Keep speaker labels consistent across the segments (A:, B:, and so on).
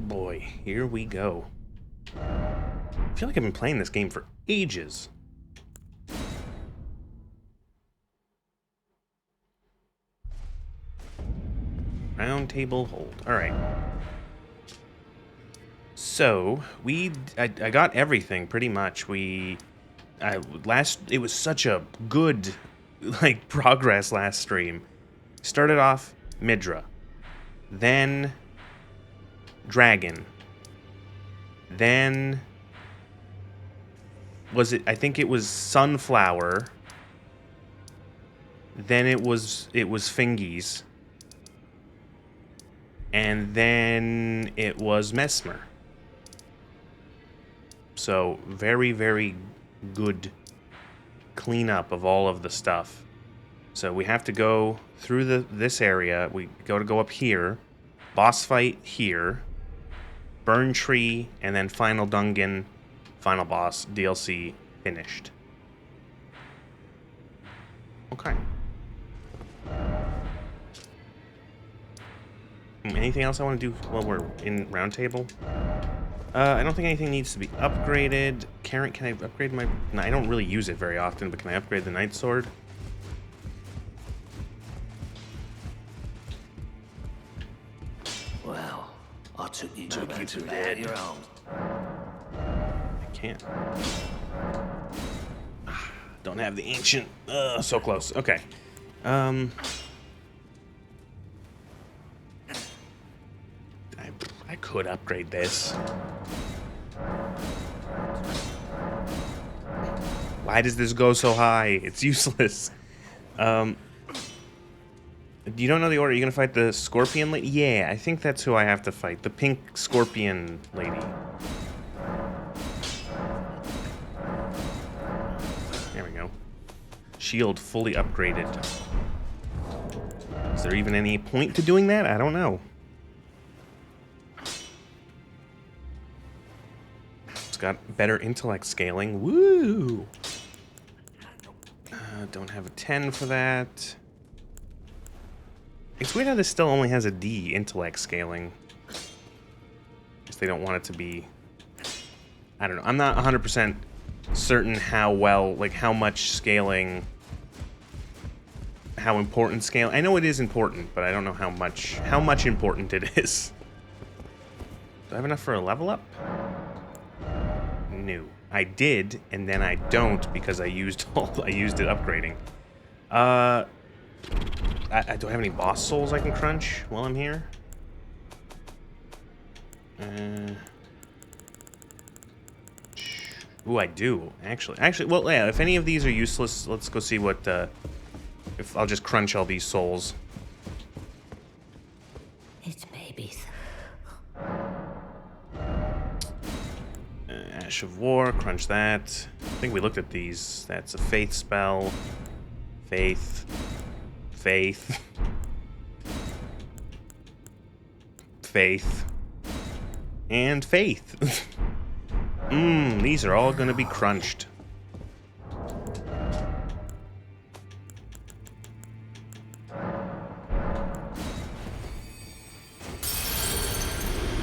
A: boy, here we go. I feel like I've been playing this game for ages. Round table hold. Alright. So, I got everything, pretty much. It was such a good, like, progress last stream. Started off Midra. Then Dragon. Then I think it was Sunflower. Then it was Fingies. And then it was Mesmer. So, very, very good cleanup of all of the stuff. So we have to go through this area. We go up here. Boss fight here. Burn Tree, and then Final Dungeon, Final Boss, DLC finished. Okay. Anything else I want to do while we're in round table? I don't think anything needs to be upgraded. Can I upgrade my... No, I don't really use it very often, but can I upgrade the Night Sword?
B: Well, I took you to bed. Your own.
A: I can't. Don't have the ancient. So close. Okay. I could upgrade this. Why does this go so high? It's useless. You don't know the order. You're gonna fight the scorpion lady? Yeah, I think that's who I have to fight. The pink scorpion lady. There we go. Shield fully upgraded. Is there even any point to doing that? I don't know. It's got better intellect scaling. Woo! Don't have a 10 for that. It's weird how this still only has a D, intellect scaling. Guess they don't want it to be... I don't know. I'm not 100% certain how well, like how much scaling... How important scale... I know it is important, but I don't know how much important it is. Do I have enough for a level up? No. I did, and then I don't because I used it upgrading. Do I have any boss souls I can crunch while I'm here? Ooh, I do, actually. Well, yeah, if any of these are useless, let's go see what, if I'll just crunch all these souls.
B: It's babies.
A: Ash of War, crunch that. I think we looked at these. That's a Faith spell. Faith. Faith. Faith. And Faith. These are all gonna be crunched.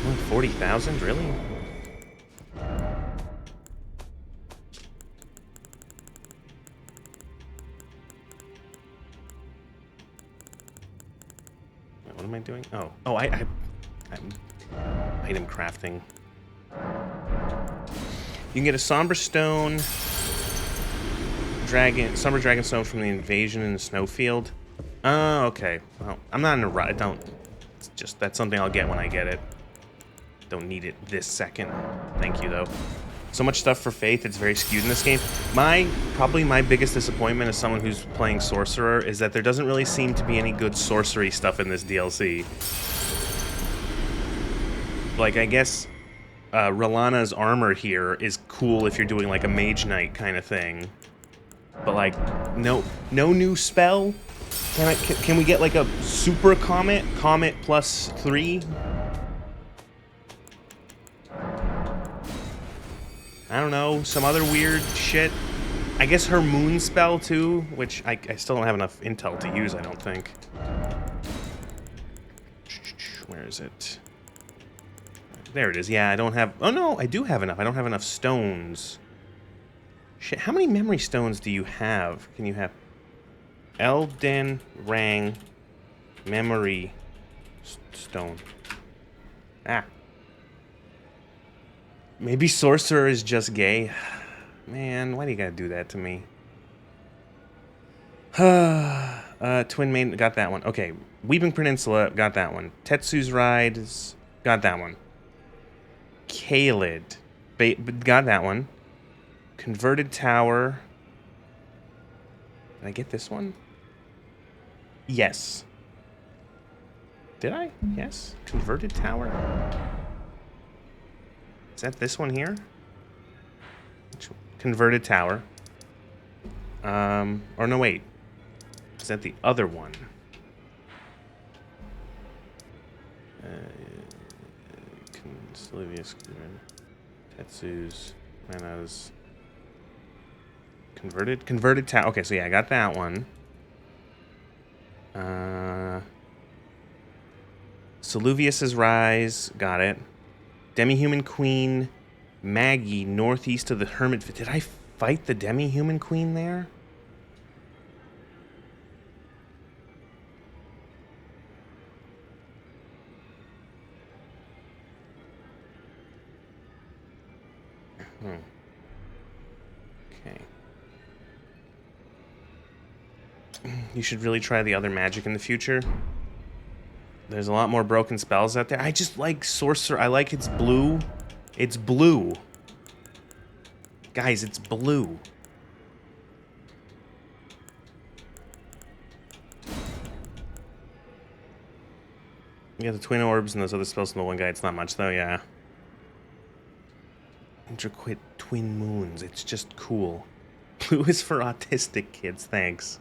A: Only 40,000? Really? What am I doing? Oh, I'm item crafting. You can get a Somber Stone, Somber Dragon Stone from the Invasion in the Snowfield. Oh, okay. Well, I'm not in a rush. It's just, that's something I'll get when I get it. Don't need it this second. Thank you, though. So much stuff for Faith, it's very skewed in this game. Probably my biggest disappointment as someone who's playing Sorcerer is that there doesn't really seem to be any good sorcery stuff in this DLC. Like, I guess Rolana's armor here is cool if you're doing like a Mage Knight kind of thing. But like, no new spell? Can we get like a Super Comet? Comet +3? I don't know, some other weird shit. I guess her moon spell too, which I still don't have enough intel to use, I don't think. Where is it? There it is. Yeah, I don't have... Oh, no, I do have enough. I don't have enough stones. Shit, how many memory stones do you have? Can you have... Elden Rang memory stone. Ah. Maybe Sorcerer is just gay. Man, why do you gotta do that to me? Twin Maiden, got that one. Okay, Weeping Peninsula, got that one. Tetsu's Rides, got that one. Kaled, got that one. Converted Tower. Did I get this one? Yes. Did I? Yes. Converted Tower? Is that this one here? Converted Tower. Or no, wait. Is that the other one? Sylvius, Tetsu's, Mana's. Converted Tower. Okay, so yeah, I got that one. Soluvius's Rise, got it. Demi-Human Queen, Maggie, northeast of the Hermit. Did I fight the Demi-Human Queen there? Okay. You should really try the other magic in the future. There's a lot more broken spells out there. I just like Sorcerer. I like it's blue. It's blue. Guys, it's blue. You got the Twin Orbs and those other spells in the one guy. It's not much, though, yeah. Intricate Twin Moons. It's just cool. Blue is for autistic kids, thanks.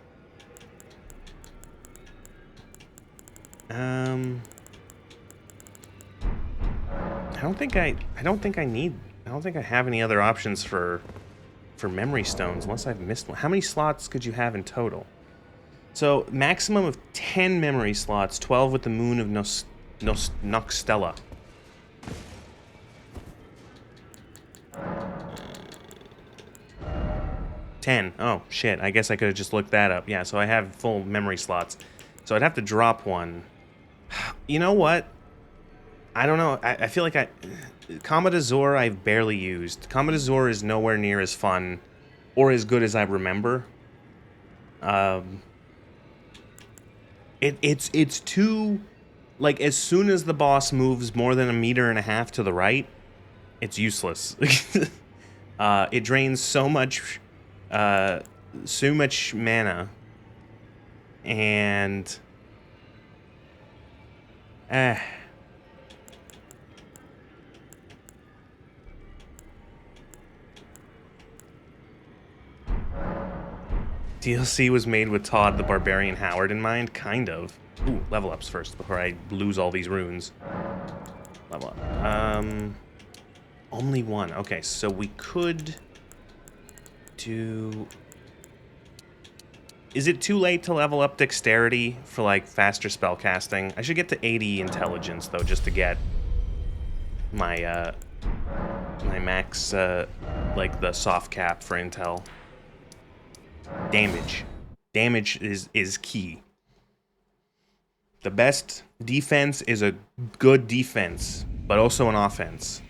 A: I don't think I have any other options for memory stones unless I've missed one. How many slots could you have in total? So, maximum of 10 memory slots, 12 with the Moon of Noxtella. $10. Oh, shit. I guess I could have just looked that up. Yeah, so I have full memory slots. So I'd have to drop one. You know what? I don't know. I feel like Comet Azure I've barely used. Comet Azure is nowhere near as fun or as good as I remember. It's too... Like, as soon as the boss moves more than 1.5 meters to the right, it's useless. It drains so much mana. And... DLC was made with Todd the Barbarian Howard in mind? Kind of. Ooh, level ups first before I lose all these runes. Level up. Only one. Okay, so we could do... Is it too late to level up Dexterity for, like, faster spell casting? I should get to 80 Intelligence, though, just to get my, my max, like, the soft cap for Intel. Damage. Damage is key. The best defense is a good defense, but also an offense.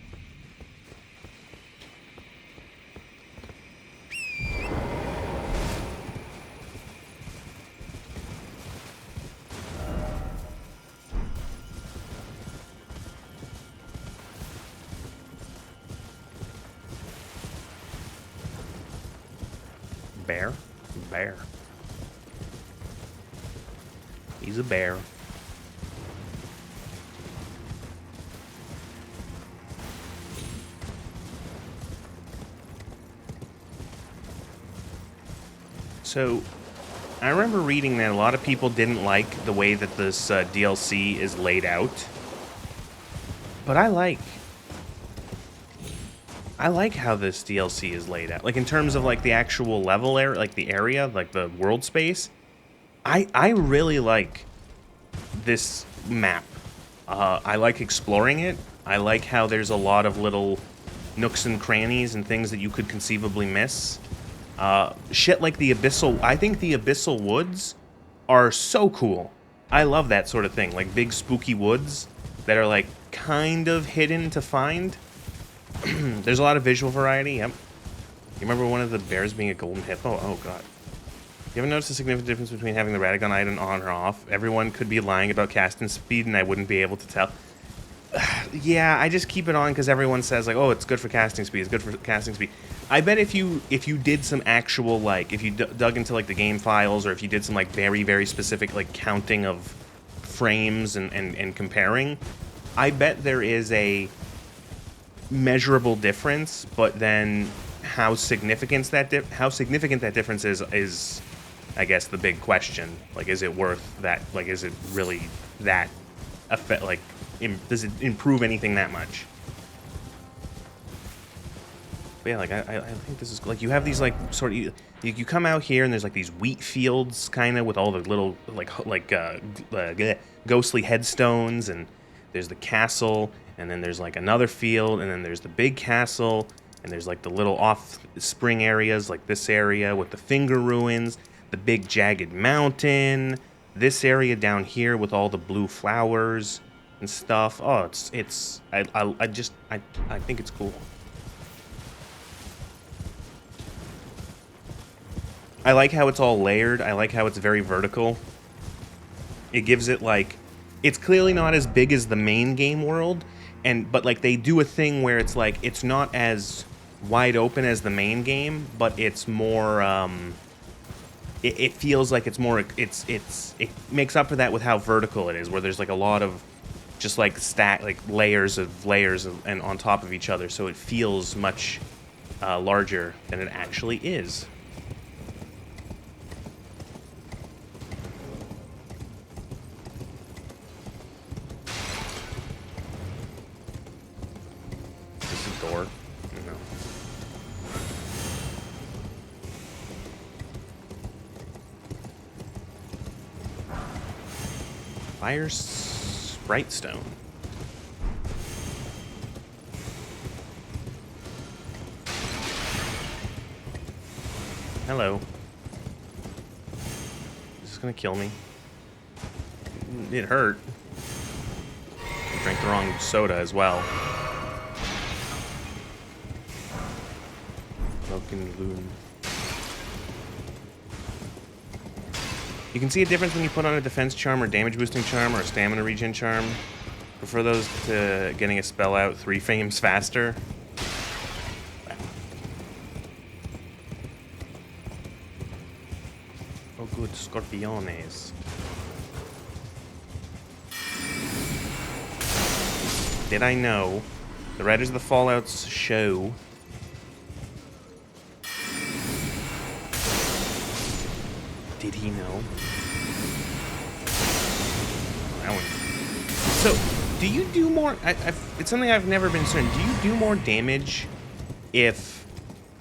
A: Bear? Bear. He's a bear. So, I remember reading that a lot of people didn't like the way that this DLC is laid out. But I like how this DLC is laid out. Like, in terms of, like, the actual level area, like, the area, like, the world space. I really like this map. I like exploring it. I like how there's a lot of little nooks and crannies and things that you could conceivably miss. Shit like the Abyssal... I think the Abyssal Woods are so cool. I love that sort of thing. Like big spooky woods that are like kind of hidden to find. There's a lot of visual variety, yep. You remember one of the bears being a golden hippo? Oh, God. You ever noticed a significant difference between having the Radagon item on or off? Everyone could be lying about casting speed, and I wouldn't be able to tell. Yeah, I just keep it on because everyone says, like, oh, it's good for casting speed, it's good for casting speed. I bet if you did some actual, like, if you dug into, like, the game files, or if you did some, like, very, very specific, like, counting of frames and comparing, I bet there is a measurable difference, but then how significant that difference is I guess the big question. Like, is it worth that? Like, is it really that effect? Like, does it improve anything that much? But yeah, like I think this is like, you have these like sort of, you come out here and there's like these wheat fields kind of with all the little ghostly headstones, and there's the castle, and then there's like another field, and then there's the big castle, and there's like the little off spring areas like this area with the finger ruins, the big jagged mountain, this area down here with all the blue flowers and stuff. Oh, I think it's cool. I like how it's all layered. I like how it's very vertical. It gives it like, it's clearly not as big as the main game world, but like they do a thing where it's like, it's not as wide open as the main game, but it's more it feels like it's more, it makes up for that with how vertical it is, where there's like a lot of just like layers and on top of each other, so it feels much larger than it actually is. Is this a door? No. Fire Sprite Stone. Hello. Is this gonna kill me? It hurt. I drank the wrong soda as well. Broken Loon. You can see a difference when you put on a defense charm or damage boosting charm or a stamina regen charm. Prefer those to getting a spell out 3 frames faster. Oh good, Scorpiones. Did I know? The Riders of the Fallout's show. Did he know? That one. So, do you do more... it's something I've never been certain. Do you do more damage if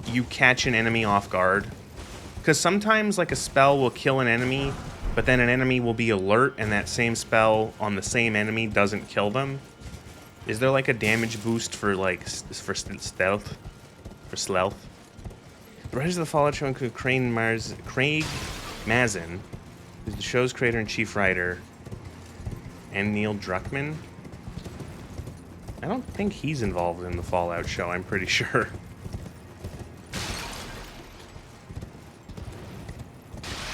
A: you catch an enemy off guard? Because sometimes, like, a spell will kill an enemy, but then an enemy will be alert, and that same spell on the same enemy doesn't kill them. Is there, like, a damage boost for, like, for stealth? For stealth? The Riders of the Fallout show include Craig Mazin, who's the show's creator and chief writer, and Neil Druckmann. I don't think he's involved in the Fallout show, I'm pretty sure.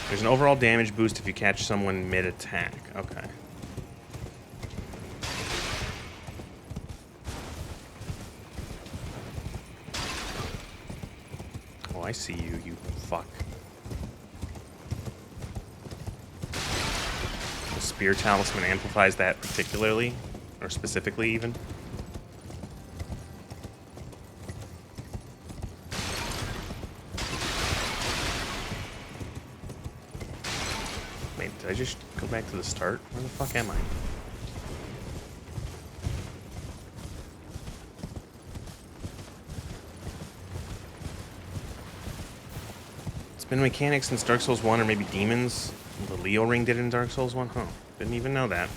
A: There's an overall damage boost if you catch someone mid-attack. Okay. Oh, I see you, you fuck. The Spear Talisman amplifies that particularly, or specifically even. Wait, did I just go back to the start? Where the fuck am I? It's been mechanics since Dark Souls 1 or maybe Demons. The Leo Ring did it in Dark Souls 1? Huh. Didn't even know that.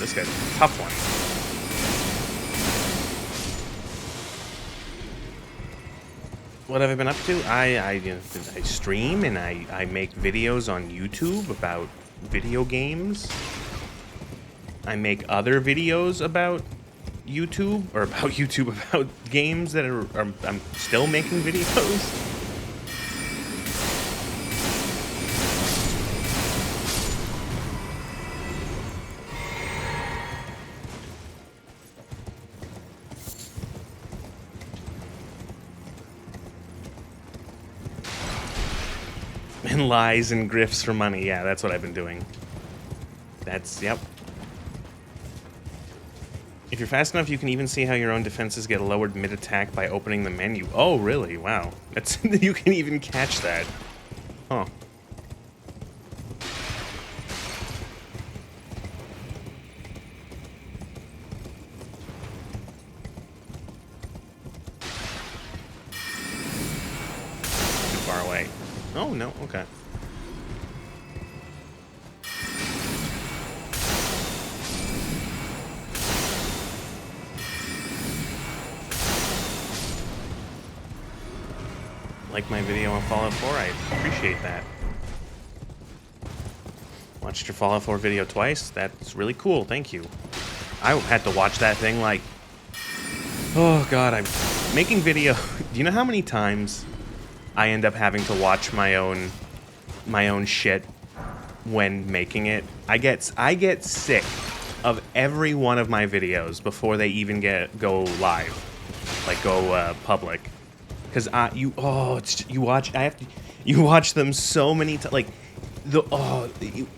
A: this guy's a tough one. What have I been up to? I stream and I make videos on YouTube about video games. I make other videos about YouTube, or about YouTube about games that I'm still making videos. And lies and grifts for money. Yeah, that's what I've been doing. Yep. If you're fast enough, you can even see how your own defenses get lowered mid-attack by opening the menu. Oh, really? Wow. That's you can even catch that. Huh. Too far away. Oh, no. Okay. Like my video on Fallout 4, I appreciate that. Watched your Fallout 4 video twice. That's really cool. Thank you. I had to watch that thing like... Oh, God. I'm making video... Do you know how many times I end up having to watch my own shit when making it? I get sick of every one of my videos before they even go live. Like, go public. Because you watch them so many times, like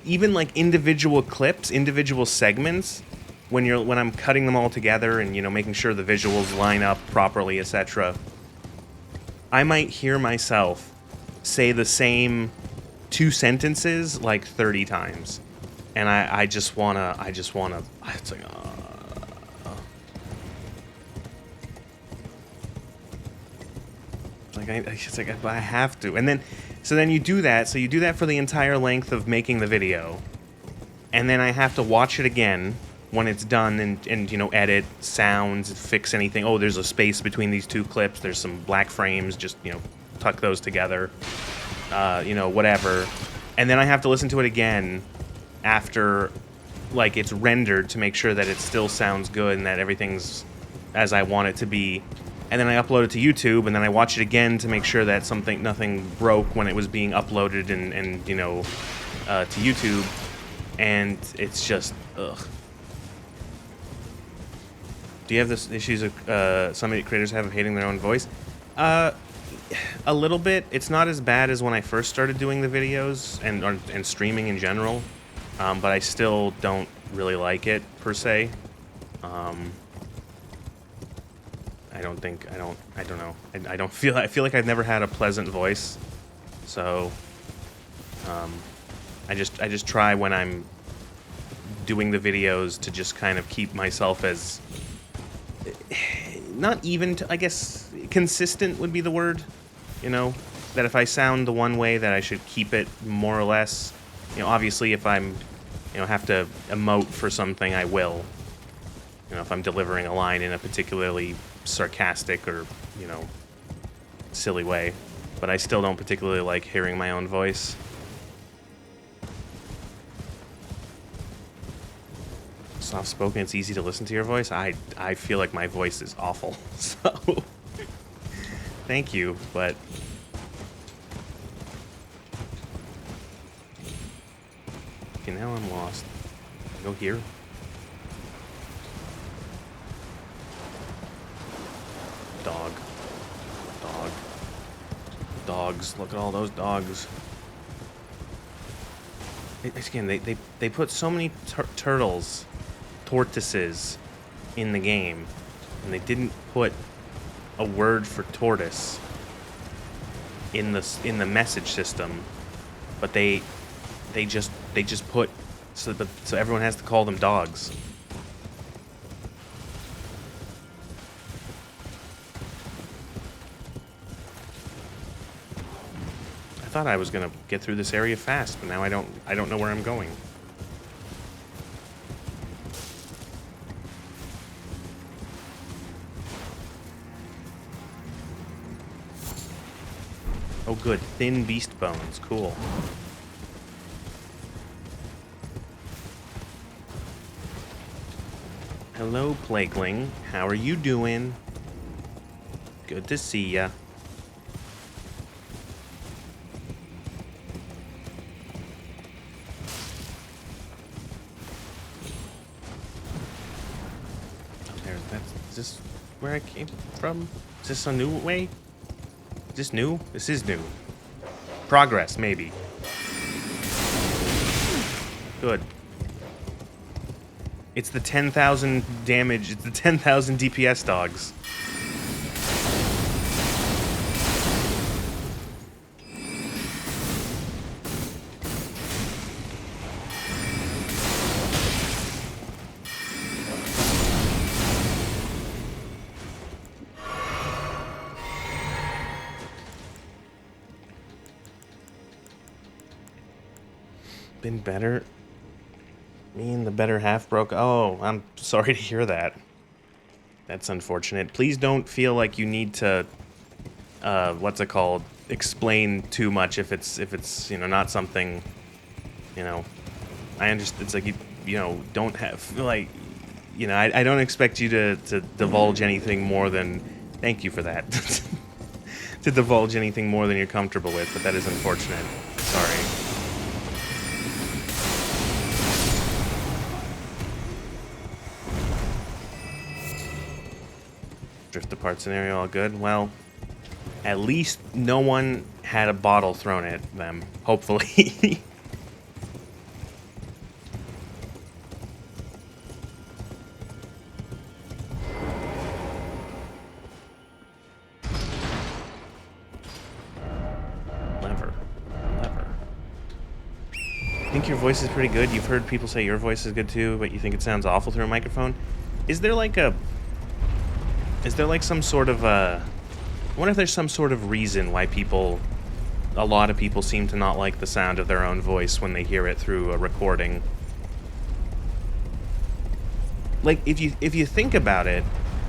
A: even like individual clips, individual segments, when I'm cutting them all together and making sure the visuals line up properly, etc. I might hear myself say the same 2 sentences like 30 times, and I just wanna it's like it's like I have to. And then, so then you do that. So you do that for the entire length of making the video. And then I have to watch it again when it's done and edit sounds, fix anything. Oh, there's a space between these 2 clips. There's some black frames. Just, tuck those together. Whatever. And then I have to listen to it again after, like, it's rendered to make sure that it still sounds good and that everything's as I want it to be. And then I upload it to YouTube, and then I watch it again to make sure that nothing broke when it was being uploaded and to YouTube. And it's just, ugh. Do you have this issues some creators have of hating their own voice? A little bit. It's not as bad as when I first started doing the videos and streaming in general, but I still don't really like it per se. I don't know. I feel like I've never had a pleasant voice, so I just try when I'm doing the videos to just kind of keep myself as not even I guess consistent would be the word, that if I sound the one way that I should keep it more or less. Obviously if I'm have to emote for something, I will. If I'm delivering a line in a particularly sarcastic or, silly way. But I still don't particularly like hearing my own voice. Soft-spoken, it's easy to listen to your voice. I feel like my voice is awful, so... Thank you, but... Okay, now I'm lost. Go here. Dog. Dogs. Look at all those dogs. Again, they put so many tortoises in the game, and they didn't put a word for tortoise in the message system, but they just put so everyone has to call them dogs. I thought I was gonna get through this area fast, but now I don't know where I'm going. Oh, good. Thin beast bones. Cool. Hello, Plagueling. How are you doing? Good to see ya. Oh, is this where I came from? Is this a new way? Is this new? This is new. Progress, maybe. Good. It's the 10,000 damage. It's the 10,000 DPS dogs. Been better. Me and the better half broke. Oh, I'm sorry to hear that. That's unfortunate. Please don't feel like you need to, what's it called? Explain too much if it's you know not something, you know. I understand. It's like you know don't have like, you know I don't expect you to divulge anything more than. Thank you for that. To divulge anything more than you're comfortable with, but that is unfortunate. Sorry. Drift apart scenario all good? Well, at least no one had a bottle thrown at them, hopefully. Lever. I think your voice is pretty good. You've heard people say your voice is good too, but you think it sounds awful through a microphone. Is there like some sort of I wonder if there's some sort of reason why a lot of people seem to not like the sound of their own voice when they hear it through a recording. Like, if you think about it,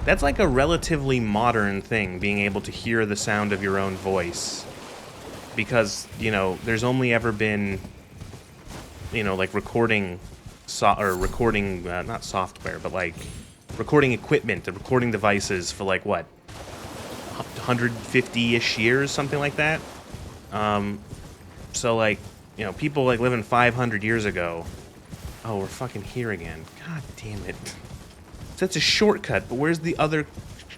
A: that's like a relatively modern thing, being able to hear the sound of your own voice. Because, you know, there's only ever been, you know, like recording, not software, but like recording equipment, and recording devices for like, what, 150-ish years, something like that. So like, you know, people like living 500 years ago. Oh, we're fucking here again. God damn it. So that's a shortcut, but where's the other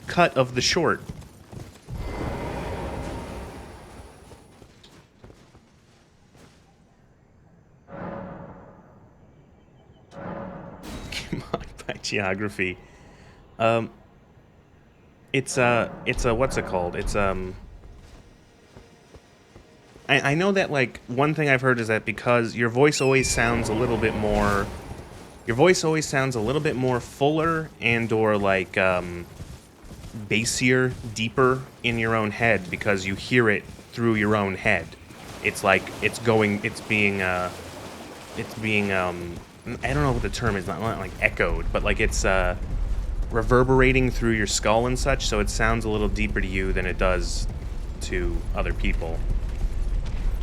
A: cut of the short? Come on, by geography. It's a what's it called? It's I know that, like, one thing I've heard is that because your voice always sounds a little bit more fuller and or like bassier, deeper in your own head because you hear it through your own head. It's like it's being I don't know what the term is, not like echoed, but like it's reverberating through your skull and such, so it sounds a little deeper to you than it does to other people.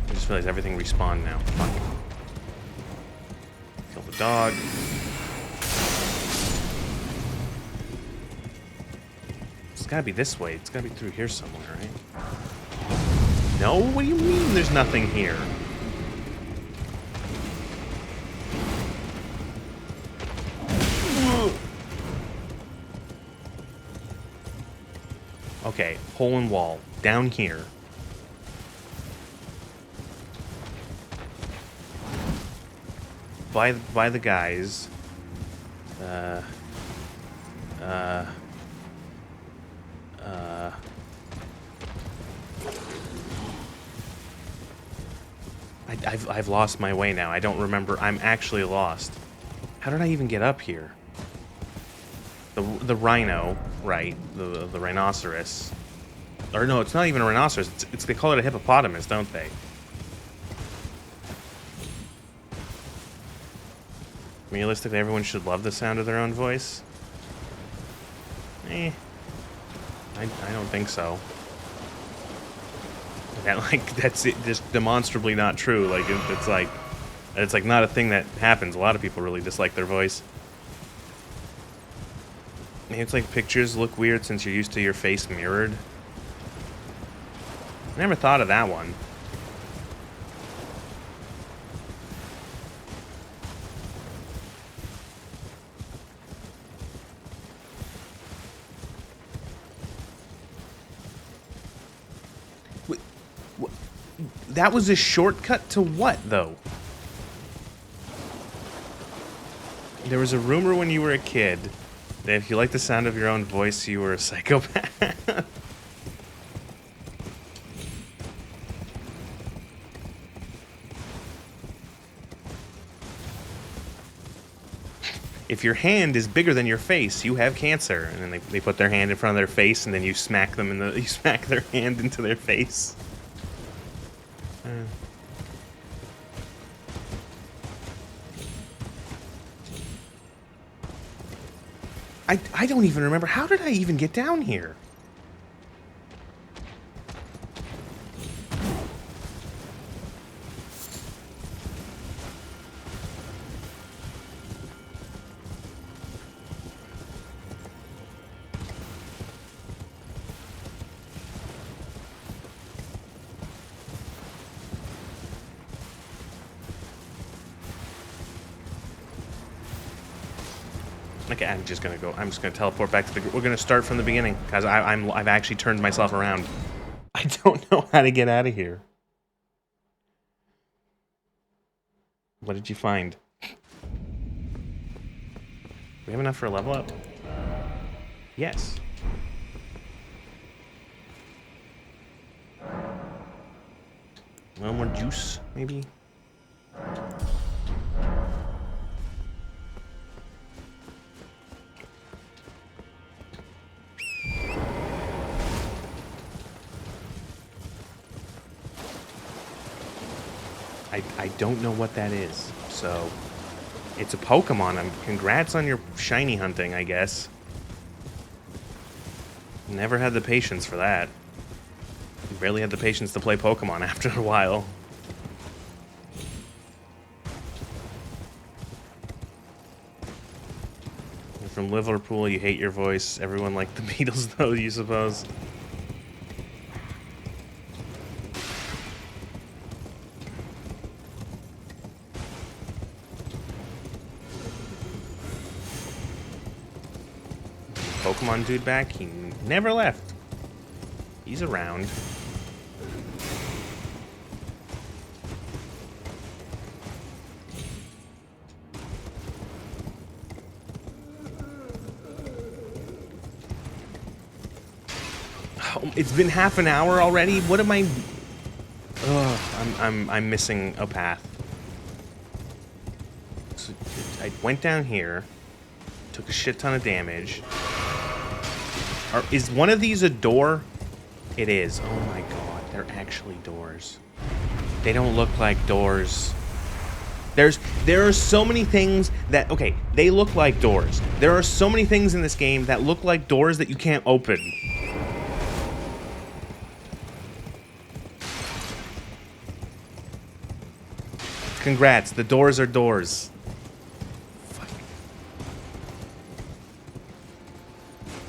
A: I just realized everything respawned now. Fuck. Kill the dog. It's gotta be this way. It's gotta be through here somewhere, right? No? What do you mean there's nothing here? Okay, hole in wall. Down here. By the guys. I've lost my way now. I don't remember. I'm actually lost. How did I even get up here? The rhino, right? The rhinoceros. Or no, it's not even a rhinoceros. They call it a hippopotamus, don't they? Realistically, everyone should love the sound of their own voice. I don't think so. That like that's it, just demonstrably not true. Like it's like not a thing that happens. A lot of people really dislike their voice. Maybe it's like pictures look weird since you're used to your face mirrored. I never thought of that one. That was a shortcut to what, though? There was a rumor when you were a kid that if you liked the sound of your own voice, you were a psychopath. If your hand is bigger than your face, you have cancer. And then they put their hand in front of their face, and then you smack them you smack their hand into their face. I don't even remember. How did I even get down here? Okay, I'm just gonna teleport back to the. We're gonna start from the beginning because I've actually turned myself around. I don't know how to get out of here. What did you find? We have enough for a level up? Yes. A little more juice, maybe? I don't know what that is, so it's a Pokemon. Congrats on your shiny hunting, I guess. Never had the patience for that. Barely had the patience to play Pokemon after a while. You're from Liverpool, you hate your voice. Everyone liked the Beatles, though, you suppose. Pokemon dude back? He never left. He's around. Oh, it's been half an hour already? What am I... Ugh, I'm missing a path. So I went down here, took a shit ton of damage. Is one of these a door? It is. Oh my god, they're actually doors. They don't look like doors. There are so many things that... Okay, they look like doors. There are so many things in this game that look like doors that you can't open. Congrats, the doors are doors.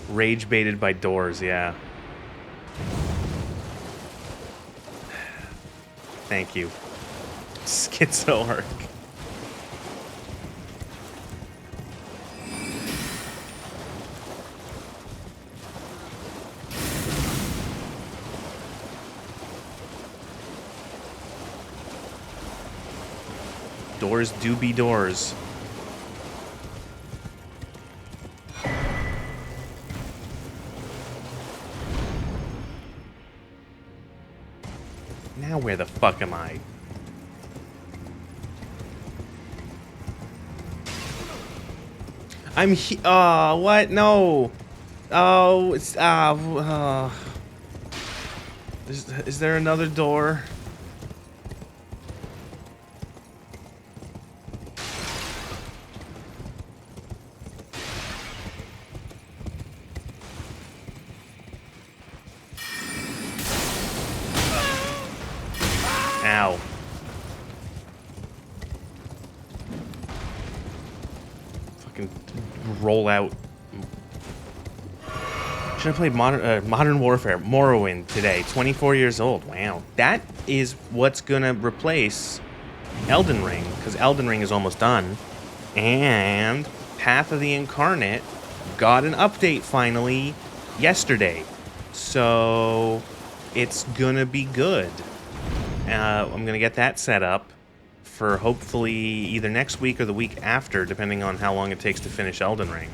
A: Rage baited by doors, yeah. Thank you. Schizoarch. Doors do be doors. Now where the fuck am I? Oh, what? No. Oh, it's is there another door? fucking roll out. Should have played Modern Warfare, Morrowind today. 24 years old. Wow. That is what's gonna replace Elden Ring, because Elden Ring is almost done. And Path of the Incarnate got an update finally yesterday. So it's gonna be good. I'm gonna get that set up for hopefully either next week or the week after, depending on how long it takes to finish Elden Ring.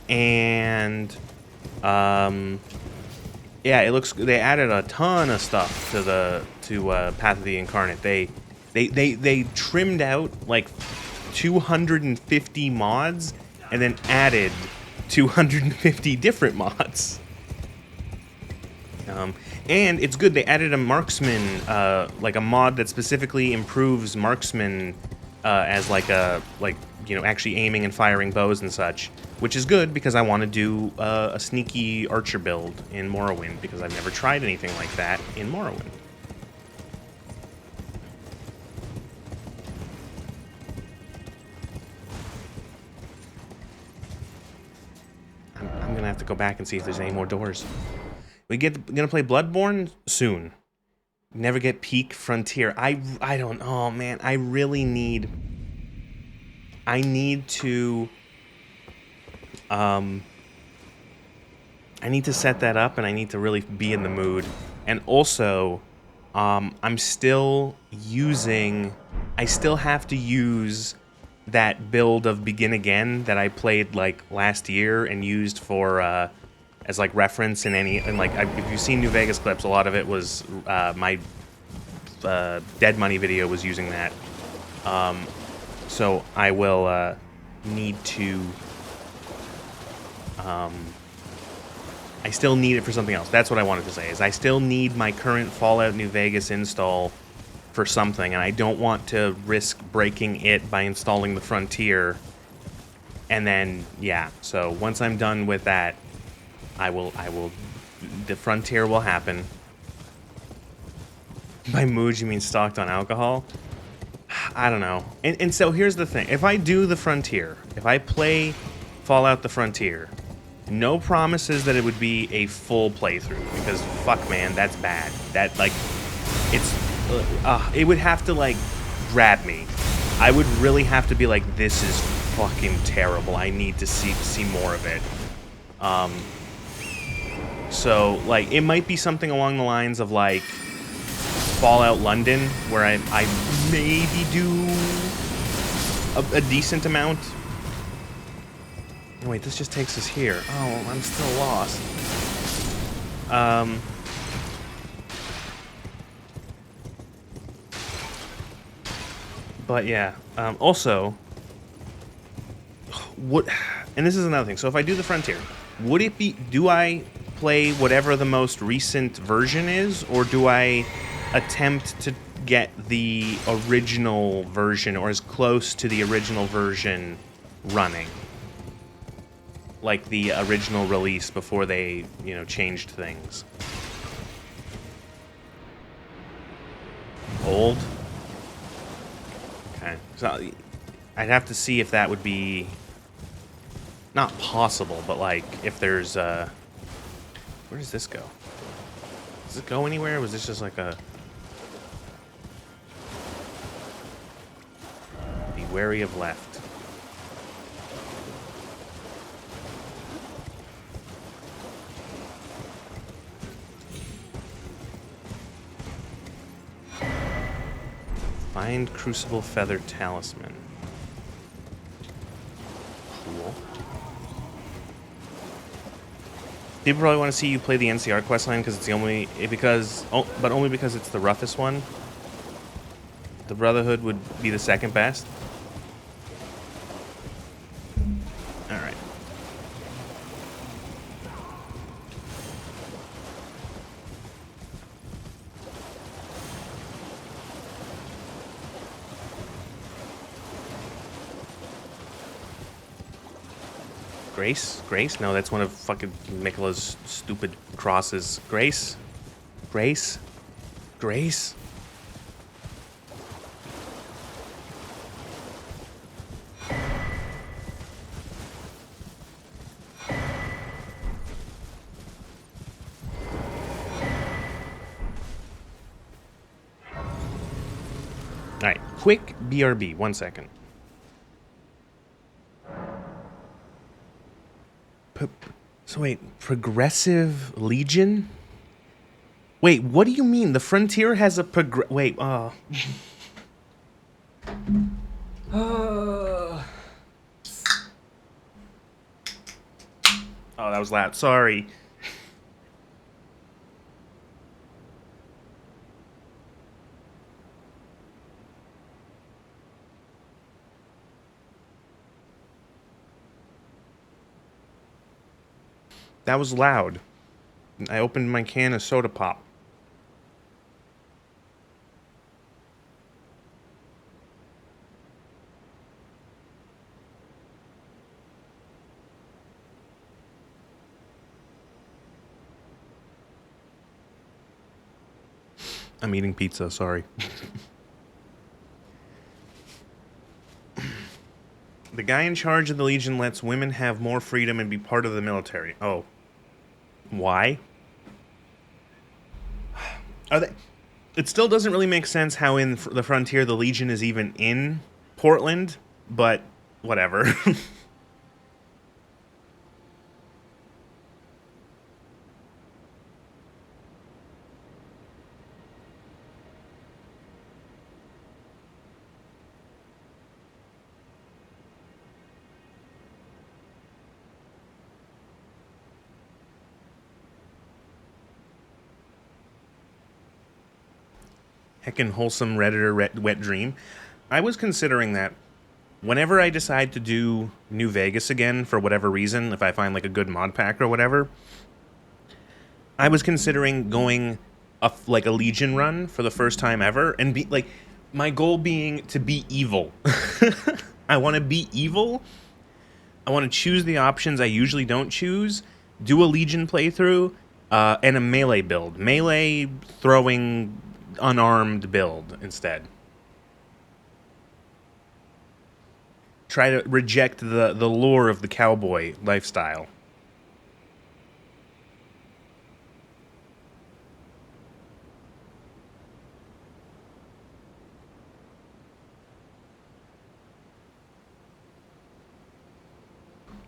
A: And yeah, it looks. They added a ton of stuff to Path of the Incarnate. They trimmed out like 250 mods and then added 250 different mods. And it's good. They added a marksman, like a mod that specifically improves marksman as actually aiming and firing bows and such, which is good because I want to do a sneaky archer build in Morrowind because I've never tried anything like that in Morrowind. I'm gonna have to go back and see if there's any more doors. Gonna play Bloodborne soon. Never get Peak Frontier. I don't. Oh man, I really need. I need to. I need to set that up, and I need to really be in the mood. And also, I'm still using. I still have to use that build of Begin Again that I played like last year and used for as like reference in any if you've seen New Vegas clips, a lot of it was my Dead Money video was using that. So I will need to. I still need it for something else. That's what I wanted to say. Is I still need my current Fallout New Vegas install for something, and I don't want to risk breaking it by installing the Frontier. And then yeah, so once I'm done with that, I will. The Frontier will happen. By mood, you mean stocked on alcohol? I don't know. And so here's the thing: if I do the Frontier, if I play Fallout the Frontier, no promises that it would be a full playthrough, because fuck man, that's bad. That like, it would have to like grab me. I would really have to be like, this is fucking terrible. I need to see more of it. So like, it might be something along the lines of like Fallout London, where I maybe do a decent amount. Oh, wait, this just takes us here. Oh, I'm still lost. But yeah, also, and this is another thing. So if I do the Frontier, would it be, do I play whatever the most recent version is, or do I attempt to get the original version, or as close to the original version running? Like the original release before they, changed things. Old? Okay. So I'd have to see if that would be not possible, but like if there's where does this go? Does it go anywhere? Or was this just like a be wary of left? Find Crucible Feather Talisman. Cool. People probably want to see you play the NCR questline because it's the only but only because it's the roughest one. The Brotherhood would be the second best. All right. Grace? Grace? No, that's one of fucking Mikola's stupid crosses. Grace? Grace? Grace? Quick BRB, 1 second. So wait, Progressive Legion? Wait, what do you mean? The Frontier has a wait, oh, that was loud. Sorry. That was loud. I opened my can of soda pop. I'm eating pizza, sorry. The guy in charge of the Legion lets women have more freedom and be part of the military. Oh. Why? Are they... It still doesn't really make sense how in the Frontier the Legion is even in Portland, but whatever. Heckin' wholesome Redditor wet dream. I was considering that whenever I decide to do New Vegas again, for whatever reason, if I find like a good mod pack or whatever, I was considering going like a Legion run for the first time ever, and be like, my goal being to be evil. I want to be evil. I want to choose the options I usually don't choose, do a Legion playthrough, and a melee build. Melee throwing unarmed build instead. Try to reject the lure of the cowboy lifestyle.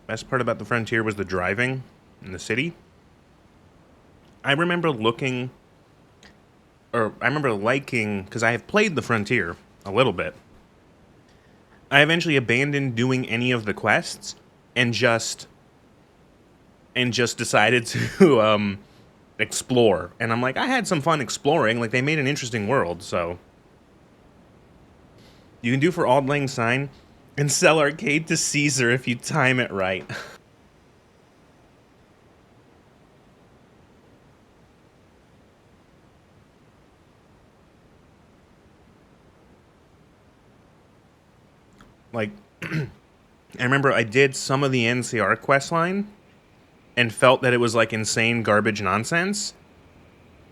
A: Best part about the Frontier was the driving in the city. I remember looking, or I remember liking, because I have played the Frontier a little bit. I eventually abandoned doing any of the quests and just decided to explore. And I'm like, I had some fun exploring. Like, they made an interesting world, so you can do for Auld Lang Syne and sell arcade to Caesar if you time it right. Like, I remember I did some of the NCR questline and felt that it was like insane garbage nonsense.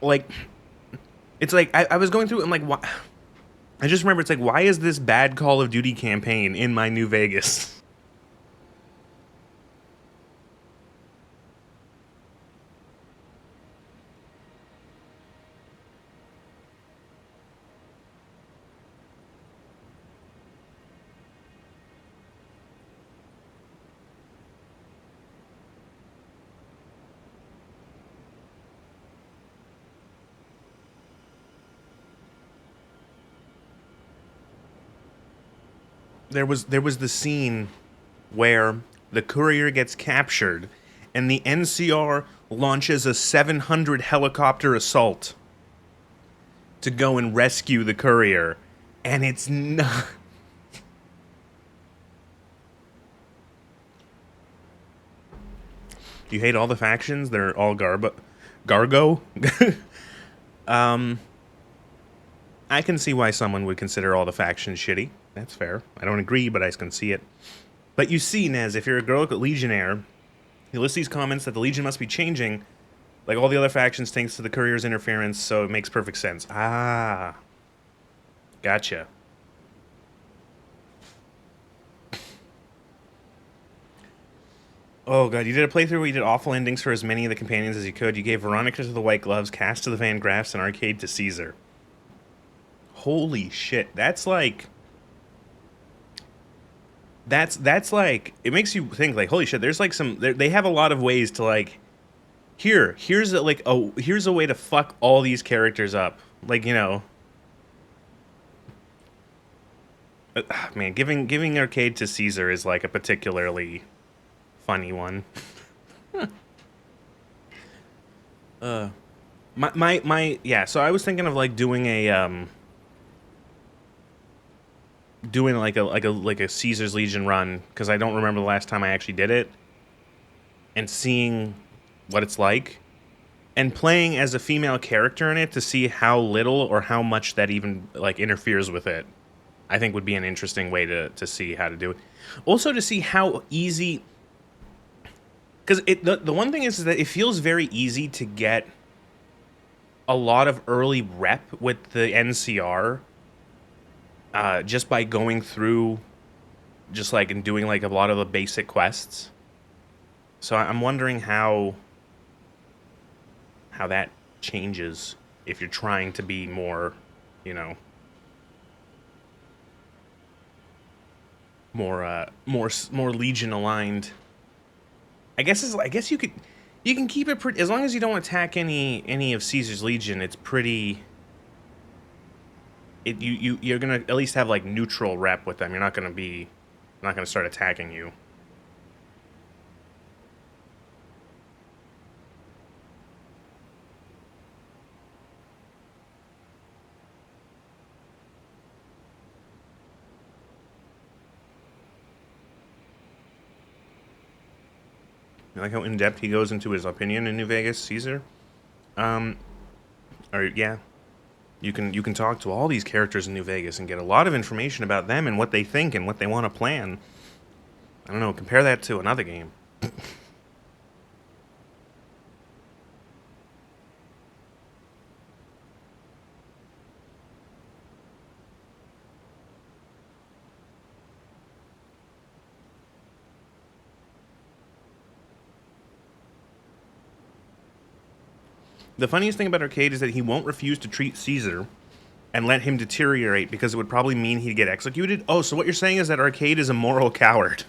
A: Like, it's like I was going through it and like, why? I just remember it's like, why is this bad Call of Duty campaign in my New Vegas? There was the scene where the courier gets captured and the NCR launches a 700 helicopter assault to go and rescue the courier, and it's not. You hate all the factions? They're all Gargo? I can see why someone would consider all the factions shitty. That's fair. I don't agree, but I can see it. But you see, Nez, if you're a Garlic Legionnaire, you list these comments that the Legion must be changing, like all the other factions thanks to the courier's interference, so it makes perfect sense. Ah. Gotcha. Oh god, you did a playthrough where you did awful endings for as many of the companions as you could. You gave Veronica to the White Gloves, Cass to the Van Graffs, and Arcade to Caesar. Holy shit, that's like that's like, it makes you think like, holy shit, there's like they have a lot of ways to like, here's a way to fuck all these characters up, like, you know. Man, giving arcade to Caesar is like a particularly funny one. My yeah, so I was thinking of like doing a doing like a Caesar's Legion run, because I don't remember the last time I actually did it, and seeing what it's like, and playing as a female character in it to see how little or how much that even like interferes with it. I think would be an interesting way to see how to do it. Also to see how easy, because the one thing is that it feels very easy to get a lot of early rep with the NCR, just by going through, just like, and doing like a lot of the basic quests. So I'm wondering how that changes if you're trying to be more, you know, more Legion aligned. I guess you can keep it pretty, as long as you don't attack any of Caesar's Legion. It's pretty. You're gonna at least have like neutral rep with them. You're not gonna start attacking you. You like how in depth he goes into his opinion in New Vegas, Caesar. Um, or yeah, you can talk to all these characters in New Vegas and get a lot of information about them and what they think and what they want to plan. I don't know. Compare that to another game. The funniest thing about Arcade is that he won't refuse to treat Caesar and let him deteriorate, because it would probably mean he'd get executed. Oh, so what you're saying is that Arcade is a moral coward.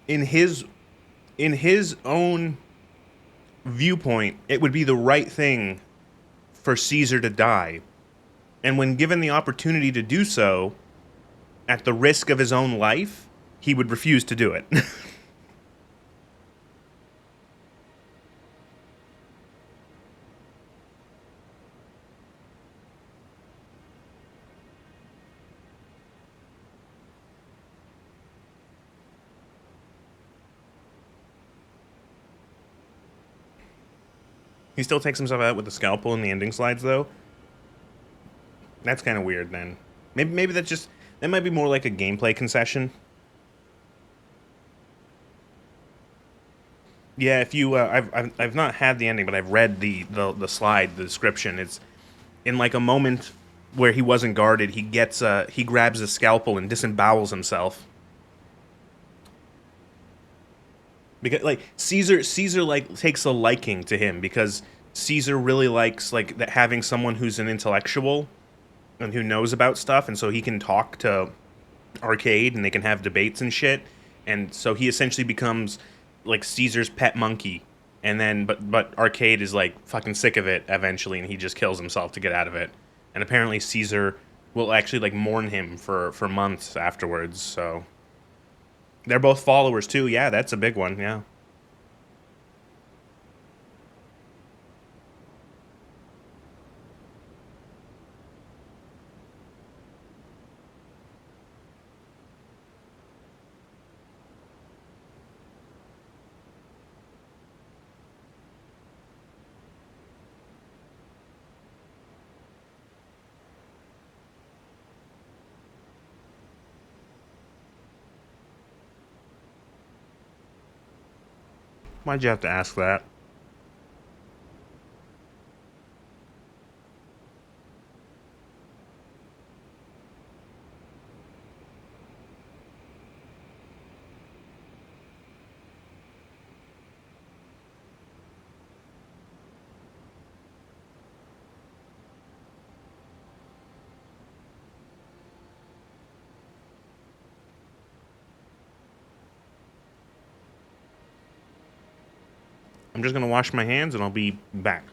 A: In his in his own viewpoint, it would be the right thing for Caesar to die. And when given the opportunity to do so, at the risk of his own life, he would refuse to do it. He still takes himself out with the scalpel in the ending slides, though. That's kind of weird, then. Maybe that might be more like a gameplay concession. Yeah, if you, I've not had the ending, but I've read the slide, the description. It's in like a moment where he wasn't guarded. He grabs a scalpel and disembowels himself. Because like Caesar like takes a liking to him, because Caesar really likes like that, having someone who's an intellectual and who knows about stuff, and so he can talk to Arcade and they can have debates and shit. And so he essentially becomes like Caesar's pet monkey. And then but Arcade is like fucking sick of it eventually, and he just kills himself to get out of it. And apparently Caesar will actually like mourn him for months afterwards. So they're both followers too. Yeah, that's a big one. Yeah. Why'd you have to ask that? I'm just gonna wash my hands and I'll be back.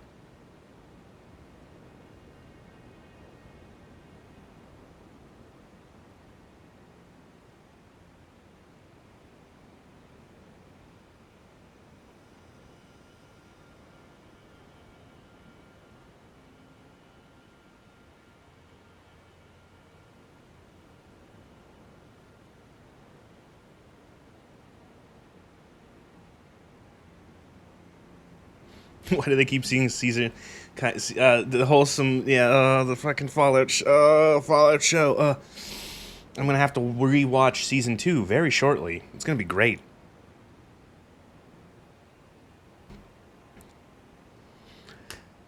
A: Why do they keep seeing season? The wholesome, yeah, the fucking Fallout show. I'm gonna have to rewatch season 2 very shortly. It's gonna be great.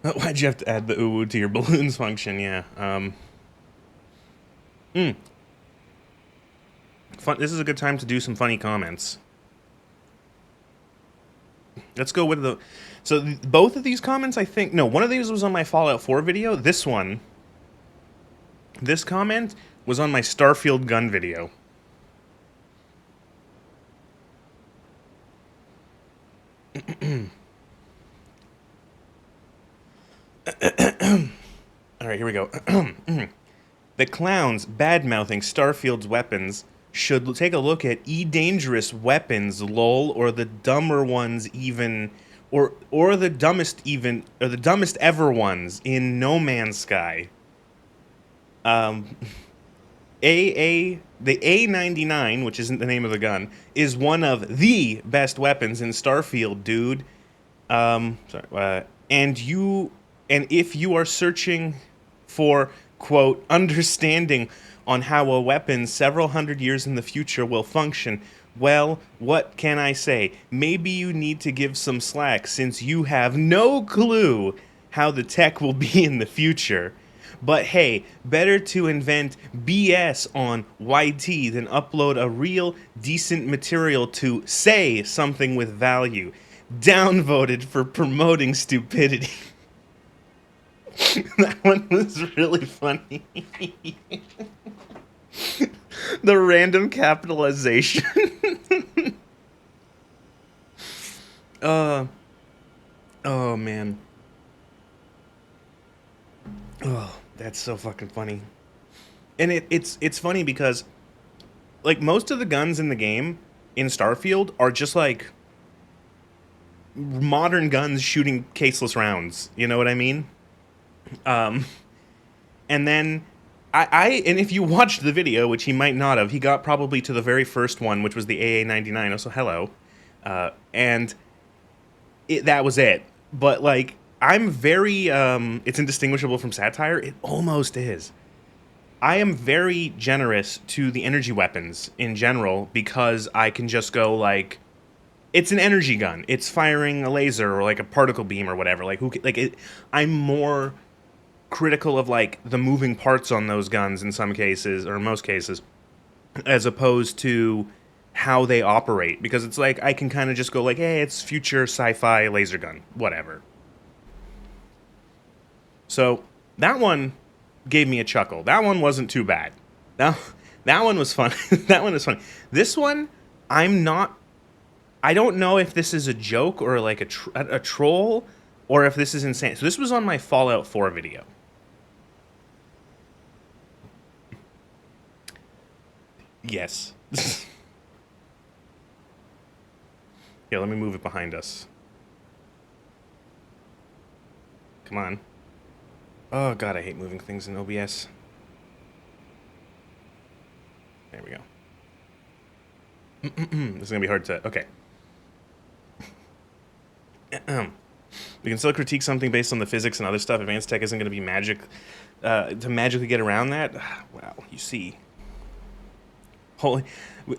A: Why'd you have to add the ooh to your balloons function? Yeah. Fun. This is a good time to do some funny comments. Let's go with the. So both of these comments, I think. No, one of these was on my Fallout 4 video. This comment was on my Starfield gun video. All right, here we go. The clowns bad-mouthing Starfield's weapons should take a look at dangerous weapons, lol, or the dumber ones even, or the dumbest ever ones in No Man's Sky. The A99, which isn't the name of the gun, is one of the best weapons in Starfield, dude. And if you are searching for, quote, understanding on how a weapon several hundred years in the future will function, well, what can I say? Maybe you need to give some slack since you have no clue how the tech will be in the future. But hey, better to invent BS on YT than upload a real decent material to say something with value. Downvoted for promoting stupidity. That one was really funny. The random capitalization. Oh man. Oh, that's so fucking funny. And it's funny because like most of the guns in the game in Starfield are just like modern guns shooting caseless rounds. You know what I mean? And then and if you watched the video, which he might not have, he got probably to the very first one, which was the AA-99. Also, hello, and that was it. But like, I'm very it's indistinguishable from satire. It almost is. I am very generous to the energy weapons in general because I can just go like, it's an energy gun. It's firing a laser or like a particle beam or whatever. Like I'm more critical of like the moving parts on those guns in some cases or most cases as opposed to how they operate, because it's like I can kind of just go like, hey, it's future sci-fi laser gun, whatever. So that one gave me a chuckle. That one wasn't too bad. That one was fun. That one was funny. This one, I don't know if this is a joke or like a troll or if this is insane. So this was on my Fallout 4 video. Yes. Here, let me move it behind us. Come on. Oh god, I hate moving things in OBS. There we go. This is gonna be hard to... Okay. We can still critique something based on the physics and other stuff. Advanced tech isn't gonna be magic... to magically get around that? Wow, you see... Holy...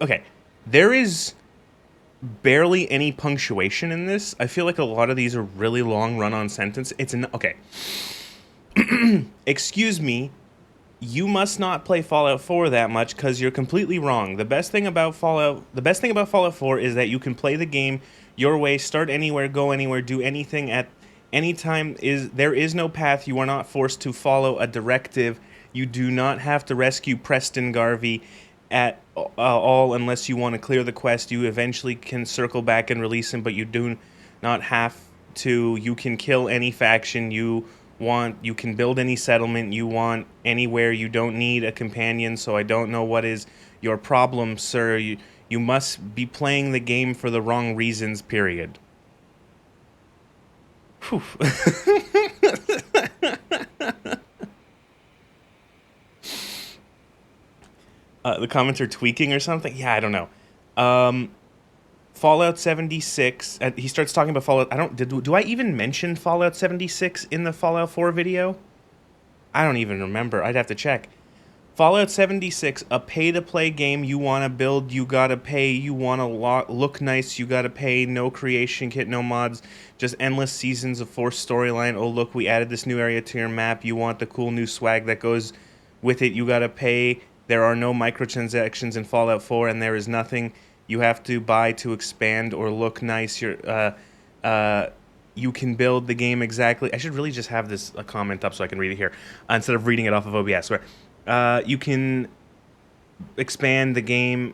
A: Okay. There is barely any punctuation in this. I feel like a lot of these are really long run-on sentences. It's an... Okay. Excuse me, you must not play Fallout 4 that much because you're completely wrong. The best thing about Fallout 4 is that you can play the game your way, start anywhere, go anywhere, do anything at any time. There is no path. You are not forced to follow a directive. You do not have to rescue Preston Garvey at all unless you want to clear the quest. You eventually can circle back and release him, but you do not have to. You can kill any faction you want. You can build any settlement you want anywhere. You don't need a companion, so I don't know what is your problem, sir. You must be playing the game for the wrong reasons, period. Whew. The comments are tweaking or something? Yeah, I don't know. Fallout 76. He starts talking about Fallout. I don't. Do I even mention Fallout 76 in the Fallout 4 video? I don't even remember. I'd have to check. Fallout 76, a pay-to-play game. You want to build, you gotta pay. You want to look nice, you gotta pay. No creation kit, no mods, just endless seasons of forced storyline. Oh look, we added this new area to your map. You want the cool new swag that goes with it, you gotta pay. There are no microtransactions in Fallout 4, and there is nothing you have to buy to expand or look nice. You can build the game exactly. I should really just have this a comment up so I can read it here instead of reading it off of OBS. Where you can expand the game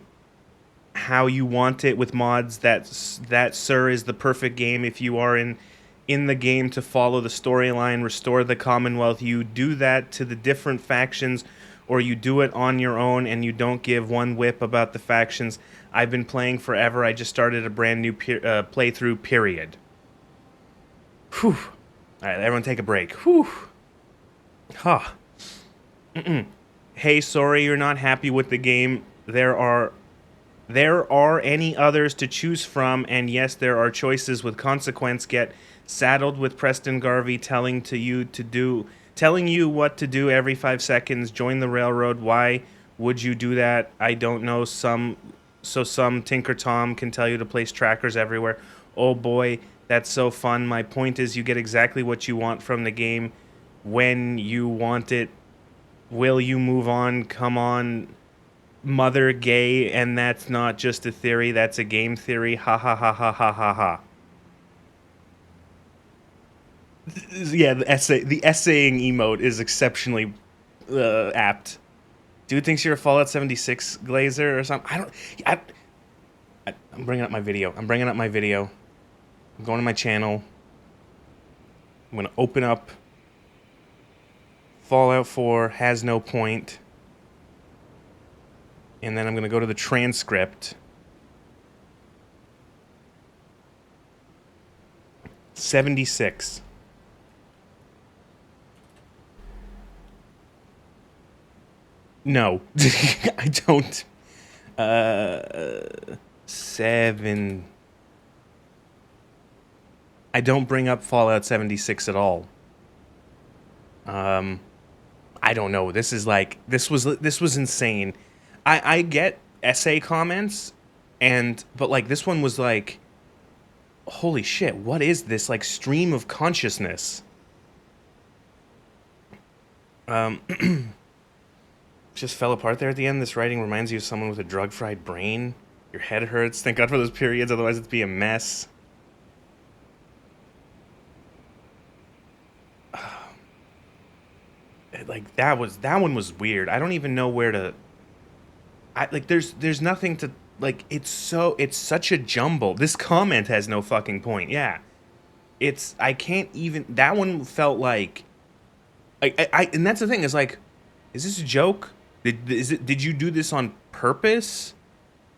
A: how you want it with mods. That, sir, is the perfect game if you are in the game to follow the storyline, restore the Commonwealth. You do that to the different factions, or you do it on your own and you don't give one whip about the factions. I've been playing forever. I just started a brand new playthrough, period. Whew. Alright, everyone take a break. Whew. Huh. Hey, sorry you're not happy with the game. There are any others to choose from, and yes, there are choices with consequence. Get saddled with Preston Garvey telling you what to do every 5 seconds. Join the railroad. Why would you do that? I don't know. Some Tinker Tom can tell you to place trackers everywhere. Oh boy, that's so fun. My point is you get exactly what you want from the game when you want it. Will you move on? Come on, mother gay, and that's not just a theory, that's a game theory. Ha ha ha ha ha ha ha. Yeah, the essaying emote is exceptionally apt. Dude thinks you're a Fallout 76 glazer or something. I'm bringing up my video. I'm going to my channel. I'm going to open up Fallout 4 has no point. And then I'm going to go to the transcript. 76. No. I don't. 7. I don't bring up Fallout 76 at all. I don't know. This was insane. I get essay comments, but like this one was like, holy shit, what is this like stream of consciousness? Just fell apart there at the end. This writing reminds you of someone with a drug-fried brain. Your head hurts. Thank God for those periods, otherwise it'd be a mess. Like that one was weird. I don't even know where to. There's nothing to like. It's such a jumble. This comment has no fucking point. Yeah, I can't even. That one felt like. And that's the thing is like, is this a joke? Did you do this on purpose?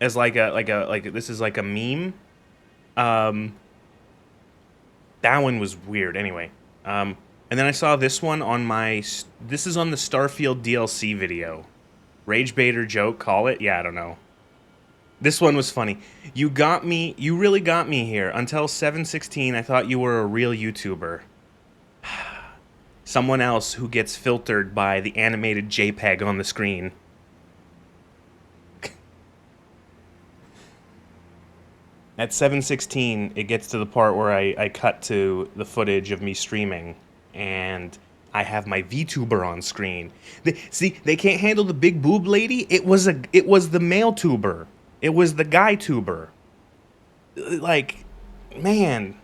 A: As like this is like a meme. That one was weird. Anyway, and then I saw this one on this is on the Starfield DLC video. Rage baiter joke, call it? Yeah, I don't know. This one was funny. You really got me here. Until 7/16, I thought you were a real YouTuber. Someone else who gets filtered by the animated JPEG on the screen. At 7/16, it gets to the part where I cut to the footage of me streaming, and I have my VTuber on screen. They can't handle the big boob lady. It was the male tuber. It was the guy tuber. Like, man,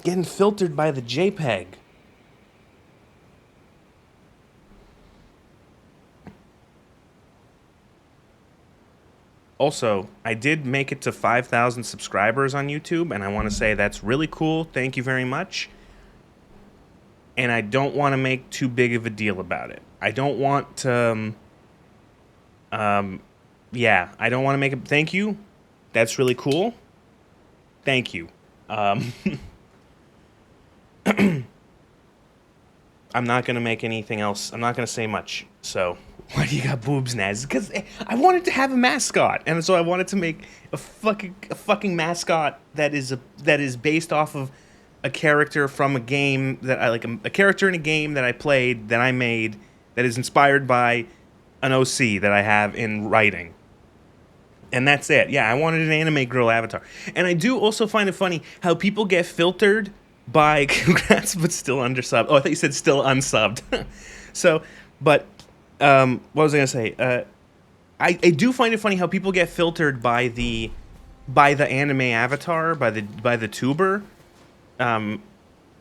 A: getting filtered by the JPEG. Also, I did make it to 5,000 subscribers on YouTube, and I want to say that's really cool. Thank you very much. And I don't want to make too big of a deal about it. I don't want to... yeah, I don't want to make it... Thank you. That's really cool. Thank you. I'm not going to make anything else. I'm not going to say much. So, why do you got boobs, Naz? Because I wanted to have a mascot. And so I wanted to make a fucking mascot that is based off of a character from a game that I like, a character in a game that I played, that I made, that is inspired by an OC that I have in writing. And that's it. Yeah, I wanted an anime girl avatar. And I do also find it funny how people get filtered by congrats, but still undersubbed. Oh, I thought you said still unsubbed. So, but what was I gonna say? I do find it funny how people get filtered by the anime avatar, by the tuber.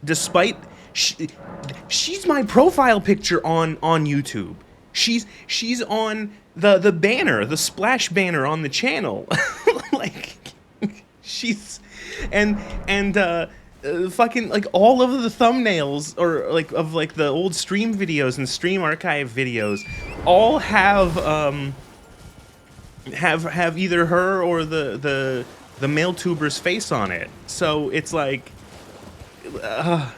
A: Despite she's my profile picture on YouTube. She's on the banner, the splash banner on the channel. Like she's and fucking like all of the thumbnails or like of like the old stream videos and stream archive videos all have either her or the male tuber's face on it. So it's like how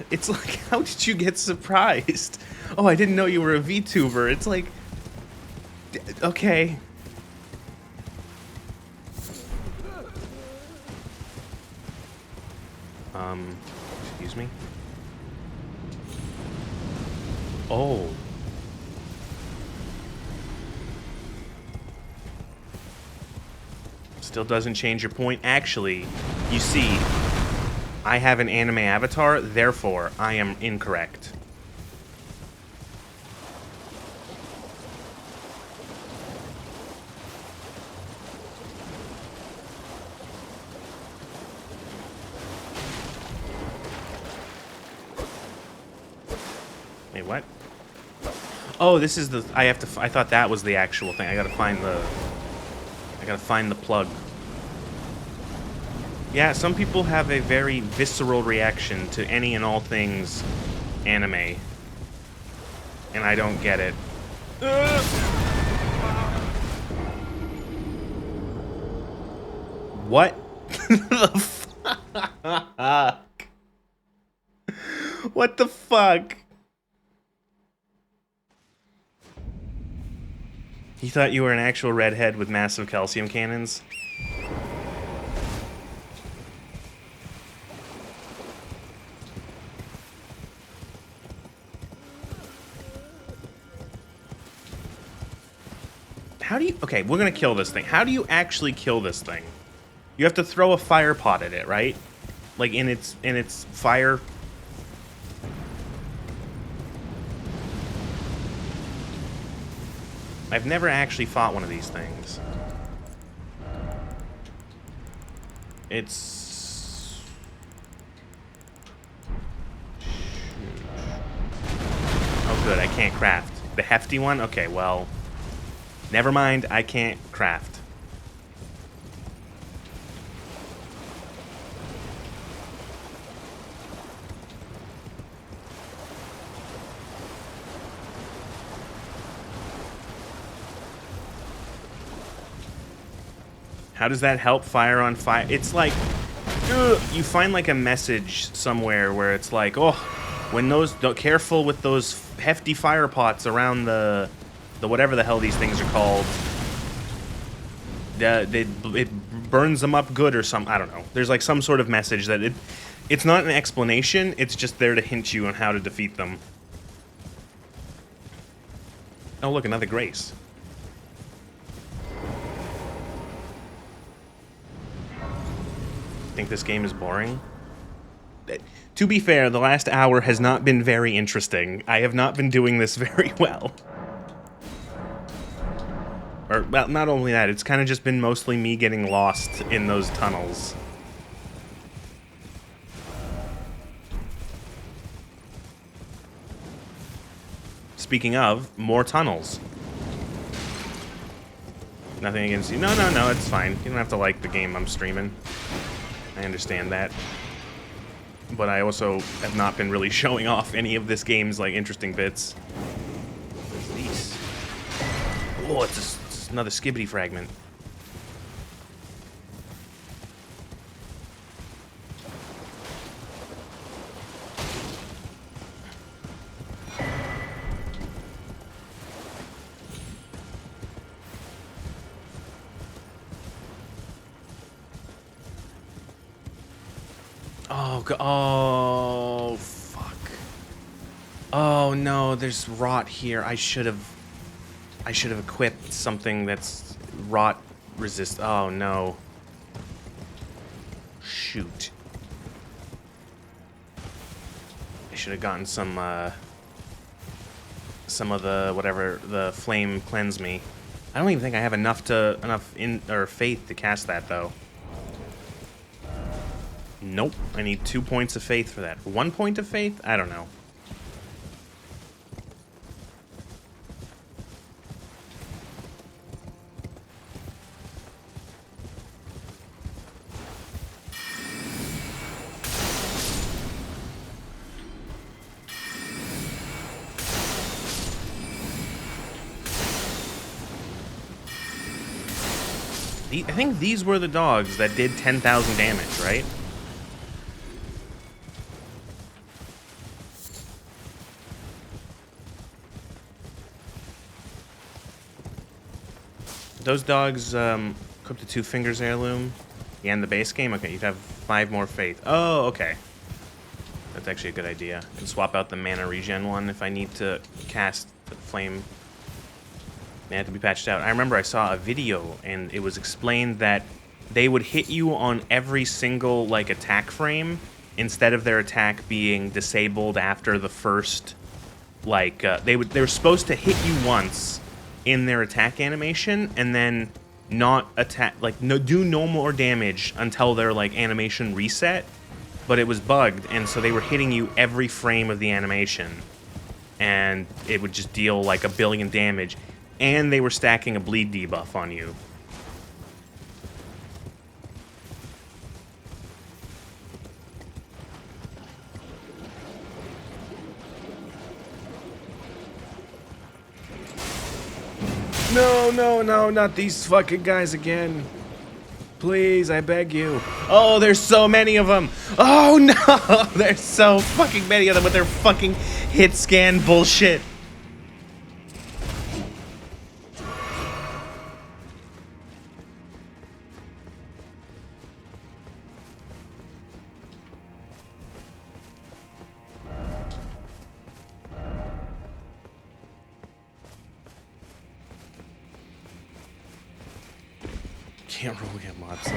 A: did you get surprised? Oh, I didn't know you were a VTuber. It's like, okay. Excuse me? Oh. Still doesn't change your point. Actually, you see, I have an anime avatar, therefore I am incorrect. Wait, what? Oh, this is the... I thought that was the actual thing. I gotta find the plug. Yeah, some people have a very visceral reaction to any and all things anime. And I don't get it. What the fuck? What the fuck? You thought you were an actual redhead with massive calcium cannons? How do you... Okay, we're gonna kill this thing. How do you actually kill this thing? You have to throw a fire pot at it, right? Like in its fire... I've never actually fought one of these things. It's... Oh good, I can't craft. The hefty one? Okay, well... Never mind, I can't craft. How does that help fire on fire? It's like, you find like a message somewhere where it's like, oh, when those, careful with those hefty fire pots around the whatever the hell these things are called. It burns them up good or something. I don't know. There's like some sort of message that it's not an explanation. It's just there to hint you on how to defeat them. Oh look, another Grace. Think this game is boring? To be fair, the last hour has not been very interesting. I have not been doing this very well. Or, well, not only that, it's kind of just been mostly me getting lost in those tunnels. Speaking of, more tunnels. Nothing against you. No, no, no, it's fine. You don't have to like the game I'm streaming. I understand that. But I also have not been really showing off any of this game's, like, interesting bits. What's these? Oh, it's another skibbity fragment. Oh, fuck. Oh, no, there's rot here. I should have equipped something that's rot resist. Oh, no. Shoot. I should have gotten some of the, whatever, the flame cleanse me. I don't even think I have enough faith to cast that, though. Nope. I need 2 points of faith for that. 1 point of faith? I don't know. I think these were the dogs that did 10,000 damage, right? Those dogs equip the 2 fingers heirloom. Yeah, in the base game? Okay, you'd have 5 more faith. Oh, okay. That's actually a good idea. I can swap out the mana regen one if I need to cast the flame. They had to be patched out. I remember I saw a video and it was explained that they would hit you on every single, like, attack frame instead of their attack being disabled after the first, like, they were supposed to hit you once in their attack animation and then not attack, like, do no more damage until their, like, animation reset, but it was bugged, and so they were hitting you every frame of the animation, and it would just deal, like, 1 billion damage, and they were stacking a bleed debuff on you. No, no, no, not these fucking guys again. Please, I beg you. Oh, there's so many of them. Oh, no. There's so fucking many of them with their fucking hit scan bullshit. Can't roll again, Watson.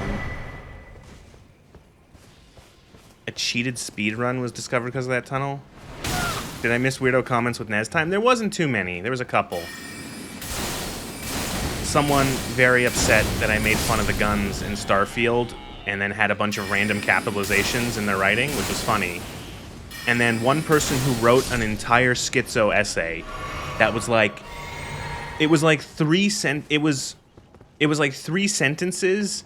A: A cheated speedrun was discovered because of that tunnel? Did I miss weirdo comments with Nez time? There wasn't too many. There was a couple. Someone very upset that I made fun of the guns in Starfield and then had a bunch of random capitalizations in their writing, which was funny. And then one person who wrote an entire schizo essay that was like... It was like 3 sentences,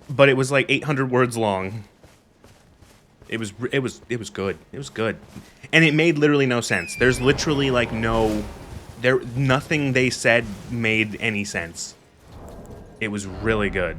A: but it was like 800 words long. It was good. It was good. And it made literally no sense. There's literally like nothing they said made any sense. It was really good.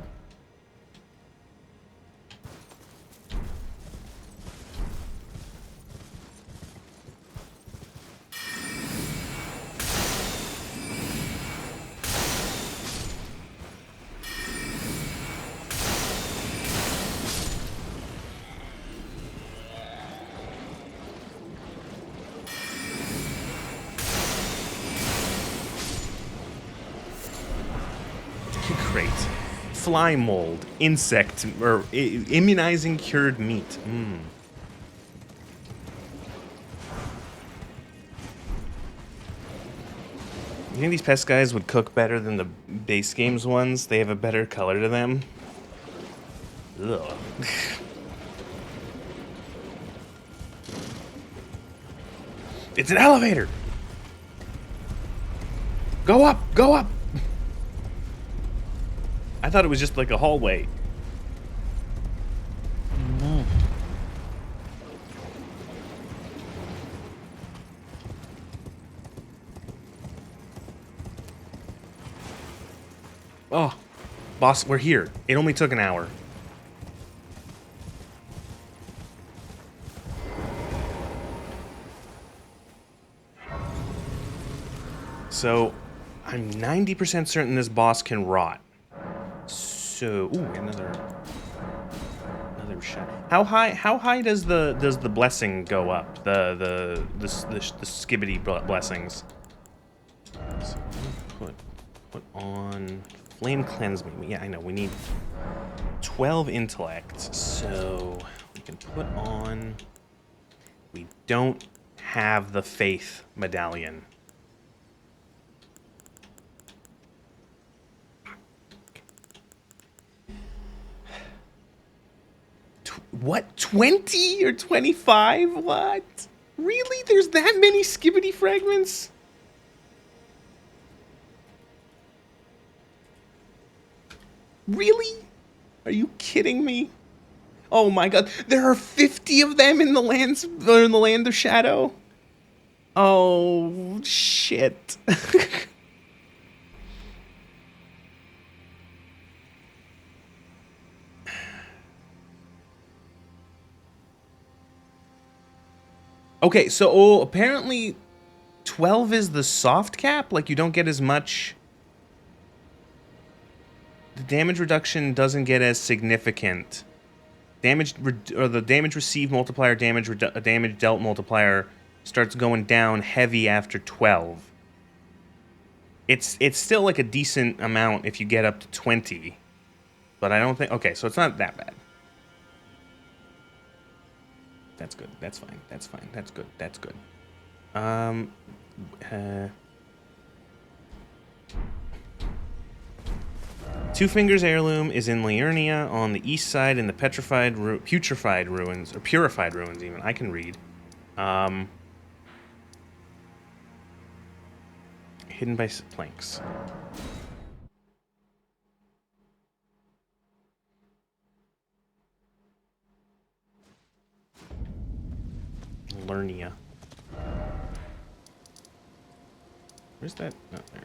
A: Great. Fly mold, insect, or immunizing cured meat. You think these pest guys would cook better than the base games ones? They have a better color to them. Ugh. It's an elevator! Go up! Go up! I thought it was just like a hallway.
C: No.
A: Oh, boss, we're here. It only took an hour. So, I'm 90% certain this boss can rot. So, ooh, another shot. How high does the blessing go up? The skibbity blessings. So put on flame cleanse me. Yeah, I know we need 12 intellect. So we can put on. We don't have the faith medallion. What, 20 or 25? What? Really? There's that many skibbity fragments? Really? Are you kidding me? Oh my god, there are 50 of them in the land of shadow? Oh, shit. Okay, so apparently 12 is the soft cap? Like, you don't get as much... The damage reduction doesn't get as significant. The damage received multiplier, damage dealt multiplier starts going down heavy after 12. It's still like a decent amount if you get up to 20. But I don't think... Okay, so it's not that bad. That's good. That's fine. That's fine. That's good. That's good. Two Fingers Heirloom is in Liurnia on the east side in the putrefied ruins, or purified ruins even. I can read. Hidden by planks. Liurnia. Where's that? Oh, there.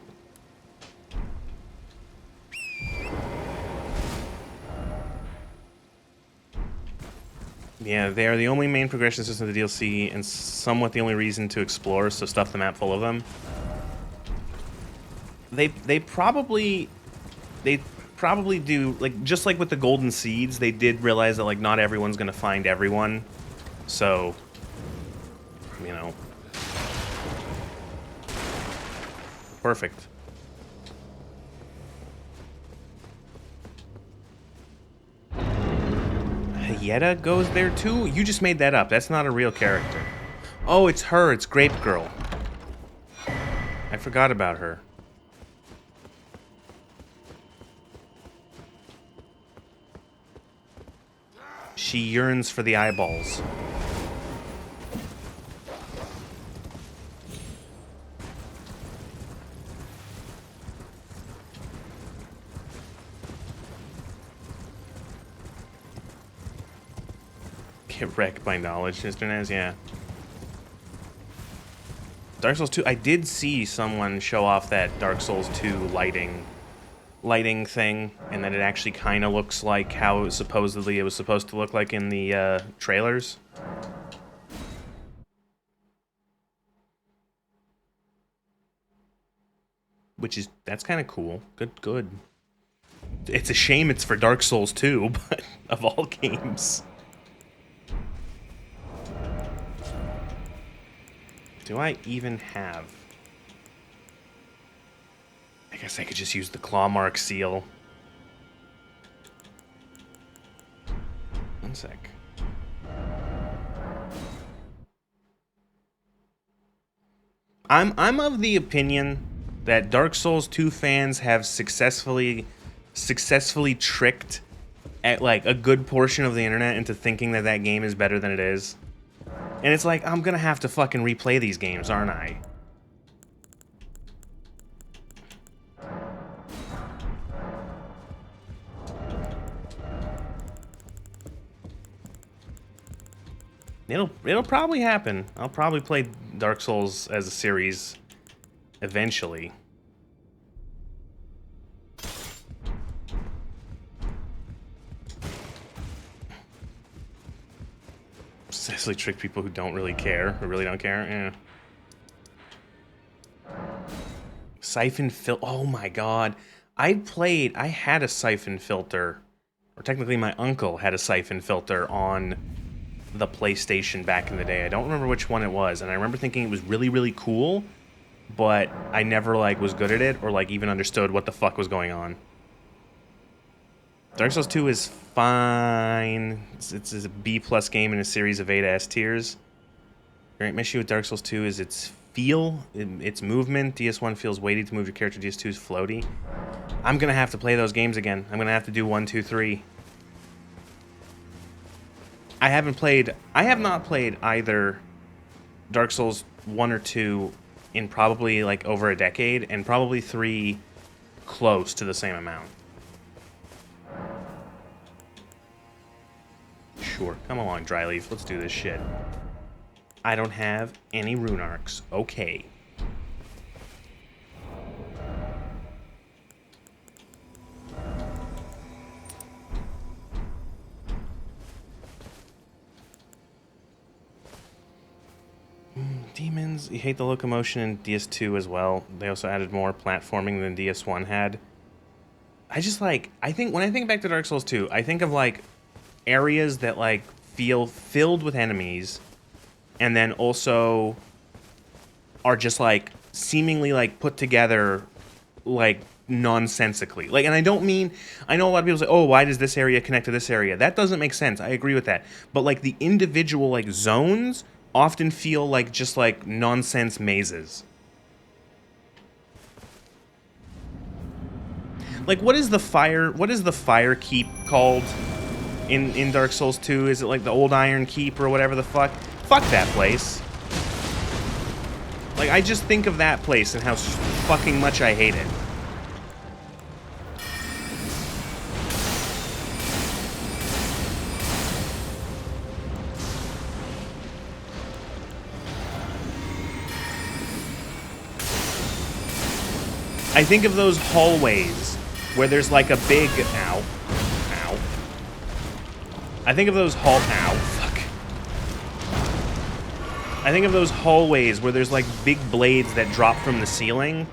A: Yeah, they are the only main progression system of the DLC, and somewhat the only reason to explore, so stuff the map full of them. They probably do, like, just like with the golden seeds, they did realize that, like, not everyone's gonna find everyone, so, you know. Perfect. Yetta goes there too? You just made that up. That's not a real character. Oh, it's her. It's Grape Girl. I forgot about her. She yearns for the eyeballs. Get wrecked by knowledge, Mr. Nez, yeah. Dark Souls 2, I did see someone show off that Dark Souls 2 lighting thing, and that it actually kind of looks like how it was supposed to look like in the trailers. That's kind of cool. Good. It's a shame it's for Dark Souls 2, but of all games. Do I even have... I guess I could just use the claw mark seal. One sec. I'm of the opinion that Dark Souls 2 fans have successfully tricked at like a good portion of the internet into thinking that that game is better than it is. And it's like, I'm gonna have to fucking replay these games, aren't I? It'll probably happen. I'll probably play Dark Souls as a series eventually. Obsessively trick people who don't really care, who really don't care. Yeah. Siphon filter. Oh my god. I had a siphon filter. Or technically my uncle had a siphon filter on the PlayStation back in the day. I don't remember which one it was, and I remember thinking it was really, really cool, but I never, like, was good at it or, like, even understood what the fuck was going on. Dark Souls 2 is fine. It's a B+ game in a series of 8 S tiers. Great issue with Dark Souls 2 is its its movement. DS1 feels weighty to move your character. DS2 is floaty. I'm gonna have to play those games again. I'm gonna have to do 1, 2, 3. I have not played either Dark Souls 1 or 2 in probably like over a decade, and probably 3 close to the same amount. Sure, come along, Dryleaf. Let's do this shit. I don't have any rune arcs. Okay. Demons. You hate the locomotion in DS2 as well. They also added more platforming than DS1 had. I think when I think back to Dark Souls 2, I think of like areas that like feel filled with enemies, and then also are just like seemingly like put together like nonsensically. Like, and I don't mean, I know a lot of people say, oh, why does this area connect to this area? That doesn't make sense. I agree with that. But like the individual like zones often feel like just like nonsense mazes. Like, what is the fire keep called in Dark Souls 2? Is it like the Old Iron Keep or whatever the fuck? Fuck that place. Like, I just think of that place and how fucking much I hate it. I think of those hallways where there's like a big... Ow. Ow. I think of those Ow, fuck. I think of those hallways where there's like big blades that drop from the ceiling,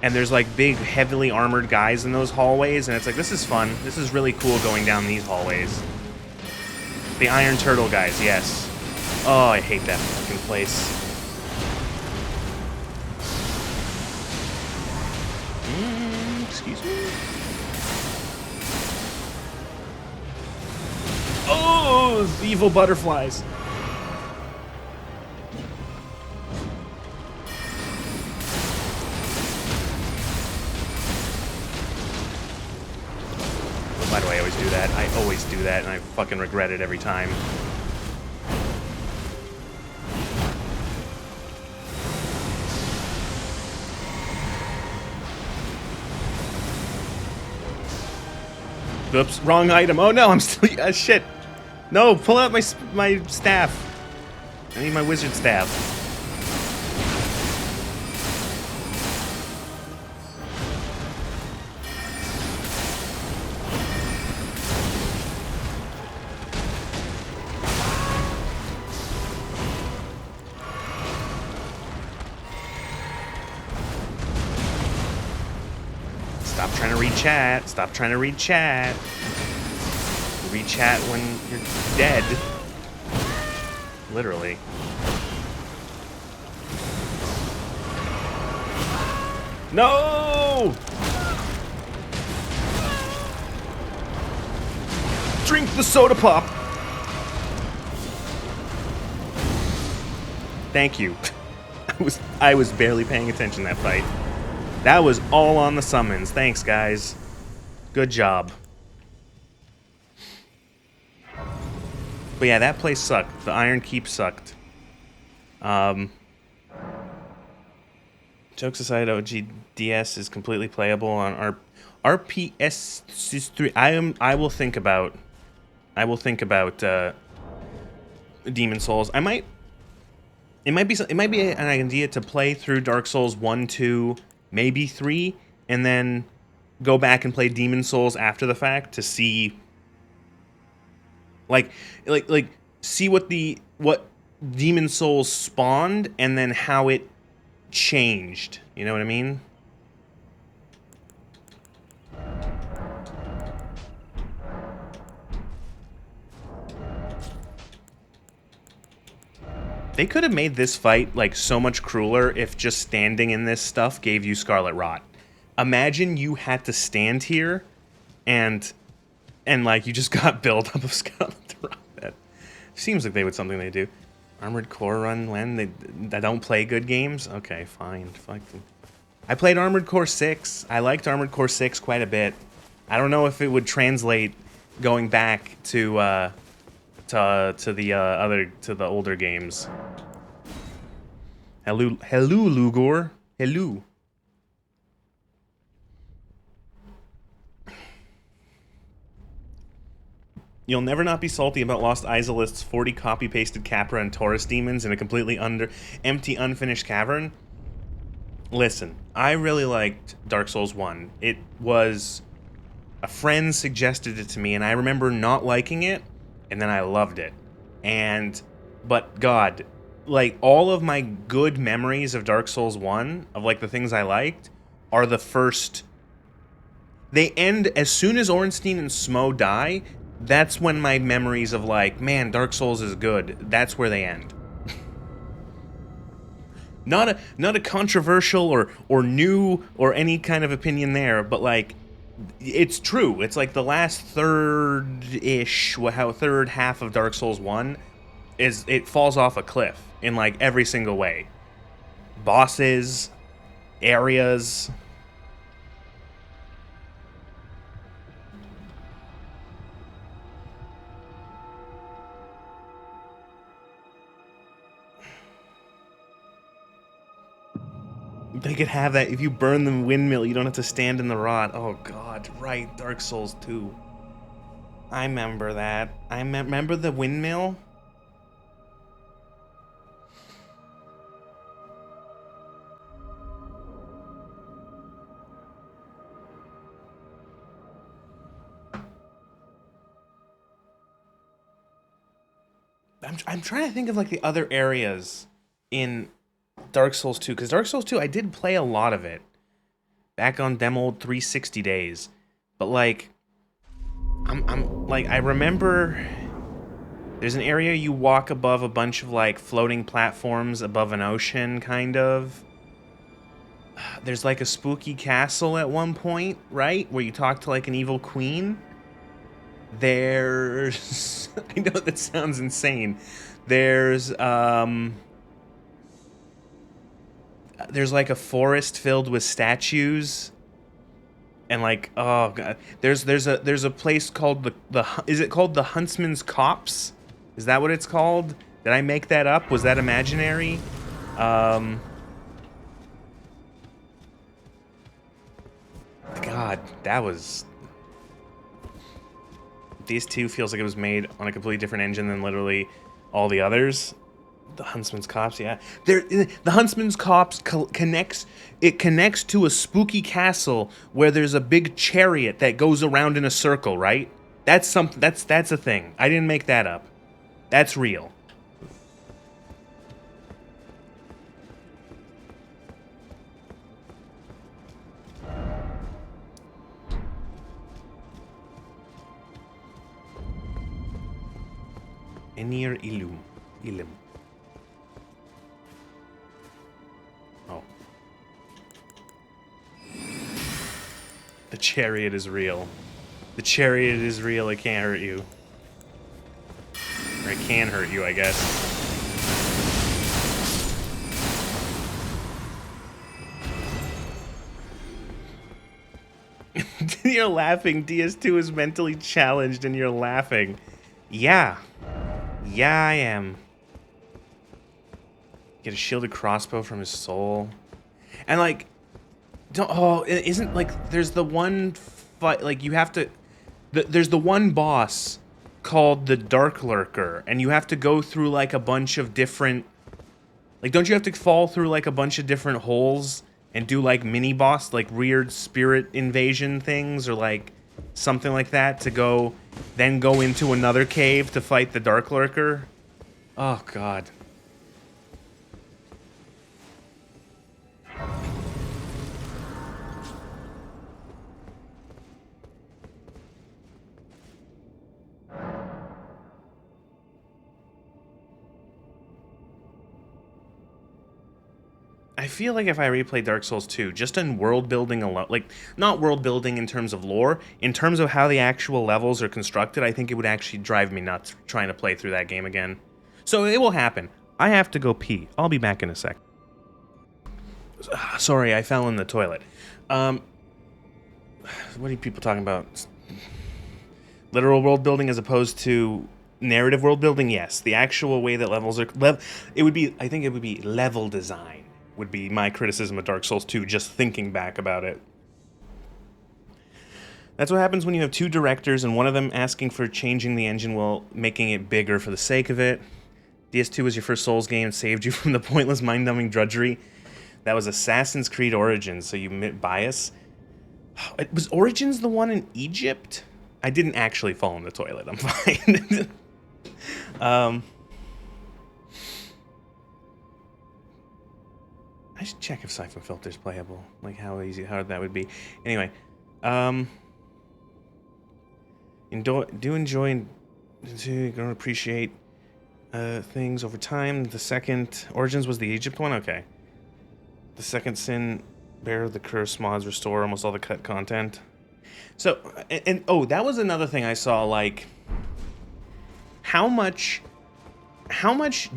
A: and there's like big, heavily armored guys in those hallways, and it's like, this is fun. This is really cool going down these hallways. The Iron Turtle guys, yes. Oh, I hate that fucking place. Excuse me? Oh, the evil butterflies. Why do I always do that? I always do that, and I fucking regret it every time. Oops, wrong item. Oh no, I'm still... shit. No, pull out my staff. I need my wizard staff. Stop trying to read chat. Stop trying to read chat. Read chat when you're dead. Literally. No! Drink the soda pop! Thank you. I was barely paying attention that fight. That was all on the summons. Thanks, guys. Good job. But yeah, that place sucked. The Iron Keep sucked. Jokes aside, OG DS is completely playable on RPS3. I will think about Demon Souls. It might be an idea to play through Dark Souls 1, 2, maybe 3, and then go back and play Demon Souls after the fact to see like see what Demon Souls spawned and then how it changed. You know what I mean? They could have made this fight, like, so much crueler if just standing in this stuff gave you Scarlet Rot. Imagine you had to stand here and like, you just got built up of Scarlet Rot. That seems like something they do. Armored Core run when? They don't play good games? Okay, fine. Fuck them. I played Armored Core 6. I liked Armored Core 6 quite a bit. I don't know if it would translate going back to the older games. Hello, Lugor. Hello. You'll never not be salty about Lost Isolist's 40 copy-pasted Capra and Taurus demons in a completely empty, unfinished cavern. Listen, I really liked Dark Souls 1. It was... a friend suggested it to me, and I remember not liking it, and then I loved it. But God, like, all of my good memories of Dark Souls 1, of, like, the things I liked, are the first... They end as soon as Ornstein and Smo die. That's when my memories of, like, man, Dark Souls is good, that's where they end. Not a controversial or new or any kind of opinion there, but, like, it's true. It's like the last third-ish, third half of Dark Souls 1 it falls off a cliff in, like, every single way. Bosses, areas. They could have that. If you burn the windmill, you don't have to stand in the rot. Oh, God. Right. Dark Souls 2. I remember that. I remember the windmill. I'm trying to think of, like, the other areas in Dark Souls 2, because Dark Souls 2, I did play a lot of it back on them old 360 days, but, like, I remember there's an area you walk above a bunch of, like, floating platforms above an ocean, kind of. There's, like, a spooky castle at one point, right, where you talk to, like, an evil queen. There's... I know that sounds insane. There's like a forest filled with statues, and, like, oh God, there's a place called is it called the Huntsman's Copse? Is that what it's called? Did I make that up? Was that imaginary? God, that was... DS2 feels like it was made on a completely different engine than literally all the others. The Huntsman's Copse, yeah. The Huntsman's Copse connects to a spooky castle where there's a big chariot that goes around in a circle, right? That's a thing. I didn't make that up. That's real. Enir Ilum. Oh. The chariot is real. The chariot is real, it can't hurt you. Or it can hurt you, I guess. You're laughing. DS2 is mentally challenged and you're laughing. Yeah. Yeah, I am. Get a shielded crossbow from his soul. And, like, isn't, like, there's the one fight, like, you have to, there's the one boss called the Dark Lurker, and you have to go through like a bunch of different, like, don't you have to fall through like a bunch of different holes and do like mini boss, like weird spirit invasion things, or like something like that, to then go into another cave to fight the Dark Lurker? Oh god. I feel like if I replay Dark Souls 2, just in world building alone, like, not world building in terms of lore, in terms of how the actual levels are constructed, I think it would actually drive me nuts trying to play through that game again. So it will happen. I have to go pee. I'll be back in a sec. Sorry, I fell in the toilet. What are you people talking about? Literal world building as opposed to narrative world building? Yes. The actual way that levels are... it would be... I think it would be level design would be my criticism of Dark Souls 2, just thinking back about it. That's what happens when you have two directors and one of them asking for changing the engine while making it bigger for the sake of it. DS2 was your first Souls game and saved you from the pointless mind-numbing drudgery. That was Assassin's Creed Origins, so you admit bias. Was Origins the one in Egypt? I didn't actually fall in the toilet, I'm fine. I should check if Siphon Filter's playable, like how hard that would be. Anyway, do enjoy and gonna appreciate things over time. The second Origins was the Egypt one, okay. The second Sin, Bear of the Curse mods restore almost all the cut content. So, and oh, that was another thing I saw, like, how much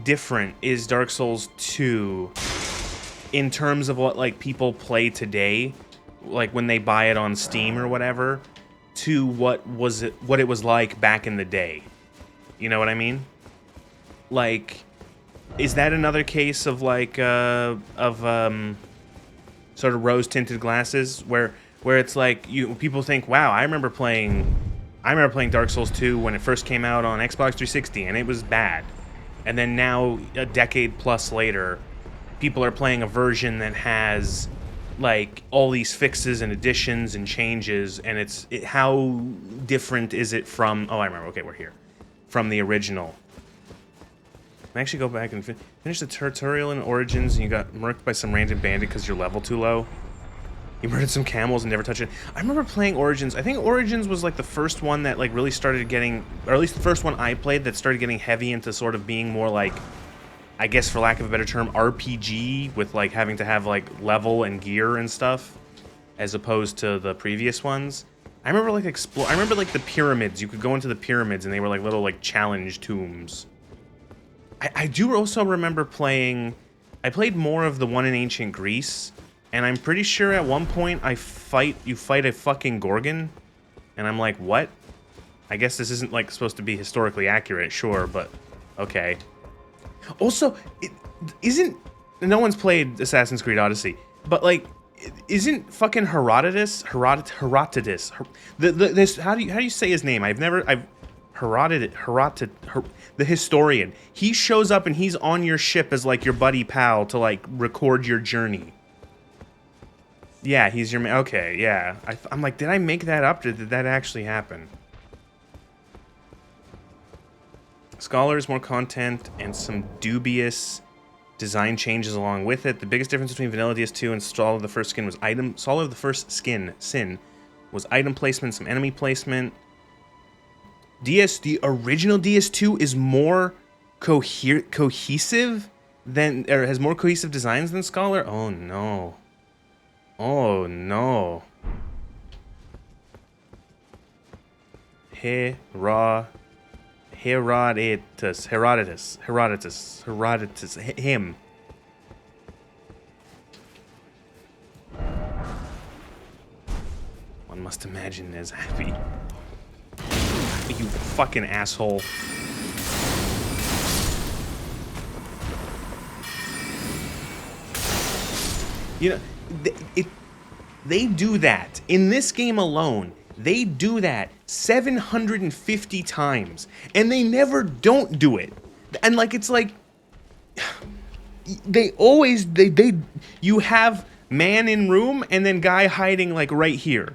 A: different is Dark Souls 2 in terms of what, like, people play today, like when they buy it on Steam or whatever, to what it was like back in the day. You know what I mean? Like, is that another case of like sort of rose-tinted glasses where it's like people think, wow, I remember playing Dark Souls 2 when it first came out on Xbox 360 and it was bad. And then now, a decade plus later, people are playing a version that has like all these fixes and additions and changes, and how different is it from... Oh, I remember. Okay, we're here. From the original. I actually go back and finish the tutorial in Origins, and you got murked by some random bandit because you're level too low. You murdered some camels and never touched it. I remember playing Origins. I think Origins was like the first one that like really started getting, or at least the first one I played that started getting heavy into sort of being more like, I guess for lack of a better term, RPG, with like having to have like level and gear and stuff, as opposed to the previous ones. I remember like I remember like the pyramids. You could go into the pyramids and they were like little like challenge tombs. I do also remember playing... I played more of the one in ancient Greece, and I'm pretty sure at one point you fight a fucking Gorgon, and I'm like, what? I guess this isn't like supposed to be historically accurate, sure, but okay. Also, no one's played Assassin's Creed Odyssey, but like, isn't fucking Herodotus, how do you say his name? The historian. He shows up and he's on your ship as like your buddy pal to like record your journey. Yeah, he's your man. Okay, yeah. I'm like, did I make that up? Did that actually happen? Scholars, more content, and some dubious design changes along with it. The biggest difference between Vanilla DS2 and Sol of the First Sin was item placement, some enemy placement. The original DS2 is more cohesive than, or has more cohesive designs than Scholar. Oh no. Oh no. Herodotus, him. One must imagine is happy. You fucking asshole. You know, they do that. In this game alone, they do that 750 times, and they never don't do it. And like, it's like, they always, you have man in room and then guy hiding like right here.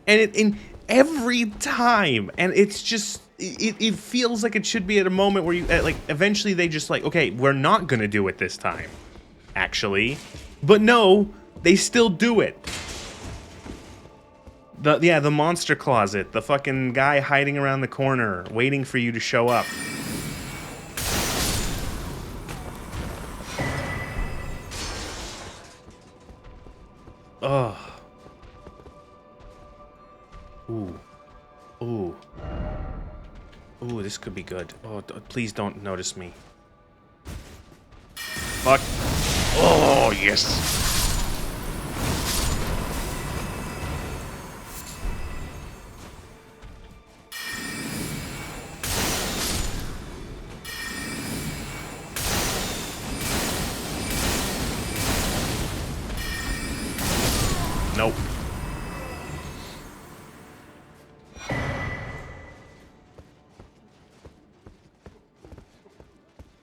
A: And in every time, and it's just, it feels like it should be at a moment where you, like, eventually they just like, okay, we're not gonna do it this time, actually. But no, they still do it. The monster closet, the fucking guy hiding around the corner, waiting for you to show up. Ugh. Ooh. Ooh. Ooh, this could be good. Oh, please don't notice me. Fuck. Oh, yes. Nope.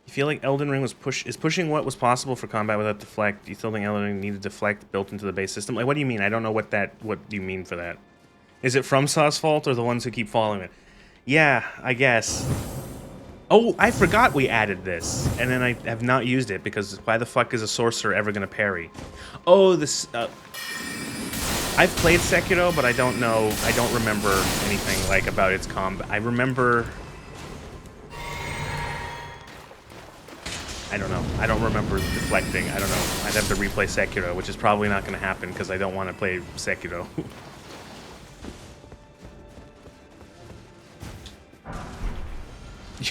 A: You feel like Elden Ring is pushing what was possible for combat without deflect. You still think Elden Ring needed deflect built into the base system? Like, what do you mean? I don't know what you mean for that. Is it FromSoft's fault or the ones who keep following it? Yeah, I guess. Oh, I forgot we added this, and then I have not used it because why the fuck is a sorcerer ever gonna parry? Oh, this. I've played Sekiro, but I don't remember anything like about its combat. I remember. I don't know. I don't remember deflecting. I don't know. I'd have to replay Sekiro, which is probably not going to happen because I don't want to play Sekiro.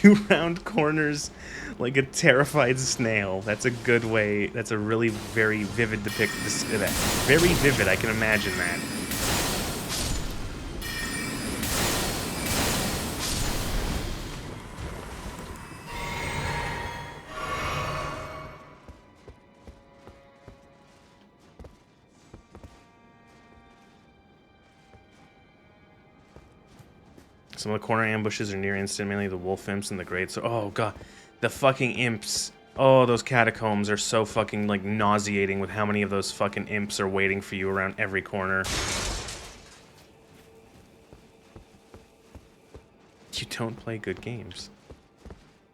A: You round corners like a terrified snail. That's a good way. That's a really very vivid depict. Very vivid. I can imagine that. Some of the corner ambushes are near instant, mainly the wolf imps and the greats. Oh god, the fucking imps. Oh, those catacombs are so fucking like nauseating with how many of those fucking imps are waiting for you around every corner. You don't play good games.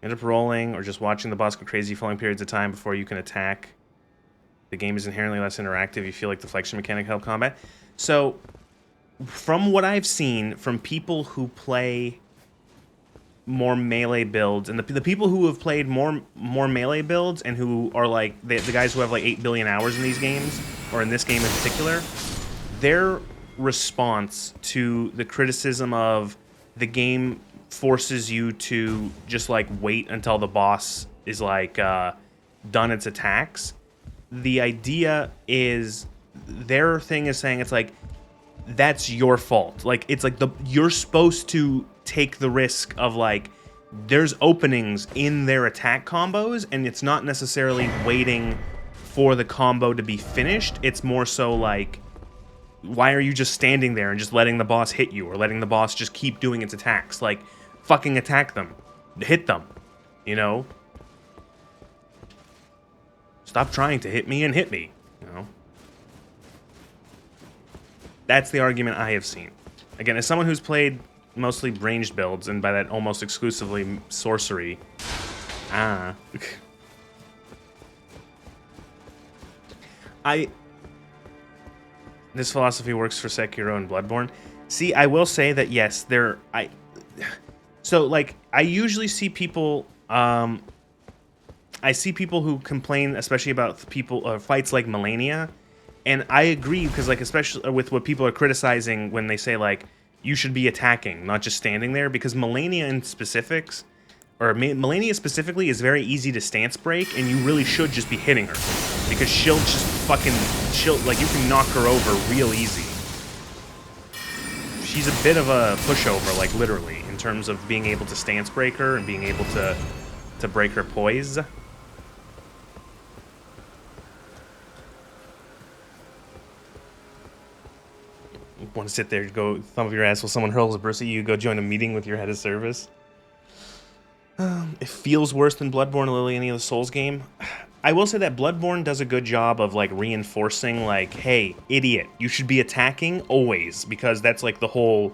A: End up rolling or just watching the boss go crazy for long periods of time before you can attack. The game is inherently less interactive. You feel like the deflection mechanic help combat. So, from what I've seen from people who play more melee builds, and the people who have played more melee builds and who are like the guys who have like 8 billion hours in these games, or in this game in particular, their response to the criticism of the game forces you to just like wait until the boss is like done its attacks. The idea is, their thing is saying it's like, that's your fault. Like, it's like you're supposed to take the risk of like, there's openings in their attack combos, and it's not necessarily waiting for the combo to be finished. It's more so like, why are you just standing there and just letting the boss hit you, or letting the boss just keep doing its attacks? Like, fucking attack them. Hit them. You know? Stop trying to hit me and hit me. You know? That's the argument I have seen. Again, as someone who's played mostly ranged builds, and by that almost exclusively sorcery, this philosophy works for Sekiro and Bloodborne. See, I will say that yes, so like, I usually see people, I see people who complain, especially about fights like Melania. And I agree, because like, especially with what people are criticizing when they say like, you should be attacking, not just standing there, because Melania in specifics, or Melania specifically, is very easy to stance break, and you really should just be hitting her, because she'll like, you can knock her over real easy. She's a bit of a pushover, like literally, in terms of being able to stance break her and being able to break her poise. Want to sit there, go thump your ass while someone hurls a brisk at you, go join a meeting with your head of service. It feels worse than Bloodborne or literally any other Souls game. I will say that Bloodborne does a good job of like reinforcing like, hey, idiot, you should be attacking always, because that's like the whole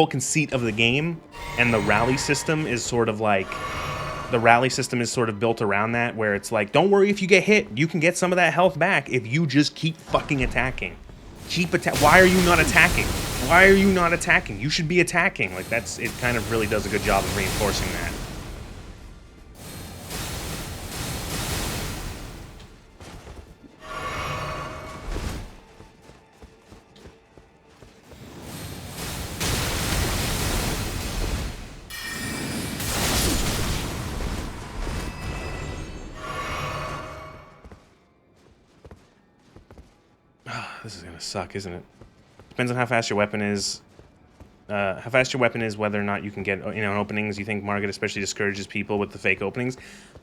A: conceit of the game, and the rally system is sort of built around that, where it's like, don't worry if you get hit, you can get some of that health back if you just keep fucking attacking. Why are you not attacking? Why are you not attacking? You should be attacking. Like, it kind of really does a good job of reinforcing that. This is gonna suck, isn't it? Depends on how fast your weapon is. Whether or not you can get, you know, openings. You think Margit especially discourages people with the fake openings?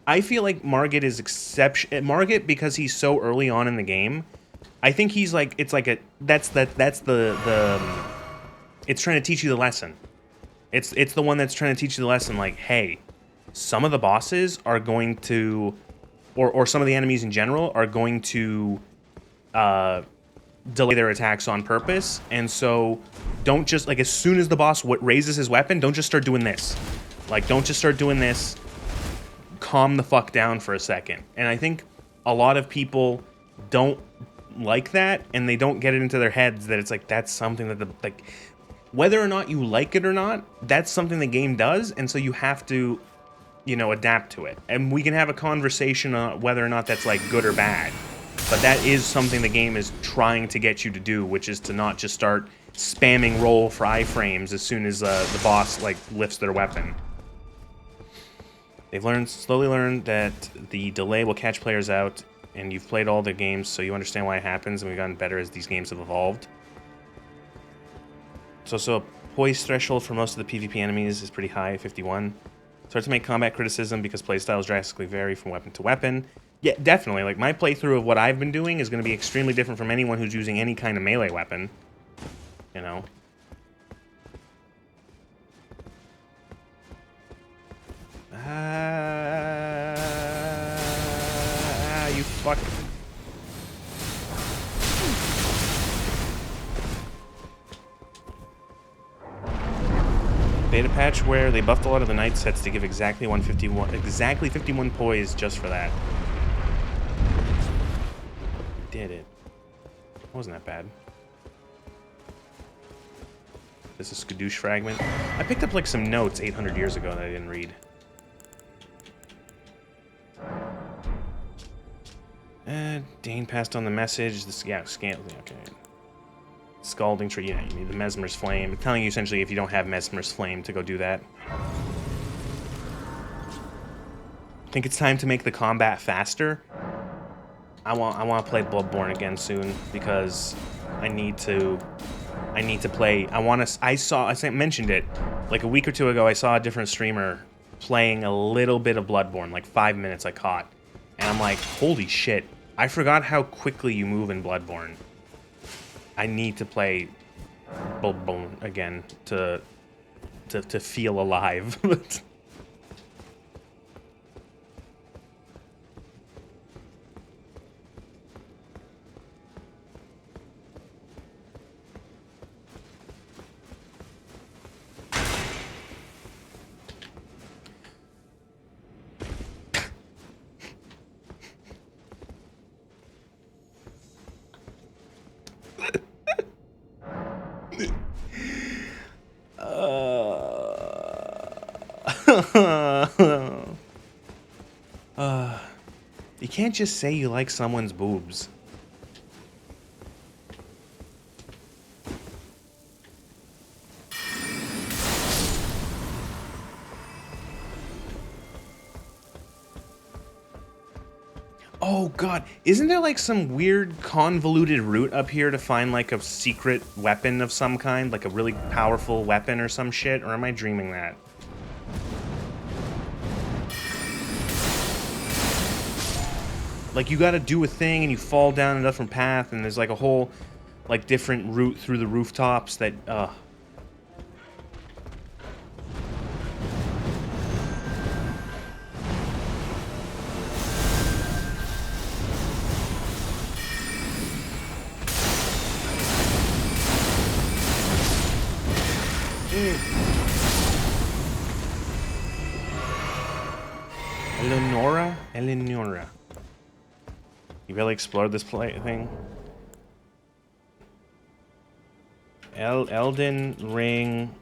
A: I feel like Margit is Margit, because he's so early on in the game. I think he's like, it's like a it's trying to teach you the lesson. It's the one that's trying to teach you the lesson. Like, hey, some of the bosses are going to, or some of the enemies in general are going to delay their attacks on purpose, and so don't just, like, as soon as the boss raises his weapon, don't just start doing this. Like, don't just start doing this. Calm the fuck down for a second. And I think a lot of people don't like that, and they don't get it into their heads that it's like, that's something that like, whether or not you like it or not, that's something the game does, and so you have to, you know, adapt to it. And we can have a conversation on whether or not that's like good or bad. But that is something the game is trying to get you to do, which is to not just start spamming roll for iframes as soon as the boss, like, lifts their weapon. They've slowly learned that the delay will catch players out, and you've played all their games, so you understand why it happens, and we've gotten better as these games have evolved. So a poise threshold for most of the PvP enemies is pretty high, 51. Start to make combat criticism because playstyles drastically vary from weapon to weapon. Yeah, definitely. Like, my playthrough of what I've been doing is going to be extremely different from anyone who's using any kind of melee weapon. You know? You fuck. Beta patch where they buffed a lot of the knight sets to give exactly 51 poise just for that. Did it. Wasn't that bad. This is a skadoosh fragment. I picked up like some notes 800 years ago that I didn't read. Dane passed on the message. Scantling. Okay. Scalding tree. Yeah, you need the Mesmer's Flame. It's telling you essentially if you don't have Mesmer's Flame to go do that. I think it's time to make the combat faster. I want to play Bloodborne again soon because I need to play. I mentioned it like a week or two ago. I saw a different streamer playing a little bit of Bloodborne, like 5 minutes I caught, and I'm like, holy shit! I forgot how quickly you move in Bloodborne. I need to play Bloodborne again to feel alive. You can't just say you like someone's boobs. Oh god, isn't there like some weird convoluted route up here to find like a secret weapon of some kind? Like a really powerful weapon or some shit? Or am I dreaming that? Like you gotta do a thing and you fall down a different path and there's like a whole... like different route through the rooftops that Eleonora. You really explored this thing? Elden Ring.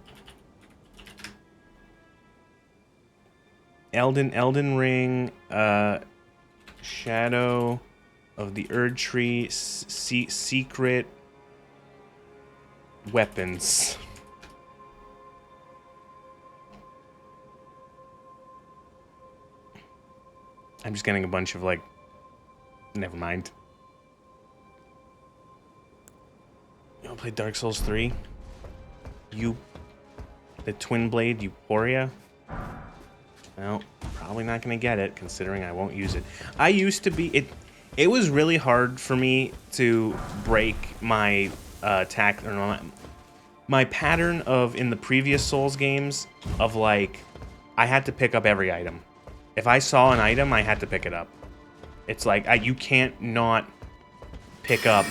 A: Elden Ring, Shadow of the Erd Tree, secret weapons. I'm just getting a bunch of, like, never mind. You wanna play Dark Souls 3? You, the Twin Blade Euphoria? Well, probably not gonna get it, considering I won't use it. I used to be, it was really hard for me to break my my pattern of, in the previous Souls games, of like, I had to pick up every item. If I saw an item, I had to pick it up. It's like, you can't not pick up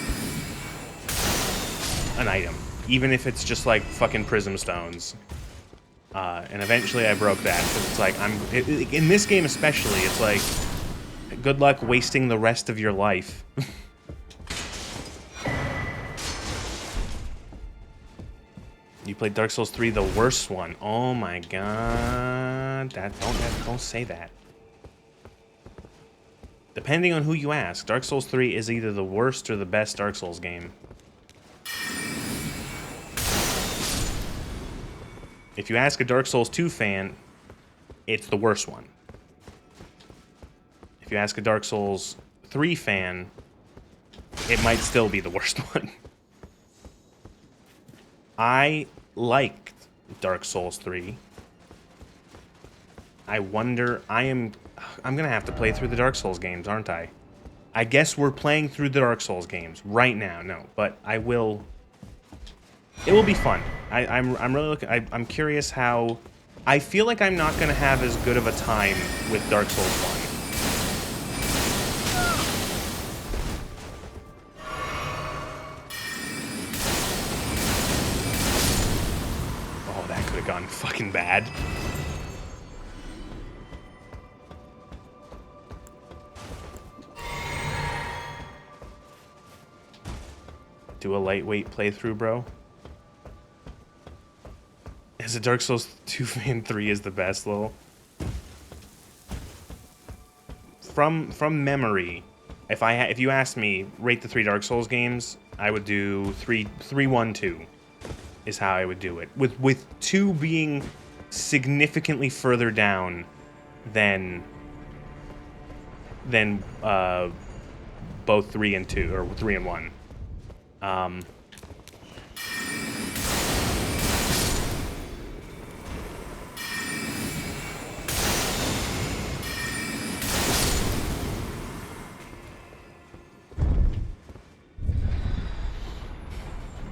A: an item, even if it's just like fucking prism stones. And eventually I broke that, because it's like, in this game especially, it's like, good luck wasting the rest of your life. You played Dark Souls 3, the worst one. Oh my god. Don't say that. Depending on who you ask, Dark Souls 3 is either the worst or the best Dark Souls game. If you ask a Dark Souls 2 fan, it's the worst one. If you ask a Dark Souls 3 fan, it might still be the worst one. I liked Dark Souls 3. I wonder, I'm gonna have to play through the Dark Souls games, aren't I? I guess we're playing through the Dark Souls games right now. No, but I will. It will be fun. I'm really looking. I'm curious how. I feel like I'm not gonna have as good of a time with Dark Souls 1. Oh, that could have gone fucking bad. Do a lightweight playthrough, bro. As a Dark Souls 2 fan, 3 is the best, lol. From memory, if you asked me, rate the 3 Dark Souls games, I would do 3, 1, 2 is how I would do it. With 2 being significantly further down than both 3 and 2, or 3 and 1.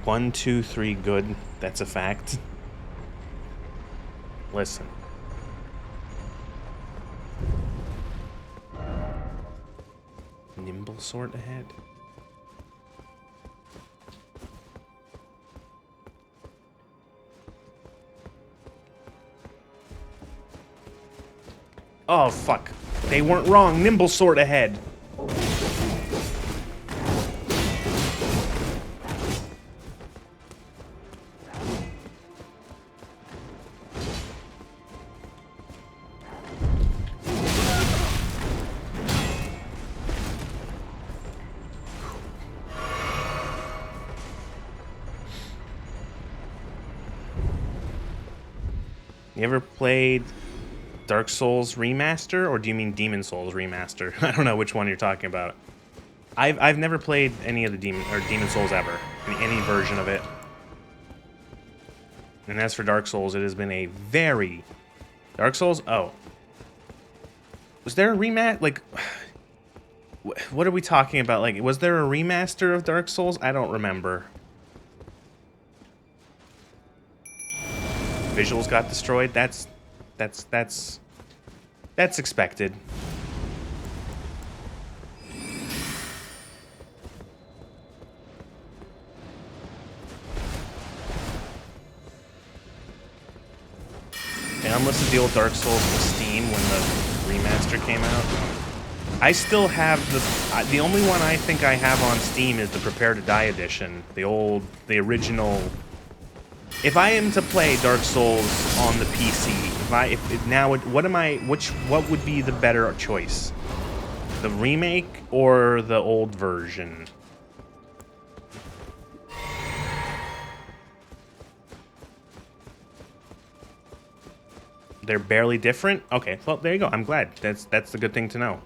A: 1, 2, 3 good. That's a fact. Listen. Nimble sword ahead. Oh, fuck. They weren't wrong. Nimble sword ahead. You ever played Dark Souls Remaster, or do you mean Demon Souls Remaster? I don't know which one you're talking about. I've never played any of the Demon Souls ever, any version of it. And as for Dark Souls, it has been a very Dark Souls. Oh, was there a remat? Like, what are we talking about? Like, was there a remaster of Dark Souls? I don't remember. visuals got destroyed. That's expected. Unless it's the old Dark Souls from Steam when the remaster came out. I still have the only one I think I have on Steam is the Prepare to Die edition, the original. If I am to play Dark Souls on the PC, what would be the better choice? The remake or the old version? They're barely different? Okay, well, there you go. I'm glad. That's the good thing to know.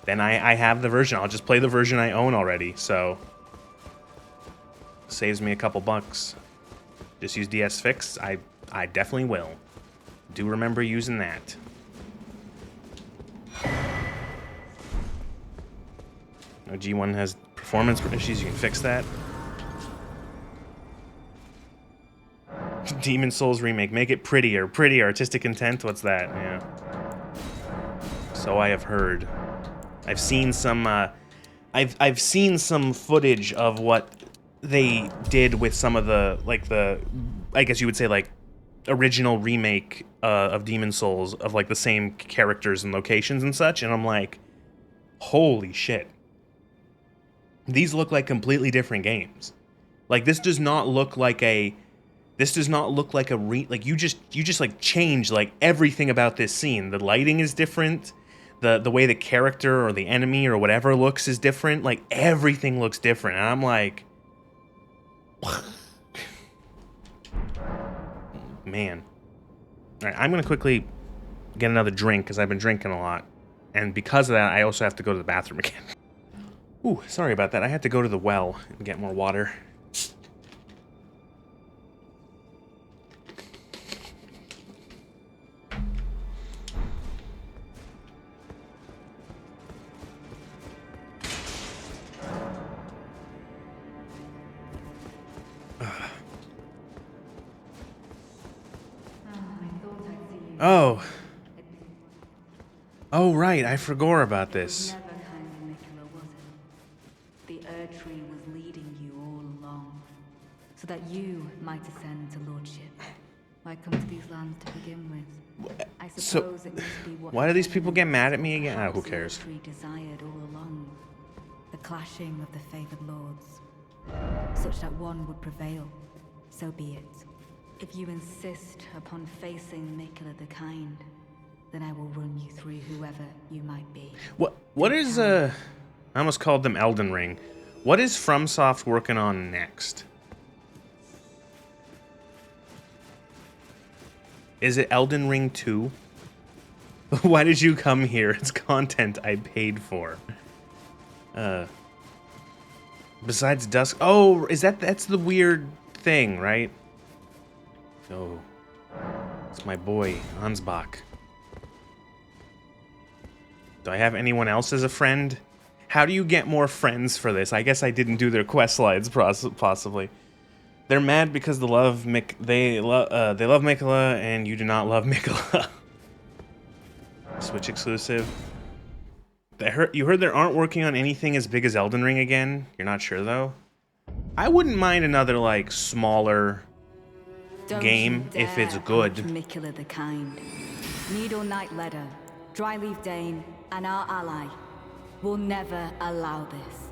A: Then I have the version. I'll just play the version I own already, so... Saves me a couple bucks. Just use DS Fix? I definitely will. Do remember using that. No, G1 has performance issues. You can fix that. Demon Souls remake. Make it prettier. Pretty artistic intent. What's that? Yeah. So I have heard. I've seen some. I've seen some footage of what they did with some of the I guess you would say like original remake of Demon Souls of like the same characters and locations and such, and I'm like, holy shit. These look like completely different games. Like this does not look like a. This does not look like a you just like change like everything about this scene. The lighting is different. The way the character or the enemy or whatever looks is different. Like everything looks different. And I'm like, man. All right, I'm gonna quickly get another drink because I've been drinking a lot, and because of that, I also have to go to the bathroom again. Ooh, sorry about that. I had to go to the well and get more water. Oh. Oh, right. I forgot about this.
C: Never kindly, Nicola, was it? The Erdtree was leading you all along, so that you might ascend to lordship. Why come to these lands to begin with? I suppose it must be what
A: why do these people get mad at me again? Ah, who cares?
C: The Erdtree desired all along. The clashing of the favored lords, such that one would prevail. So be it. If you insist upon facing Nicola the Kind, then I will run you through whoever you might be.
A: What is I almost called them Elden Ring. What is FromSoft working on next? Is it Elden Ring 2? Why did you come here? It's content I paid for. Besides Dusk. Oh, that's the weird thing, right? Oh, it's my boy, Ansbach. Do I have anyone else as a friend? How do you get more friends for this? I guess I didn't do their quest slides, possibly. They're mad because they love Miquella, and you do not love Miquella. Switch exclusive. You heard they aren't working on anything as big as Elden Ring again? You're not sure, though? I wouldn't mind another, like, smaller... game if it's good.
C: Miquella the Kind. Needle Knight Ledder, Dryleaf Dane, and our ally will never allow this.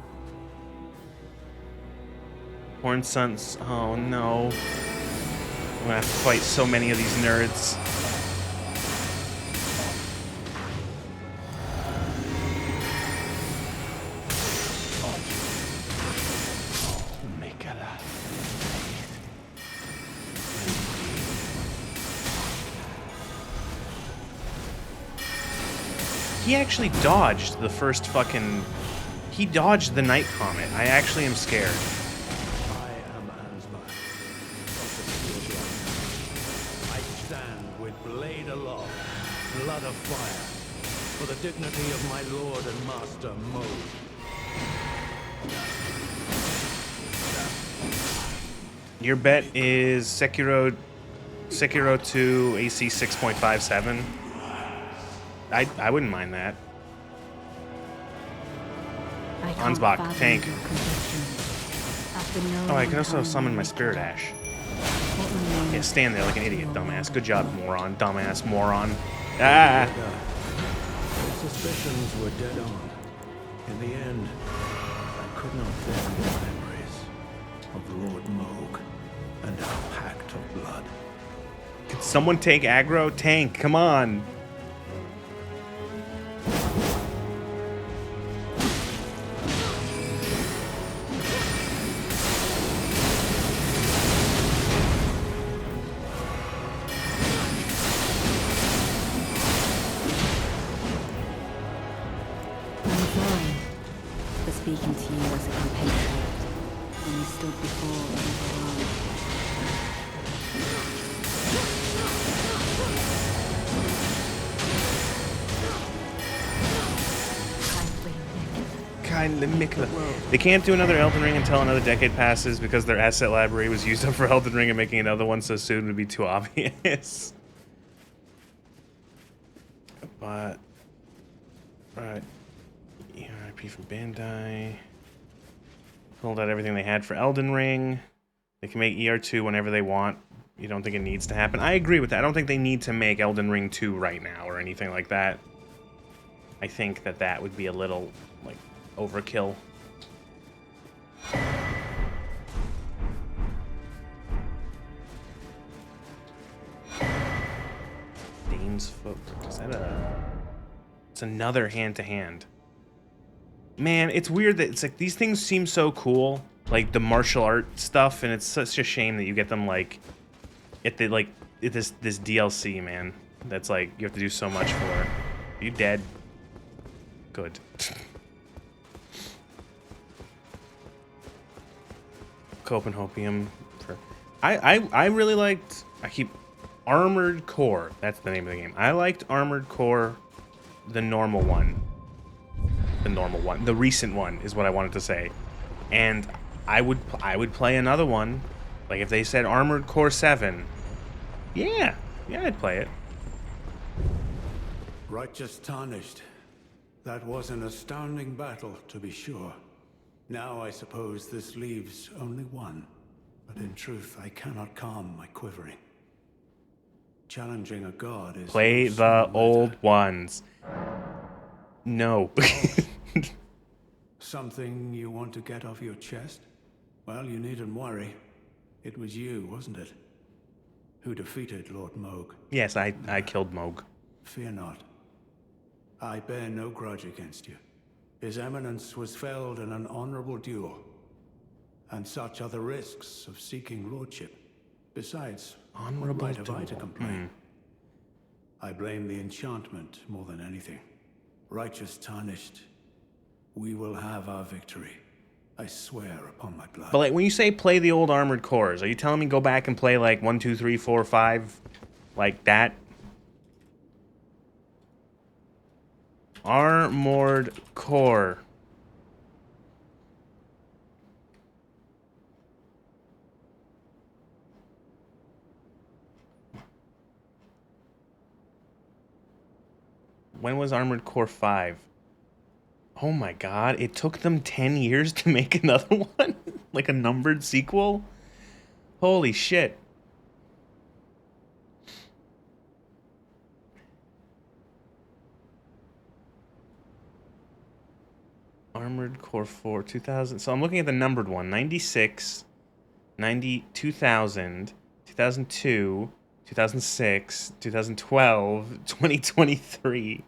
A: Horn Sons. Oh no. I'm gonna have to fight so many of these nerds. He actually dodged the first fucking... He dodged the Night Comet. I actually am scared.
D: I am Ansbach. I stand with blade aloft, blood of fire, for the dignity of my lord and master, Mode.
A: Your bet is Sekiro Sekiro 2 AC 6.57. I wouldn't mind that.
C: I can't
A: Ansbach,
C: fathom
A: tank.
C: your conviction. After knowing
A: Oh, I can
C: in
A: also
C: time
A: summon
C: you
A: my
C: may
A: Spirit
C: kill,
A: Ash.
C: what remains
A: Yeah, stand there like an
C: to
A: idiot,
C: your
A: dumbass.
C: Lord
A: Good
C: of
A: job,
C: Love?
A: moron. Dumbass, moron. Ah!
D: My suspicions were dead on. In the end, I could not bear the memories of Lord Moog and our pact of blood.
A: Could someone take aggro? Tank, come on.
C: I'm sorry for speaking to you as a compatriot when you stood before overwhelmed.
A: Kindly Mikla. They can't do another Elden Ring until another decade passes because their asset library was used up for Elden Ring, and making another one so soon would be too obvious. But, right. RIP from Bandai. Pulled out everything they had for Elden Ring. They can make ER2 whenever they want. You don't think it needs to happen? I agree with that. I don't think they need to make Elden Ring 2 right now or anything like that. I think that that would be a little, like, overkill. Dane's Foot. Is that a... It's another hand-to-hand. Man, it's weird that it's like these things seem so cool, like the martial art stuff, and it's such a shame that you get them like at the this DLC, man. That's like you have to do so much for. Are you dead? Good. Copenhagen for I really liked Armored Core. That's the name of the game. I liked Armored Core, the normal one. The normal one. The recent one is what I wanted to say. And I would play another one. Like if they said Armored Core 7. Yeah, I'd play it.
D: Righteous tarnished. That was an astounding battle, to be sure. Now I suppose this leaves only one. But in truth, I cannot calm my quivering. Challenging a god is
A: Play
D: no
A: the
D: small
A: old
D: matter.
A: ones. No.
D: Something you want to get off your chest? Well, you needn't worry. It was you, wasn't it? Who defeated Lord Moog.
A: Yes, I killed Moog.
D: Fear not. I bear no grudge against you. His Eminence was felled in an honorable duel. And such are the risks of seeking lordship. Besides,
A: Honorable
D: what right have I to
A: duel.
D: complain? I blame the enchantment more than anything. Righteous tarnished. We will have our victory. I swear upon my blood.
A: But like when you say play the old Armored Cores, are you telling me go back and play like 1, 2, 3, 4, 5? Like that? Armored Core. When was Armored Core 5? Oh my god, it took them 10 years to make another one? Like a numbered sequel? Holy shit. Armored Core 4, 2000. So I'm looking at the numbered one. 96, 90, 2000, 2002, 2006, 2012, 2023.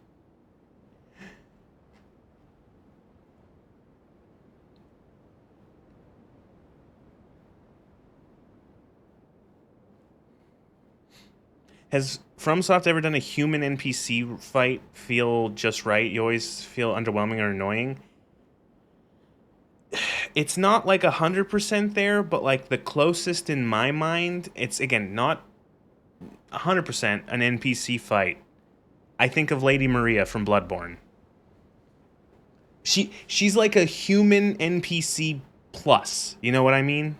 A: Has FromSoft ever done a human NPC fight feel just right? You always feel underwhelming or annoying? It's not like 100% there, but like the closest in my mind, it's again not 100% an NPC fight. I think of Lady Maria from Bloodborne. She's like a human NPC plus. You know what I mean?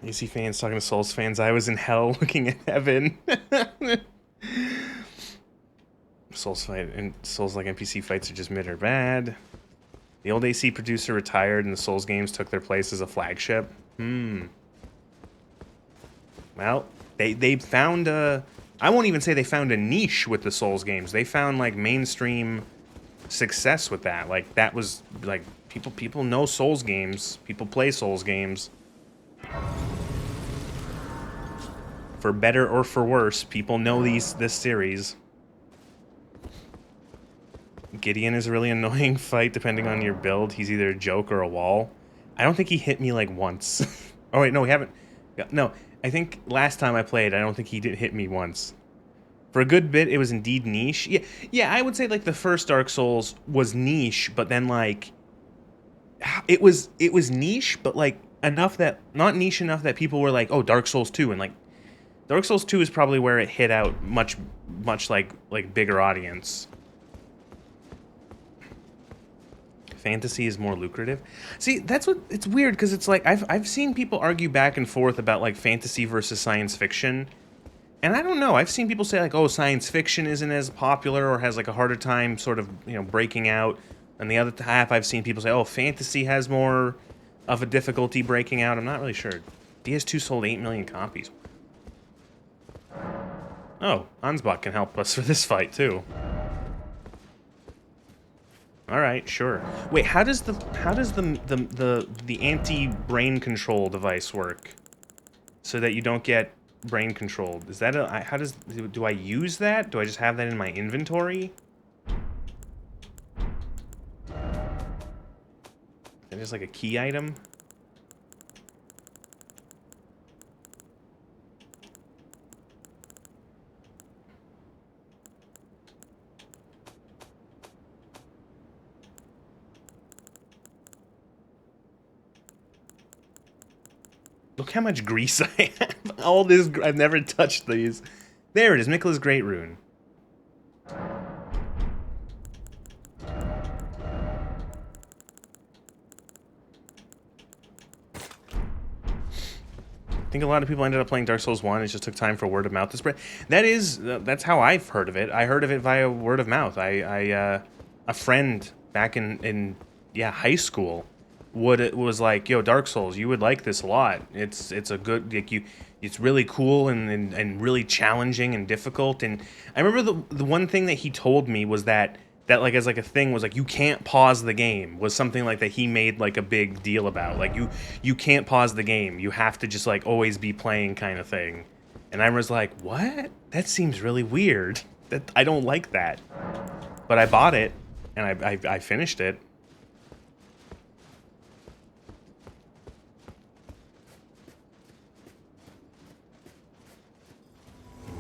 A: AC fans talking to Souls fans. I was in hell looking at heaven. Souls like NPC fights are just mid or bad. The old AC producer retired and the Souls games took their place as a flagship. Well, they found a... I won't even say they found a niche with the Souls games. They found, like, mainstream success with that. Like, that was, like, people know Souls games. People play Souls games. For better or for worse, people know this series. Gideon is a really annoying fight depending on your build. He's either a joke or a wall. I don't think he hit me, like, once. Oh, wait, no, we haven't... No, I think last time I played, I don't think he did hit me once. For a good bit, it was indeed niche. Yeah, I would say, like, the first Dark Souls was niche, but then, like... It was niche, but, like, enough that... Not niche enough that people were like, oh, Dark Souls 2, and, like... Dark Souls 2 is probably where it hit out much like bigger audience. Fantasy is more lucrative. See, that's what it's weird because it's like I've seen people argue back and forth about like fantasy versus science fiction. And I don't know. I've seen people say like, "Oh, science fiction isn't as popular or has like a harder time sort of, you know, breaking out." And the other half I've seen people say, "Oh, fantasy has more of a difficulty breaking out." I'm not really sure. DS2 sold 8 million copies. Oh, Ansbach can help us for this fight too. All right, sure. Wait, how does the anti-brain control device work? So that you don't get brain controlled. Is that do I use that? Do I just have that in my inventory? Is that just like a key item? Look how much grease I have. All this, I've never touched these. There it is, Mikla's Great Rune. I think a lot of people ended up playing Dark Souls 1. It just took time for word of mouth to spread. That's how I've heard of it. I heard of it via word of mouth. A friend back in high school was like, yo, Dark Souls, you would like this a lot. It's a good, like, it's really cool and really challenging and difficult. And I remember the one thing that he told me was that like as like a thing was like, you can't pause the game, was something like that he made like a big deal about. Like you can't pause the game. You have to just like always be playing kind of thing. And I was like, what? That seems really weird. That I don't like that. But I bought it and I finished it.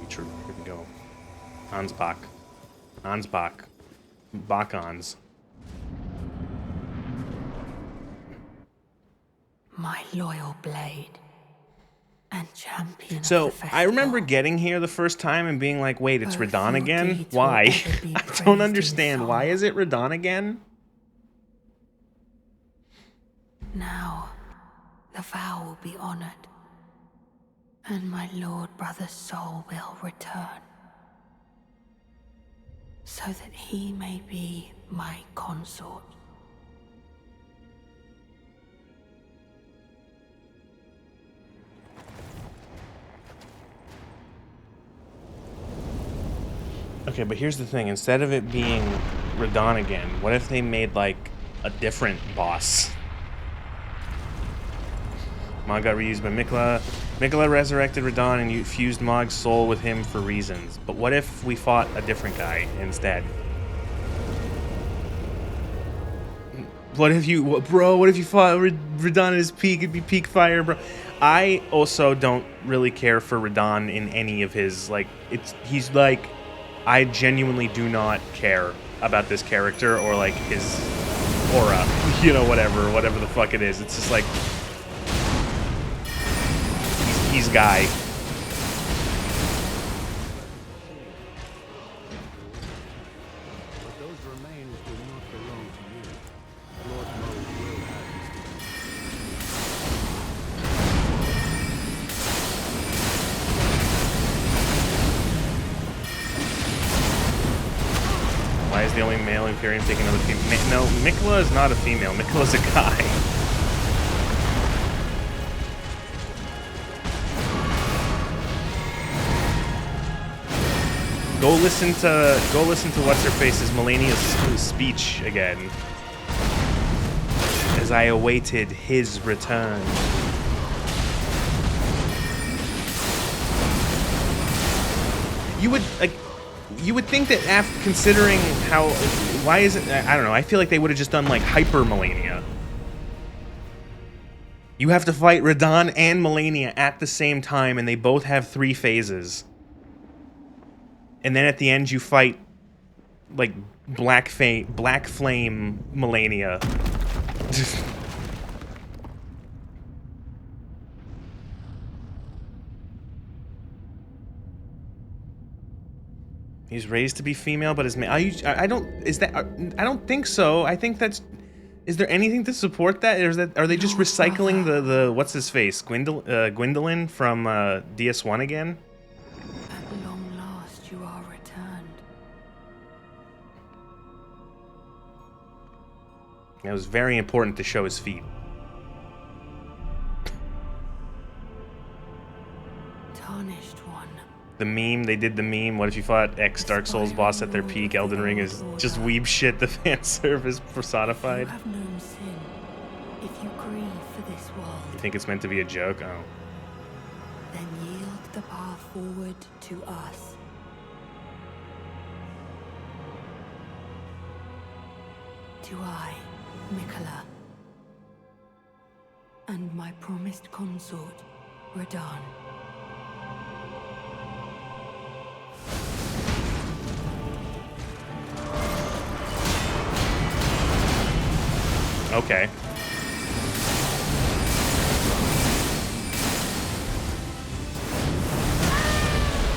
A: Here we go. Ansbach. Bakons.
B: My loyal blade and champion.
A: So I remember getting here the first time and being like, wait, it's Radahn again? Why? I don't understand. Why is it Radahn again?
B: Now, the vow will be honored, and my lord brother's soul will return, so that he may be my consort.
A: Okay, but here's the thing. Instead of it being Radahn again, what if they made, like, a different boss? Mog got reused by Mikla. Mikla resurrected Radahn and fused Mog's soul with him for reasons. But what if we fought a different guy instead? What if you fought Radahn at his peak? It'd be peak fire, bro. I also don't really care for Radahn in any of his, like, he's like, I genuinely do not care about this character or like his aura, you know, whatever the fuck it is. It's just like, he's Guy.
D: But those remains do not belong to you. Lord Mo will have his
A: the only male inferior taking another female. No, Mikola is not a female. Mikola's a guy. Go listen to what's her face's Melania's speech again. As I awaited his return. You would think that after considering how, why is it, I don't know, I feel like they would have just done like Hyper Melania. You have to fight Radahn and Melania at the same time, and they both have 3 phases. And then at the end you fight like Black Flame Melania. He's raised to be female, but is male. I don't. Is that? I don't think so. I think that's. Is there anything to support that? Or is that? Are they just recycling the what's his face, Gwendolyn from DS1 again?
B: At long last, you are returned.
A: It was very important to show his feet.
B: Tarnished one.
A: The meme, they did the meme. What if you fought ex Dark Souls boss at their peak? Elden Ring is just weeb shit. The fan service personified.
B: You have known sin. If you grieve for this world,
A: You think it's meant to be a joke? Oh.
B: then yield the path forward to us. To I, Mikola, and my promised consort, Radahn.
A: Okay.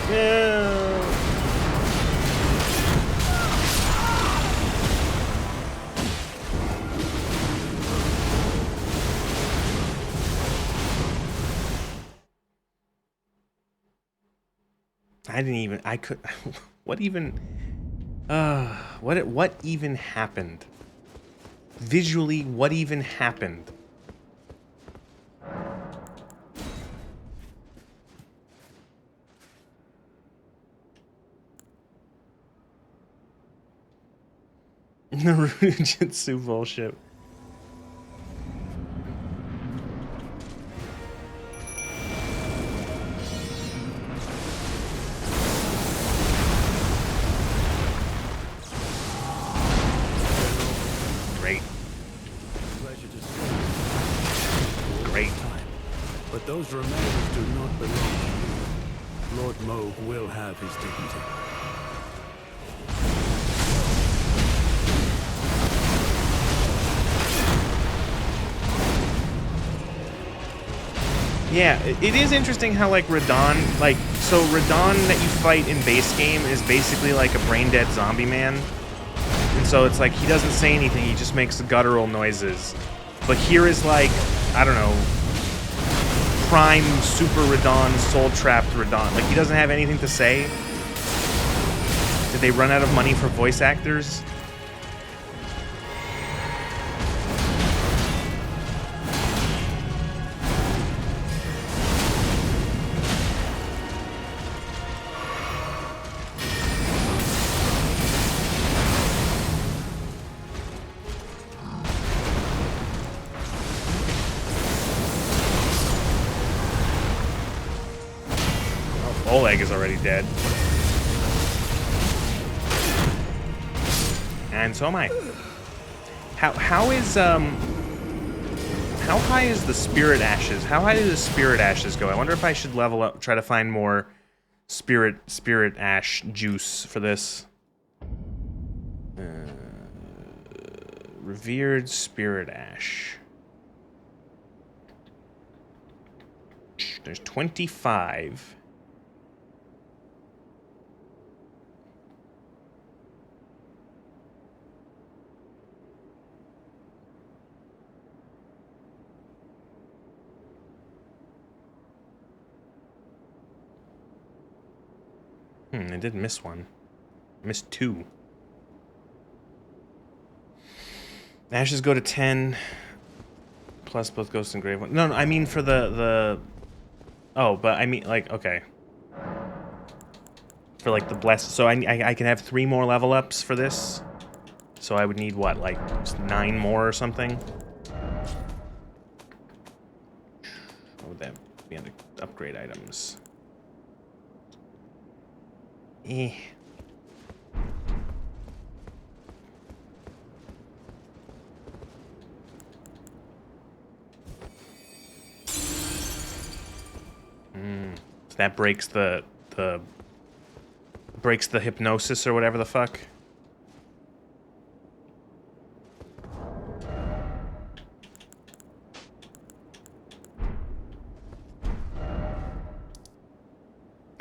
A: Yeah. I could, what even, what even happened? Visually, what even happened? Jitsu bullshit. Great.
D: Pleasure to see you.
A: Great.
D: But those remains do not belong to you. Lord Moog will have his dignity.
A: Yeah, it is interesting how, like, Radahn, like, so Radahn that you fight in base game is basically like a brain-dead zombie man. And so it's like, he doesn't say anything, he just makes guttural noises. But here is, like, I don't know, prime super Radahn, soul-trapped Radahn. Like, he doesn't have anything to say. Did they run out of money for voice actors? Oleg is already dead. And so am I. How high is the spirit ashes? How high do the spirit ashes go? I wonder if I should level up, try to find more spirit ash juice for this. Revered spirit ash. There's 25. I did miss one. I missed 2. Ashes go to 10. Plus both Ghost and Grave. No, no, I mean for the... Oh, but I mean, like, okay. For, like, the Bless... So I can have 3 more level ups for this? So I would need, what, like, 9 more or something? What would that be under upgrade items? Eh. So that breaks the breaks the hypnosis or whatever the fuck.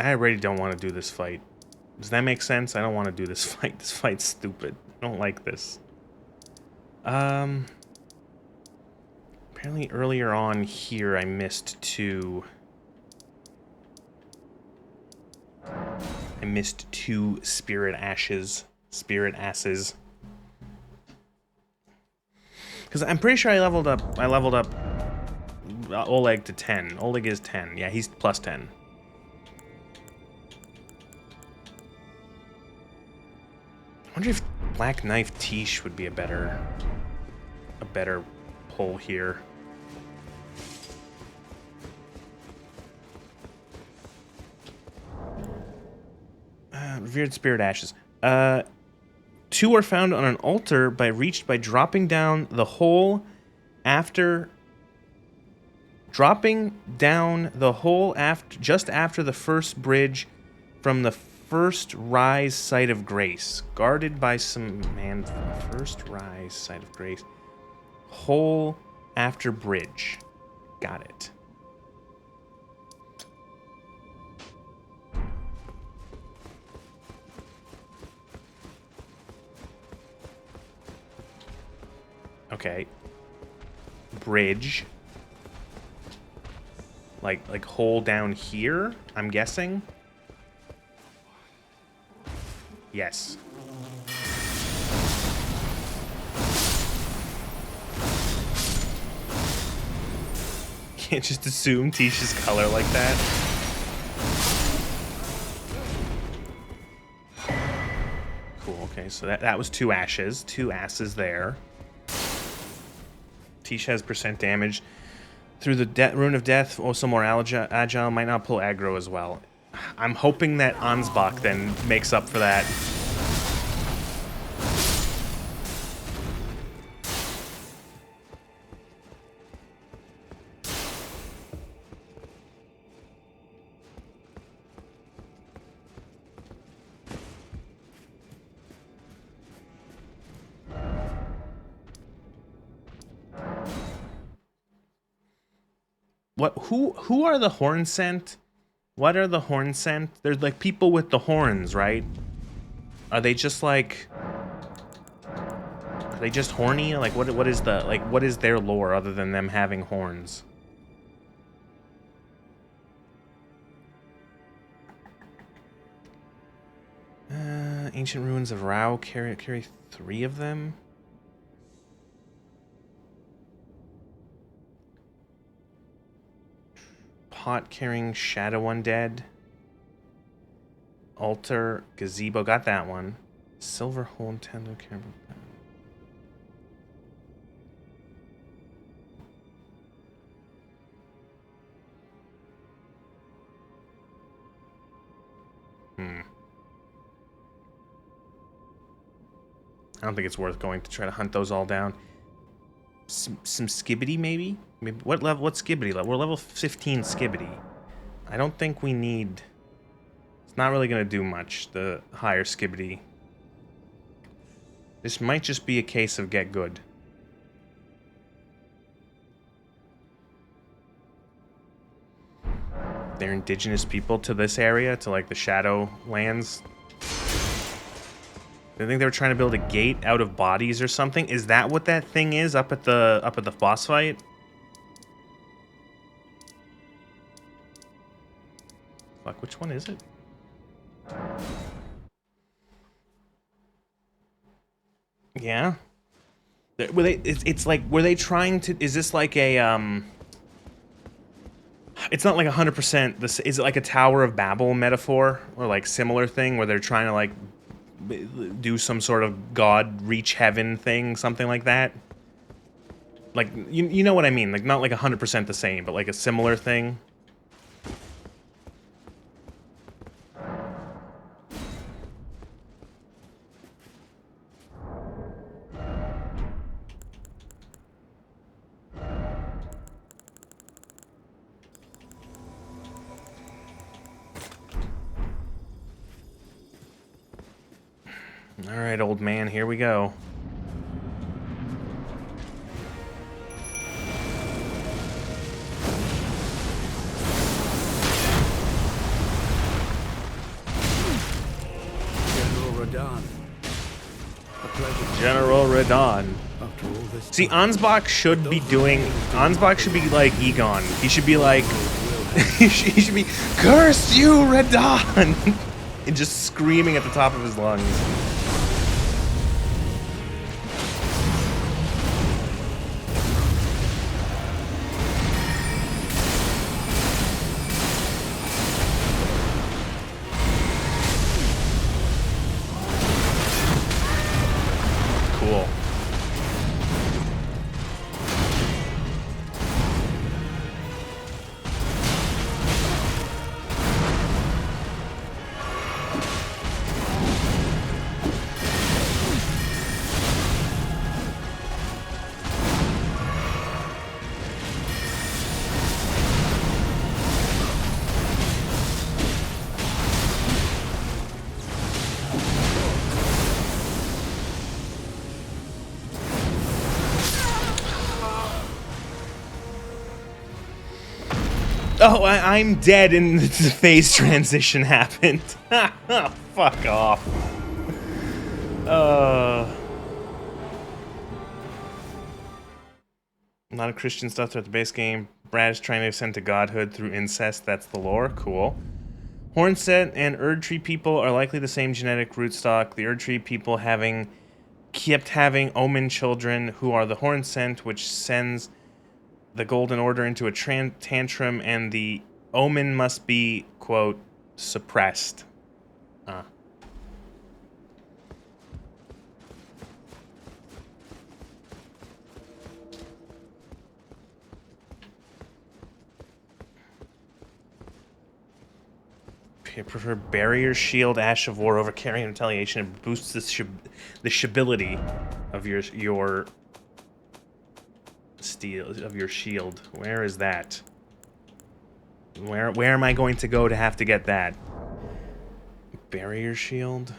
A: I really don't want to do this fight. Does that make sense? I don't want to do this fight. This fight's stupid. I don't like this. Apparently earlier on here I missed 2. I missed 2 spirit ashes. Spirit asses. Because I'm pretty sure I leveled up Oleg to 10. Oleg is 10. Yeah, he's plus 10. I wonder if Black Knife Tish would be a better pull here. Revered Spirit Ashes. 2 are found on an altar reached by dropping down the hole after just after the first bridge from the first rise site of grace. Guarded by some man. First rise site of grace. Hole after bridge. Got it. Okay. Bridge. Like hole down here, I'm guessing. Yes. Can't just assume Tisha's color like that. Cool, okay, so that was 2 ashes. 2 asses there. Tisha has % damage. Through the Rune of Death, also more agile, might not pull aggro as well. I'm hoping that Ansbach then makes up for that. Who are the horn scent? What are the horn scent? They're like people with the horns, right? Are they just like... Are they just horny? Like what is their lore other than them having horns? Ancient Ruins of Rao carry 3 of them. Pot carrying Shadow Undead. Altar, Gazebo, got that one. Silver Hole, Tendo, Caribou. I don't think it's worth going to try to hunt those all down. Some Skibbity, maybe? What level? What's Skibbity level? We're level 15 Skibbity. I don't think we need... It's not really going to do much, the higher Skibbity. This might just be a case of get good. They're indigenous people to this area, to like the Shadow Lands. I think they were trying to build a gate out of bodies or something. Is that what that thing is up at the boss fight? Fuck, which one is it? Yeah. Were they? It's like, were they trying to? Is this like a It's not like 100%. This is it like a Tower of Babel metaphor or like similar thing where they're trying to like do some sort of God reach heaven thing, something like that. Like you know what I mean? Like not like 100% the same, but like a similar thing. All right, old man, here we go.
D: General Radahn. A pleasure.
A: General Radahn.
D: After all this
A: See,
D: time,
A: Ansbach should be doing... Ansbach should be like Egon. He should be like... he should be, "Curse you, Radahn!" and just screaming at the top of his lungs. Cool. Oh, I'm dead and the phase transition happened. Fuck off. A lot of Christian stuff throughout the base game. Brad is trying to ascend to godhood through incest. That's the lore. Cool. Hornset and Erdtree people are likely the same genetic rootstock. The Erdtree people kept having Omen children who are the Hornsent, which sends the Golden Order into a tantrum, and the Omen must be, quote, suppressed. I prefer Barrier Shield, Ash of War over Carrying Retaliation. It boosts the stability of your shield. Where is that? Where am I going to go to have to get that? Barrier Shield?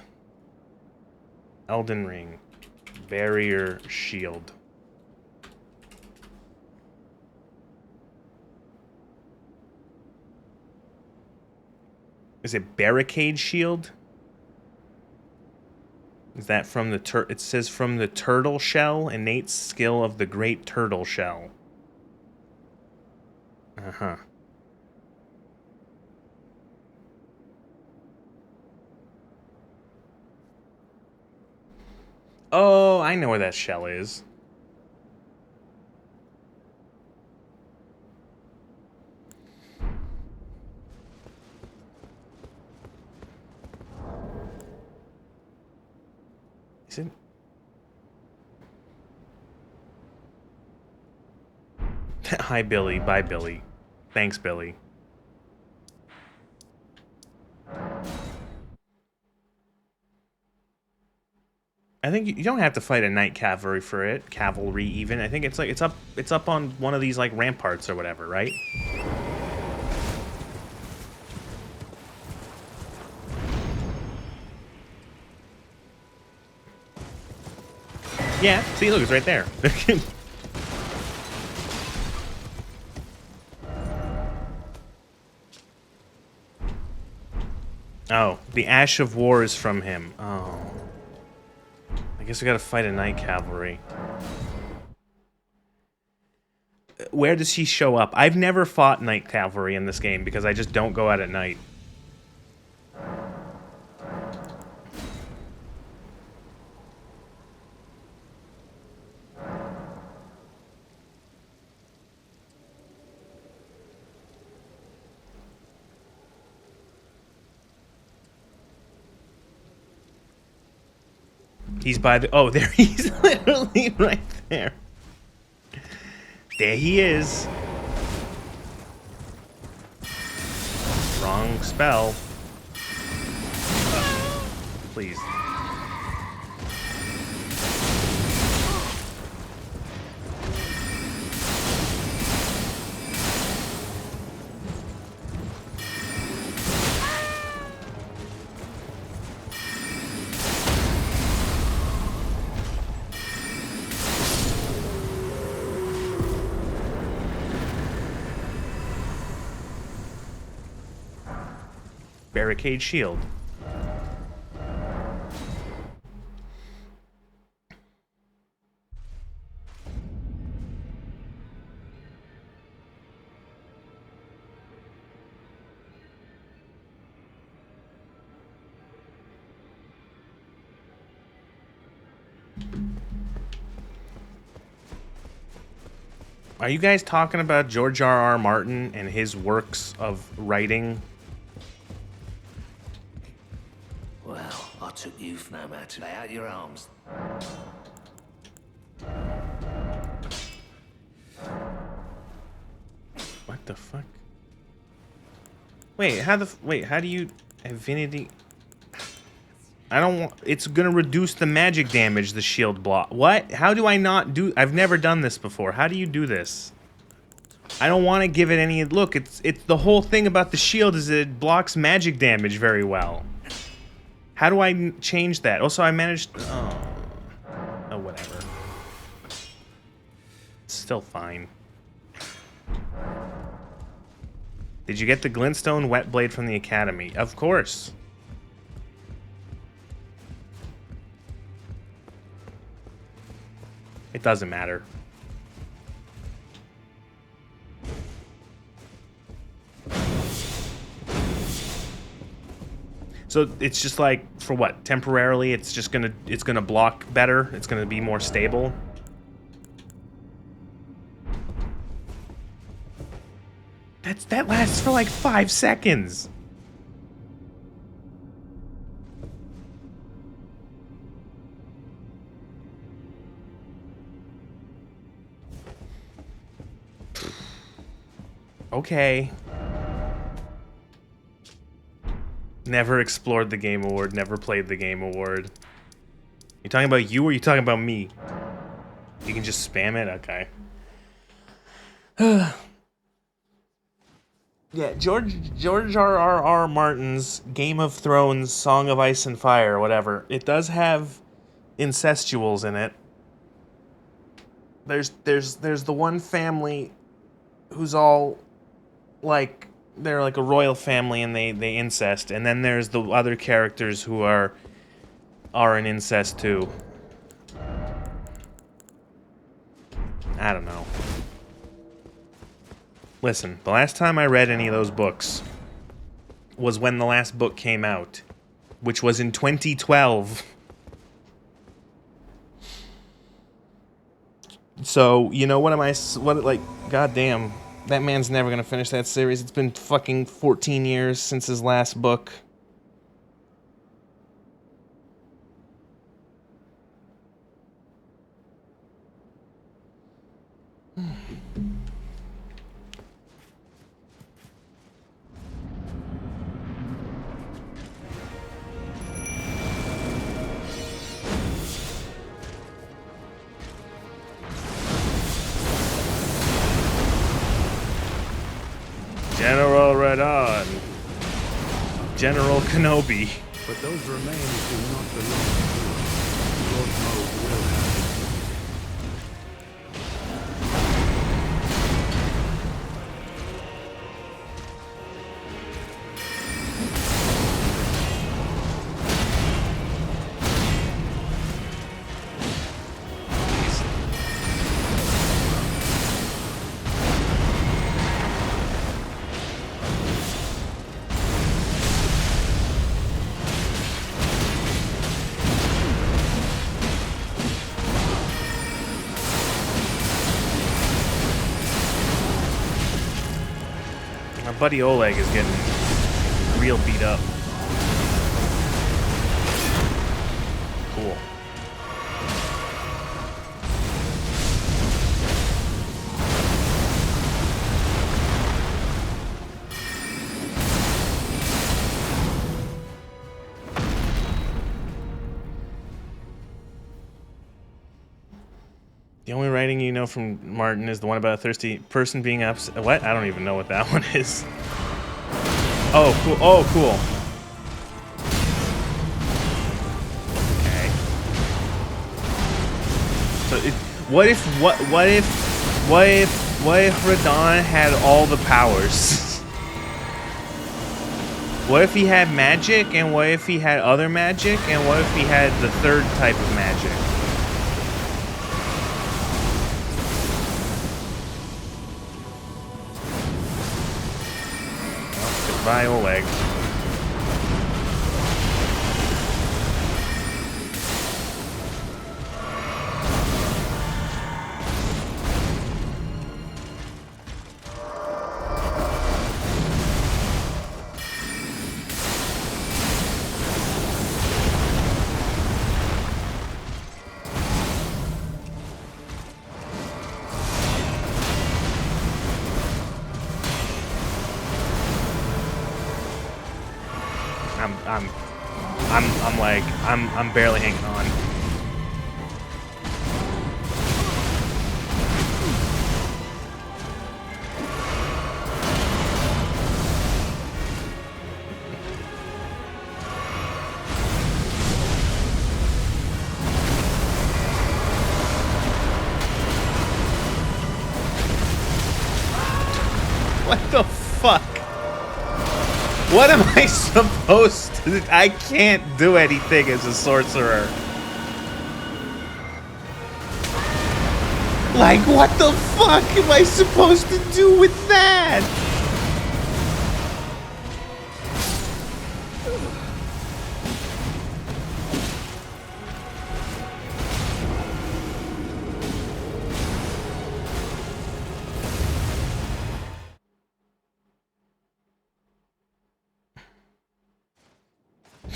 A: Elden Ring. Barrier Shield. Is it Barricade Shield? Is that from the it says from the Turtle Shell, innate skill of the Great Turtle Shell. Uh-huh. Oh, I know where that shell is. Is it? Hi, Billy. Bye, Billy. Thanks, Billy. I think you don't have to fight a Knight Cavalry for it. Cavalry, even. I think it's like it's up on one of these like ramparts or whatever, right? Yeah, see, look, it's right there. Oh, the Ash of War is from him. Oh. I guess we gotta fight a Knight Cavalry. Where does he show up? I've never fought Knight Cavalry in this game because I just don't go out at night. He's by the... Oh, there he's literally right there. There he is. Wrong spell. Please. Barricade shield. Are you guys talking about George R.R. Martin and his works of writing?
E: Well, I took youth no matter. Lay out your arms.
A: What the fuck? Wait, how do you Infinity? I don't want, it's gonna reduce the magic damage the shield block. What? How do I not do, I've never done this before. How do you do this? I don't want to give it any, look, it's the whole thing about the shield is it blocks magic damage very well. How do I change that? Also, I managed, oh, whatever. It's still fine. Did you get the glintstone wet blade from the academy? Of course. It doesn't matter. So it's just like, for what? Temporarily, it's gonna block better. It's gonna be more stable. That lasts for like 5 seconds. Okay. Never explored the Game Award, never played the Game Award. You talking about you or you talking about me? You can just spam it? Okay. Yeah, George R.R. Martin's Game of Thrones, Song of Ice and Fire, or whatever. It does have incestuals in it. There's the one family who's all like, they're like a royal family and they incest, and then there's the other characters who are an incest too. I don't know. Listen, the last time I read any of those books was when the last book came out, which was in 2012. So, you know, goddamn, that man's never gonna finish that series. It's been fucking 14 years since his last book. General Radon. General Kenobi.
D: But those remains do not belong to you. Lord Mo will have them.
A: My buddy Oleg is getting real beat up. Cool. The only writing you know from Martin is the one about a thirsty person being upset. What? I don't even know what that one is. Oh, cool. Oh, cool. Okay. So, what if Radon had all the powers? What if he had magic, and what if he had other magic, and what if he had the third type of magic? Well, goodbye, Oleg. I'm barely hanging on. What the fuck? What am I supposed to do? I can't do anything as a sorcerer. Like, what the fuck am I supposed to do with that?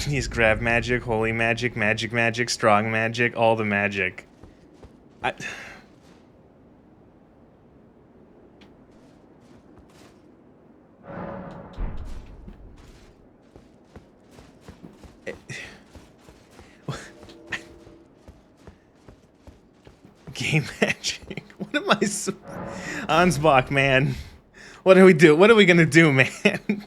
A: He's grab magic, holy magic, magic, strong magic, all the magic. Game magic. What am I Ansbach, man. What do we do? What are we gonna do, man?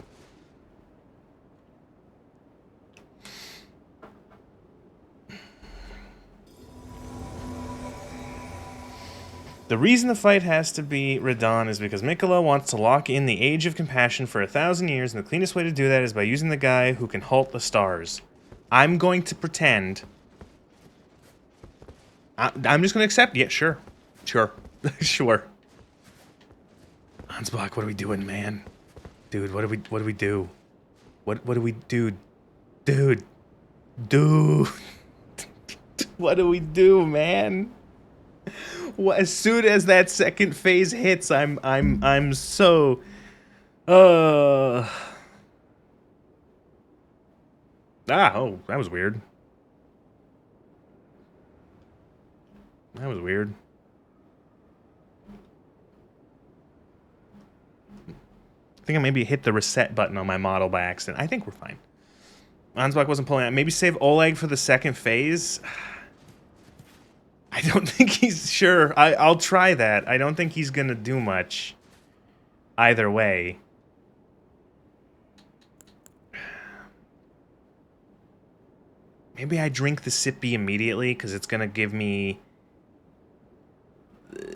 A: The reason the fight has to be Radon is because Mikola wants to lock in the Age of Compassion for 1,000 years, and the cleanest way to do that is by using the guy who can halt the stars. I'm going to pretend... I'm just going to accept. Yeah, sure. Sure. Sure. Ansbach, what are we doing, man? Dude, what do we do? What do we do? Dude. Dude. What do we do, man? Well, as soon as that second phase hits, I'm so oh, that was weird. That was weird. I think I maybe hit the reset button on my model by accident. I think we're fine. Ansbach wasn't pulling out. Maybe save Oleg for the second phase. I don't think he's sure. I'll try that. I don't think he's gonna do much either way. Maybe I drink the Sippy immediately because it's gonna give me...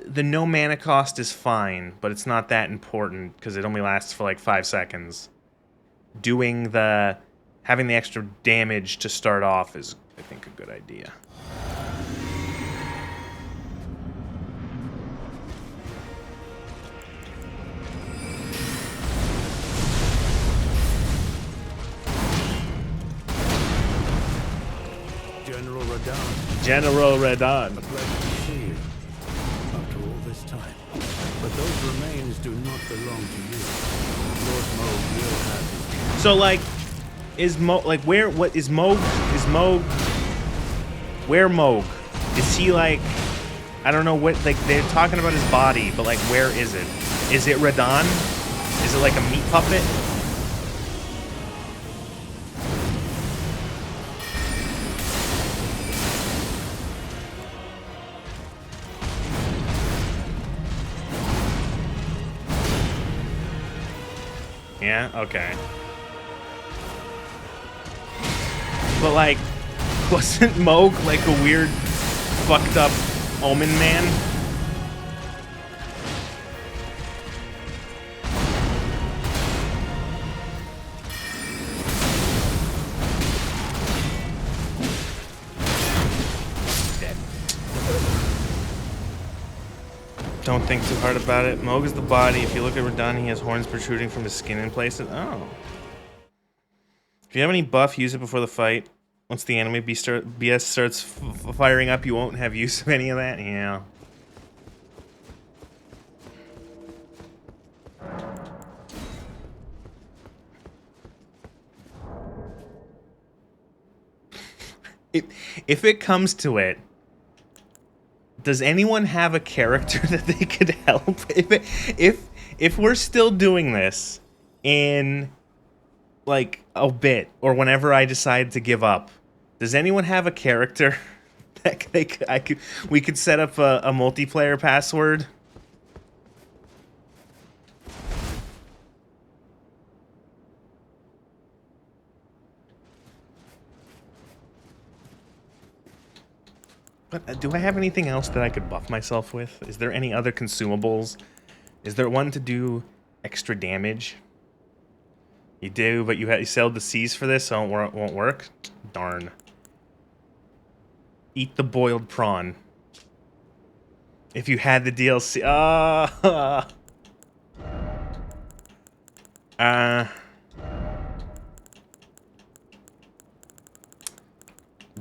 A: The no mana cost is fine, but it's not that important because it only lasts for like 5 seconds. Having the extra damage to start off is, I think, a good idea.
D: General Radon.
A: General Radon.
D: A pleasure to see you after all this time. But those remains do not belong to you. Lord Moog will have his...
A: So, like, is Moog, like, where Moog? Is he, like, I don't know what, like, they're talking about his body, but, like, where is it? Is it Radon? Is it, like, a meat puppet? Yeah? Okay. But, like, wasn't Moog, like, a weird, fucked up omen man? Dead. Don't think too hard about it. Moog is the body. If you look at Radon, he has horns protruding from his skin in places. Oh. If you have any buff, use it before the fight. Once the enemy BS starts firing up, you won't have use of any of that? Yeah. If it comes to it, does anyone have a character that they could help? If we're still doing this in like a bit or whenever I decide to give up, does anyone have a character that we could set up a multiplayer password? But do I have anything else that I could buff myself with? Is there any other consumables? Is there one to do extra damage? You do, but you sell the C's for this, so it won't work? Darn. Eat the boiled prawn. If you had the DLC...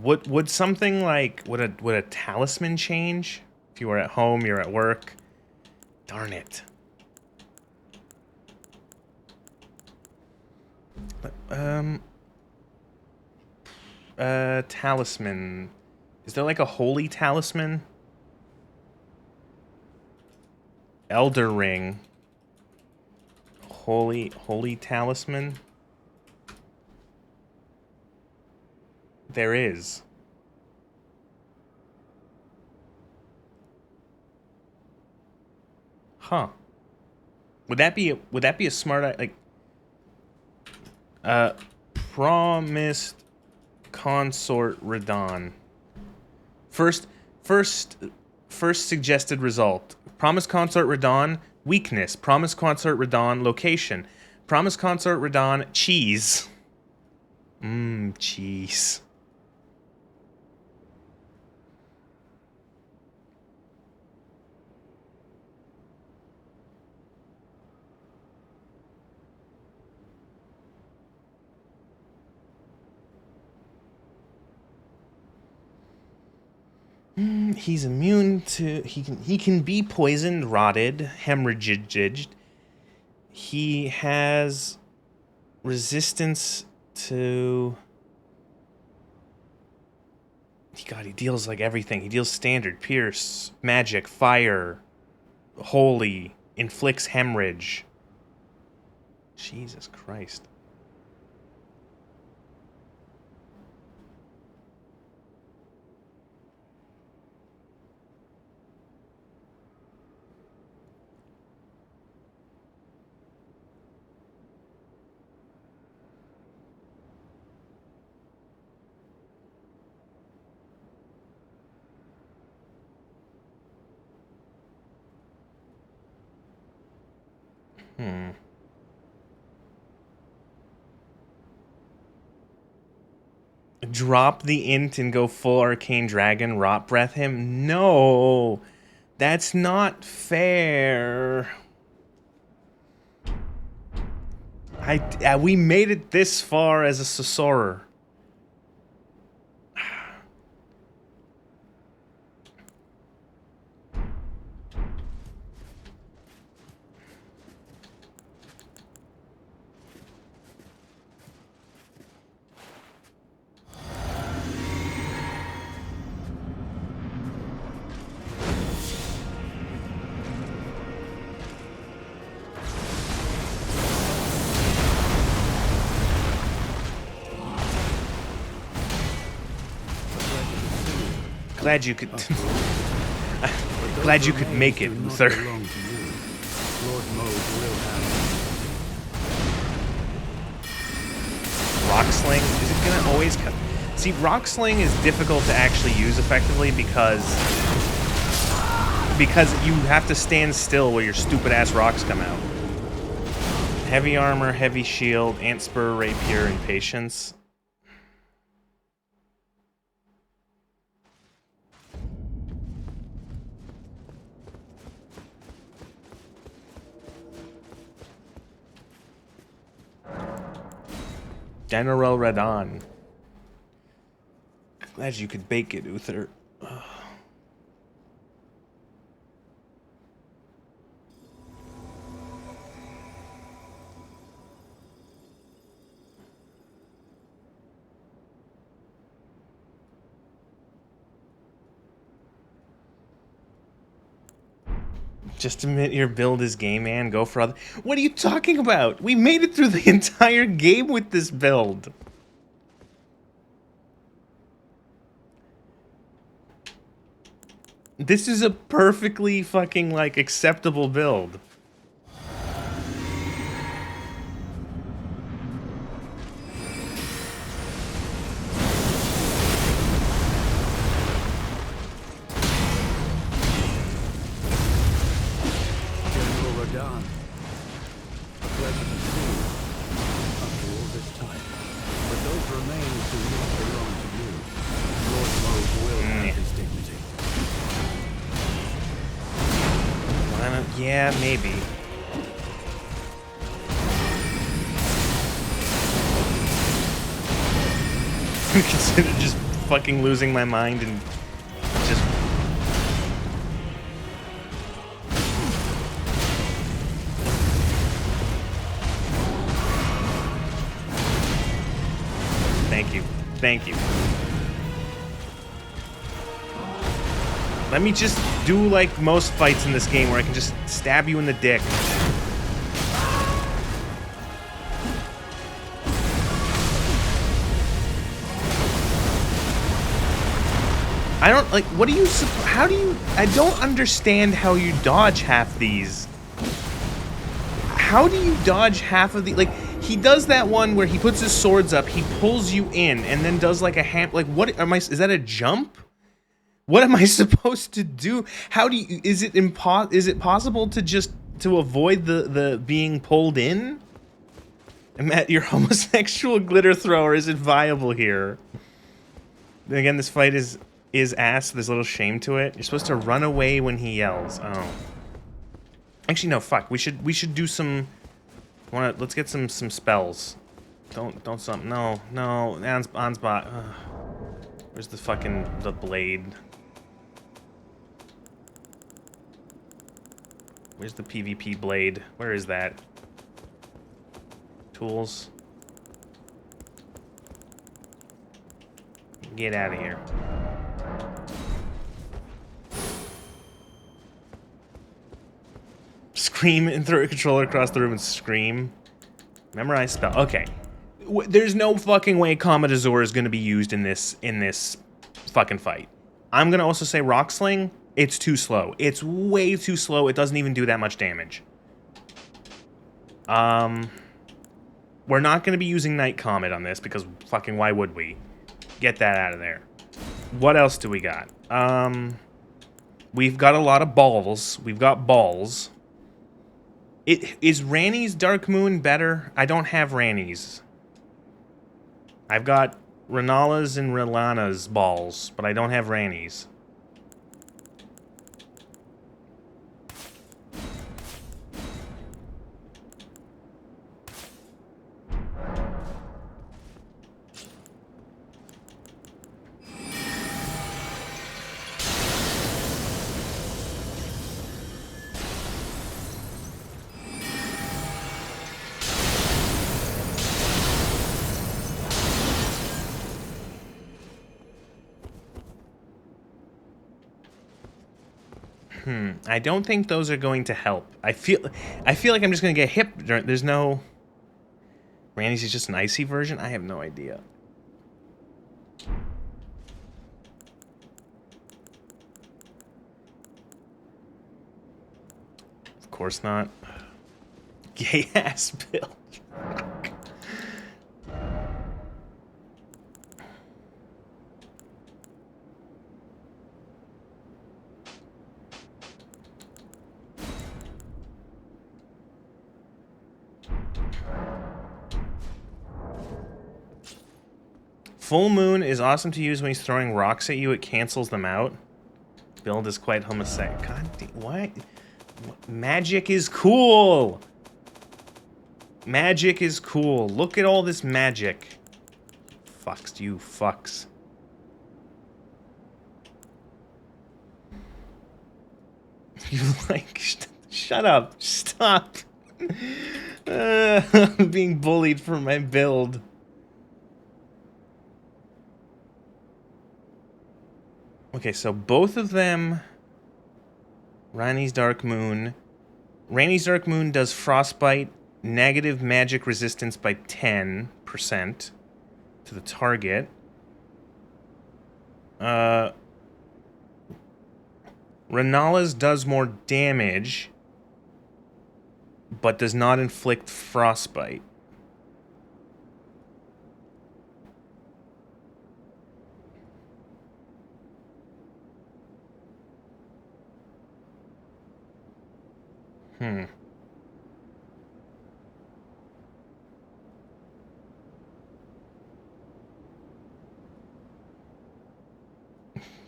A: Would something like... Would a talisman change? If you were at home, you're at work. Darn it. Talisman. Is there like a holy talisman? Elder ring. Holy talisman? There is. Huh. Would that be a smart like promised consort Radon. First suggested result. Promised consort Radon, weakness. Promised consort Radon, location. Promised consort Radon, cheese. Cheese. He's immune to... He can be poisoned, rotted, hemorrhaged. He has resistance to... God, he deals like everything. He deals standard, pierce, magic, fire, holy, inflicts hemorrhage. Jesus Christ. Drop the int and go full arcane dragon, rot breath him? No! That's not fair. We made it this far as a sorcerer. Glad you could... glad you could make it, Luther.
D: Lord Moog will have
A: always... See, Rock Sling is difficult to actually use effectively because you have to stand still where your stupid-ass rocks come out. Heavy armor, heavy shield, ant spur, rapier, and patience. General Radon. Glad you could bake it, Uther. Just admit your build is gay, man. Go for other... What are you talking about? We made it through the entire game with this build. This is a perfectly fucking, like, acceptable build. Yeah, maybe. Consider just fucking losing my mind and just... Thank you. Thank you. Let me just do like most fights in this game where I can just stab you in the dick. I don't, like, what do you, how do you, I don't understand how you dodge half these. How do you dodge half of the, like, he does that one where he puts his swords up, he pulls you in, and then does like a like, what, am I, is that a jump? What am I supposed to do? How do you, is it possible to just, to avoid the being pulled in? Matt, your homosexual glitter thrower isn't viable here. Again, this fight is ass, there's a little shame to it. You're supposed to run away when he yells. Oh. Actually, no, fuck. We should do some, let's get some spells. Don't no, Ansbot. Where's the fucking, the blade? Where's the PvP blade? Where is that? Tools. Get out of here. Scream and throw a controller across the room and scream. Memorize spell. Okay. There's no fucking way Comet Azure is going to be used in this fucking fight. I'm going to also say Rock Sling. It's too slow. It's way too slow. It doesn't even do that much damage. We're not going to be using Night Comet on this because fucking why would we? Get that out of there. What else do we got? We've got a lot of balls. We've got balls. Is Ranni's Dark Moon better? I don't have Ranni's. I've got Renala's and Relana's balls, but I don't have Ranni's. I don't think those are going to help. I feel like I'm just going to get hit. There's no... Randy's is just an icy version? I have no idea. Of course not. Gay ass build. Full moon is awesome to use when he's throwing rocks at you. It cancels them out. Build is quite homosexual. God damn, what? Magic is cool. Magic is cool. Look at all this magic. Fucks, you fucks. You like, shut up. Stop. I'm being bullied for my build. Okay, so both of them... Rainey's Dark Moon. Rainey's Dark Moon does frostbite, negative magic resistance by 10% to the target. Renala's does more damage, but does not inflict frostbite.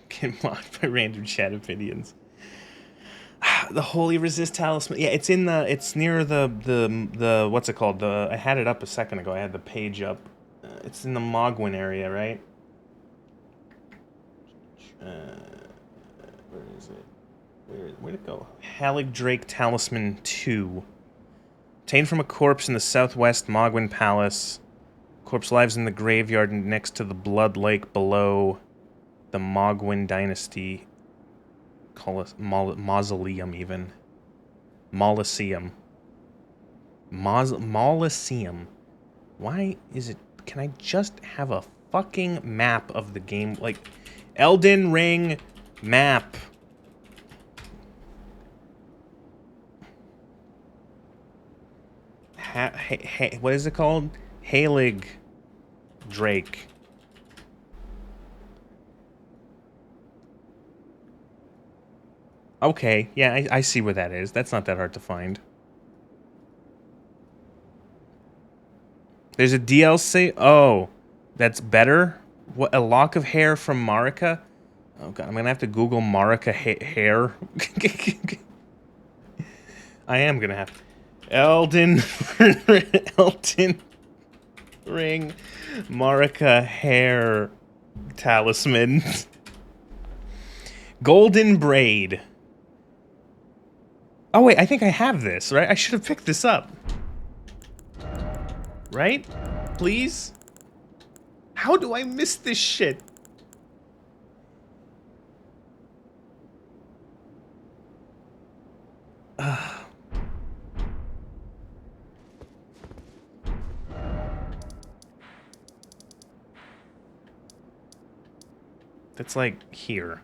A: Get mocked by random chat opinions. The Holy Resist Talisman. Yeah, it's in the. It's near the. What's it called? I had it up a second ago. I had the page up. It's in the Mogwin area, right? Where is it? Where'd it go? Halig Drake Talisman 2. Obtained from a corpse in the southwest Mogwin Palace. Corpse lives in the graveyard next to the Blood Lake below the Mogwin Dynasty. Call it mausoleum, even. Molosseum. Molosseum. Why is it... Can I just have a fucking map of the game? Like, Elden Ring map. What is it called? Halig Drake. Okay, yeah, I see where that is. That's not that hard to find. There's a DLC? Oh, that's better? What, a lock of hair from Marika? Oh god, I'm gonna have to Google Marika hair. I am gonna have... Elden Ring Marika hair talisman. Golden braid. Oh wait, I think I have this, right? I should have picked this up. Right? Please? How do I miss this shit? That's like here.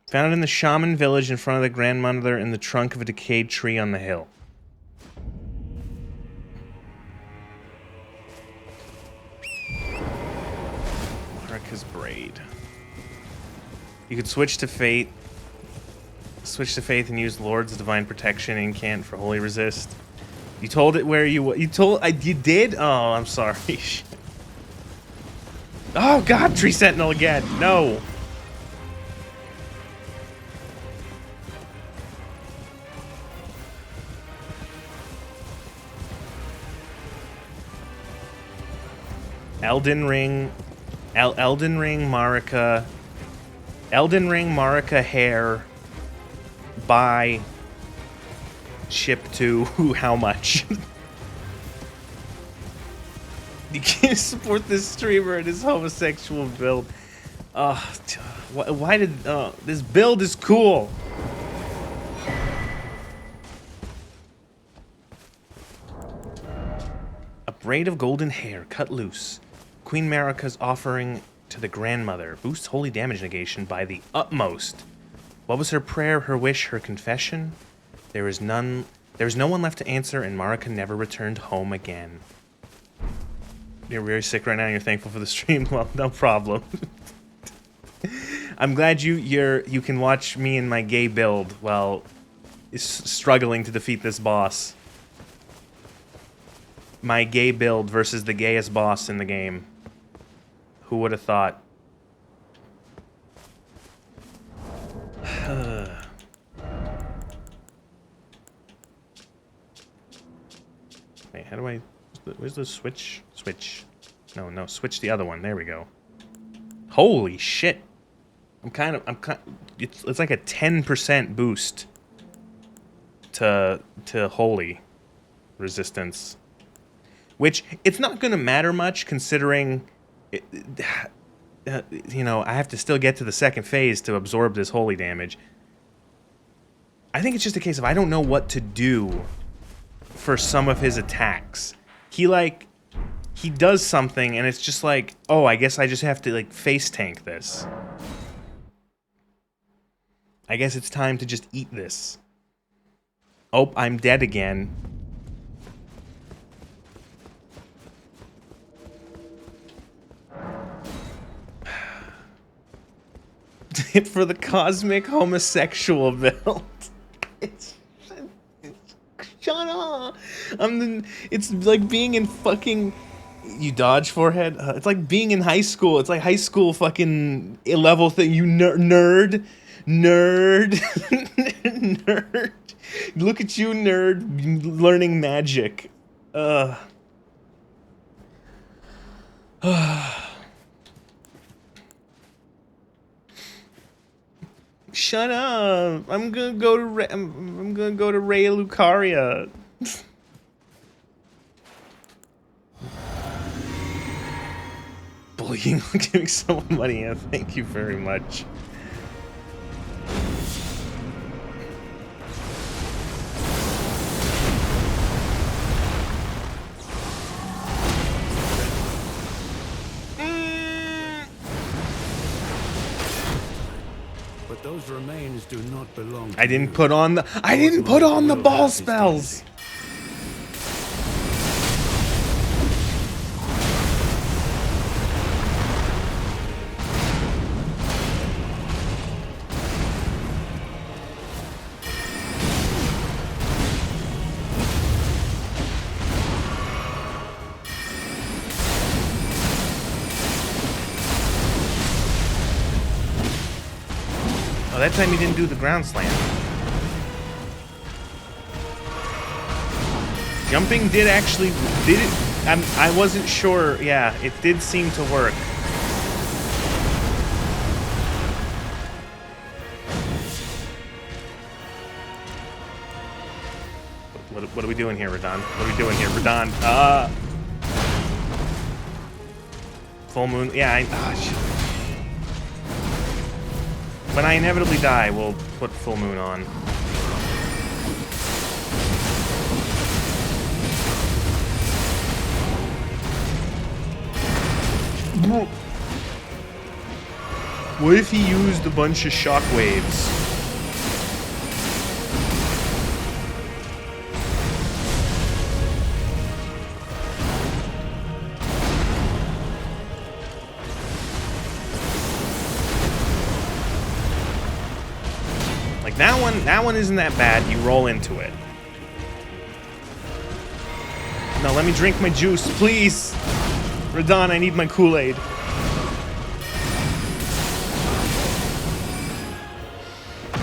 A: Found in the shaman village in front of the grandmother in the trunk of a decayed tree on the hill. Marika's braid. You could switch to Fate. Switch to Faith and use Lord's Divine Protection incant for Holy Resist. You told it where you you did? Oh, I'm sorry. Oh god, Tree Sentinel again. No. Elden Ring Marika. Elden Ring Marika hair. Buy. Ship to how much? You can't support this streamer and his homosexual build. Why did this build is cool? A braid of golden hair cut loose. Queen Marika's offering to the grandmother boosts holy damage negation by the utmost. What was her prayer, her wish, her confession? There is no one left to answer, and Marika never returned home again. You're very sick right now. You're thankful for the stream. Well, no problem. I'm glad you can watch me and my gay build while struggling to defeat this boss. my gay build versus the gayest boss in the game. Who would have thought? Wait, how do I... Where's the switch? Switch. No, switch the other one. There we go. Holy shit. It's like a 10% boost to holy resistance. Which, it's not going to matter much considering... you know, I have to still get to the second phase to absorb this holy damage. I think it's just a case of I don't know what to do for some of his attacks. He does something and it's just like, oh, I guess I just have to like face tank this. I guess it's time to just eat this. Oh, I'm dead again. For the cosmic homosexual build. Shut up! It's like being in fucking... You dodge forehead? It's like being in high school. It's like high school fucking level thing. You nerd. Nerd. Nerd. Look at you, nerd, learning magic. Shut up! I'm gonna go to I'm gonna go to Raya Lucaria. Bullying, giving someone money. Yeah, thank you very much.
D: Those remains do not belong to
A: I didn't
D: you.
A: put on the ball spells. Oh, that time he didn't do the ground slam. Jumping did it? I wasn't sure. Yeah, it did seem to work. What are we doing here, Radon? What are we doing here, Radon? Full moon. Yeah, shit. When I inevitably die, we'll put full moon on. What if he used a bunch of shockwaves? Like that one isn't that bad. You roll into it. No, let me drink my juice, please. Radon, I need my Kool-Aid.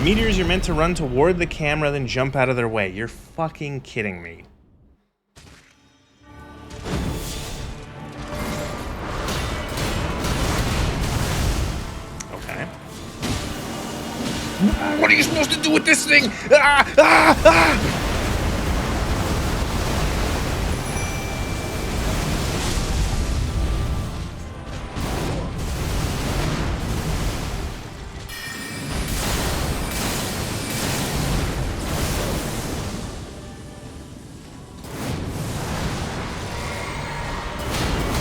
A: Meteors, you're meant to run toward the camera, then jump out of their way. You're fucking kidding me. Okay. What are you supposed to do with this thing? Ah! Ah! Ah!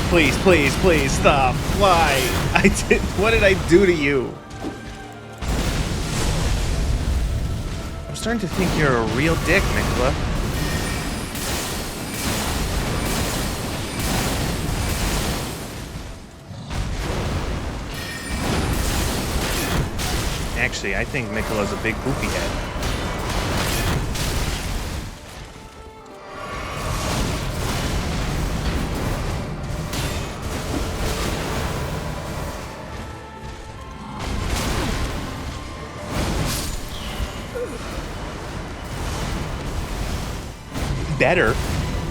A: Please, please, please, stop. Why? What did I do to you? I'm starting to think you're a real dick, Nicola. Actually, I think Nicola's a big poopy head. better.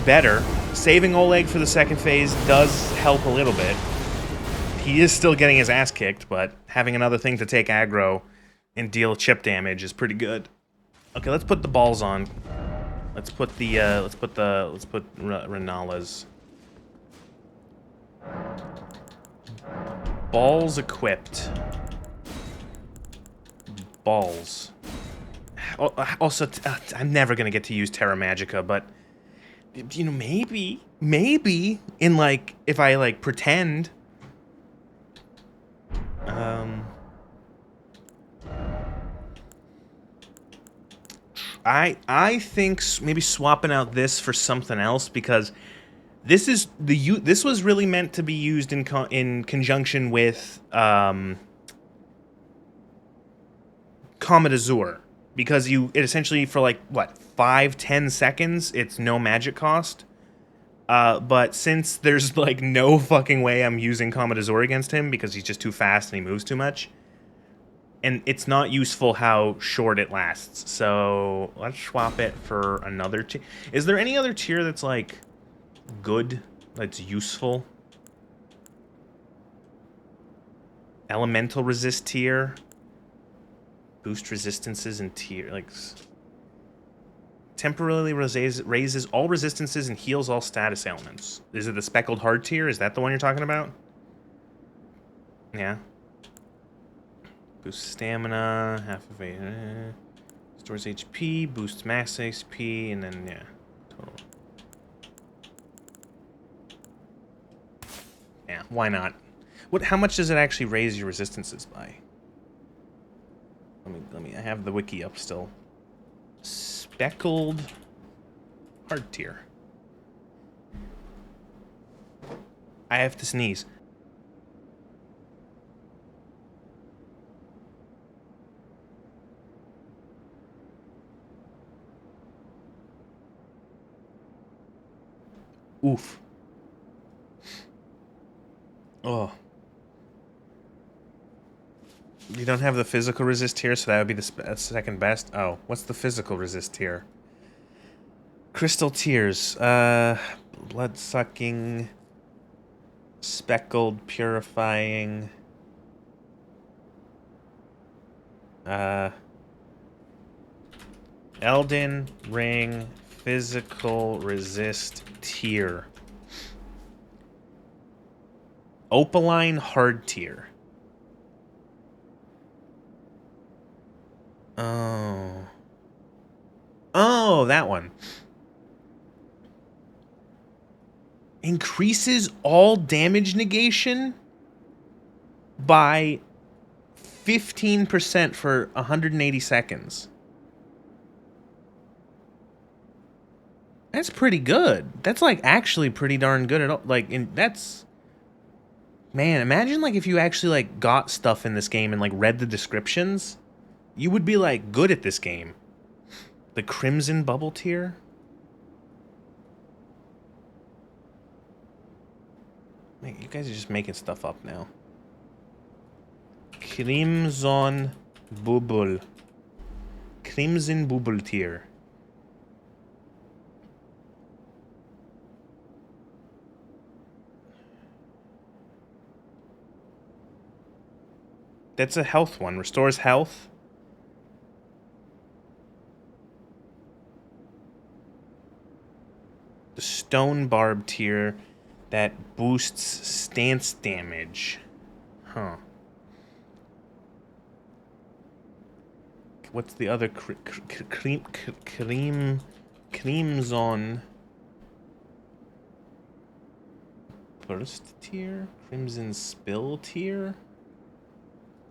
A: Better. Saving Oleg for the second phase does help a little bit. He is still getting his ass kicked, but having another thing to take aggro and deal chip damage is pretty good. Okay, let's put the balls on. Let's put Renala's balls equipped. Balls. Also, I'm never gonna get to use Terra Magica, but you know, maybe in like if I like pretend. I think maybe swapping out this for something else, because this is this was really meant to be used in conjunction with Comet Azure, because it essentially for like what 5-10 seconds it's no magic cost. But since there's like no fucking way I'm using Comet Azure against him because he's just too fast and he moves too much, and it's not useful how short it lasts. So let's swap it for another tier. Is there any other tier that's like good, that's useful? Elemental resist tier. Boost resistances and tier, like temporarily raises all resistances and heals all status ailments. Is it the speckled hard tier? Is that the one you're talking about? Yeah. Boosts stamina, half of a stores HP, boosts max HP, and then yeah, total. Yeah, why not? What? How much does it actually raise your resistances by? Let me. I have the wiki up still. Speckled hard tier. I have to sneeze. Oof. Oh. You don't have the physical resist here, so that would be the second best. Oh, what's the physical resist here? Crystal Tears. Blood sucking. Speckled purifying. Elden Ring physical resist tier. Opaline hard tier. Oh. Oh, that one. Increases all damage negation by 15% for 180 seconds. That's pretty good. That's like actually pretty darn good at all. Like, that's... Man, imagine like if you actually like got stuff in this game and like read the descriptions. You would be, like, good at this game. The Crimson Bubble tier? Man, you guys are just making stuff up now. Crimson Bubble. Crimson Bubble tier. That's a health one. Restores health. The Stone Barb tier that boosts stance damage. Huh. What's the other Crimson Burst tier? Crimson Spill tier?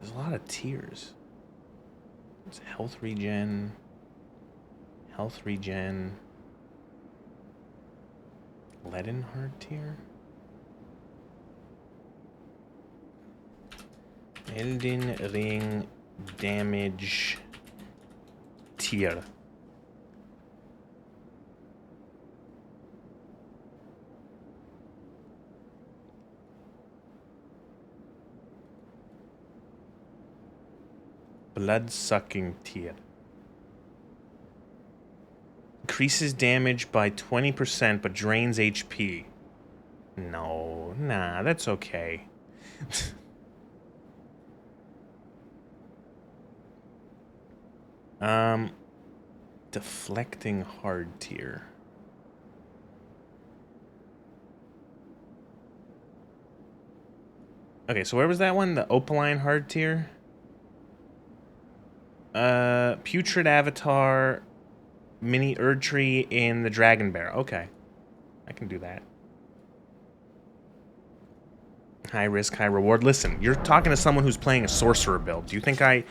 A: There's a lot of tiers. There's health regen. Health regen. Leaden hard tier? Elden Ring damage tier. Blood sucking tier. Increases damage by 20% but drains HP. No, nah, that's okay. Deflecting hard tier. Okay, so where was that one? The Opaline hard tier? Putrid Avatar, Mini Erdtree, and the Dragon Bear. Okay. I can do that. High risk, high reward. Listen, you're talking to someone who's playing a sorcerer build. Do you think I'm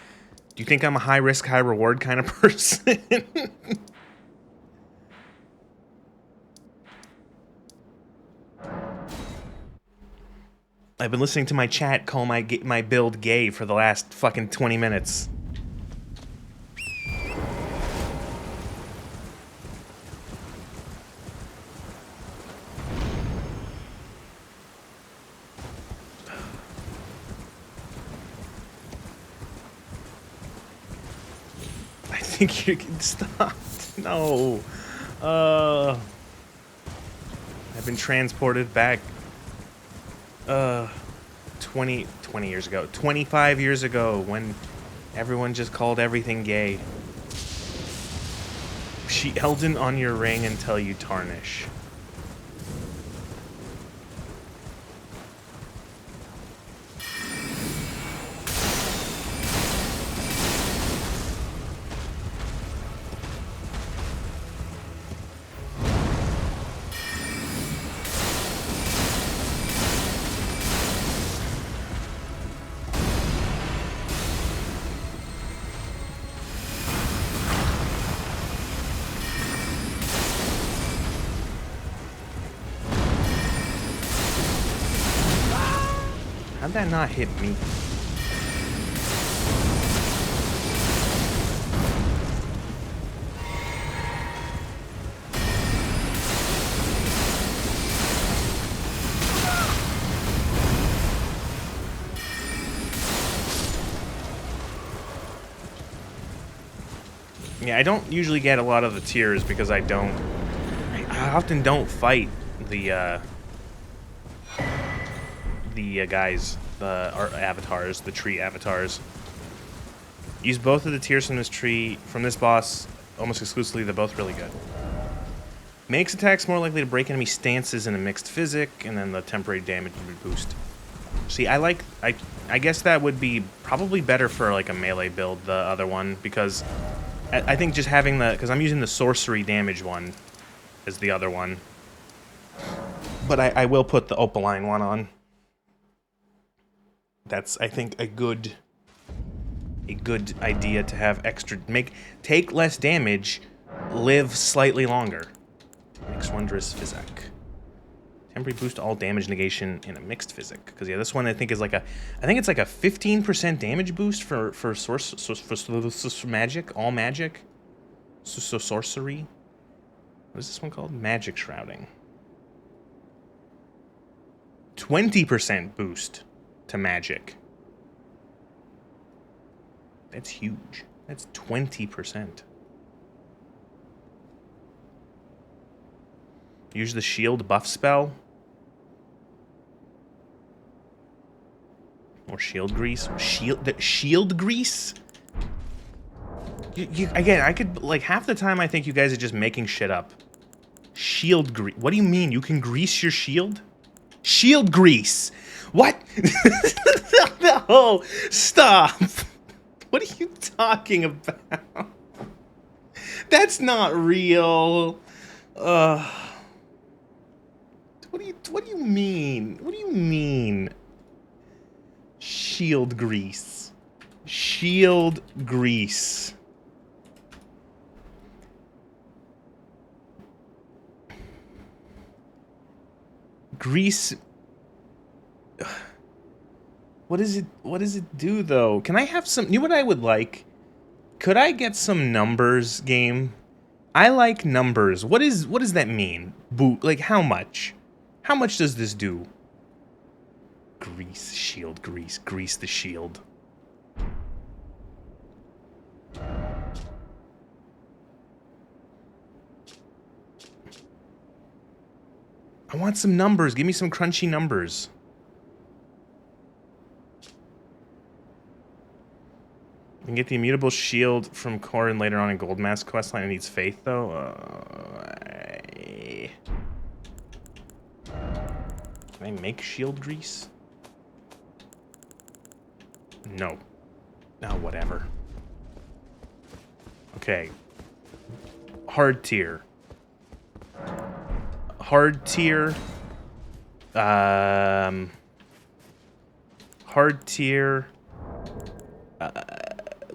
A: a high risk, high reward kind of person? I've been listening to my chat call my build gay for the last fucking 20 minutes. I think you can stop. No. I've been transported back 20 years ago. 25 years ago when everyone just called everything gay. She Elden on your ring until you tarnish. How'd that not hit me? Yeah, I don't usually get a lot of the tiers because I often don't fight the guys, the avatars, the tree avatars. Use both of the tiers from this boss almost exclusively. They're both really good. Makes attacks more likely to break enemy stances in a mixed physic, and then the temporary damage boost. See, I guess that would be probably better for like a melee build, the other one, because I think just having because I'm using the sorcery damage one as the other one. But I will put the Opaline one on. That's, I think, a good idea to have extra, take less damage, live slightly longer. Mixed Wondrous Physic. Temporary boost all damage negation in a mixed physic. Because yeah, this one I think is like I think it's like a 15% damage boost for magic, all magic. So sorcery. What is this one called? Magic Shrouding. 20% boost to magic. That's huge. That's 20%. Use the shield buff spell. Or shield grease. Shield grease? Again, I could, like, half the time I think you guys are just making shit up. Shield grease. What do you mean? You can grease your shield? Shield grease! What? No! Stop! What are you talking about? That's not real. What do you mean? What do you mean? Shield grease. Shield grease. Grease. What does it do though? Can I have some, you know what I would like? Could I get some numbers, game? I like numbers. What does that mean? Like how much? How much does this do? Grease, shield, grease the shield. want some numbers. Give me some crunchy numbers. You can get the immutable shield from Corrin later on in Gold Mask questline. It needs faith, though. Can I make shield grease? No. Oh, whatever. Okay. Hard tier. Hard tier. Hard tier.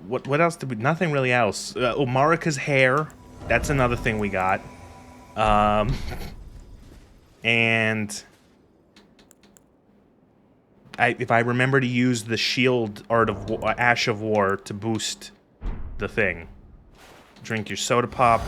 A: What else did we... Nothing really else. Marika's hair. That's another thing we got. And... if I remember to use the shield art of Ash of War to boost the thing. Drink your soda pop.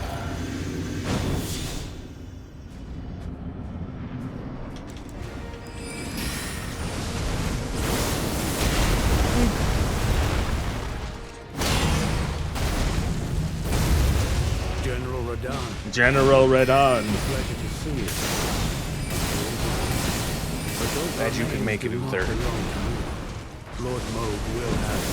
D: General Radahn.
A: General Radahn.
D: Pleasure to see you. But those
A: Glad you could make it,
D: do not
A: Uther.
D: belong to me. Lord Moog will have it.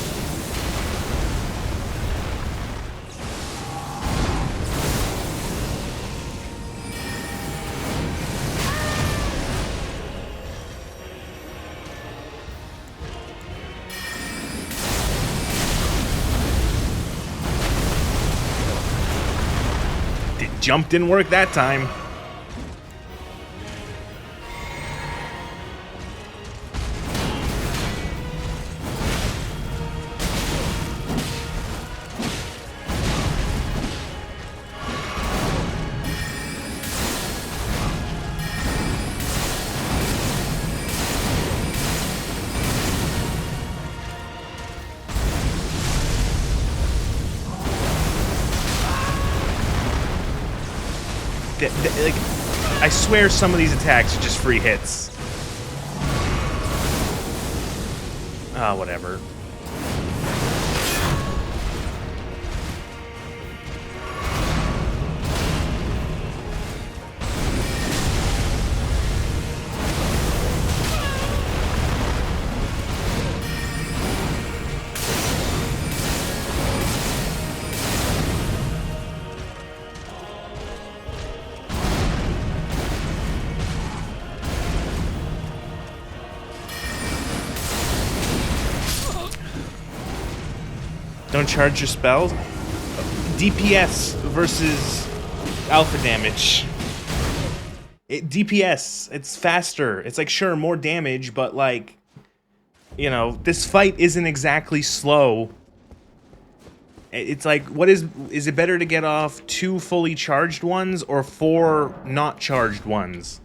A: Jump didn't work that time. Like, I swear some of these attacks are just free hits. Ah, whatever. Don't charge your spells. DPS versus alpha damage. DPS, it's faster. It's like, sure, more damage, but like, you know, this fight isn't exactly slow. It's like, is it better to get off 2 fully charged ones or 4 not charged ones?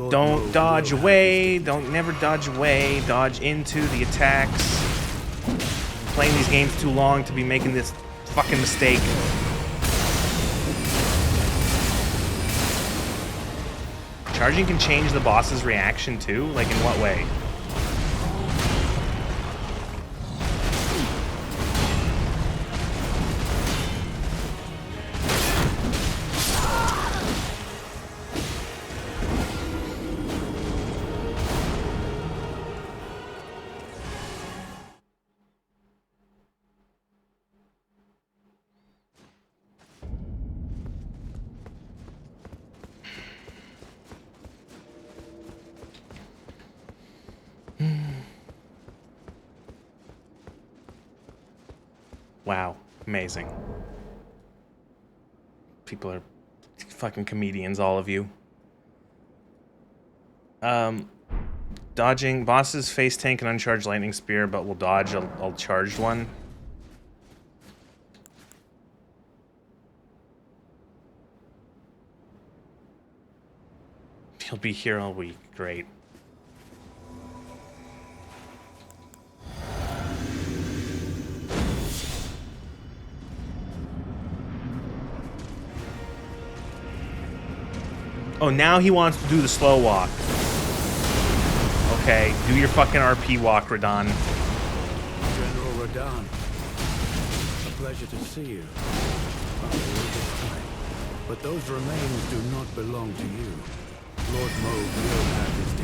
A: Don't dodge away. Don't never dodge away. Dodge into the attacks. I'm playing these games too long to be making this fucking mistake. Charging can change the boss's reaction too? Like, in what way? Wow, amazing. People are fucking comedians, all of you. Dodging. Bosses face tank an uncharged lightning spear, but will dodge a charged one. He'll be here all week. Great. Oh, now he wants to do the slow walk. Okay, do your fucking RP walk, Radon.
D: General Radon, a pleasure to see you. After all this time. But those remains do not belong to you. Lord Moog will have his day.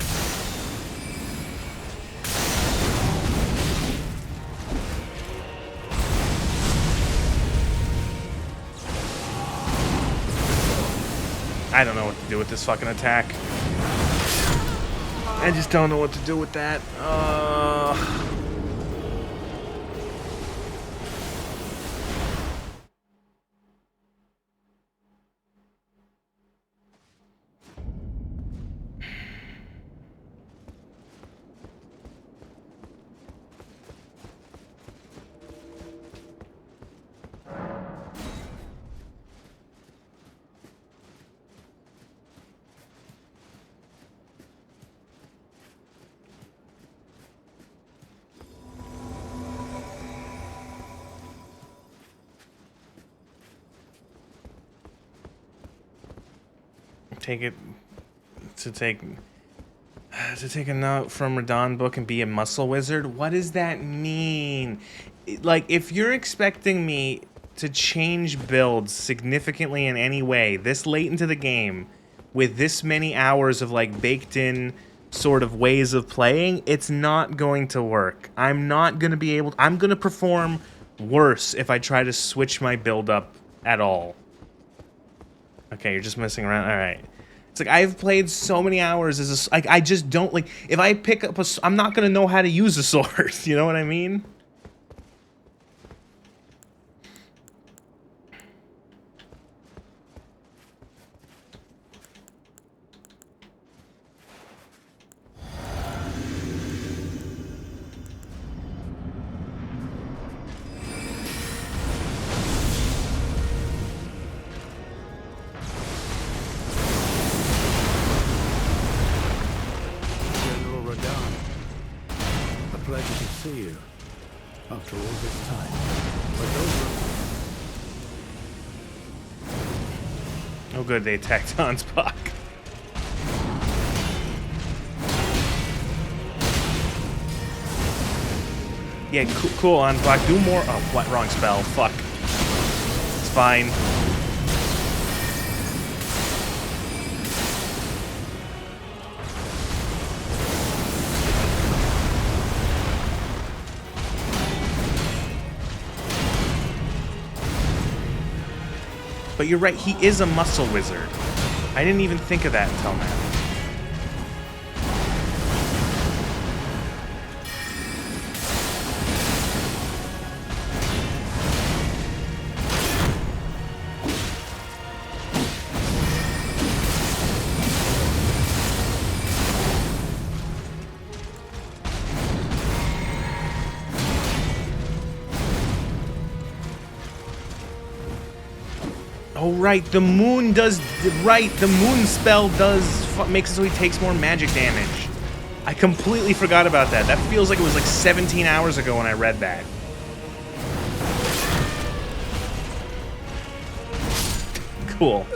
A: I don't know what to do with this fucking attack. I just don't know what to do with that. To take a note from Radon book and be a muscle wizard. What does that mean? Like, if you're expecting me to change builds significantly in any way this late into the game with this many hours of like baked in sort of ways of playing, it's not going to work. I'm not going to be able I'm going to perform worse if I try to switch my build up at all. Okay, you're just messing around. All right. It's like I've played so many hours as a, like I just don't like if I pick up a I'm not going to know how to use a sword, you know what I mean?
D: See you after all this time. But those
A: Oh good, they attacked Hansbach. Yeah, cool, Hansbach. Do more. Oh, what? Wrong spell. Fuck. It's fine. But you're right, he is a muscle wizard. I didn't even think of that until now. Oh right, the moon does right. The moon spell makes it so he takes more magic damage. I completely forgot about that. That feels like it was like 17 hours ago when I read that. Cool.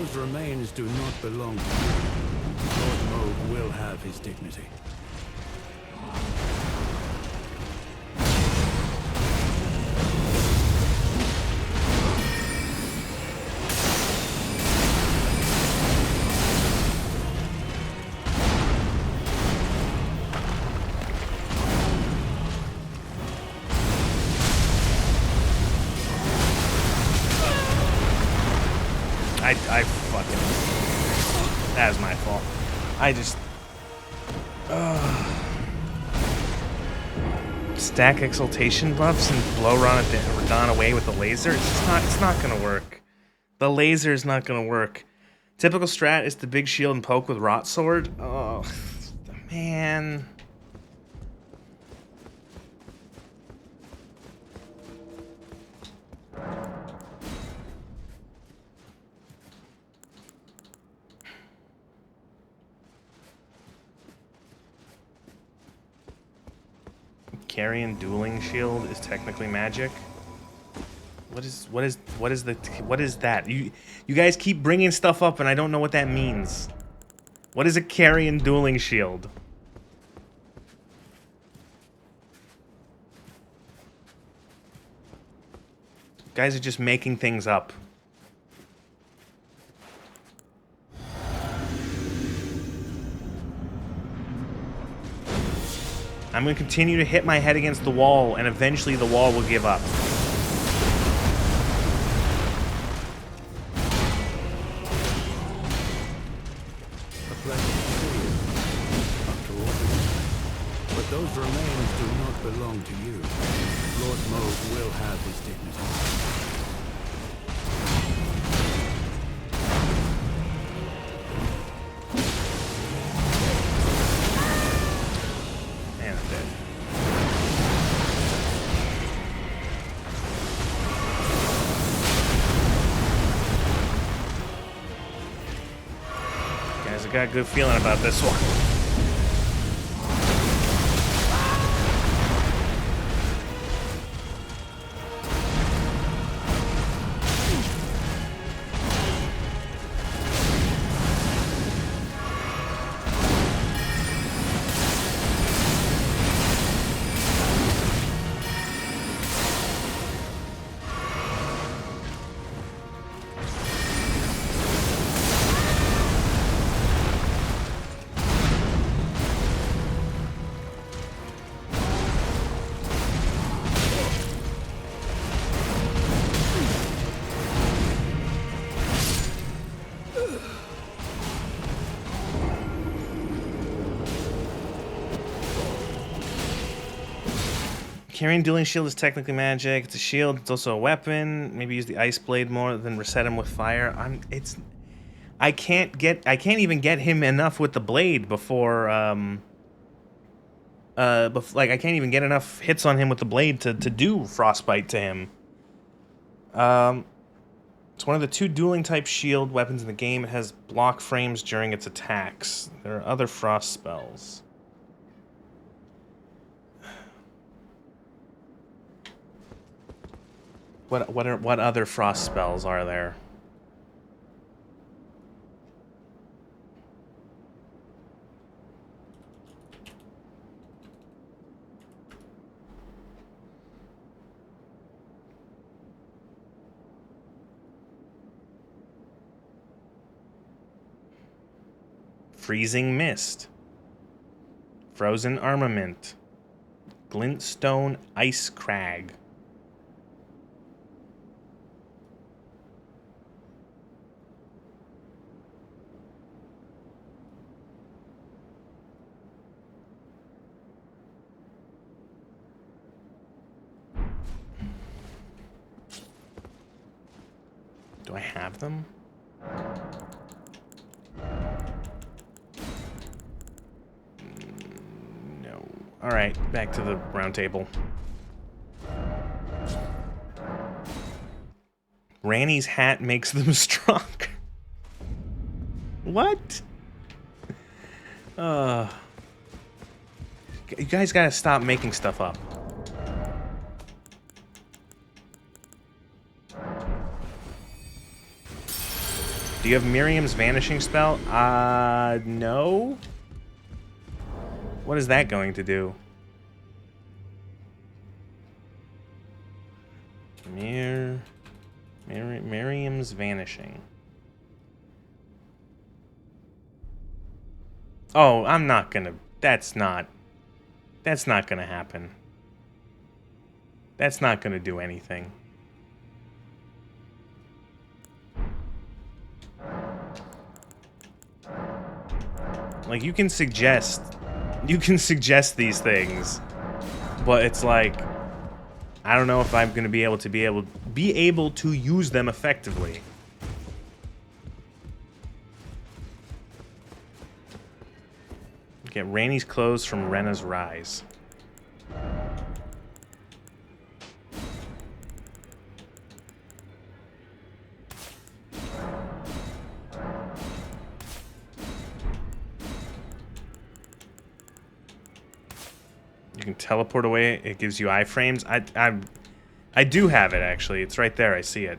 D: those remains do not belong to you, Lord Moog will have his dignity.
A: I fucking... That was my fault. I just... Stack exaltation buffs and blow Radon away with the laser? It's not gonna work. The laser is not gonna work. Typical strat is the big shield and poke with Rot Sword. Oh, man. Carrion dueling shield is technically magic. What is that? You guys keep bringing stuff up and I don't know what that means. What is a carrion dueling shield? Guys are just making things up. I'm going to continue to hit my head against the wall, and eventually the wall will give up.
D: A pleasure to see you, after all. But those remains do not belong to you. Lord Moog will have his dignity.
A: Got a good feeling about this one. Carrying dueling shield is technically magic. It's a shield. It's also a weapon. Maybe use the ice blade more than reset him with fire. I can't even get him enough with the blade before like I can't even get enough hits on him with the blade to do frostbite to him. It's one of the 2 dueling type shield weapons in the game. It has block frames during its attacks. There are other frost spells. What other frost spells are there? Freezing Mist, Frozen Armament, Glintstone Ice Crag. Do I have them? No. Alright, back to the round table. Ranny's hat makes them strong. What? You guys gotta stop making stuff up. Do you have Miriam's vanishing spell? No. What is that going to do? Miriam's vanishing. Oh, I'm not gonna. That's not gonna happen. That's not gonna do anything. Like, you can suggest these things, but it's like, I don't know if I'm gonna be able to use them effectively. Get Rainey's clothes from Rena's Rise. You can teleport away. It gives you iframes. I do have it, actually. It's right there. I see it.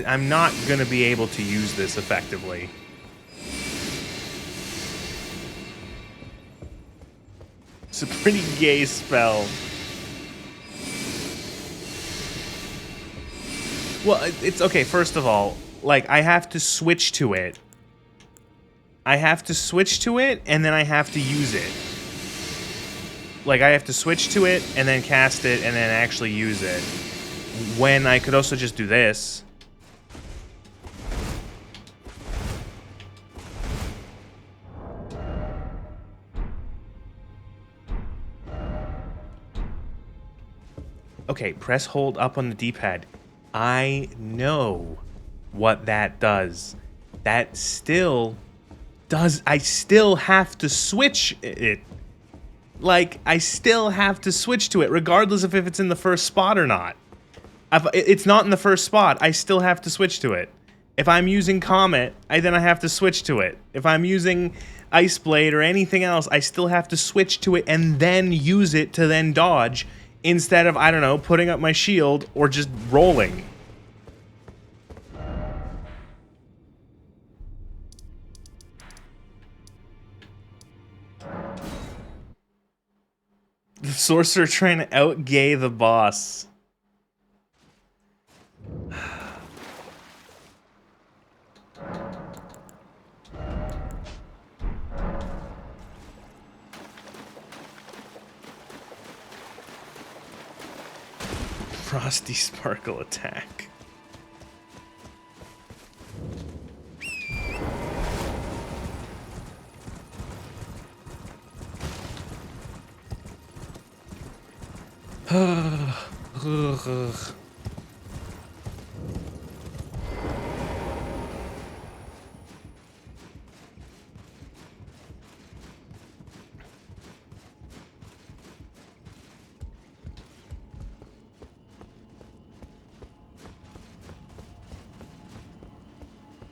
A: I'm not gonna be able to use this effectively. It's a pretty gay spell. Well, it's okay. First of all, like, I have to switch to it. And then I have to use it. Like, I have to switch to it, and then cast it, and then actually use it. When I could also just do this. Okay, press hold up on the D-pad. I know what that does. That still does... I still have to switch it. Like, I still have to switch to it, regardless of if it's in the first spot or not. If it's not in the first spot, I still have to switch to it. If I'm using Comet, then I have to switch to it. If I'm using Ice Blade or anything else, I still have to switch to it and then use it to then dodge, instead of, I don't know, putting up my shield or just rolling. The sorcerer trying to out-gay the boss. Frosty Sparkle attack.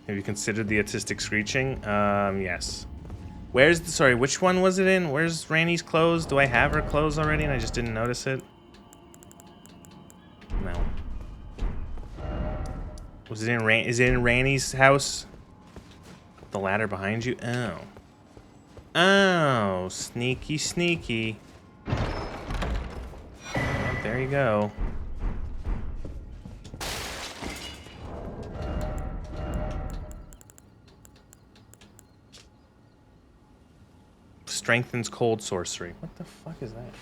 A: Have you considered the autistic screeching? Yes. Where's the... Sorry, which one was it in? Where's Rainey's clothes? Do I have her clothes already and I just didn't notice it? No. Was it in Is it in Rainey's house? The ladder behind you? Oh. Oh, sneaky, sneaky. Well, there you go. Strengthens cold sorcery. What the fuck is that?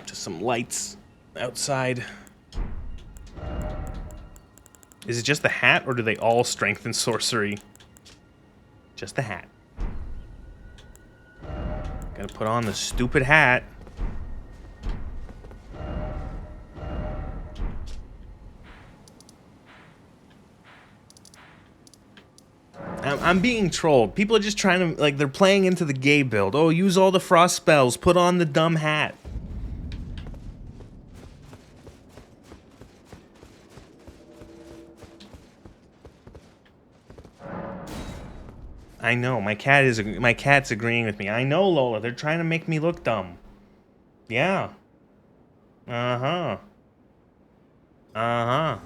A: Just some lights outside. Is it just the hat, or do they all strengthen sorcery? Just the hat. Gotta put on the stupid hat. I'm being trolled. People are just trying to, like, they're playing into the gay build. Oh, use all the frost spells. Put on the dumb hat. I know, my cat's agreeing with me. I know, Lola, they're trying to make me look dumb. Yeah. Uh-huh. Uh-huh.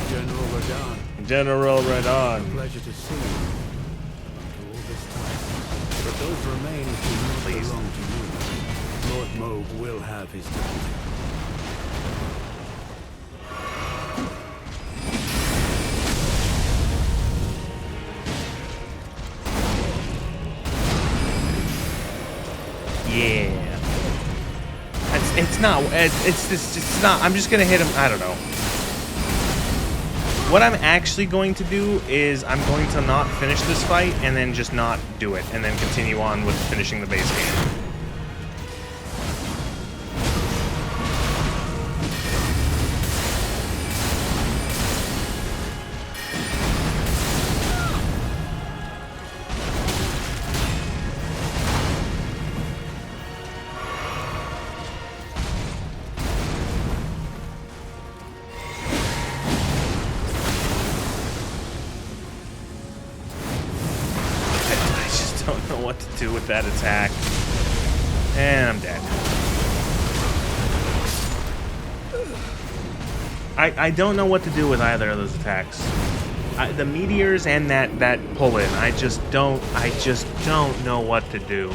D: General Radon,
A: General Radon.
D: pleasure to see you. After all this time. But those remains do not
A: Please.
D: belong to you. Lord Moog will have his time.
A: Yeah. It's not, I'm just gonna hit him, I don't know. What I'm actually going to do is I'm going to not finish this fight and then just not do it and then continue on with finishing the base game. I just don't know what to do with that attack. And I'm dead. I don't know what to do with either of those attacks. The meteors and that pull-in, I just don't know what to do.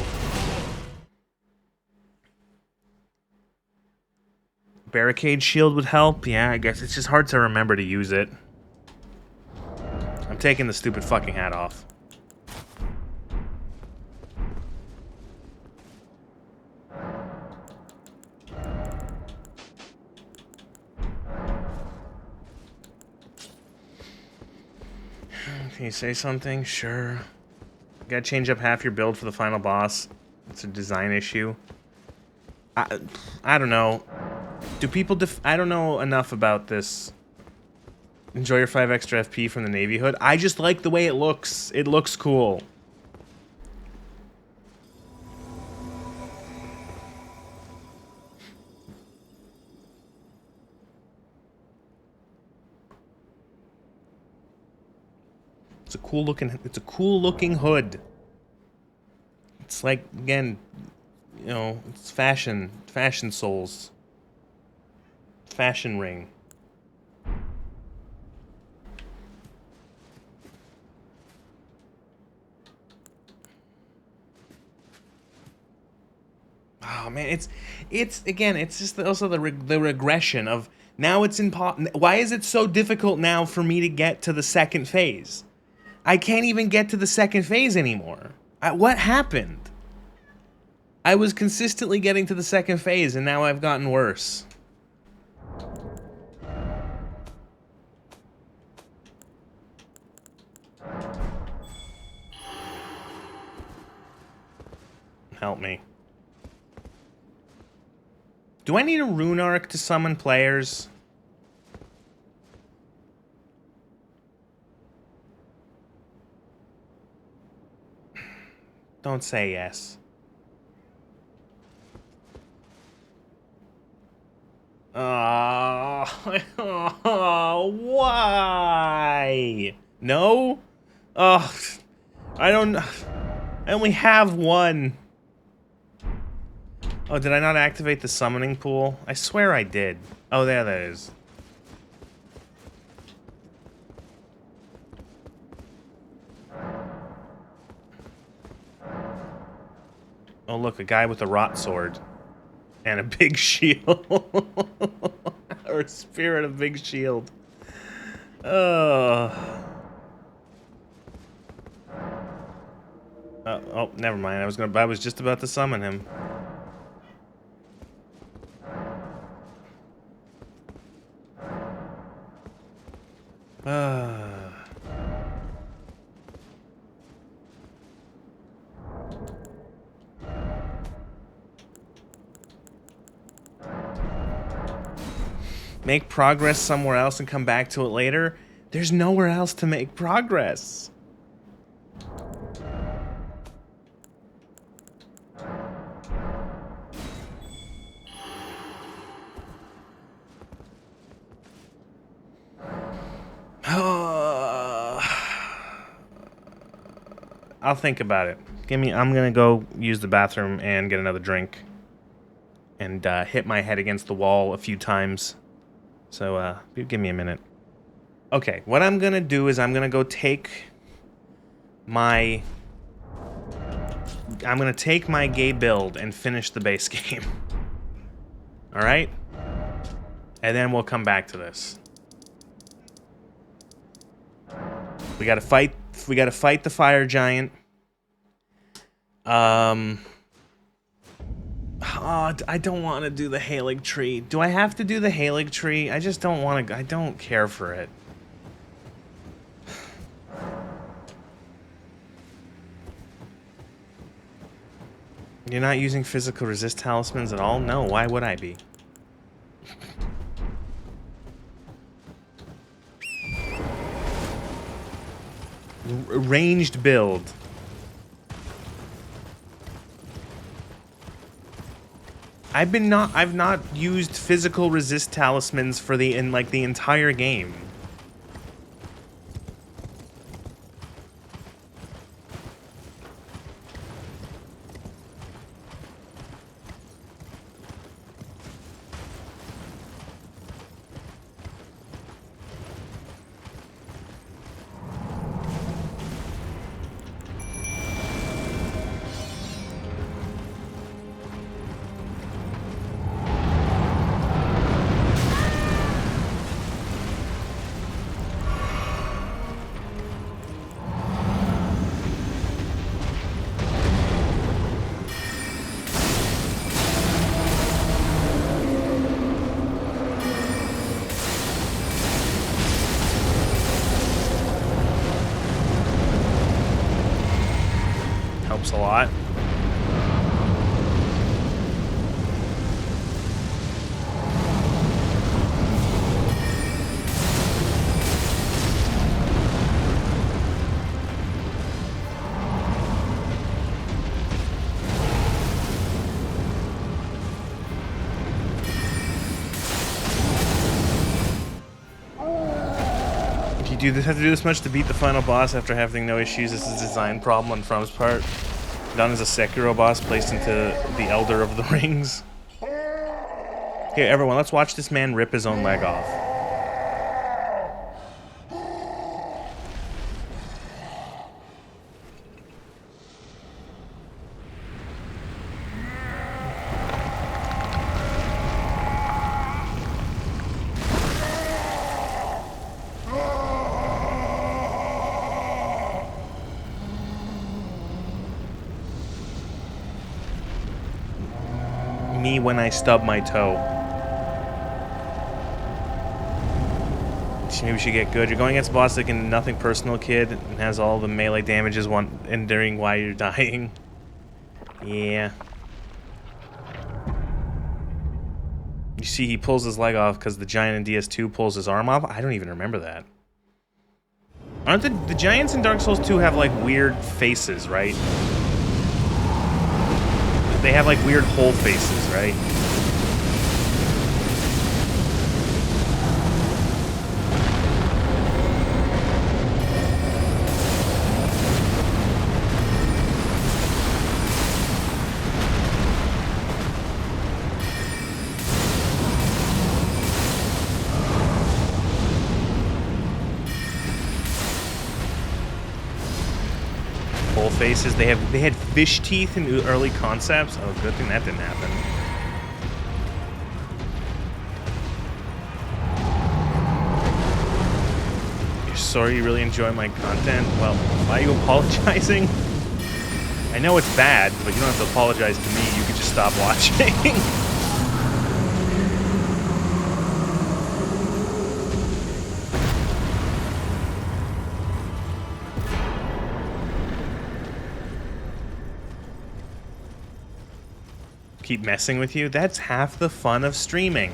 A: Barricade shield would help. Yeah, I guess it's just hard to remember to use it. I'm taking the stupid fucking hat off. Can you say something? Sure. Gotta change up half your build for the final boss. It's a design issue. I don't know. Do people I don't know enough about this. Enjoy your 5 extra FP from the Navy hood. I just like the way it looks. It looks cool. It's a cool looking hood. It's like, again, you know, it's fashion souls. Fashion ring. Oh man, it's again, it's just also the regression of now it's why is it so difficult now for me to get to the second phase? I can't even get to the second phase anymore. What happened? I was consistently getting to the second phase and now I've gotten worse. Help me. Do I need a rune arc to summon players? Don't say yes. Why? No? I only have one. Oh, did I not activate the summoning pool? I swear I did. Oh, there that is. Oh, look, a guy with a rot sword. And a big shield. Or a spirit of big shield. Oh, never mind. I was just about to summon him. Make progress somewhere else and come back to it later? There's nowhere else to make progress. I'll think about it. I'm gonna go use the bathroom and get another drink. And hit my head against the wall a few times. So, give me a minute. Okay, what I'm gonna do is I'm gonna go take my... I'm gonna take my gay build and finish the base game. Alright? And then we'll come back to this. We gotta fight the fire giant. Oh, I don't want to do the Halig tree. Do I have to do the Halig tree? I just don't want to. I don't care for it. You're not using physical resist talismans at all? No, why would I be? Ranged build. I've not used physical resist talismans for the entire game. Helps a lot. Do you have to do this much to beat the final boss after having no issues? This is a design problem on From's part. Done as a Sekiro boss placed into the Elder of the Rings. Here, everyone, let's watch this man rip his own leg off. Me when I stub my toe. Maybe we should get good. You're going against a boss that can nothing personal, kid, and has all the melee damages enduring while you're dying. Yeah. You see, he pulls his leg off because the giant in DS2 pulls his arm off. I don't even remember that. Aren't the giants in Dark Souls 2 have like weird faces, right? They have like weird hole faces, right? Hole faces. They had fish teeth in early concepts. Oh, good thing that didn't happen. You're sorry you really enjoy my content? Well, why are you apologizing? I know it's bad, but you don't have to apologize to me. You could just stop watching. keep messing with you. That's half the fun of streaming,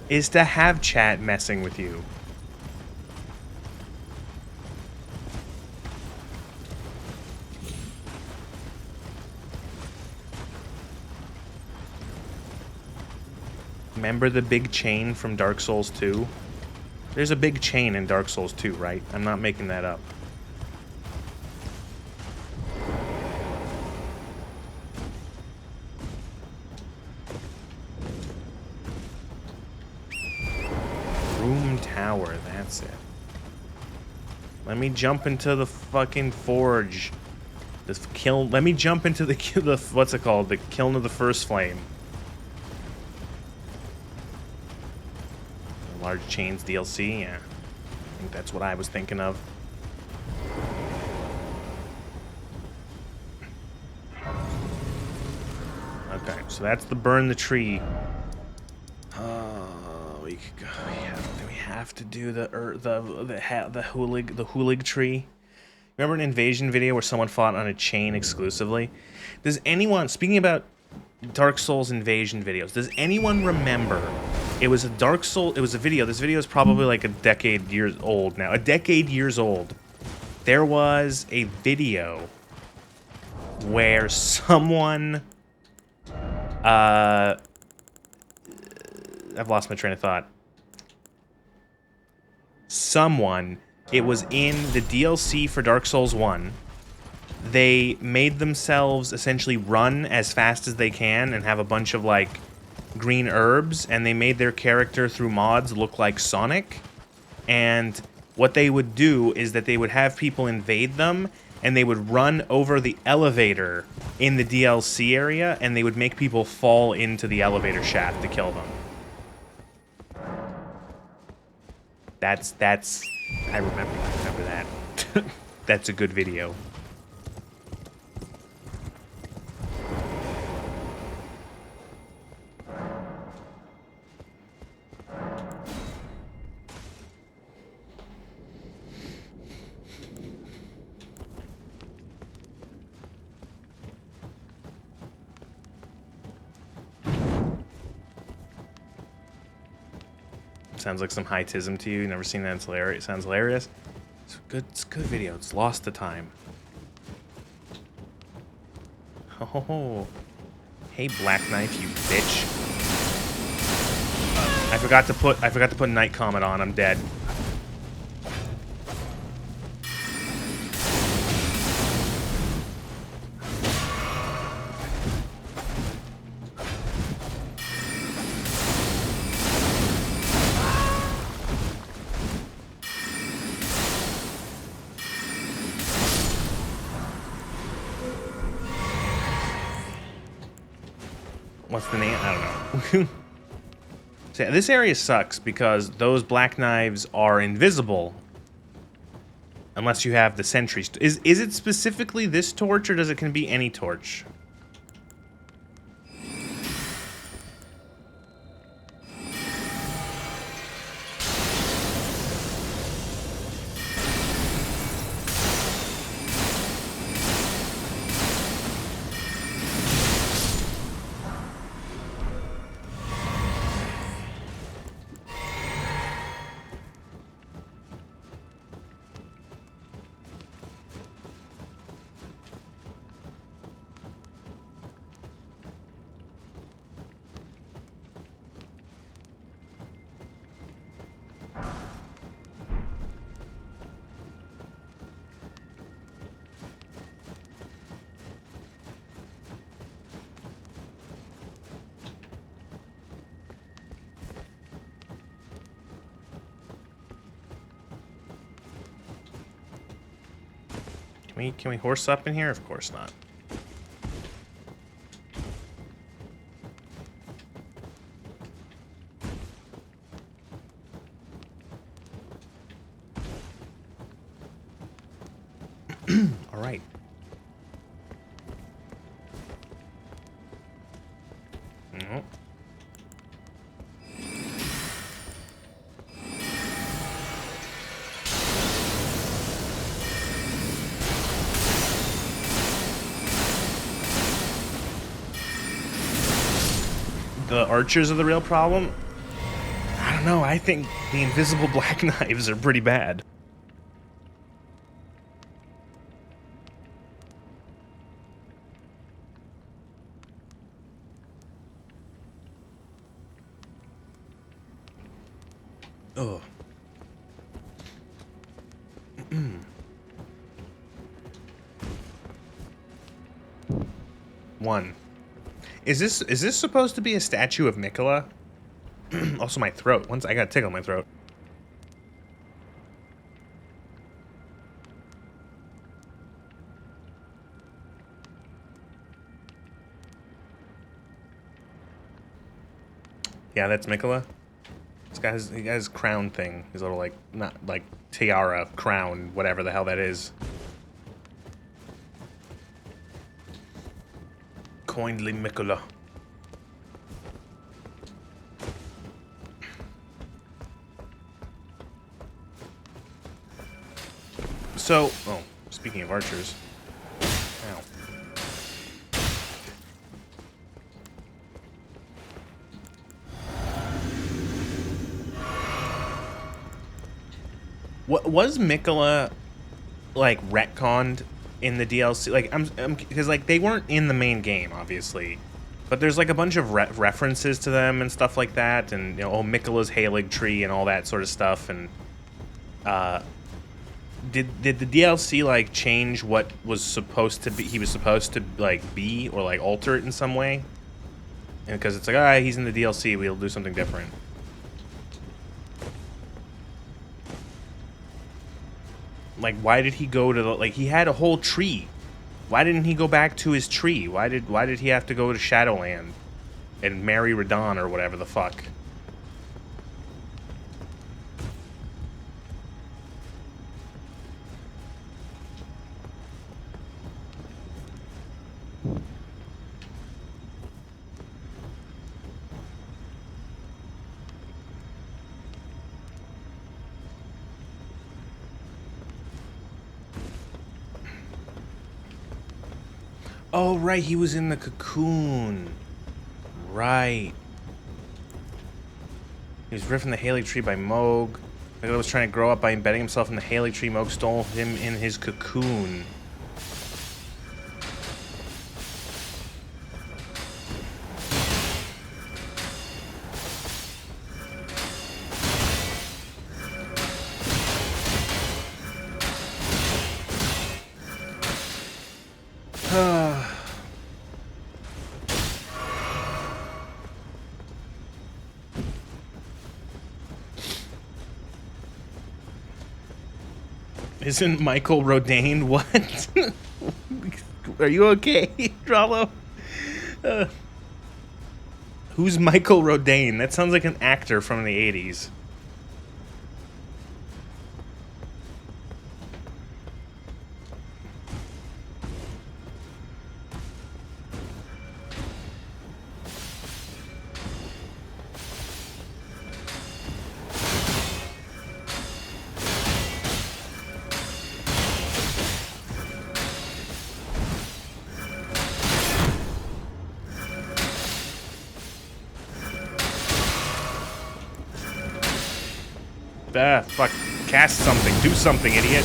A: is to have chat messing with you. Remember the big chain from Dark Souls 2? There's a big chain in Dark Souls 2, right? I'm not making that up. Room tower, that's it. Let me jump into the fucking forge. This kiln. Let me jump into the what's it called? The kiln of the first flame. Large chains DLC, yeah. I think that's what I was thinking of. Okay, so that's the burn the tree. We could go. We have to do the hoolig tree. Remember an invasion video where someone fought on a chain exclusively? Does anyone, speaking about Dark Souls invasion videos, does anyone remember? It was a Dark Soul. It was a video. This video is probably like a decade years old now. A decade years old. There was a video where someone. I've lost my train of thought. Someone. It was in the DLC for Dark Souls 1. They made themselves essentially run as fast as they can and have a bunch of like green herbs, and they made their character through mods look like Sonic. And what they would do is that they would have people invade them, and they would run over the elevator in the DLC area, and they would make people fall into the elevator shaft to kill them. That's I remember that. That's a good video. Sounds like some high-tism to you. Never seen that. It's hilarious. It sounds hilarious. It's a good video. It's lost the time. Oh, hey, Black Knife, you bitch. I forgot to put Night Comet on. I'm dead. What's the name? I don't know. So yeah, this area sucks because those black knives are invisible unless you have the sentries. Is it specifically this torch, or can it be any torch? Can we horse up in here? Of course not. All right. No. the archers are the real problem? I don't know. I think the invisible black knives are pretty bad. Oh. One. Is this supposed to be a statue of Mikola? Also, my throat. Once I got a tickle in my throat. Yeah, that's Mikola. He got his crown thing. His little, like, not, like, tiara, crown, whatever the hell that is. Kindly Mikola. So, oh, speaking of archers. Ow. What was Mikola like retconned in the DLC? Like I'm because like they weren't in the main game, obviously, but there's like a bunch of references to them and stuff like that, and you know, oh, Mikola's Halig tree and all that sort of stuff. And did the DLC like change what was supposed to be? He was supposed to like be or like alter it in some way? And because it's like, ah, he's in the DLC, we'll do something different. Like, why did he go to the, like, he had a whole tree. Why didn't he go back to his tree? Why did he have to go to Shadowland and marry Radon or whatever the fuck? Oh, right, he was in the cocoon. Right. He was ripped from the Halig tree by Moog. Mikola was trying to grow up by embedding himself in the Halig tree. Moog stole him in his cocoon. Isn't Michael Rodane? What? Are you okay, Dralo? Who's Michael Rodane? That sounds like an actor from the 80s. Ah, fuck. Cast something. Do something, idiot.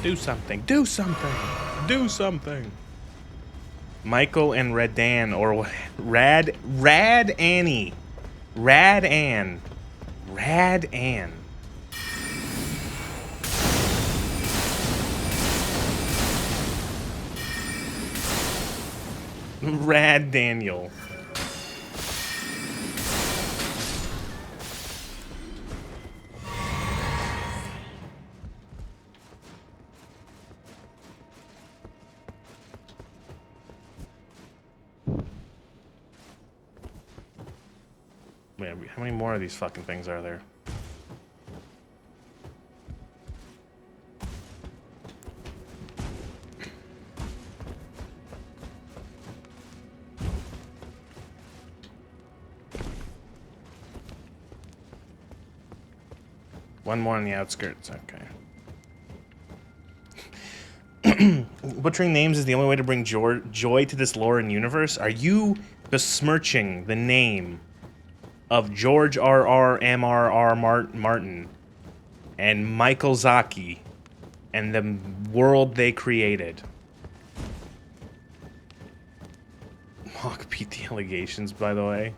A: Do something. Do something. Do something. Michael and Radan, or what? Rad Annie. Rad Ann. Rad Ann. Rad Daniel. Wait, how many more of these fucking things are there? One more on the outskirts, okay. Butchering names is the only way to bring joy to this lore and universe? Are you besmirching the name of George R.R. Martin and Michael Zaki and the world they created? Mock beat the allegations, by the way.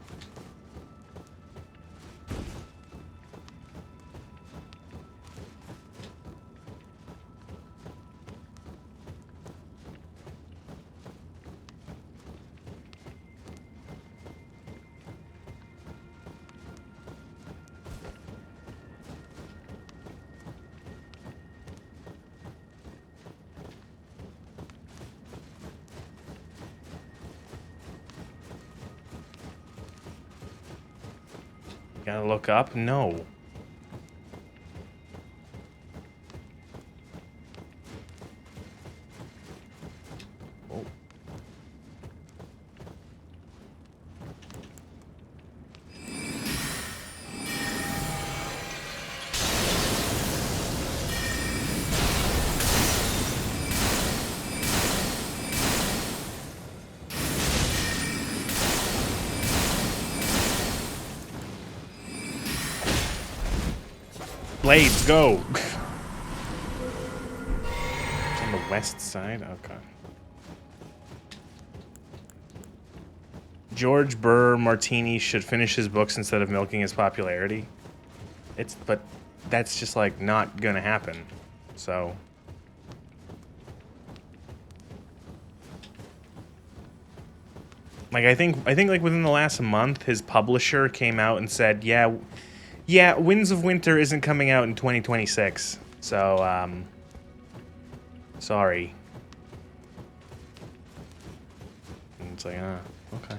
A: Gotta look up? No. Oh. Blades, go! It's on the west side? Okay. George Burr Martini should finish his books instead of milking his popularity. But that's just like not gonna happen. So. Like I think like within the last month, his publisher came out and said, yeah, Winds of Winter isn't coming out in 2026. So, sorry. And it's like, okay.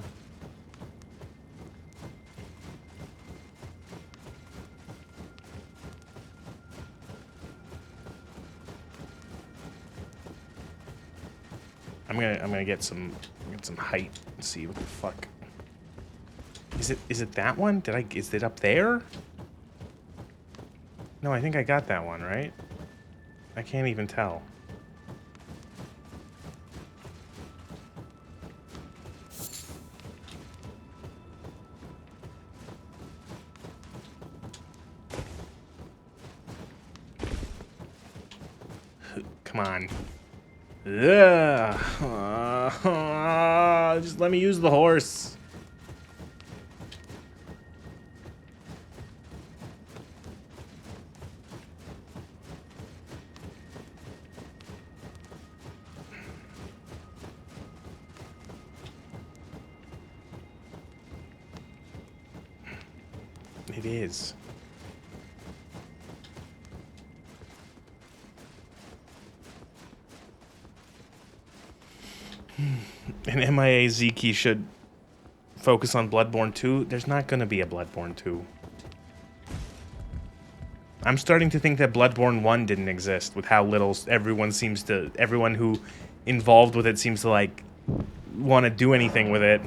A: I'm gonna get some height and see what the fuck. Is it that one? Is it up there? No, I think I got that one, right? I can't even tell. Come on. Ugh. Just let me use the horse. It is. And MIA Zeki should focus on Bloodborne 2. There's not going to be a Bloodborne 2. I'm starting to think that Bloodborne 1 didn't exist with how little everyone who involved with it seems to like want to do anything with it.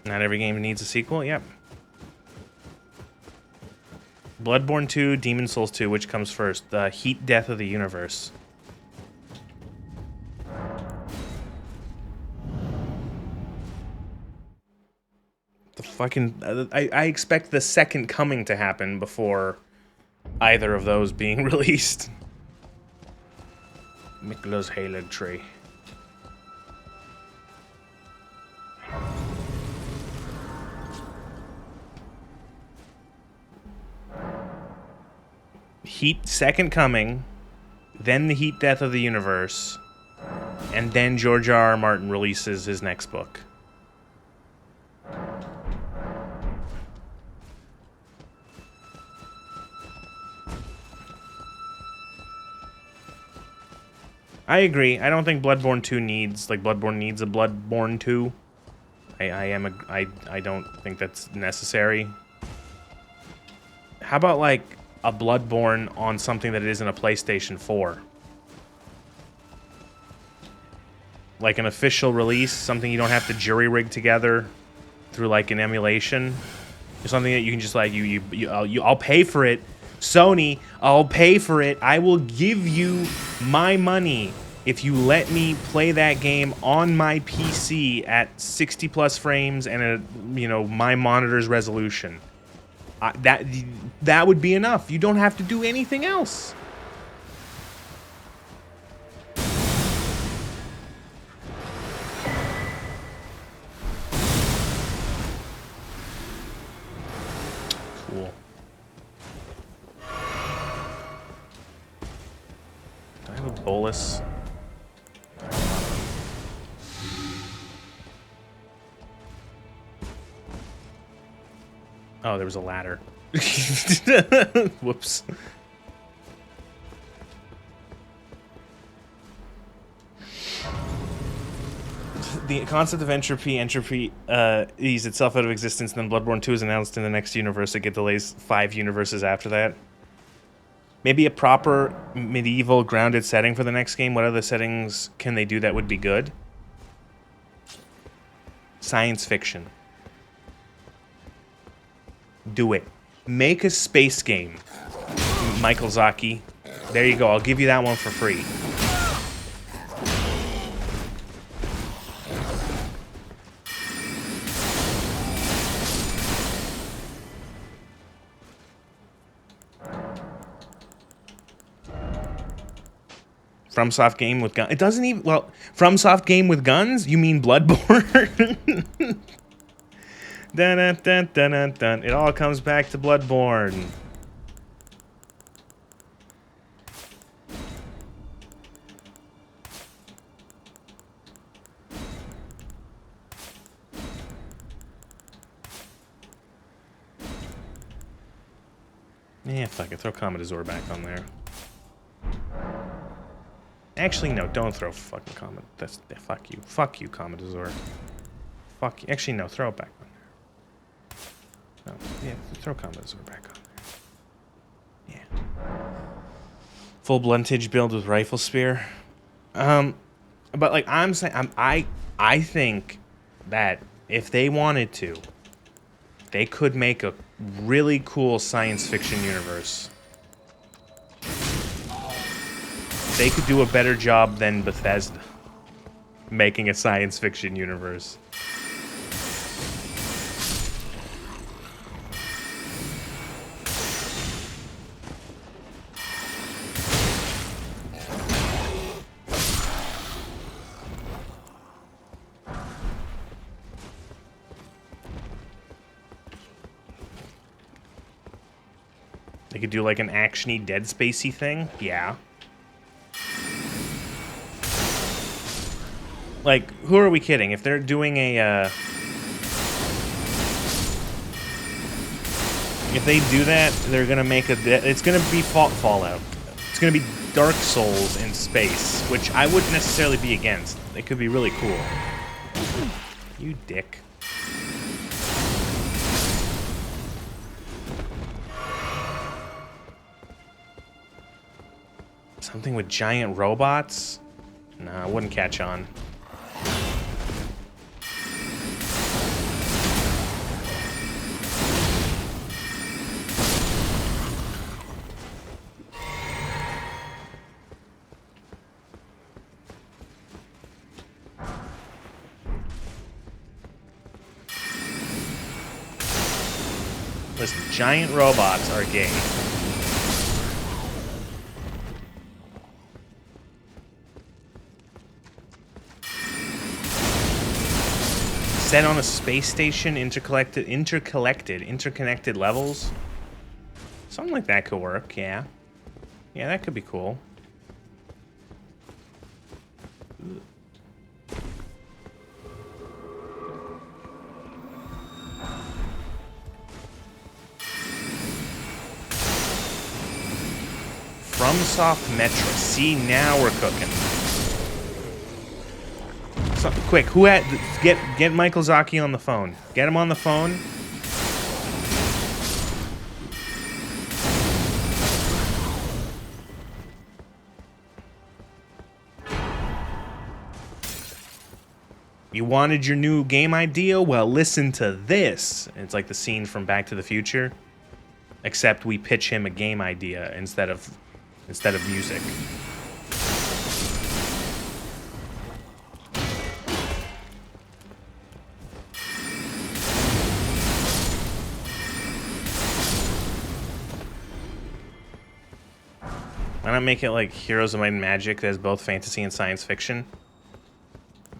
A: Not every game needs a sequel? Yep. Bloodborne 2, Demon Souls 2, which comes first? The heat death of the universe. The fucking... I expect the second coming to happen before either of those being released. Mikla's Haled Tree. Heat Second Coming, then the heat death of the universe, and then George R.R. Martin releases his next book. I agree. I don't think Bloodborne 2 needs, like, Bloodborne needs a Bloodborne 2. I don't think that's necessary. How about, like, a Bloodborne on something that isn't a PlayStation 4. Like an official release, something you don't have to jury rig together through like an emulation. Something that you can just like I'll pay for it. Sony, I'll pay for it. I will give you my money if you let me play that game on my PC at 60 plus frames and my monitor's resolution. That would be enough. You don't have to do anything else. Cool. Do I have a bolus? Oh, there was a ladder. Whoops. The concept of entropy ease itself out of existence, and then Bloodborne 2 is announced in the next universe. It delays 5 universes after that. Maybe a proper medieval grounded setting for the next game. What other settings can they do that would be good? Science fiction. Do it. Make a space game, Michael Zaki. There you go. I'll give you that one for free. FromSoft game with guns. It doesn't even... Well, FromSoft game with guns? You mean Bloodborne? Dun, dun, dun, dun, dun, dun. It all comes back to Bloodborne. Yeah, fuck it. Throw Commodore back on there. Actually, no. Don't throw fucking Commodore. Fuck you. Fuck you, Commodore. Fuck you. Actually, no. Throw it back on there. No. Yeah, throw Commodore back on there. Yeah. Full bluntage build with rifle spear. But like I'm saying, I think that if they wanted to, they could make a really cool science fiction universe. They could do a better job than Bethesda making a science fiction universe. They could do like an action-y Dead Spacey thing. Yeah. Like, who are we kidding? If they're doing a, if they do that, they're gonna make it's gonna be Fallout. It's gonna be Dark Souls in space, which I wouldn't necessarily be against. It could be really cool. You dick. Something with giant robots? Nah, I wouldn't catch on. Listen, giant robots are gay. Set on a space station, interconnected levels. Something like that could work, yeah. Yeah, that could be cool. FromSoft Metro. See, now we're cooking. So, quick, get Michael Zaki on the phone. Get him on the phone. You wanted your new game idea? Well, listen to this. And it's like the scene from Back to the Future, except we pitch him a game idea instead of music. Why not make it like Heroes of Might and Magic that has both fantasy and science fiction?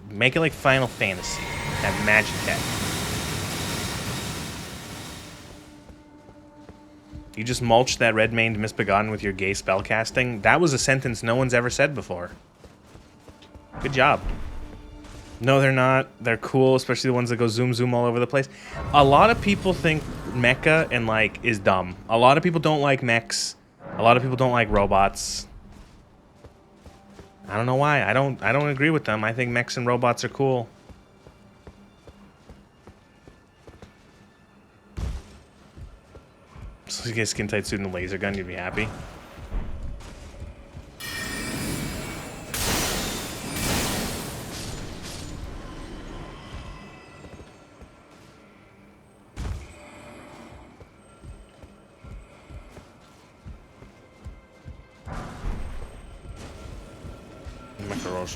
A: Make it like Final Fantasy. Have magic tech. You just mulched that red-maned misbegotten with your gay spellcasting? That was a sentence no one's ever said before. Good job. No, they're not. They're cool, especially the ones that go zoom zoom all over the place. A lot of people think mecha and like is dumb. A lot of people don't like mechs. A lot of people don't like robots. I don't know why. I don't agree with them. I think mechs and robots are cool. So you get a skin tight suit and a laser gun, you'd be happy.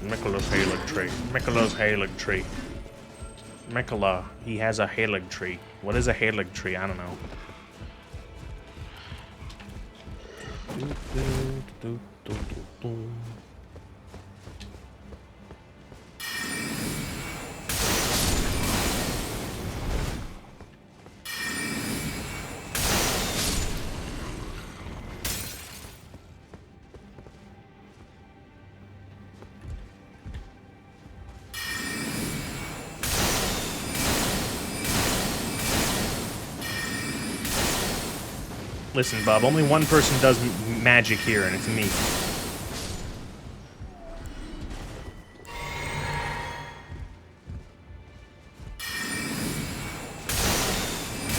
A: Mikola's Halig tree. Mikola's Halig tree. Mikola, he has a Halig tree. What is a Halig tree? I don't know. Listen, Bob, only one person does magic here, and it's me.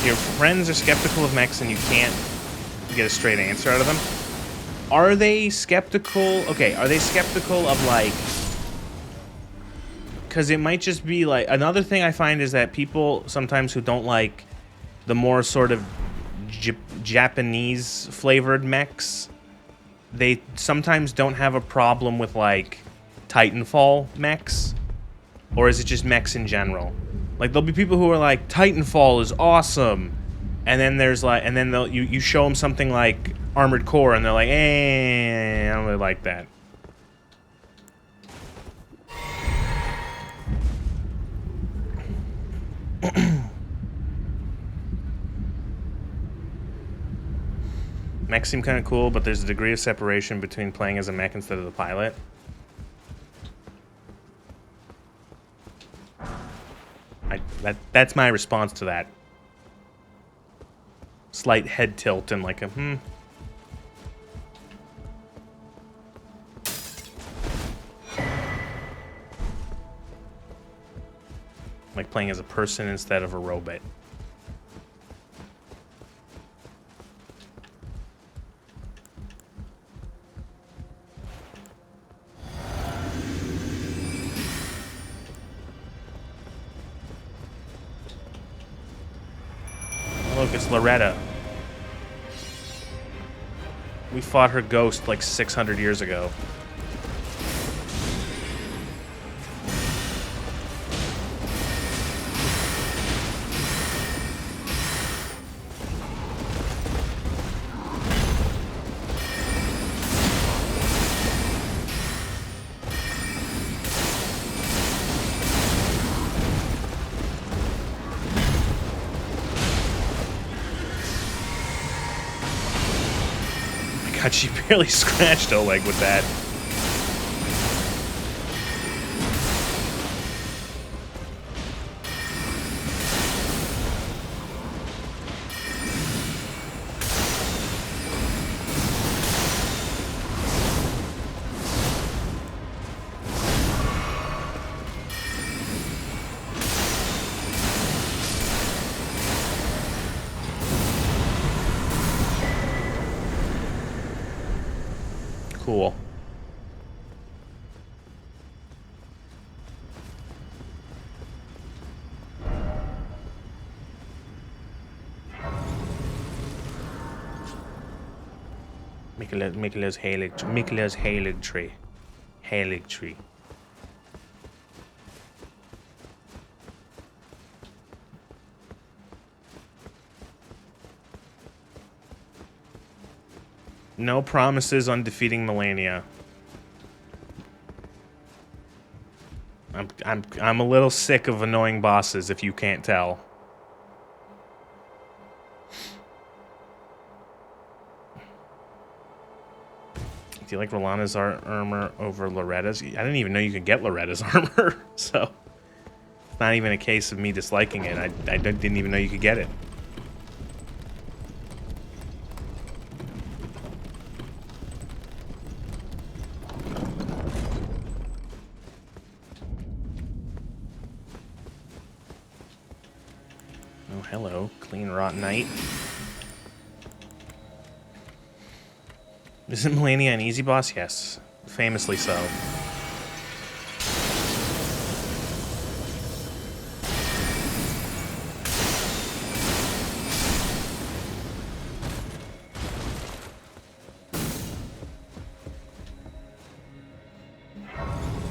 A: Your friends are skeptical of mechs and you can't get a straight answer out of them. Are they skeptical? Okay, are they skeptical of, like... Because it might just be, like... Another thing I find is that people sometimes who don't like the more sort of Japanese flavored mechs, they sometimes don't have a problem with like Titanfall mechs, or is it just mechs in general? Like there'll be people who are like Titanfall is awesome, and then there's like, and then you show them something like Armored Core, and they're like, I don't really like that. Mechs seem kind of cool, but there's a degree of separation between playing as a mech instead of the pilot. That's my response to that. Slight head tilt and like a Like playing as a person instead of a robot. Look, it's Loretta. We fought her ghost like 600 years ago. God, she barely scratched Oleg with that. Cool. Mikula's Halig tree. Halig tree. No promises on defeating Melania. I'm a little sick of annoying bosses, if you can't tell. Do you like Rolana's armor over Loretta's? I didn't even know you could get Loretta's armor, so it's not even a case of me disliking it. I didn't even know you could get it. Oh, hello, clean rot knight. Isn't Melania an easy boss? Yes, famously so.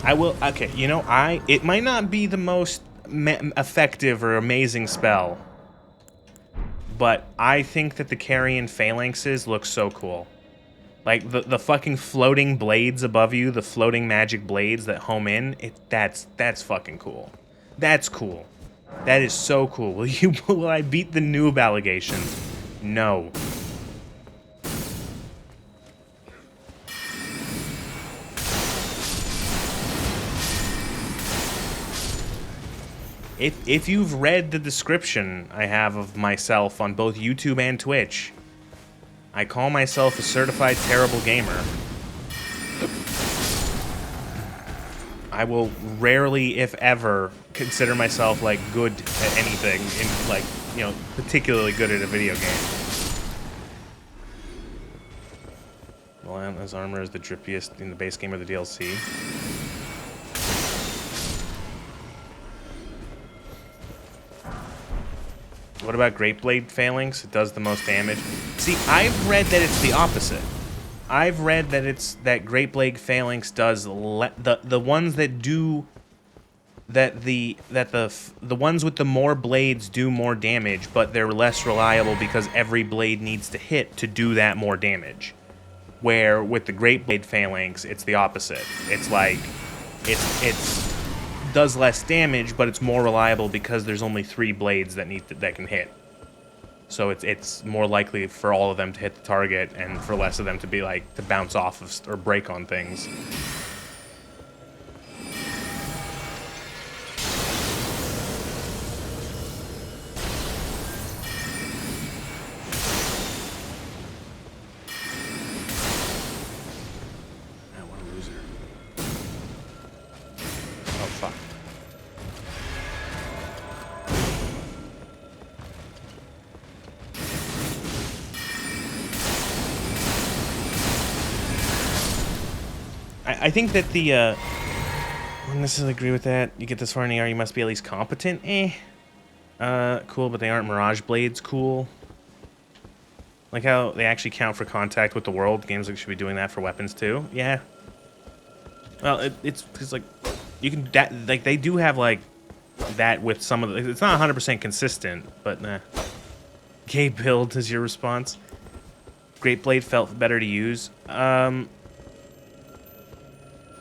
A: I will, okay, you know, it might not be the most effective or amazing spell, but I think that the carrion phalanxes look so cool. Like, the fucking floating blades above you, the floating magic blades that home in, that's fucking cool. That's cool. That is so cool. Will I beat the noob allegations? No. If you've read the description I have of myself on both YouTube and Twitch, I call myself a certified terrible gamer. I will rarely, if ever, consider myself, like, good at anything, in, like, you know, particularly good at a video game. Melana's armor is the drippiest in the base game of the DLC. What about Great Blade Phalanx? It does the most damage. See, I've read that it's the opposite. I've read that it's that Great Blade Phalanx does the ones that do the ones with the more blades do more damage, but they're less reliable because every blade needs to hit to do that more damage. Where with the Great Blade Phalanx, it's the opposite. It's like it's does less damage, but it's more reliable because there's only 3 blades that can hit. So it's more likely for all of them to hit the target and for less of them to be like to bounce off of or break on things. What a loser. Oh fuck. I think that the, I don't necessarily agree with that. You get this far in the AR, you must be at least competent. Cool, but they aren't Mirage Blades cool. Like how they actually count for contact with the world. Games like should be doing that for weapons too. Yeah. Well, it's like, you can, like, they do have, like, that with some of the, it's not 100% consistent, but nah. Gay build is your response. Great Blade felt better to use.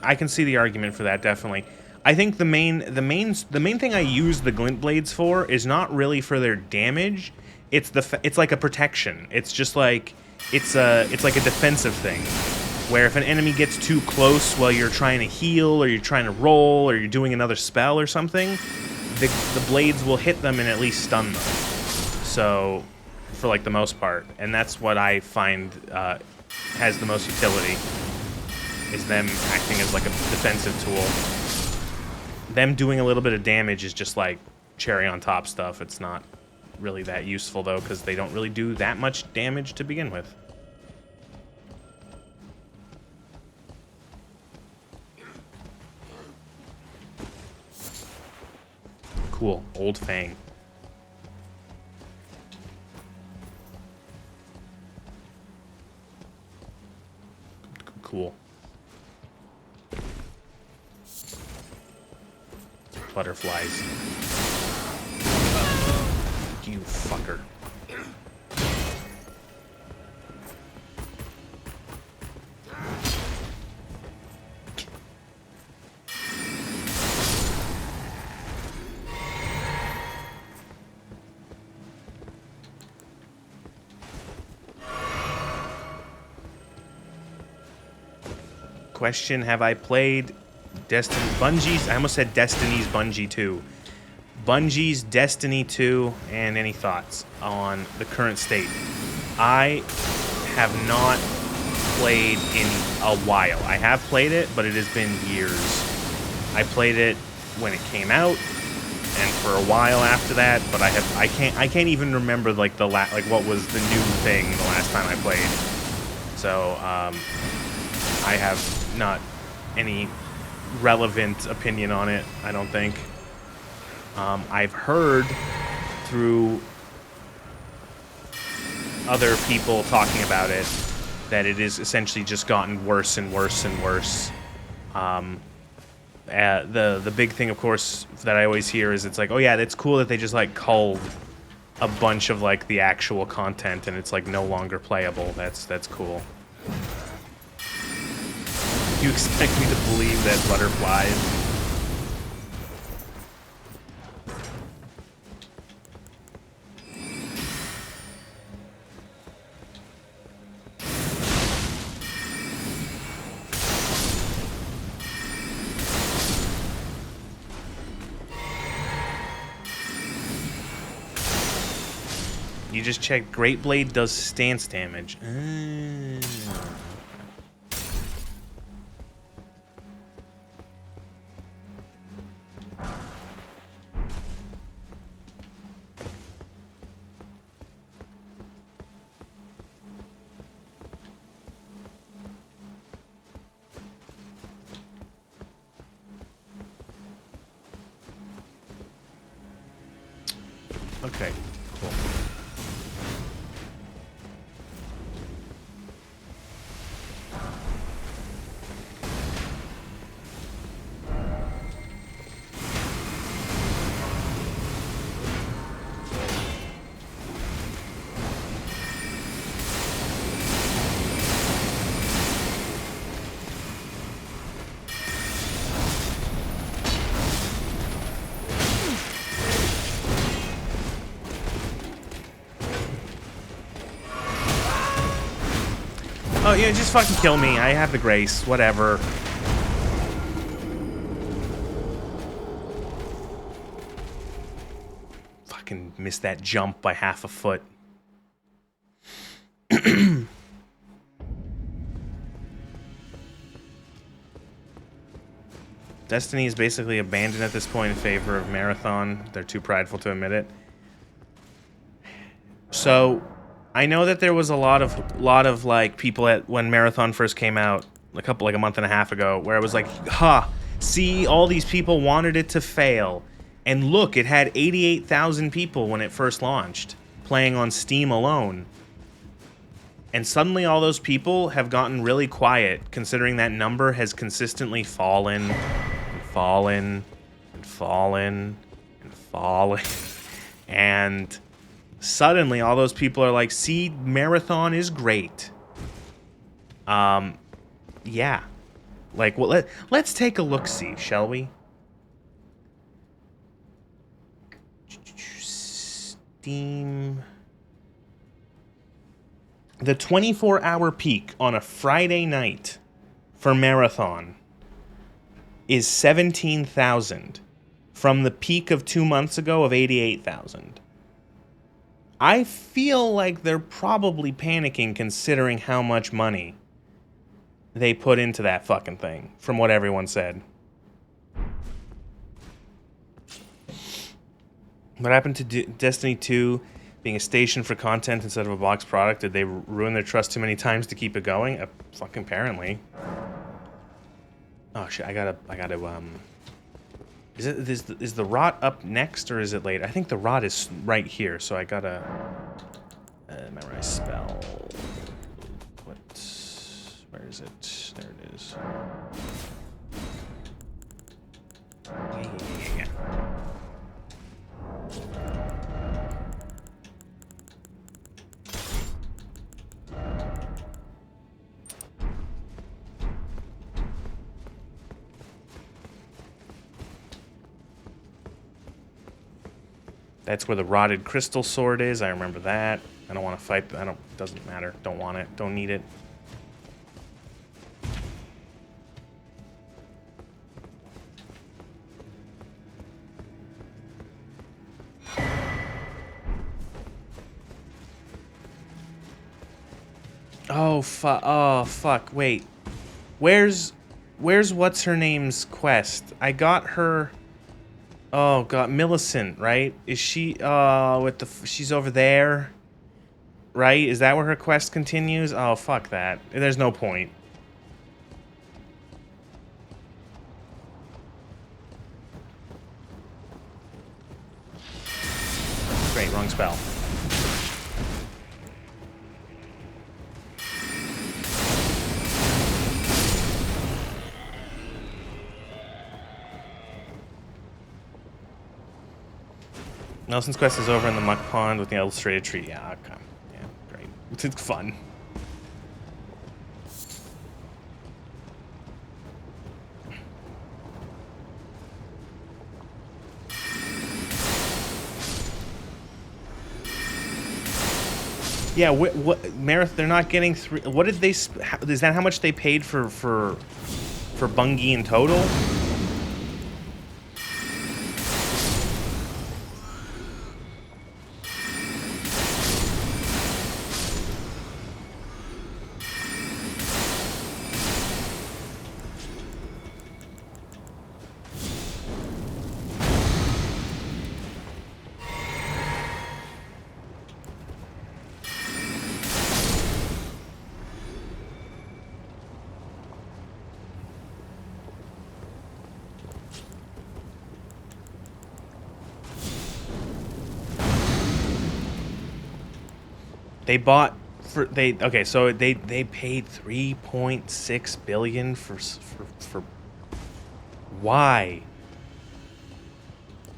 A: I can see the argument for that, definitely. I think the main thing I use the glint blades for is not really for their damage. It's like a protection. It's just like it's like a defensive thing, where if an enemy gets too close while you're trying to heal or you're trying to roll or you're doing another spell or something, the blades will hit them and at least stun them. So, for like the most part, and that's what I find has the most utility. Is them acting as like a defensive tool. Them doing a little bit of damage is just like cherry on top stuff. It's not really that useful though, because they don't really do that much damage to begin with. Cool, Old Fang. cool. Butterflies. You fucker. Question, have I played Bungie's, I almost said Destiny's Bungie 2. Bungie's Destiny 2, and any thoughts on the current state? I have not played in a while. I have played it, but it has been years. I played it when it came out, and for a while after that, but I can't even remember like what was the new thing the last time I played. So I have not any relevant opinion on it, I don't think. I've heard through other people talking about it that it is essentially just gotten worse and worse and worse. The big thing, of course, that I always hear is it's like, oh yeah, it's cool that they just like culled a bunch of like the actual content and it's like no longer playable. That's cool. You expect me to believe that butterflies? You just checked. Great Blade does stance damage. Okay, cool. Oh, yeah, just fucking kill me. I have the grace. Whatever. Fucking missed that jump by half a foot. Destiny is basically abandoned at this point in favor of Marathon. They're too prideful to admit it. So, I know that there was a lot of like people when Marathon first came out, like a month and a half ago, where it was like, ha, see, all these people wanted it to fail. And look, it had 88,000 people when it first launched, playing on Steam alone. And suddenly all those people have gotten really quiet, considering that number has consistently fallen, and fallen, and fallen, and fallen. And suddenly all those people are like, see, Marathon is great. Yeah. Like, well, let's take a look-see, shall we? Steam. The 24-hour peak on a Friday night for Marathon is 17,000 from the peak of 2 months ago of 88,000. I feel like they're probably panicking considering how much money they put into that fucking thing, from what everyone said. What happened to Destiny 2 being a station for content instead of a box product? Did they ruin their trust too many times to keep it going? Fucking apparently. Oh shit, I gotta, is the rot up next or is it later? I think the rot is right here, so I gotta memorize spell. Where is it? Switch. There it is. Yeah. That's where the rotted crystal sword is. I remember that. I don't want to fight. Doesn't matter. Don't want it. Don't need it. Oh fuck. Wait. Where's what's her name's quest? I got her. Oh god, Millicent, right? Is she with the she's over there? Right? Is that where her quest continues? Oh fuck that. There's no point. Great, wrong spell. Nelson's quest is over in the muck pond with the illustrated tree. Yeah, okay. Yeah, great. It's fun. Yeah, what Marith? They're not getting three. What did they? Is that how much they paid for Bungie in total? They bought for okay, so they paid 3.6 billion for why?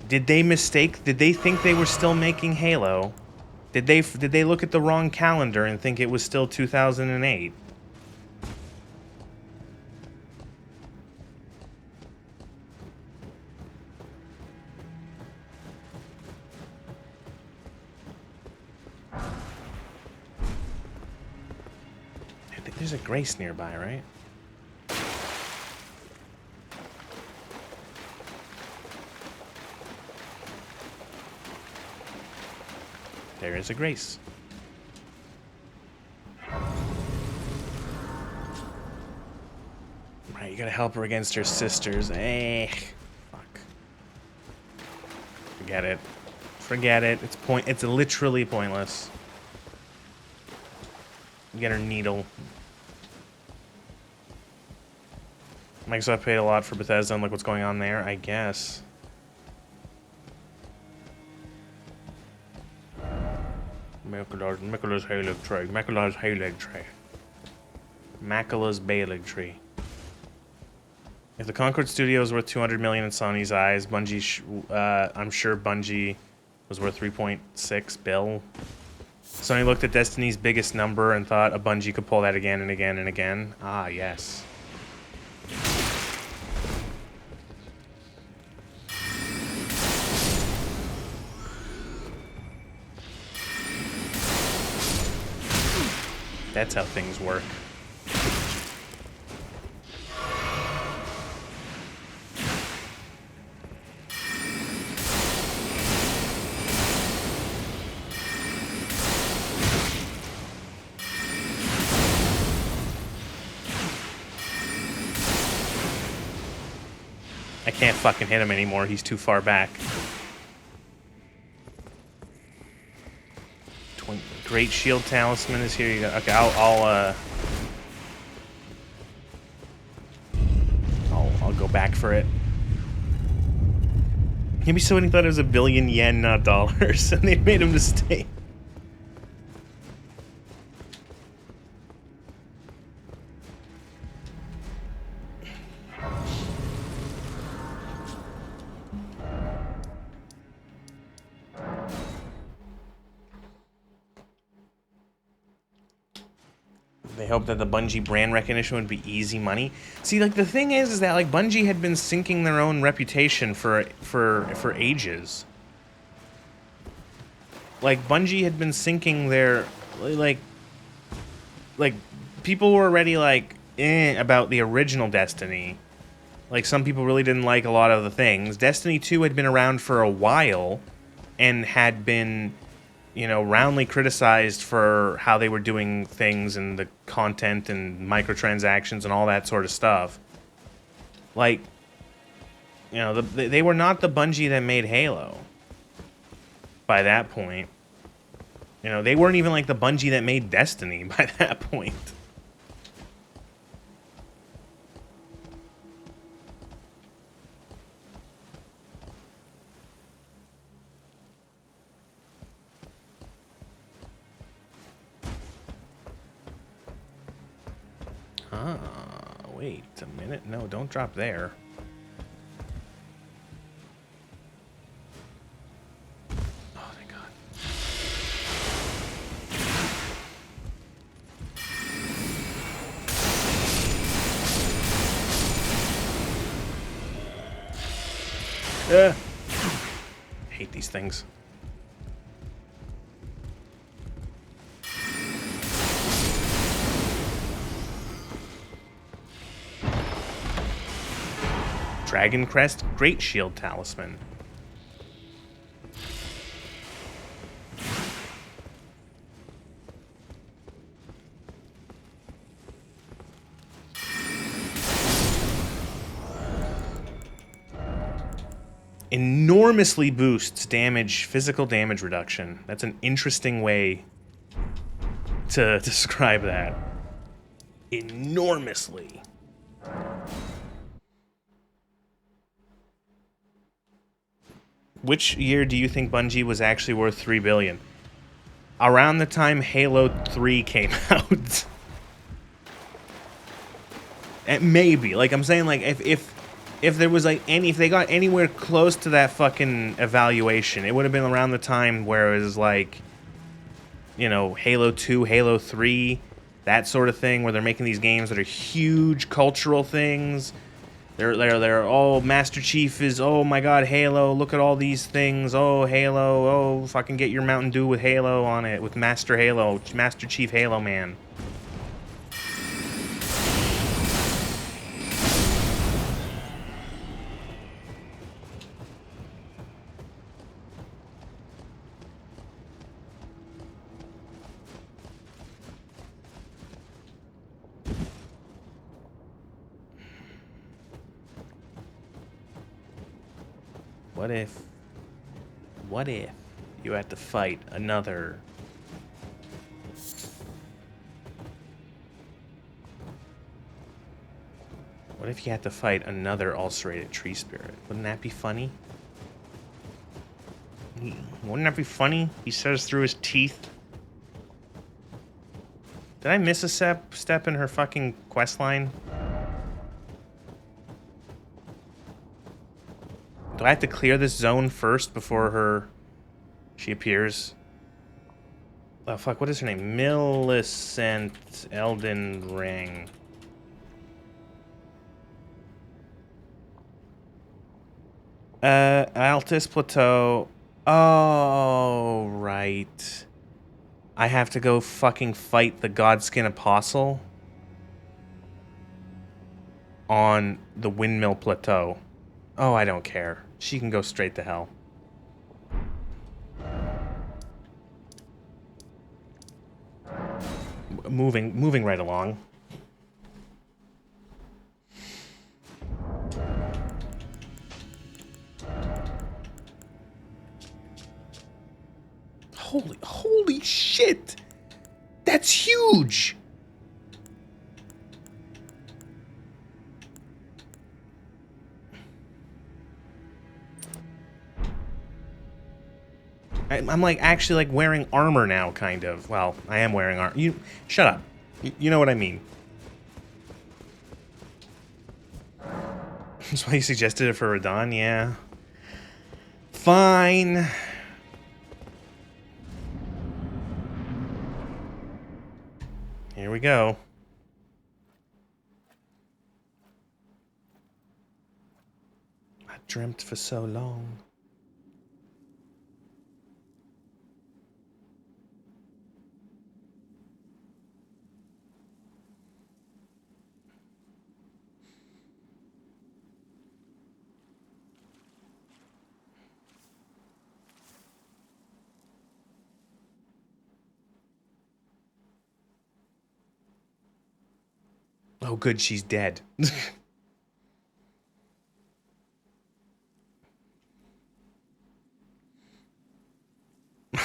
A: Did they mistake? Did they think they were still making Halo? Did they look at the wrong calendar and think it was still 2008? There's a Grace nearby, right? There is a Grace. Right, you gotta help her against her sisters. Eh, fuck. Forget it. Forget it. It's literally pointless. Get her needle. Microsoft paid a lot for Bethesda, and look what's going on there, I guess. Macula's Halig Tree. Macula's Halig Tree. Macula's Balig Tree. If the Concord Studio is worth 200 million in Sony's eyes, I'm sure Bungie was worth 3.6 bill. Sony looked at Destiny's biggest number and thought a Bungie could pull that again and again and again. Ah, yes. That's how things work. I can't fucking hit him anymore. He's too far back. Great shield talisman is here. You go. Okay, I'll go back for it. Maybe somebody thought it was a billion yen, not dollars, and they made a mistake. They hope that the Bungie brand recognition would be easy money. See, like, the thing is that, like, Bungie had been sinking their own reputation for ages. Like, Bungie had been sinking their, like, people were already, like, about the original Destiny. Like, some people really didn't like a lot of the things. Destiny 2 had been around for a while and had been, you know, roundly criticized for how they were doing things and the content and microtransactions and all that sort of stuff. Like, you know, they were not the Bungie that made Halo by that point. You know, they weren't even like the Bungie that made Destiny by that point. Wait a minute. No, don't drop there. Oh, thank God. I hate these things. Dragon Crest, Great Shield Talisman. Enormously boosts damage, physical damage reduction. That's an interesting way to describe that. Enormously. Which year do you think Bungie was actually worth $3 billion? Around the time Halo 3 came out. Maybe. Like, I'm saying, like, if there was, like, if they got anywhere close to that fucking evaluation, it would have been around the time where it was, like, you know, Halo 2, Halo 3, that sort of thing, where they're making these games that are huge cultural things. They're oh, Master Chief is, oh my God, Halo, look at all these things, oh, Halo, oh, fucking get your Mountain Dew with Halo on it, with Master Halo, Master Chief Halo Man. What if you had to fight another... What if you had to fight another ulcerated tree spirit? Wouldn't that be funny? Wouldn't that be funny? He says through his teeth. Did I miss a step in her fucking quest line? Do I have to clear this zone first before she appears? Oh fuck, what is her name? Millicent Elden Ring. Altus Plateau. Oh, right. I have to go fucking fight the Godskin Apostle on the Windmill Plateau. Oh, I don't care. She can go straight to hell. Moving right along. Holy shit! That's huge! I'm like actually like wearing armor now, kind of. Well, I am wearing armor. You shut up. You know what I mean. That's why you suggested it for Radon, yeah. Fine. Here we go. I dreamt for so long. Oh, good, she's dead.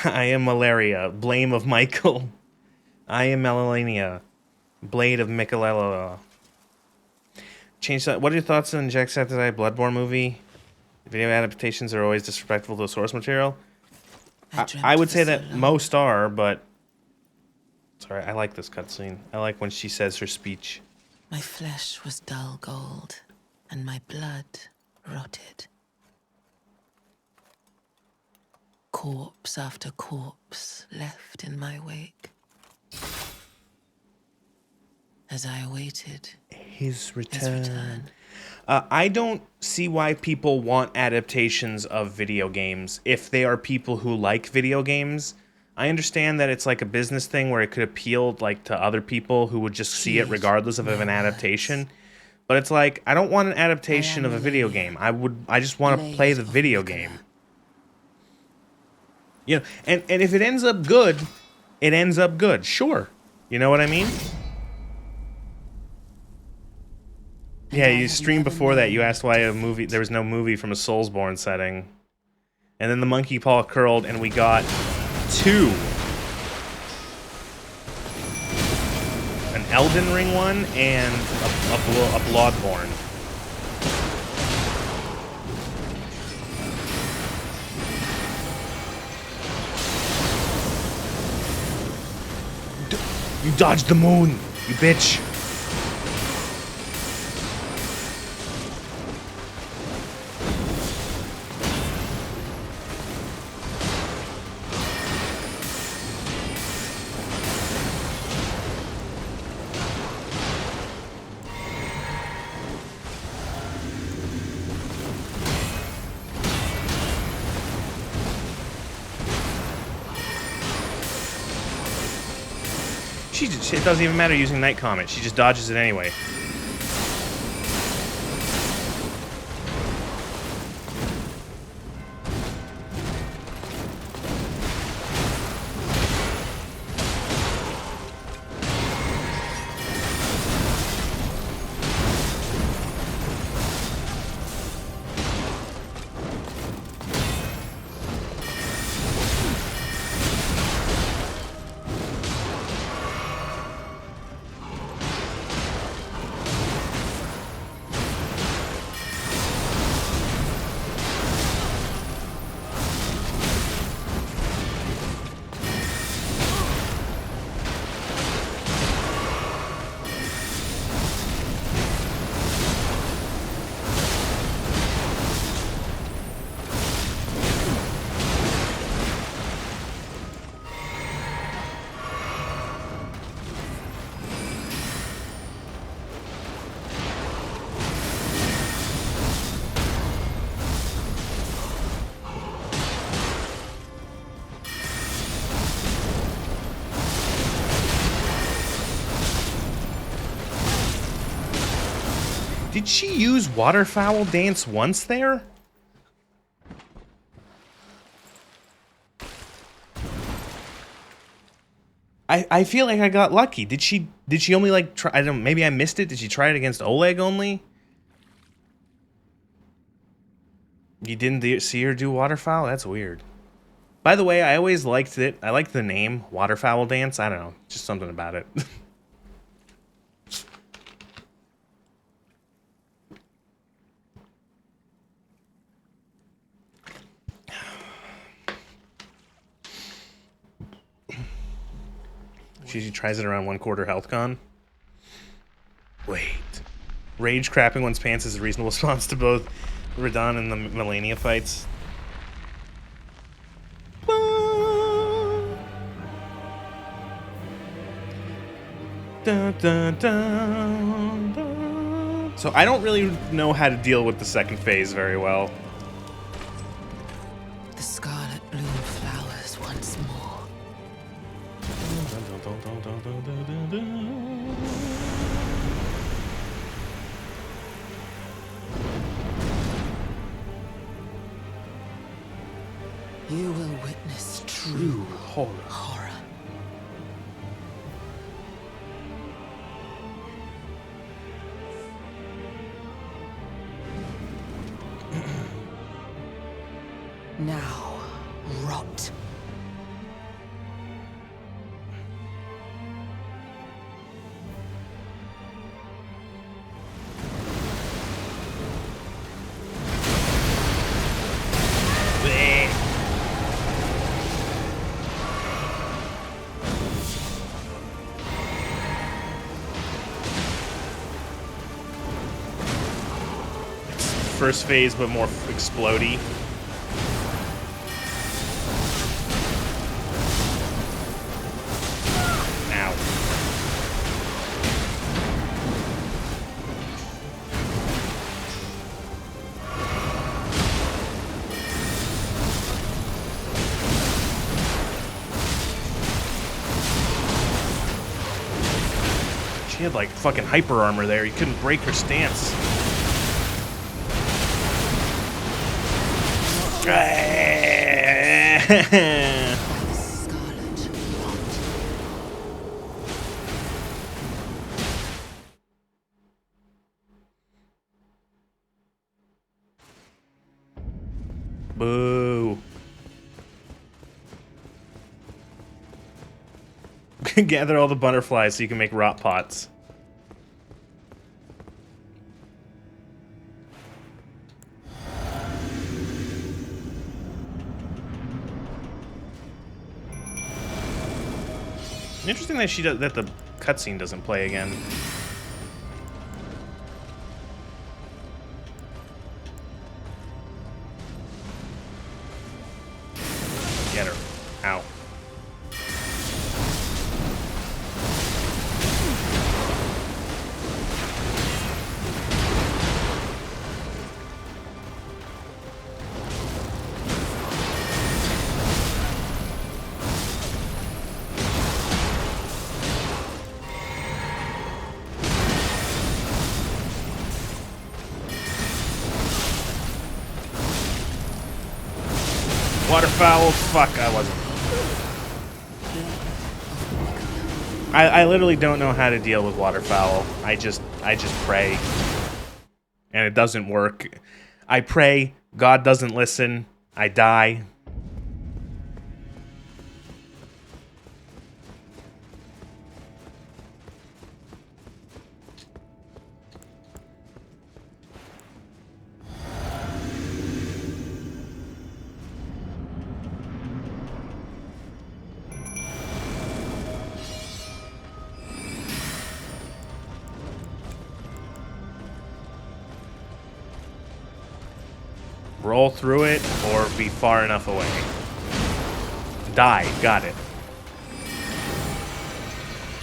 A: I am malaria. Blame of Michael. I am Melalania. Blade of Michelella. Change that. What are your thoughts on Jacksepticeye Bloodborne movie? Video adaptations are always disrespectful to the source material. I would say that most are, but... Sorry, I like this cutscene. I like when she says her speech.
F: My flesh was dull gold, and my blood rotted. Corpse after corpse left in my wake. As I awaited
A: His return.
F: his return.
A: I don't see why people want adaptations of video games if they are people who like video games. I understand that it's like a business thing where it could appeal like to other people who would just see it regardless of an adaptation. But it's like, I don't want an adaptation of a video game. I just want to play the video game. You know, and if it ends up good, it ends up good. Sure. You know what I mean? Yeah, you streamed before that. You asked why there was no movie from a Soulsborne setting. And then the monkey paw curled and we got 2. An Elden Ring one and a Bloodborne. You dodged the moon, you bitch. It doesn't even matter using Night Comet. She just dodges it anyway. Did she use waterfowl dance once there? I feel like I got lucky. Did she only like try? I don't. Maybe I missed it. Did she try it against Oleg only? You didn't see her do waterfowl? That's weird. By the way, I always liked it. I liked the name waterfowl dance. I don't know, just something about it. She tries it around 1/4 health con. Wait. Rage crapping one's pants is a reasonable response to both Radon and the Melania fights. Dun, dun, dun, dun. So I don't really know how to deal with the second phase very well.
F: The scarlet bloom flowers once more. You will witness true horror. Now, rot.
A: First phase, but more explodey. Ow. She had like fucking hyper armor there. You couldn't break her stance.
F: Scarlet rot.
A: Boo. Gather all the butterflies so you can make rot pots. Interesting that that the cutscene doesn't play again. Get her. Ow. Waterfowl, fuck, I wasn't. I literally don't know how to deal with waterfowl. I just pray. And it doesn't work. I pray, God doesn't listen, I die. Roll through it, or be far enough away. Die. Got it.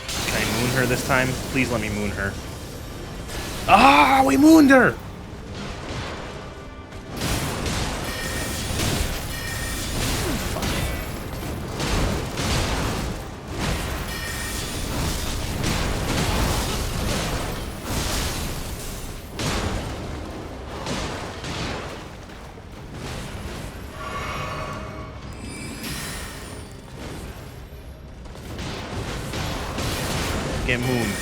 A: Can I moon her this time? Please let me moon her. Ah, we mooned her! Get mooned.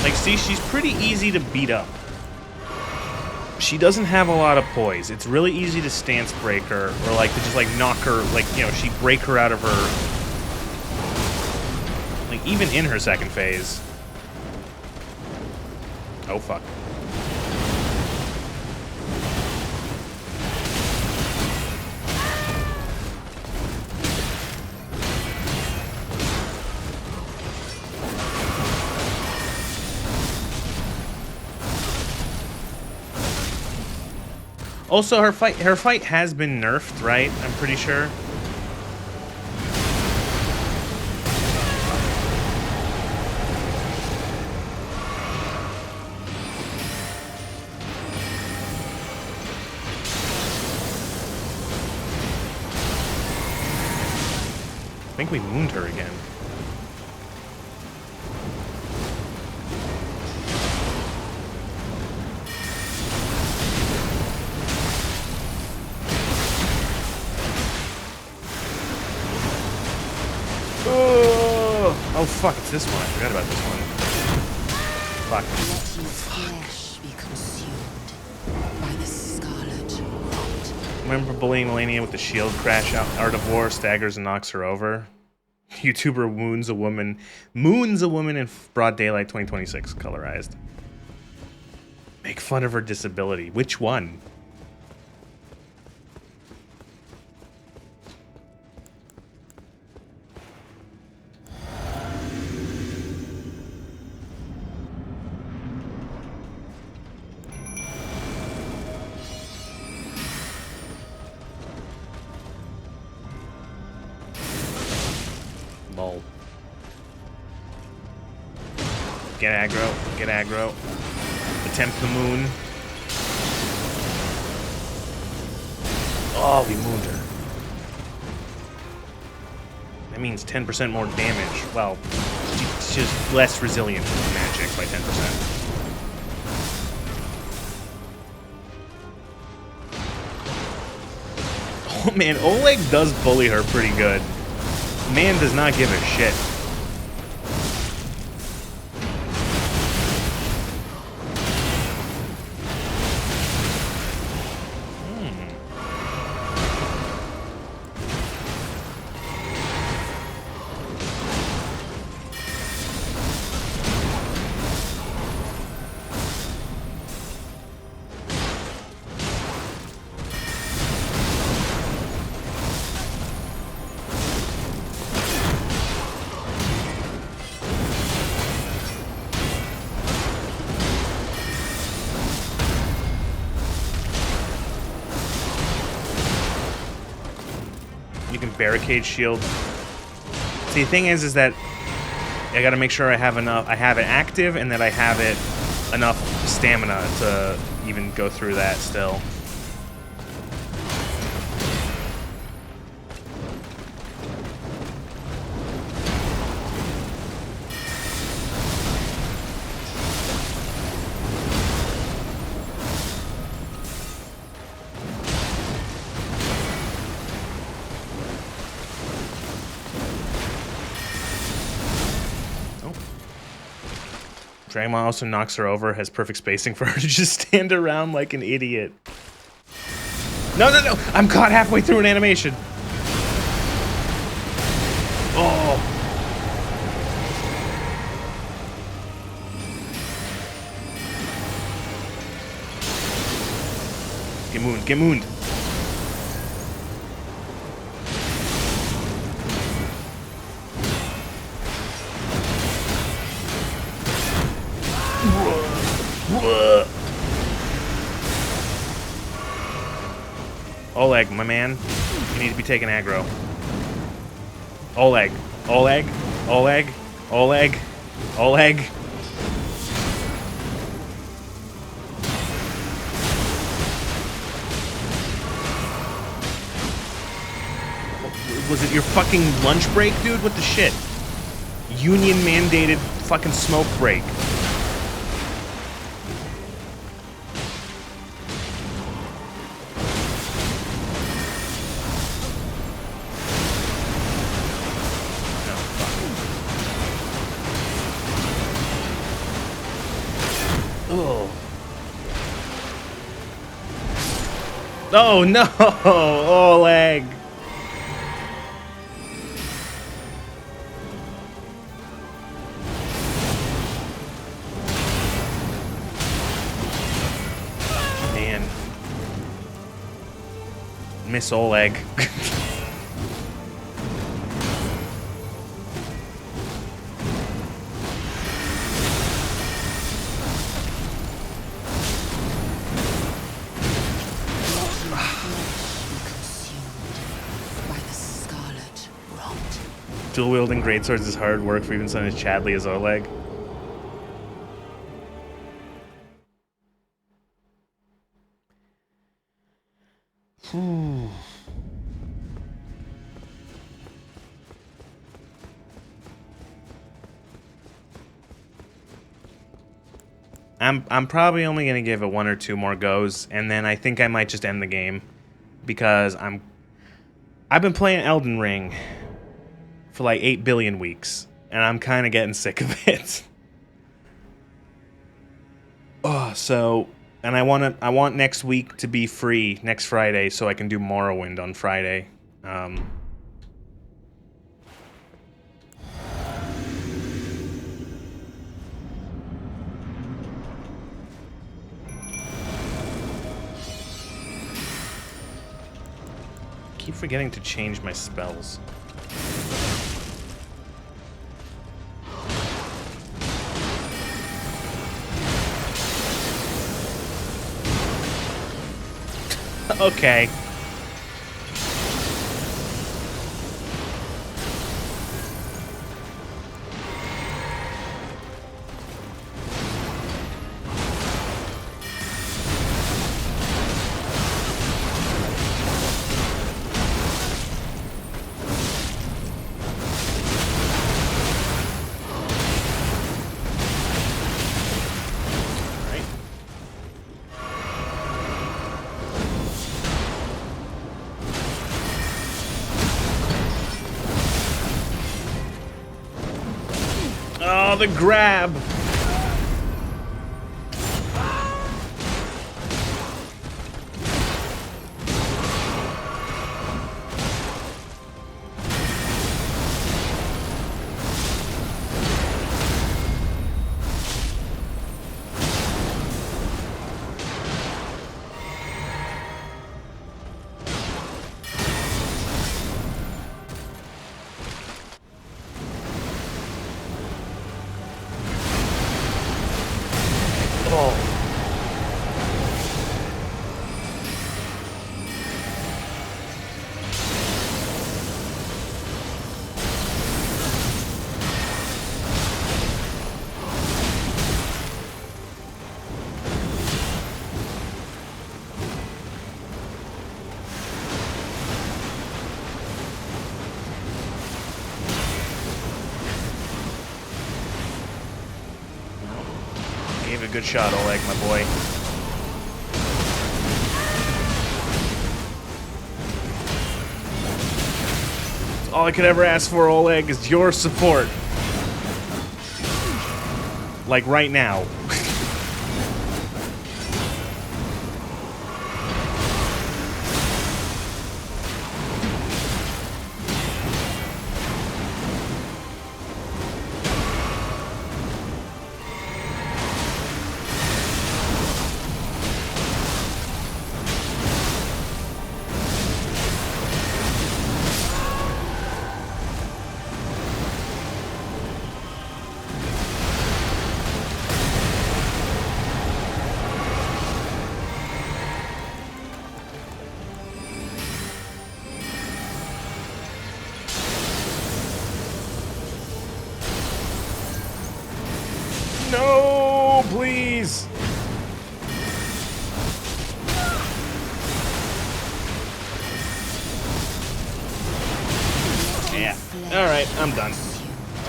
A: Like, see, she's pretty easy to beat up. She doesn't have a lot of poise. It's really easy to stance break her, or like to just like knock her, like, you know, she'd break her out of her, like, even in her second phase. Oh, fuck. Also, her fight has been nerfed, right? I'm pretty sure. I think we mooned her again. Oh fuck, it's this one. I forgot about this one. Fuck.
F: Let your flesh be consumed by the scarlet rot.
A: Remember bullying Melania with the shield crash out Art of War, staggers and knocks her over? YouTuber moons a woman in broad daylight 2026, colorized. Make fun of her disability. Which one? Lol. Get aggro. Get aggro. Attempt the moon. Oh, we mooned her. That means 10% more damage. Well, she's just less resilient to magic by 10%. Oh man, Oleg does bully her pretty good. Man does not give a shit. You can barricade shield. See, the thing is that I gotta make sure I have it active, and that I have it enough stamina to even go through that still. Dragon Ball also knocks her over, has perfect spacing for her to just stand around like an idiot. No, no, no! I'm caught halfway through an animation! Oh! Get mooned, get mooned! Oleg, my man, you need to be taking aggro. Oleg, Oleg, Oleg, Oleg, Oleg. Was it your fucking lunch break, dude? What the shit? Union mandated fucking smoke break. Oh no! Oleg! Miss Oleg.
F: By the scarlet rot.
A: Dual wielding greatswords is hard work for even someone as Chadley as Oleg. I'm probably only gonna give it 1 or 2 more goes, and then I think I might just end the game because I've been playing Elden Ring for like 8 billion weeks, and I'm kind of getting sick of it. Oh, so, and I want next week to be free next Friday so I can do Morrowind on Friday. Keep forgetting to change my spells. Okay. Oh, the grab! Gave it a good shot, Oleg, my boy. All I could ever ask for, Oleg, is your support. Like right now. No, please. Yeah. All right, I'm done.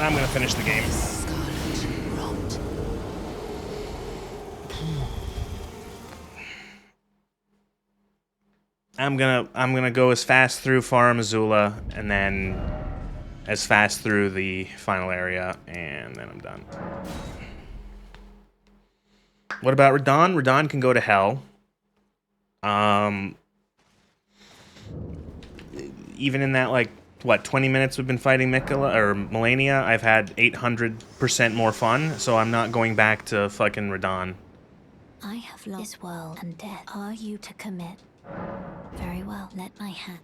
A: I'm gonna finish the game.
F: Scarlet rot.
A: I'm gonna go as fast through Farum Azula and then as fast through the final area, and then I'm done. What about Radon? Radon can go to hell. Even in that, like, what, 20 minutes we've been fighting Mikola, or Melania, I've had 800% more fun, so I'm not going back to fucking Radon.
B: I have lost this world and death. Are you to commit? Very well, let my hand.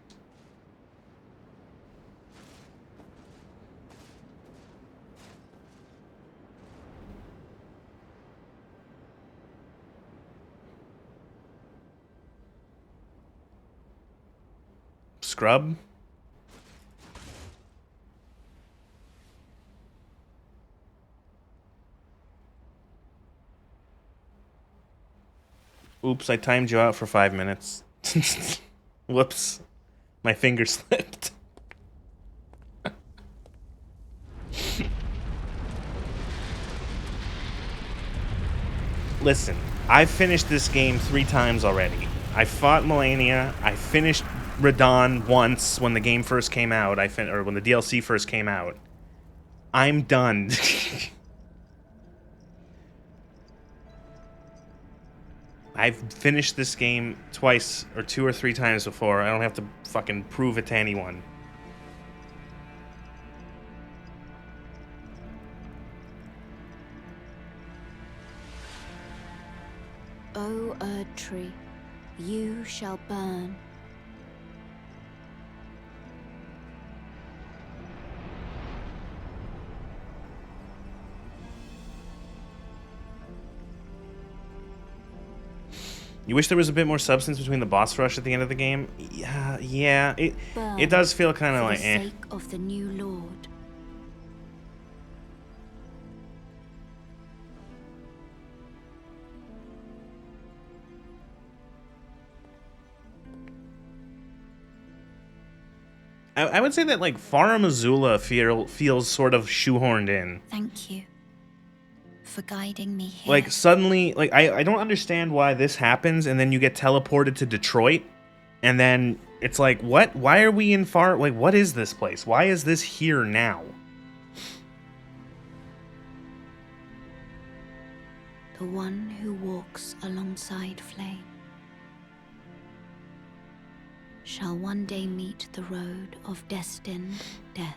A: Scrub? Oops, I timed you out for 5 minutes. Whoops. My finger slipped. Listen, I've finished this game 3 times already. I fought Melania. I finished Radon once when the game first came out. Or when the DLC first came out. I'm done. I've finished this game twice or 2 or 3 times before. I don't have to fucking prove it to anyone.
B: O Erd Tree, you shall burn.
A: You wish there was a bit more substance between the boss rush at the end of the game? Yeah, it does feel kind of
B: For
A: like
B: the sake of the new Lord.
A: I would say that like Farum Azula feels sort of shoehorned in.
B: Thank you for guiding me here.
A: Like suddenly, like I don't understand why this happens, and then you get teleported to Detroit, and then it's like, what? Why are we in like, what is this place? Why is this here now?
B: The one who walks alongside flame shall one day meet the road of destined death.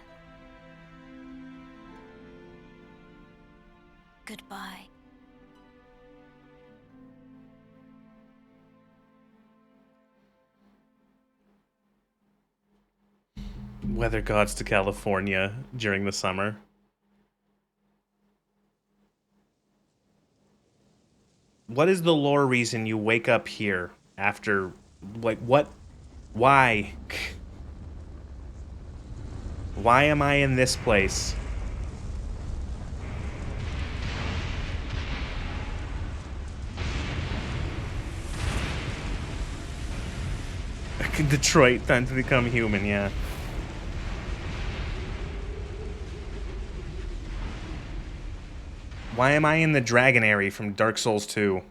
B: Goodbye.
A: Weather gods to California during the summer. What is the lore reason you wake up here after, like, what? Why? Why am I in this place? Detroit, time to become human, yeah. Why am I in the Dragonary from Dark Souls 2?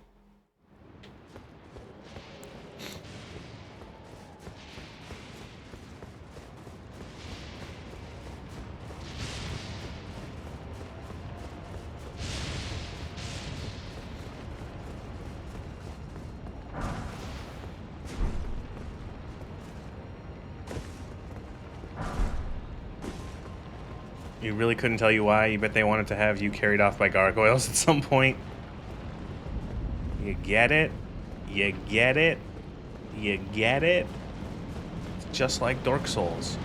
A: You really couldn't tell you why? You bet they wanted to have you carried off by gargoyles at some point? You get it? You get it? You get it? It's just like Dark Souls.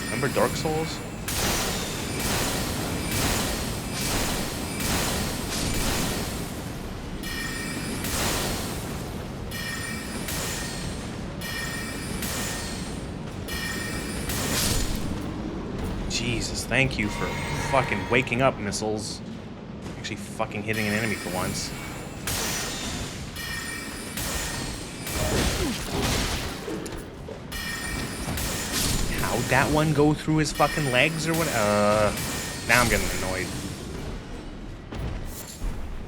A: Remember Dark Souls? Jesus, thank you for fucking waking up, missiles. Actually fucking hitting an enemy for once. How'd that one go through his fucking legs or what? Now I'm getting annoyed.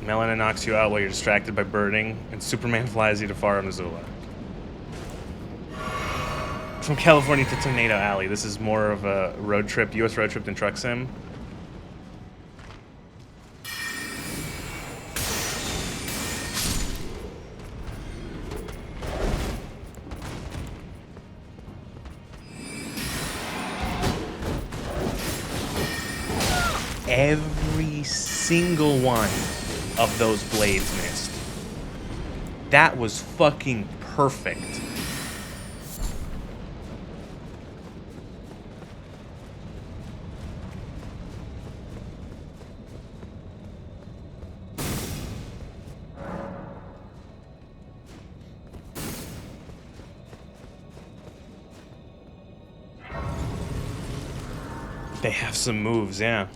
A: Melina knocks you out while you're distracted by birding, and Superman flies you to Farum Azula. From California to Tornado Alley. This is more of a road trip, US road trip than Truck Sim. Every single one of those blades missed. That was fucking perfect. They have some moves, yeah.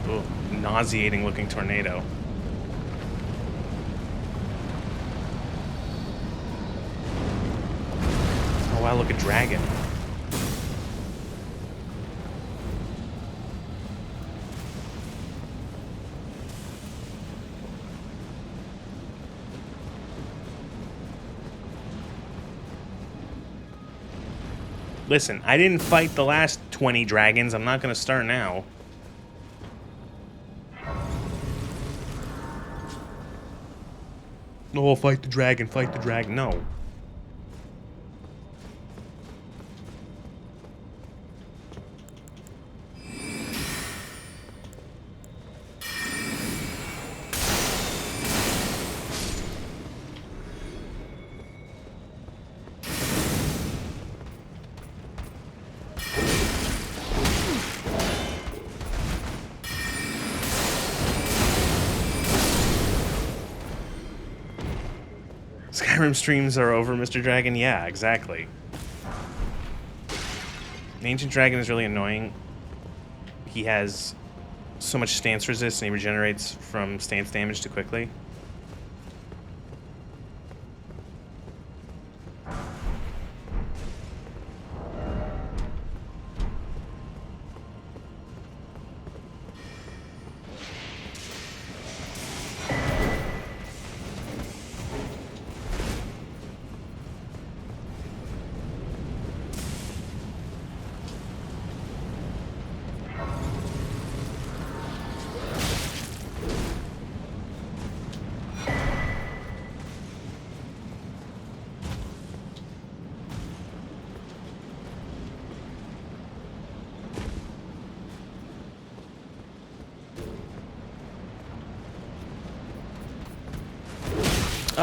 A: Ooh, nauseating looking tornado. Oh wow, look, a dragon. Listen, I didn't fight the last 20 dragons. I'm not gonna start now. Oh, fight the dragon, fight the dragon. No. Skyrim streams are over, Mr. Dragon? Yeah, exactly. The Ancient Dragon is really annoying. He has so much stance resist and he regenerates from stance damage too quickly.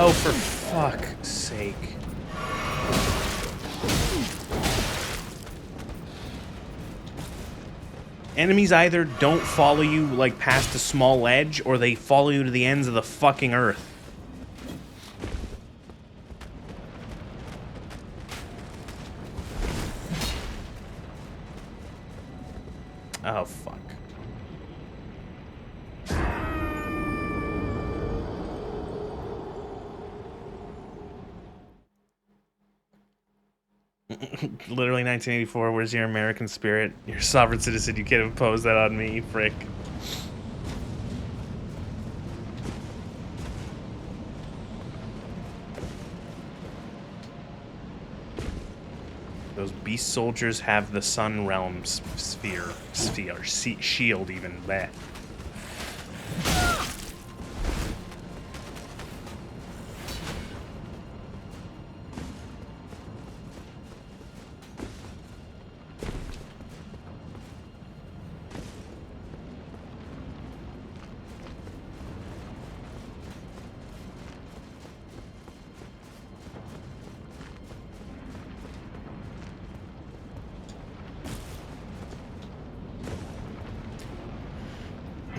A: Oh, for fuck's sake. Enemies either don't follow you, like, past a small ledge, or they follow you to the ends of the fucking earth. Oh, fuck. Literally 1984, where's your American spirit? You're a sovereign citizen, you can't impose that on me, frick. Those beast soldiers have the sun realm shield even, bleh.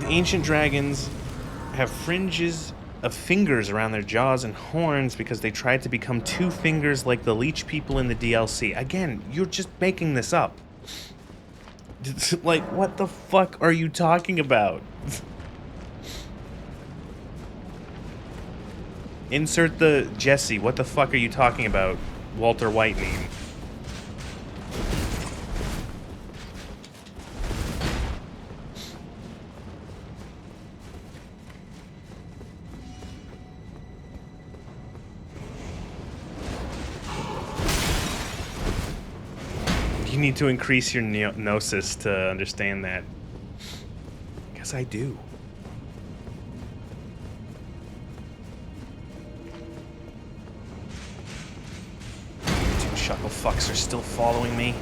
A: Ancient dragons have fringes of fingers around their jaws and horns because they tried to become two fingers like the leech people in the DLC. Again, you're just making this up. Like, what the fuck are you talking about? Insert the Jesse. What the fuck are you talking about? Walter White meme. You need to increase your gnosis to understand that. Guess I do. Two shuckle fucks are still following me.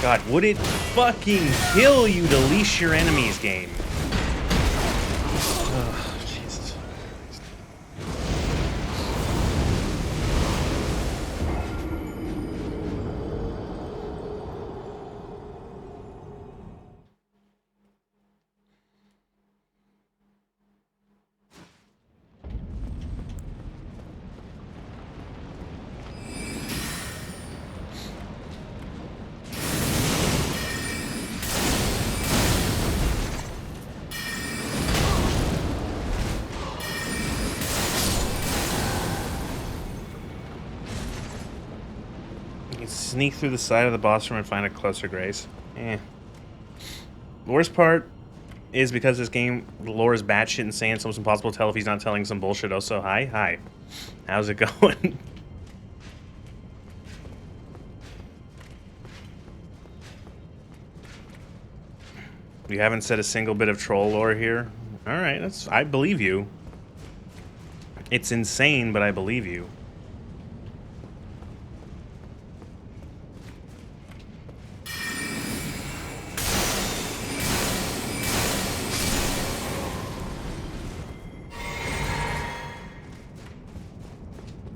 A: God, would it fucking kill you to leash your enemies, game? Ugh, Jesus. Sneak through the side of the boss room and find a closer grace. The worst part is because this game, the lore is batshit insane, it's almost impossible to tell if he's not telling some bullshit. Also, hi. How's it going? You haven't said a single bit of troll lore here? Alright, I believe you. It's insane, but I believe you.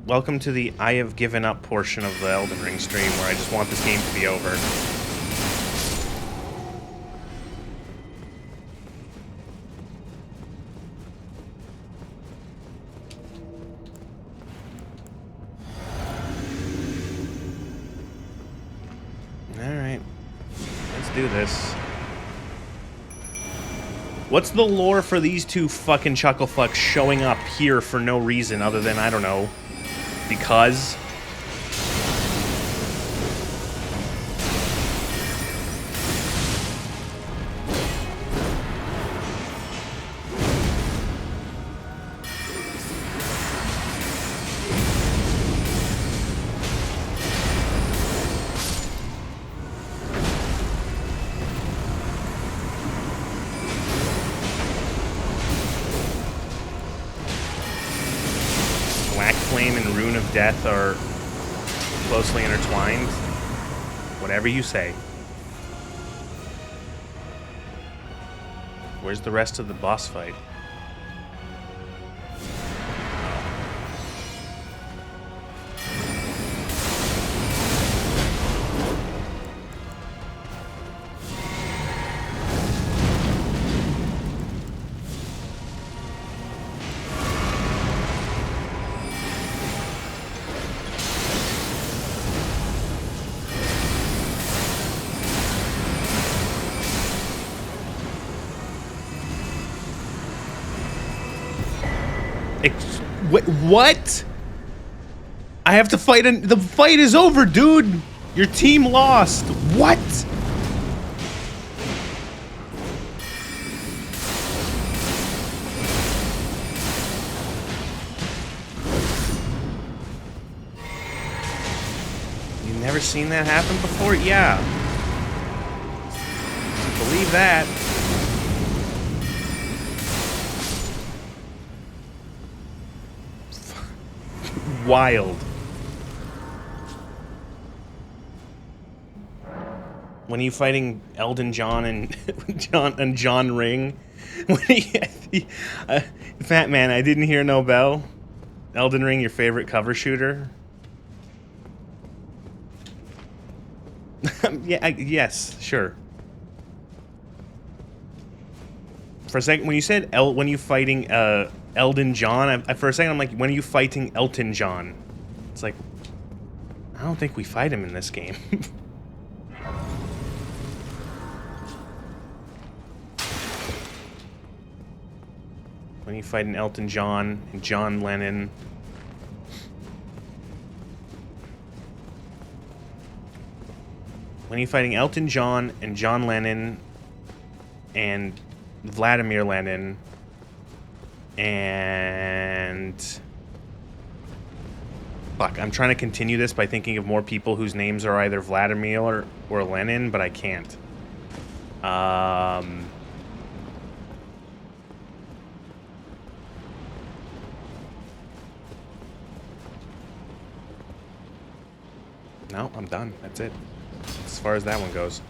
A: Welcome to the I have given up portion of the Elden Ring stream where I just want this game to be over. Alright. Let's do this. What's the lore for these two fucking chucklefucks showing up here for no reason other than, I don't know, because? Black Flame and Rune of Death are closely intertwined. Whatever you say. Where's the rest of the boss fight? What? I have to fight and the fight is over, dude. Your team lost. What? You never seen that happen before? Yeah. Believe that. Wild. When are you fighting Elden John and John Ring? Fat man, I didn't hear no bell. Elden Ring, your favorite cover shooter? Yeah, yes, sure. For a second, when you said when you fighting Elden John, for a second I'm like, when are you fighting Elton John? It's like, I don't think we fight him in this game. When you fighting Elton John and John Lennon. When you fighting Elton John and John Lennon and Vladimir Lenin and Fuck, I'm trying to continue this by thinking of more people whose names are either Vladimir or Lenin, but I can't. No, I'm done. That's it. As far as that one goes.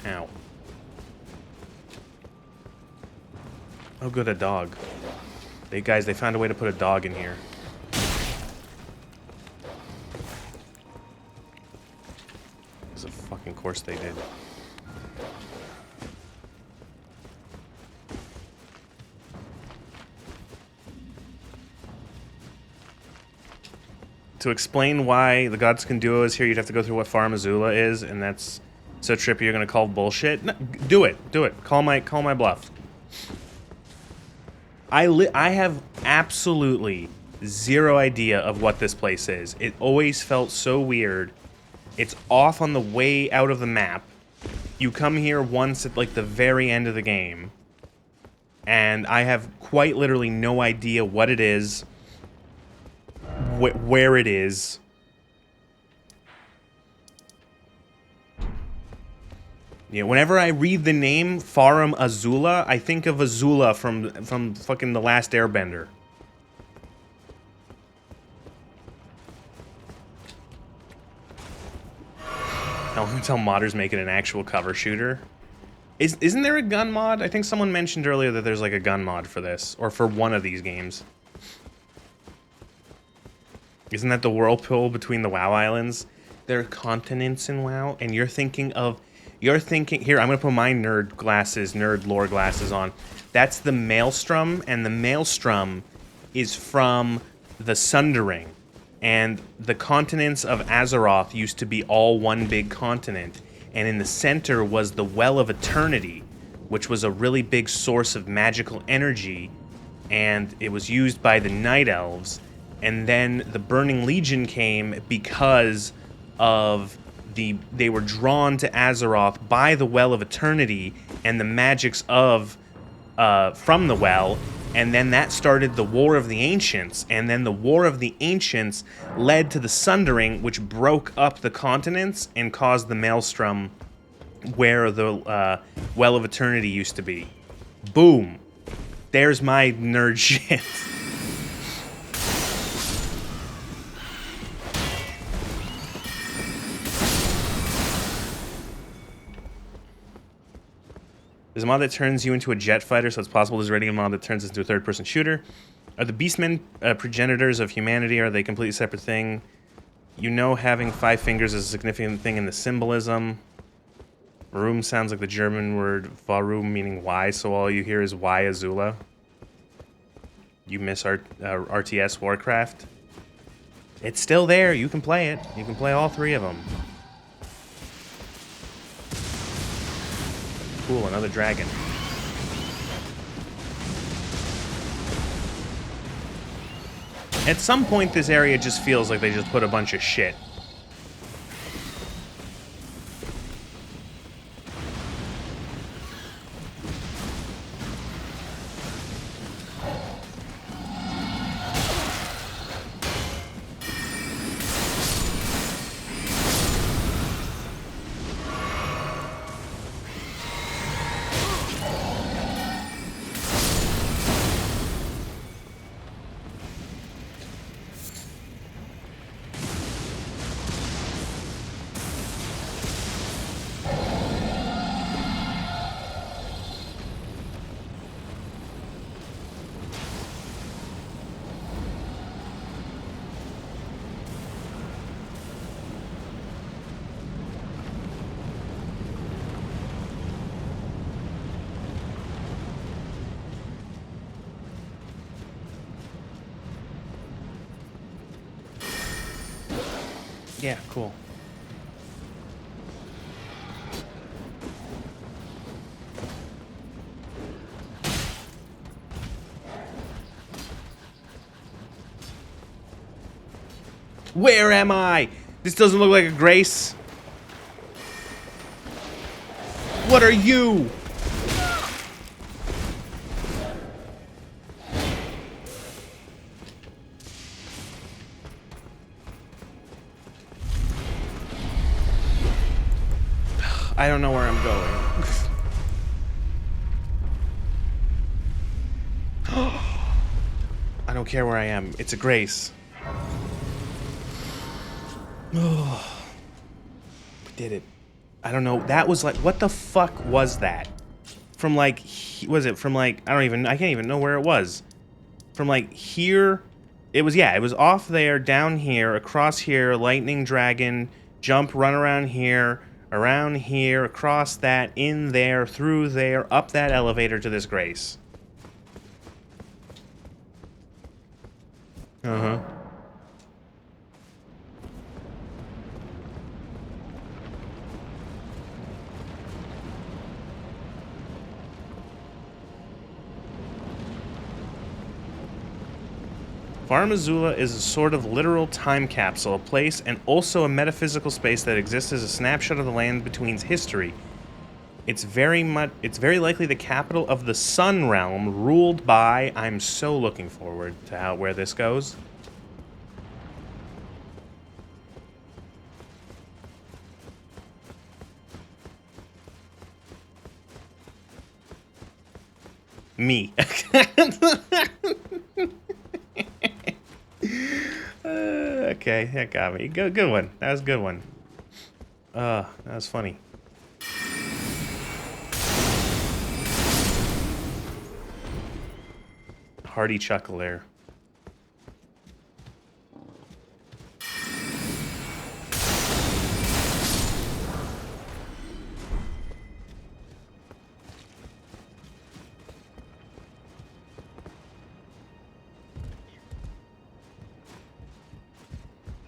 A: Ow. Oh, good, a dog. They found a way to put a dog in here. As a fucking course they did. To explain why the Godskin duo is here, you'd have to go through what Farm Azula is, and that's so trippy you're gonna call bullshit. No, do it. Call my bluff. I have absolutely zero idea of what this place is. It always felt so weird. It's off on the way out of the map. You come here once at like the very end of the game, and I have quite literally no idea what it is. Where it is. Yeah, whenever I read the name Farum Azula, I think of Azula from fucking The Last Airbender. Tell modders make it an actual cover shooter. Isn't there a gun mod? I think someone mentioned earlier that there's like a gun mod for this, or for one of these games. Isn't that the whirlpool between the WoW Islands? There are continents in WoW, and you're thinking, here, I'm gonna put my nerd lore glasses on. That's the Maelstrom, and the Maelstrom is from the Sundering. And the continents of Azeroth used to be all one big continent, and in the center was the Well of Eternity, which was a really big source of magical energy, and it was used by the Night Elves. And then the Burning Legion came because of they were drawn to Azeroth by the Well of Eternity and the magics of from the well, and then that started the War of the Ancients, and then the War of the Ancients led to the Sundering, which broke up the continents and caused the Maelstrom where the Well of Eternity used to be. Boom. There's my nerd shit. There's a mod that turns you into a jet fighter, so it's possible there's already a mod that turns us into a third-person shooter. Are the Beastmen progenitors of humanity, or are they a completely separate thing? You know having 5 fingers is a significant thing in the symbolism. Varum sounds like the German word Varum, meaning why, so all you hear is why Azula. You miss RTS Warcraft? It's still there, you can play it. You can play all 3 of them. Cool, another dragon. At some point, this area just feels like they just put a bunch of shit. Yeah, cool. Where am I? This doesn't look like a Grace. What are you? I don't know where I'm going. I don't care where I am. It's a grace. Oh, we did it. I don't know. That was like, what the fuck was that? From like, was it from like, I can't even know where it was. From like here, it was off there, down here, across here, lightning dragon, jump, run around here, across that, in there, through there, up that elevator to this grace. Uh-huh. Far Missoula is a sort of literal time capsule, a place and also a metaphysical space that exists as a snapshot of the land between's history. It's very likely the capital of the Sun Realm, ruled by. I'm so looking forward to where this goes. Me. Okay, that got me. Good one. That was a good one. That was funny. Hearty chuckle there.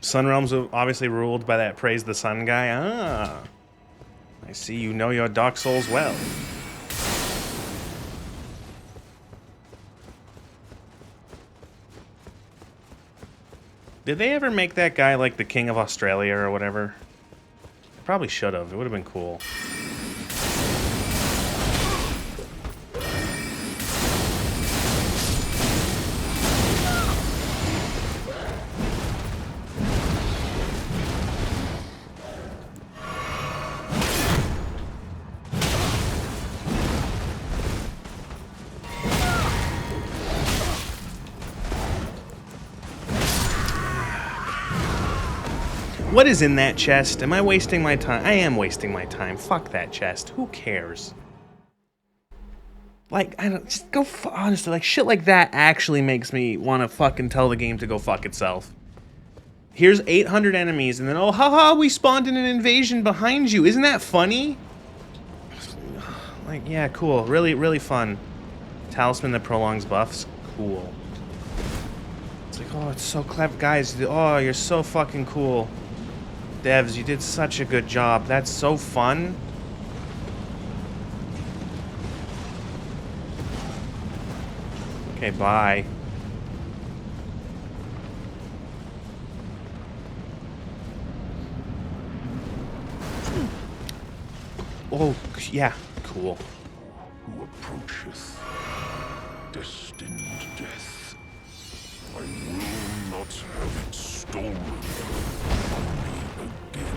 A: Sun Realms are obviously ruled by that praise the sun guy. Ah, I see you know your Dark Souls well. Did they ever make that guy like the King of Australia or whatever? Probably should have. It would have been cool. What is in that chest? Am I wasting my time? I am wasting my time. Fuck that chest. Who cares? Like, I don't... Just go... Honestly, like, shit like that actually makes me want to fucking tell the game to go fuck itself. Here's 800 enemies, and then, oh, haha, we spawned in an invasion behind you. Isn't that funny? Like, yeah, cool. Really, really fun. Talisman that prolongs buffs. Cool. It's like, oh, it's so clever. Guys, oh, you're so fucking cool. Devs, you did such a good job. That's so fun. Okay, bye. Oh, yeah, cool.
G: Who approacheth destined death, I will not have it stolen from me again.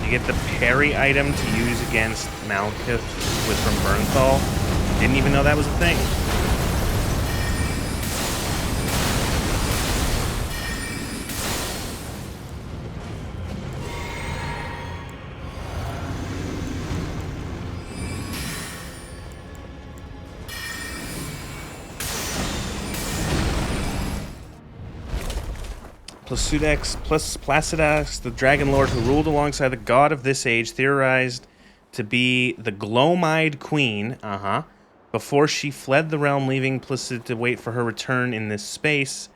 A: You get the parry item to use against Malkuth from Bernthal. Didn't even know that was a thing. Placidex, the Dragon Lord who ruled alongside the god of this age, theorized to be the Gloam-eyed Queen, before she fled the realm, leaving Placid to wait for her return in this space.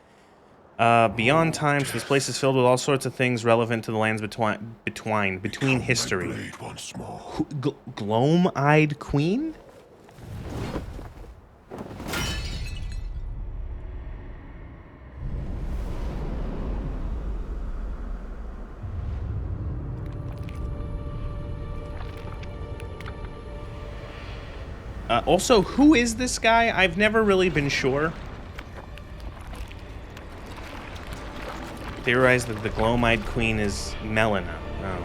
A: Beyond time, so this place is filled with all sorts of things relevant to the lands between history. Gloam-eyed Queen? Also, who is this guy? I've never really been sure. Theorized that the Glowmide Queen is Melina. Oh.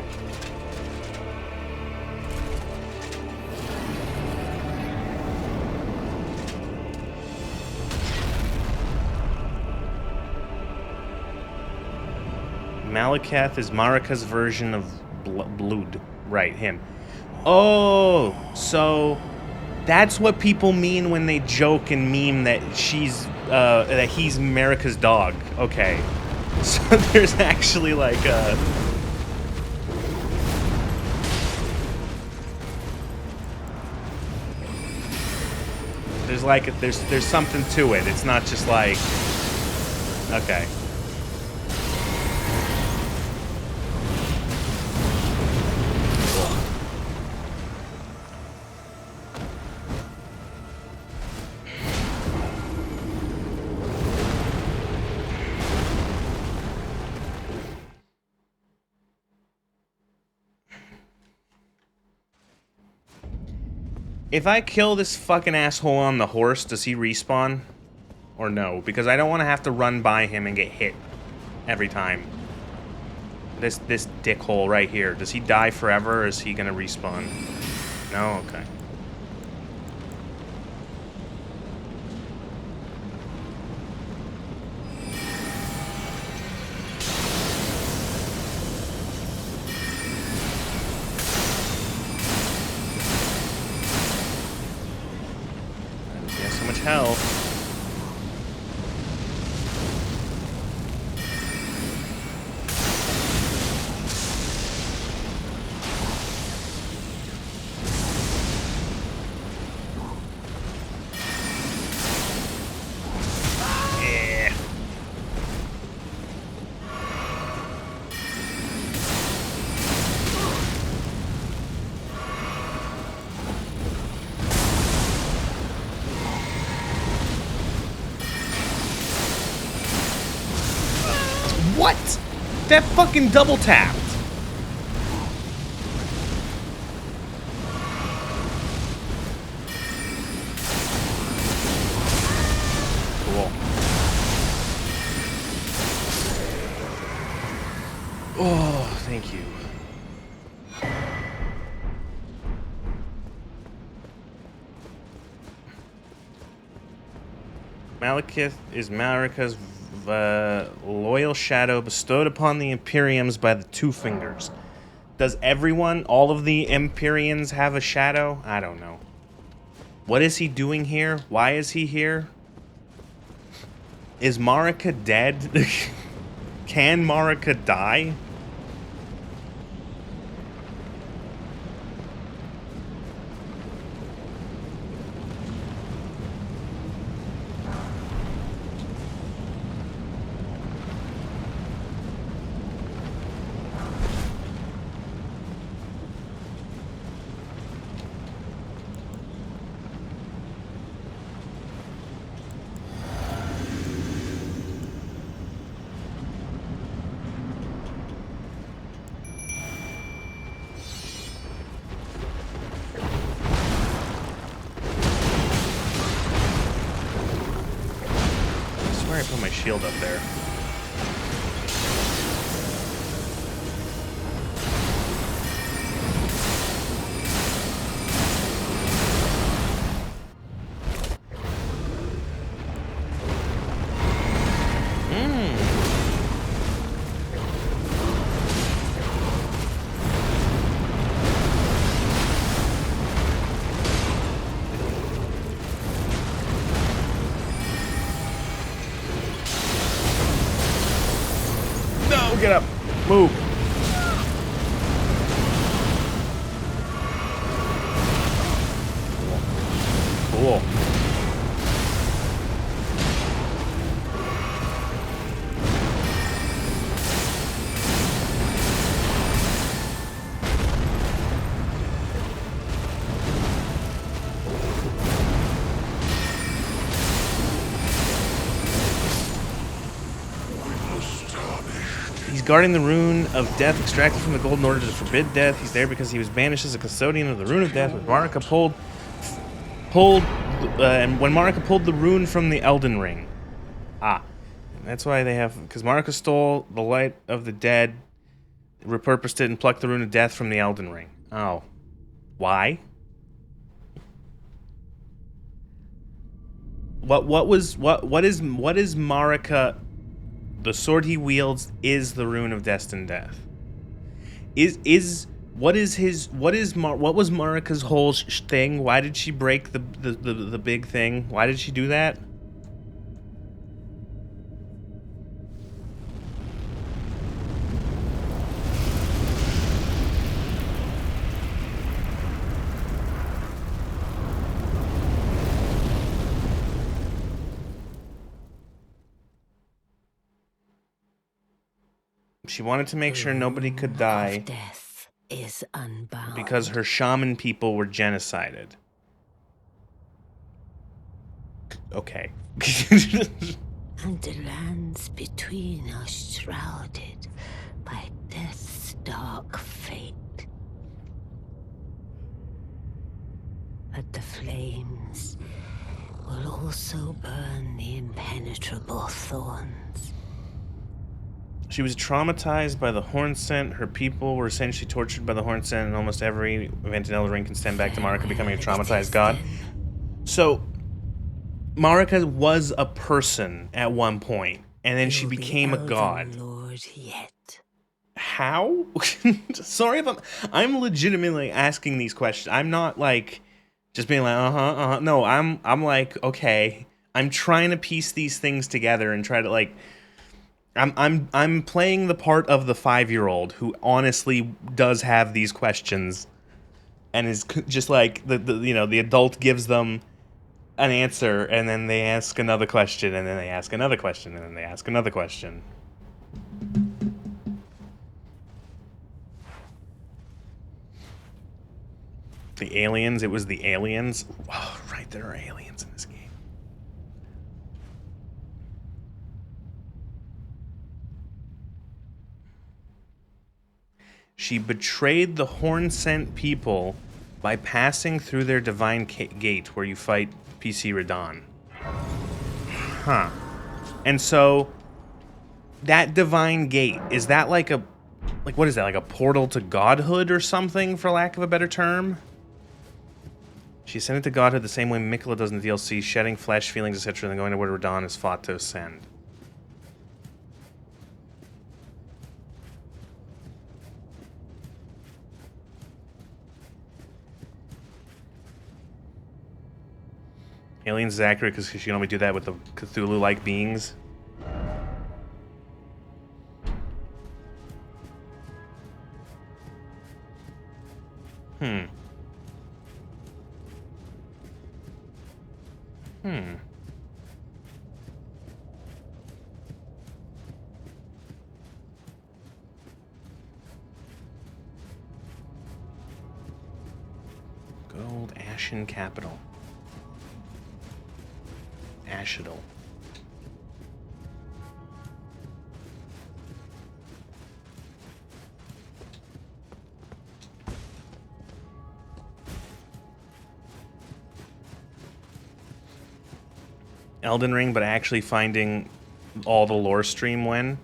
A: Malakath is Marika's version of Blood. Right, him. Oh, so that's what people mean when they joke and meme that that he's Marika's dog. Okay. So there's actually like a... There's something to it. It's not just like... Okay. If I kill this fucking asshole on the horse, does he respawn? Or no? Because I don't want to have to run by him and get hit every time. This dickhole right here. Does he die forever, or is he gonna respawn? No? Okay. He has so much health. What? That fucking double tapped. Cool. Oh, thank you. Malekith is Marika's loyal shadow bestowed upon the Imperiums by the Two Fingers. Does everyone, all of the Empyreans, have a shadow? I don't know. What is he doing here? Why is he here? Is Marika dead? Can Marika die? I put my shield up there. Get up. Move. Cool. Guarding the rune of death extracted from the gold in order to forbid death. He's there because he was banished as a custodian of the rune of death, with Marika pulled, and when Marika pulled the rune from the Elden Ring. Ah, that's why they have, because Marika stole the light of the dead, repurposed it, and plucked the rune of death from the Elden Ring. Oh, why? What is Marika? The sword he wields is the rune of destined death. What was Marika's whole thing? Why did she break the big thing? Why did she do that? She wanted to make sure nobody could die.
F: Death is unbound.
A: Because her shaman people were genocided. Okay.
F: And the lands between are shrouded by death's dark fate. But the flames will also burn the impenetrable thorns.
A: She was traumatized by the horn scent. Her people were essentially tortured by the horn scent, and almost every event in Elden Ring can stem back to Marika becoming a traumatized god. So, Marika was a person at one point, and then she became a god.
F: Lord yet.
A: How? Sorry if I'm legitimately asking these questions. I'm not like just being like No, I'm like, okay. I'm trying to piece these things together and try to like. I'm playing the part of the 5-year-old who honestly does have these questions, and is just like the adult gives them an answer, and then they ask another question, and then they ask another question, and then they ask another question. The aliens. It was the aliens. Oh, right, there are aliens in this game. She betrayed the Horn-Sent people by passing through their divine gate where you fight PC Radahn. Huh. And so, that divine gate, is that like a... Like, what is that? Like a portal to godhood or something, for lack of a better term? She ascended to godhood the same way Miquella does in the DLC, shedding flesh, feelings, etc., and going to where Radahn is fought to ascend. Aliens is accurate because she can only do that with the Cthulhu-like beings. Gold Ashen Capital. Ashidal. Elden Ring, but actually finding all the lore stream when.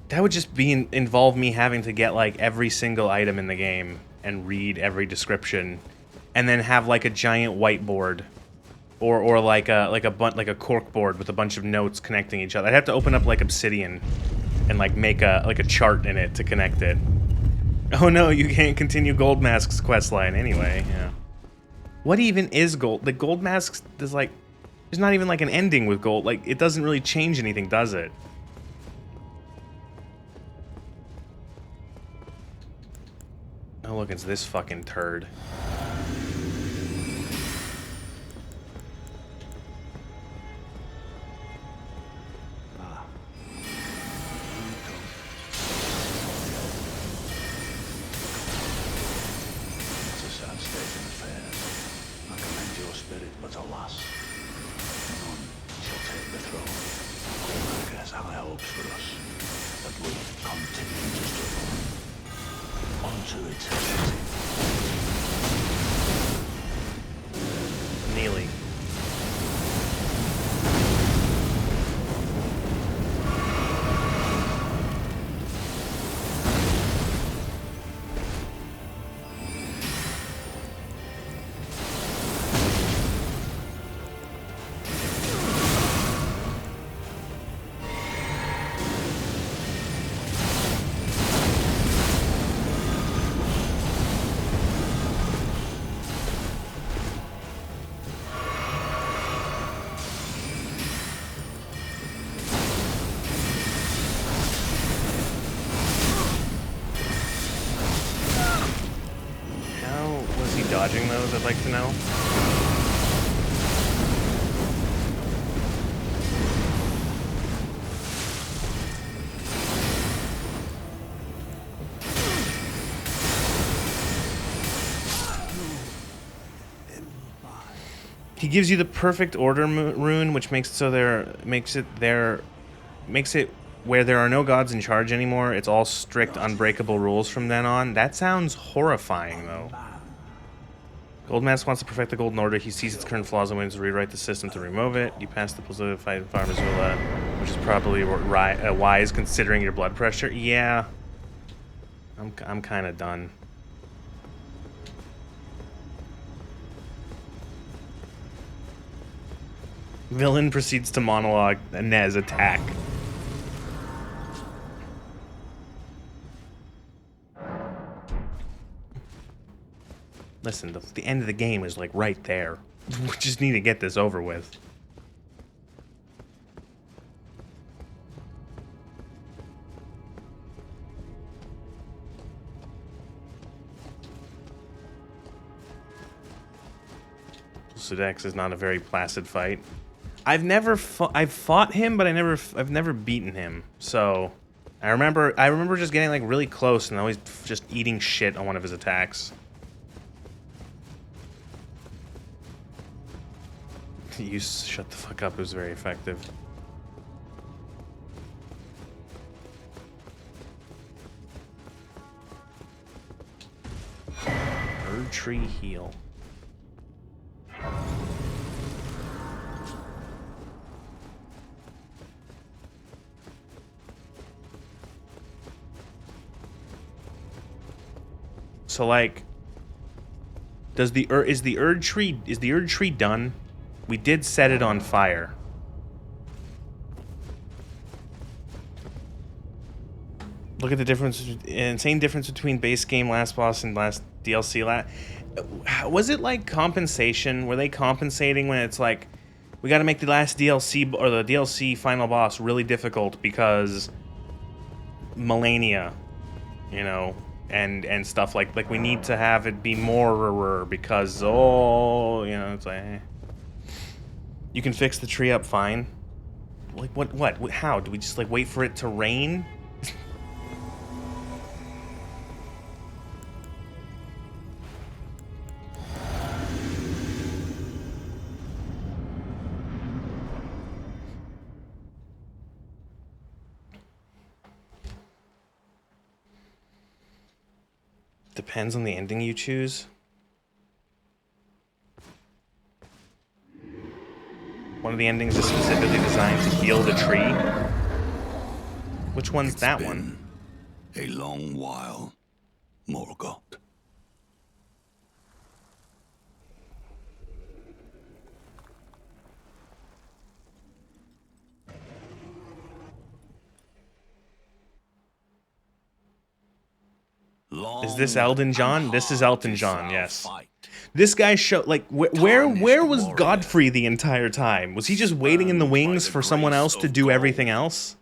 A: That would just be involve me having to get like every single item in the game and read every description, and then have like a giant whiteboard, or like a cork board with a bunch of notes connecting each other. I'd have to open up like Obsidian and like make a chart in it to connect it. Oh no, you can't continue Gold Mask's questline anyway. Yeah. What even is Gold? The Gold Masks, there's not even like an ending with Gold. Like, it doesn't really change anything, does it? Oh look, it's this fucking turd. charging those, I'd like to know. He gives you the perfect order rune, which makes it where there are no gods in charge anymore. It's all strict, unbreakable rules from then on. That sounds horrifying, though. Goldmask wants to perfect the Golden Order. He sees its current flaws and wants to rewrite the system to remove it. You pass the Pacified Farmazula, which is probably wise considering your blood pressure. Yeah, I'm kind of done. Villain proceeds to monologue Nez attack. Listen, the end of the game is like right there. We just need to get this over with. Sudex is not a very placid fight. I've fought him, but I've never beaten him. So I remember just getting like really close and always just eating shit on one of his attacks. You shut the fuck up. It was very effective. Bird tree heal. So like, is the Erd tree done? We did set it on fire. Look at the difference, insane difference between base game last boss and last DLC. Was it like compensation? Were they compensating when it's like, we got to make the last DLC or the DLC final boss really difficult because Melania, you know? And stuff like we need to have it be more because you know, it's like you can fix the tree up fine. Like what how do we just like wait for it to rain? Depends on the ending you choose. One of the endings is specifically designed to heal the tree. Which one's that one?
H: A long while, Morgoth.
A: Is this Elden John? This is Elton John, yes. This guy showed, like, where was Godfrey the entire time? Was he just waiting in the wings for someone else to do everything else?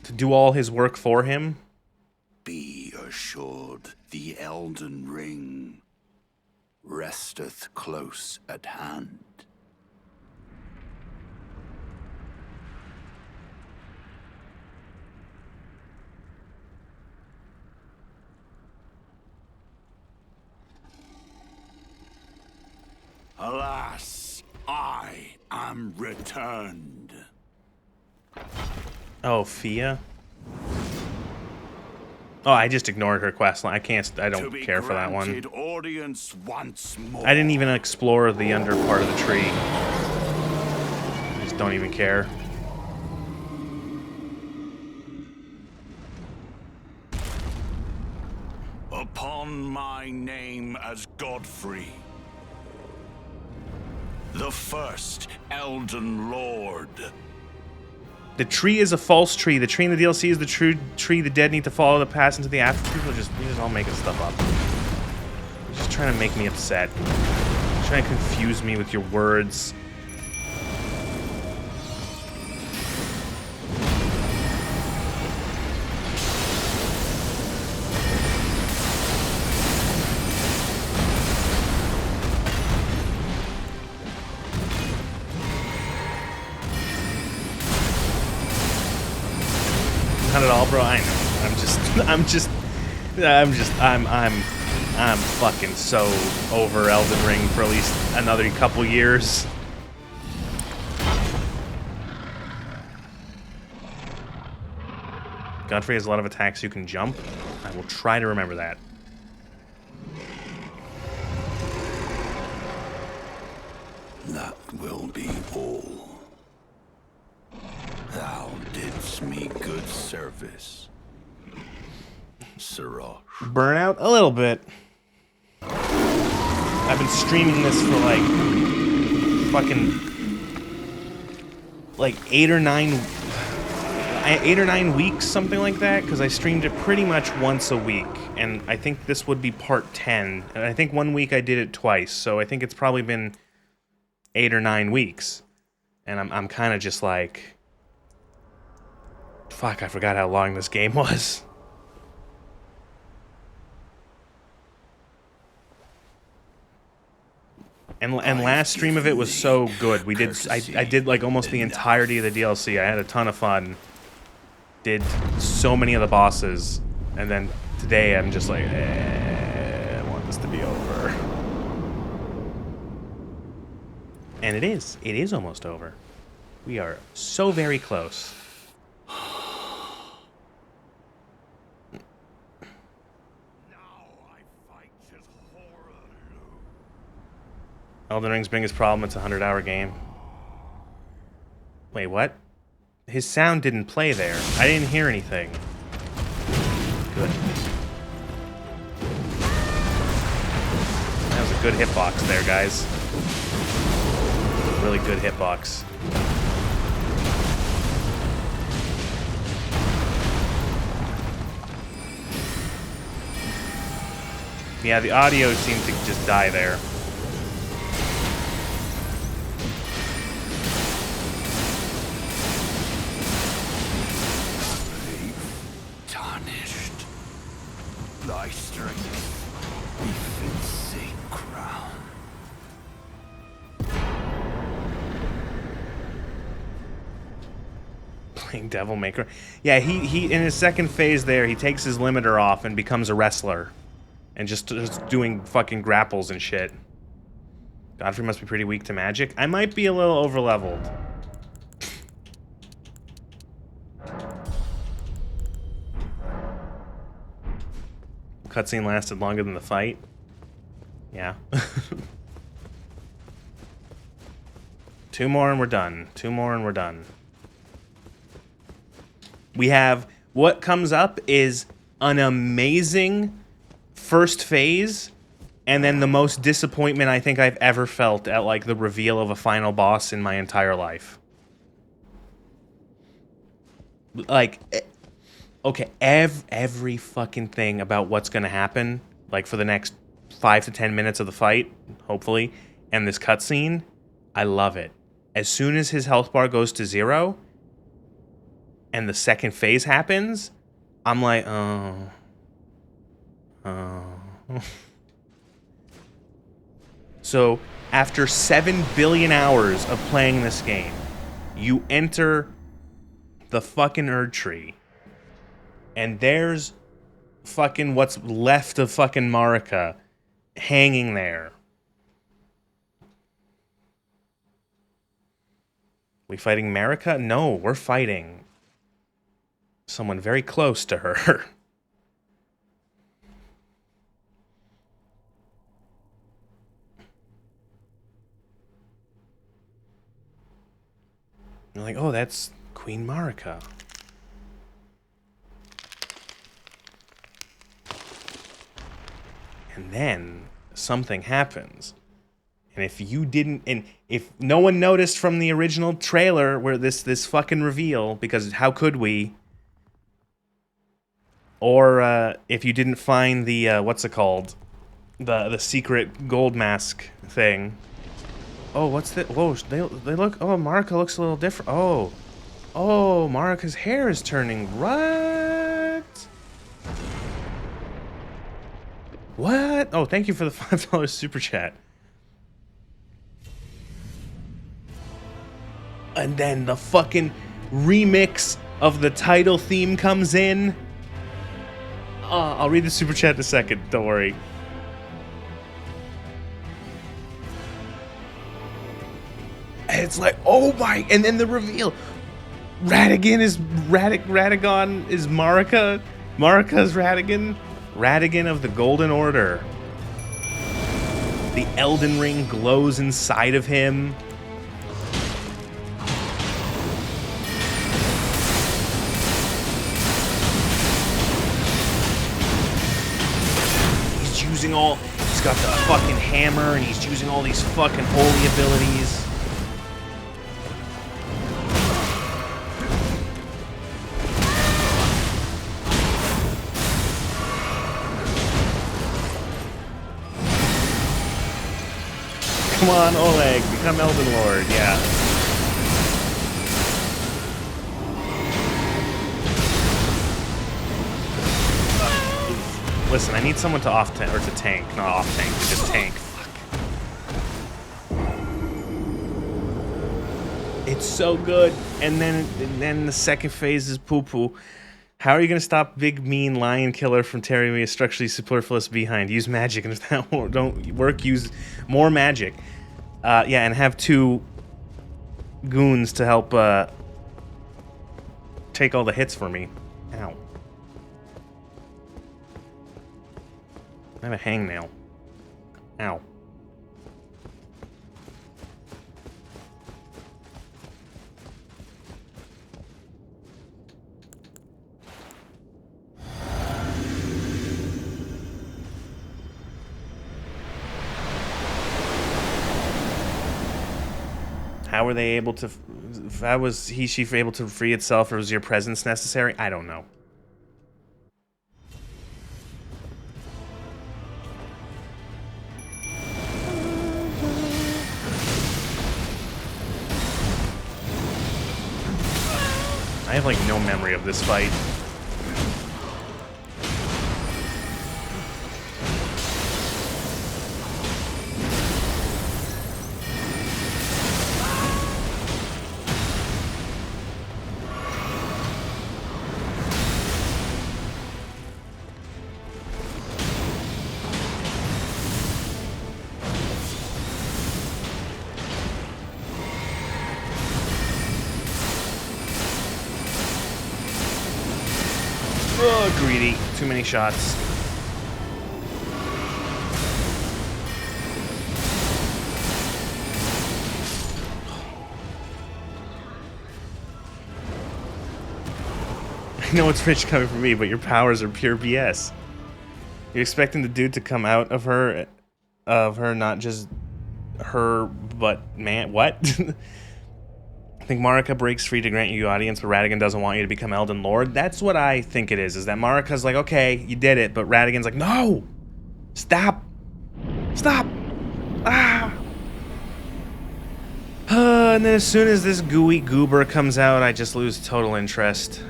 A: To do all his work for him?
H: Be assured, the Elden Ring resteth close at hand. Alas, I am returned.
A: Oh, Fia? Oh, I just ignored her quest line. I don't care for that one.
H: Audience once more.
A: I didn't even explore the under part of the tree. I just don't even care.
H: Upon my name as Godfrey, the first Elden Lord.
A: The tree is a false tree. The tree in the DLC is the true tree the dead need to follow to pass into the after. People just all making stuff up. You're just trying to make me upset. You're trying to confuse me with your words. Not at all, bro. I know. I'm fucking so over Elden Ring for at least another couple years. Godfrey has a lot of attacks you can jump. I will try to remember that.
H: That will be all. Thou didst me good service, Siraj.
A: Burnout? A little bit. I've been streaming this for like fucking like 8 or 9 weeks, something like that, because I streamed it pretty much once a week, and I think this would be part 10, and I think one week I did it twice, so I think it's probably been 8 or 9 weeks, and I'm kind of just like, fuck, I forgot how long this game was. And last stream of it was so good. We did I did like almost the entirety of the DLC. I had a ton of fun. Did so many of the bosses, and then today I'm just like, I want this to be over. And it is. It is almost over. We are so very close. Elden Ring's biggest problem, it's a 100-hour game. Wait, what? His sound didn't play there. I didn't hear anything. Good. That was a good hitbox there, guys. Really good hitbox. Yeah, the audio seemed to just die there.
H: Thy strength befits a crown.
A: Playing Devil May Cry. Yeah, he in his second phase there, he takes his limiter off and becomes a wrestler. And just doing fucking grapples and shit. Godfrey must be pretty weak to magic. I might be a little overleveled. Cutscene lasted longer than the fight. Yeah. 2 more and we're done. 2 more and we're done. We have... What comes up is an amazing first phase, and then the most disappointment I think I've ever felt at, like, the reveal of a final boss in my entire life. Like... Okay, every fucking thing about what's gonna happen, like for the next 5 to 10 minutes of the fight, hopefully, and this cutscene, I love it. As soon as his health bar goes to 0, and the second phase happens, I'm like, oh. So, after 7 billion hours of playing this game, you enter the fucking Erd Tree. And there's fucking what's left of fucking Marika hanging there. We fighting Marika? No, we're fighting someone very close to her. You're like, oh, that's Queen Marika. And then something happens. And if you didn't, and if no one noticed from the original trailer where this fucking reveal, because how could we? Or if you didn't find the what's it called, the secret gold mask thing. Oh, what's that? Whoa, they look. Oh, Marika looks a little different. Oh, Marika's hair is turning. What? Oh, thank you for the $5 super chat. And then the fucking remix of the title theme comes in. I'll read the super chat in a second. Don't worry. It's like, oh my, and then the reveal. Radagon is Radagon is Marika. Marika's Radagon. Radagon of the Golden Order. The Elden Ring glows inside of him. He's got the fucking hammer and he's using all these fucking holy abilities. Come on, Oleg, become Elden Lord, yeah. Listen, I need someone to off-tank, or to tank, not off-tank, just tank. It's so good. And then the second phase is poo-poo. How are you gonna stop big mean lion killer from tearing me a structurally superfluous behind? Use magic, and if that don't work, use more magic. Yeah, and have 2 goons to help take all the hits for me. Ow. I have a hangnail. Ow. How were they able to... How was she able to free itself, or was your presence necessary? I don't know. I have, like, no memory of this fight. Oh, greedy. Too many shots. I know it's rich coming from me, but your powers are pure BS. You're expecting the dude to come out of her, not just her, but man, what? I think Marika breaks free to grant you audience, but Radagon doesn't want you to become Elden Lord. That's what I think it is that Marika's like, okay, you did it, but Radagon's like, no! Stop! Stop! Ah! And then as soon as this gooey goober comes out, I just lose total interest.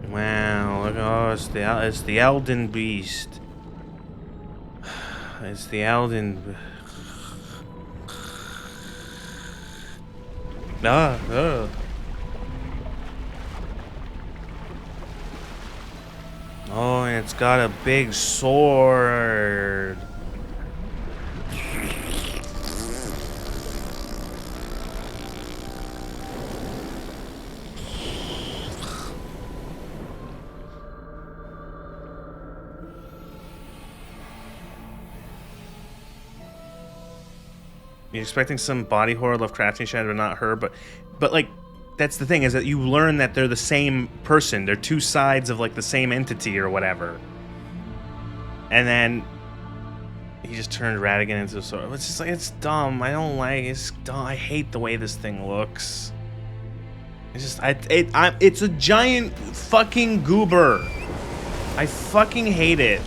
A: Wow, look, oh, it's the Elden Beast. It's the Elden... Oh, and it's got a big sword. You're expecting some body horror Lovecraftian shit, but not her, but like, that's the thing, is that you learn that they're the same person. They're 2 sides of like the same entity or whatever. And then he just turned Radagon into a sword. It's just like, it's dumb. I don't like it's dumb. I hate the way this thing looks. It's just it's a giant fucking goober. I fucking hate it.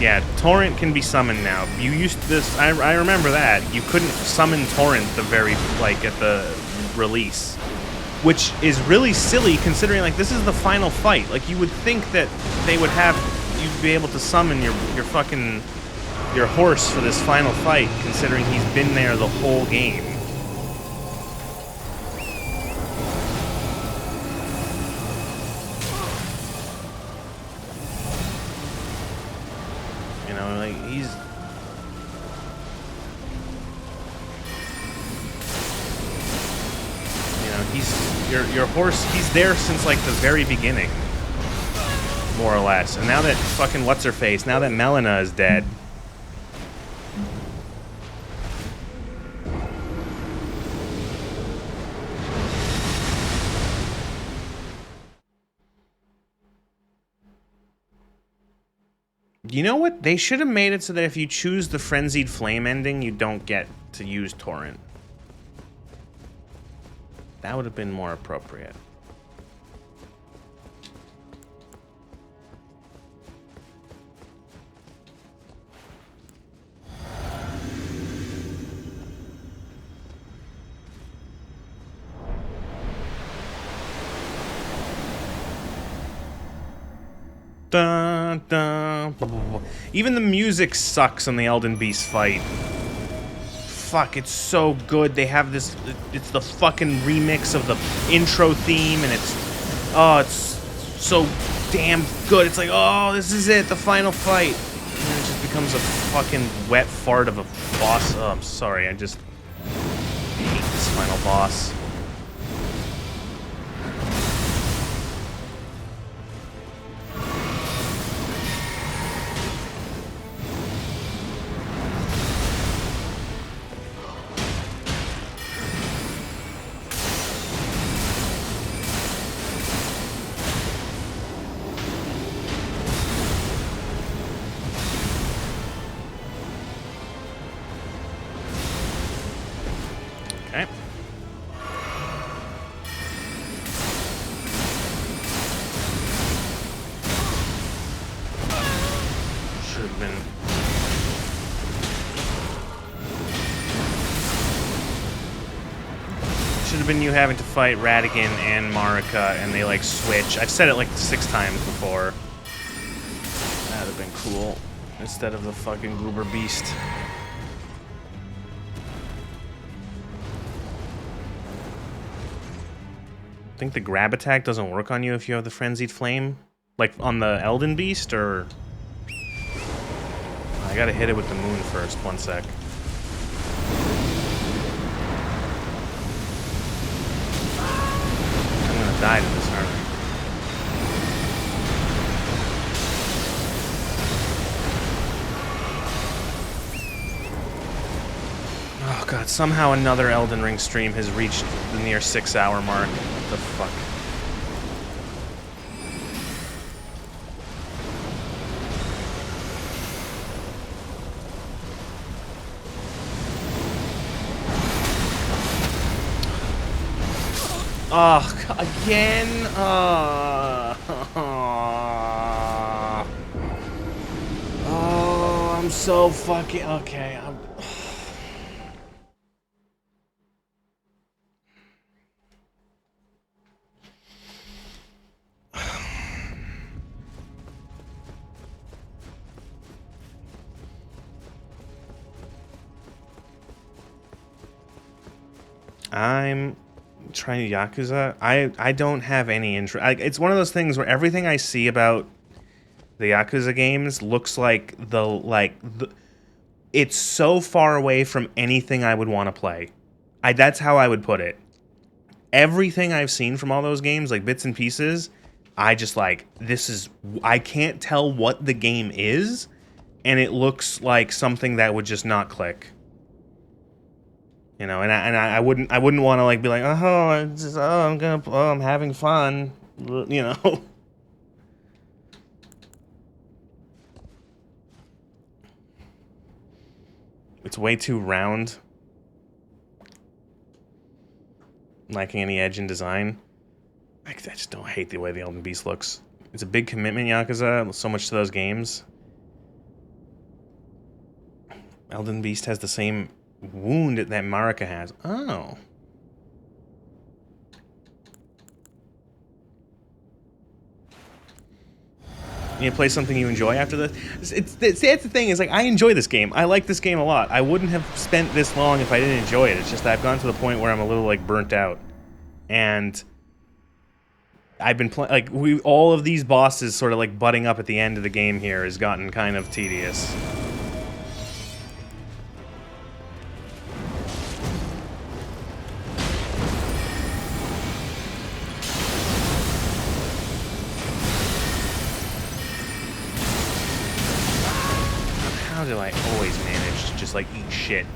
A: Yeah, Torrent can be summoned now. You used this. I remember that you couldn't summon Torrent at the release, which is really silly considering like this is the final fight. Like you would think that they would have you'd be able to summon your horse for this final fight, considering he's been there the whole game. You know, like your horse, he's there since like the very beginning, more or less. And now that fucking what's-her-face, now that Melina is dead. You know what? They should have made it so that if you choose the Frenzied Flame ending, you don't get to use Torrent. That would have been more appropriate. Dun, dun, blah, blah, blah. Even the music sucks on the Elden Beast fight. Fuck, it's so good. They have this, it's the fucking remix of the intro theme, and it's so damn good. It's like, oh, this is it, the final fight. And then it just becomes a fucking wet fart of a boss. Oh, I'm sorry, I just hate this final boss. Okay. Should have been. Should have been you having to fight Radigan and Marika, and they like switch. I've said it like 6 times before. That'd have been cool instead of the fucking Goober Beast. I think the grab attack doesn't work on you if you have the Frenzied Flame? Like on the Elden Beast, or... I gotta hit it with the moon first, 1 sec. I'm gonna die to this, aren't I? Oh god, somehow another Elden Ring stream has reached the near 6-hour mark. What the fuck? Oh, again? Oh, I'm so fucking... Okay, I'm... I'm trying Yakuza. I don't have any interest. It's one of those things where everything I see about the Yakuza games looks like it's so far away from anything I would want to play. That's how I would put it. Everything I've seen from all those games, like bits and pieces, I just like, I can't tell what the game is, and it looks like something that would just not click. You know, and I wouldn't want to like be like, I'm having fun, you know. It's way too round, lacking any edge in design. I just don't hate the way the Elden Beast looks. It's a big commitment, Yakuza. So much to those games. Elden Beast has the same wound that Marika has. Oh. You play something you enjoy after this? That's the thing, is like, I enjoy this game. I like this game a lot. I wouldn't have spent this long if I didn't enjoy it. It's just that I've gone to the point where I'm a little, like, burnt out. And I've been playing, like, all of these bosses sort of, like, butting up at the end of the game here has gotten kind of tedious. How do I always manage to just, like, eat shit?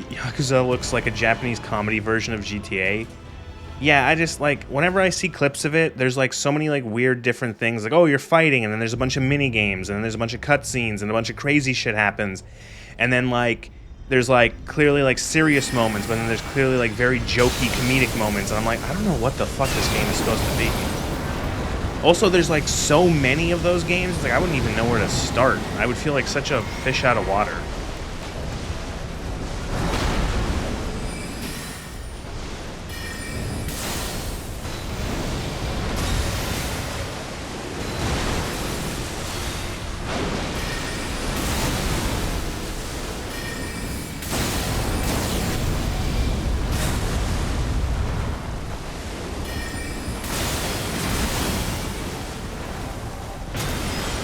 A: Yakuza looks like a Japanese comedy version of GTA. Yeah, I just, like, whenever I see clips of it, there's, like, so many, like, weird different things. Like, oh, you're fighting, and then there's a bunch of mini-games, and then there's a bunch of cutscenes, and a bunch of crazy shit happens. And then, like, there's, like, clearly, like, serious moments, but then there's clearly, like, very jokey, comedic moments. And I'm like, I don't know what the fuck this game is supposed to be. Also, there's, like, so many of those games, it's like, I wouldn't even know where to start. I would feel like such a fish out of water.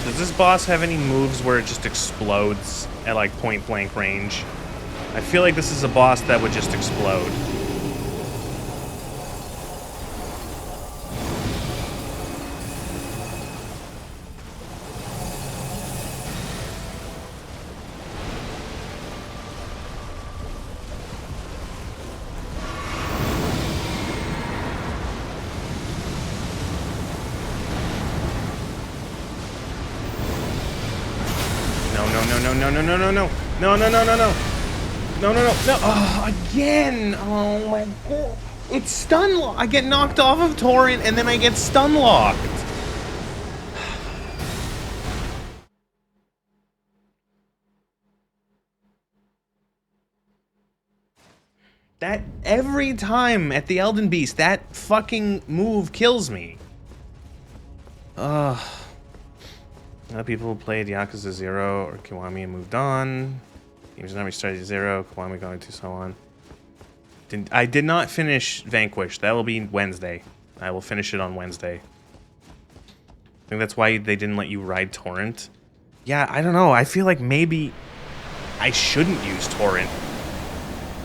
A: Does this boss have any moves where it just explodes at, like, point-blank range? I feel like this is a boss that would just explode. No. Oh, again. Oh my god. It's stun lock. I get knocked off of Torrent and then I get stun locked. That every time at the Elden Beast, that fucking move kills me. Ugh. Other people played Yakuza 0 or Kiwami and moved on. Games not restarted to 0, Kiwami going to so on. I did not finish Vanquish. That will be Wednesday. I will finish it on Wednesday. I think that's why they didn't let you ride Torrent. Yeah, I don't know. I feel like maybe I shouldn't use Torrent.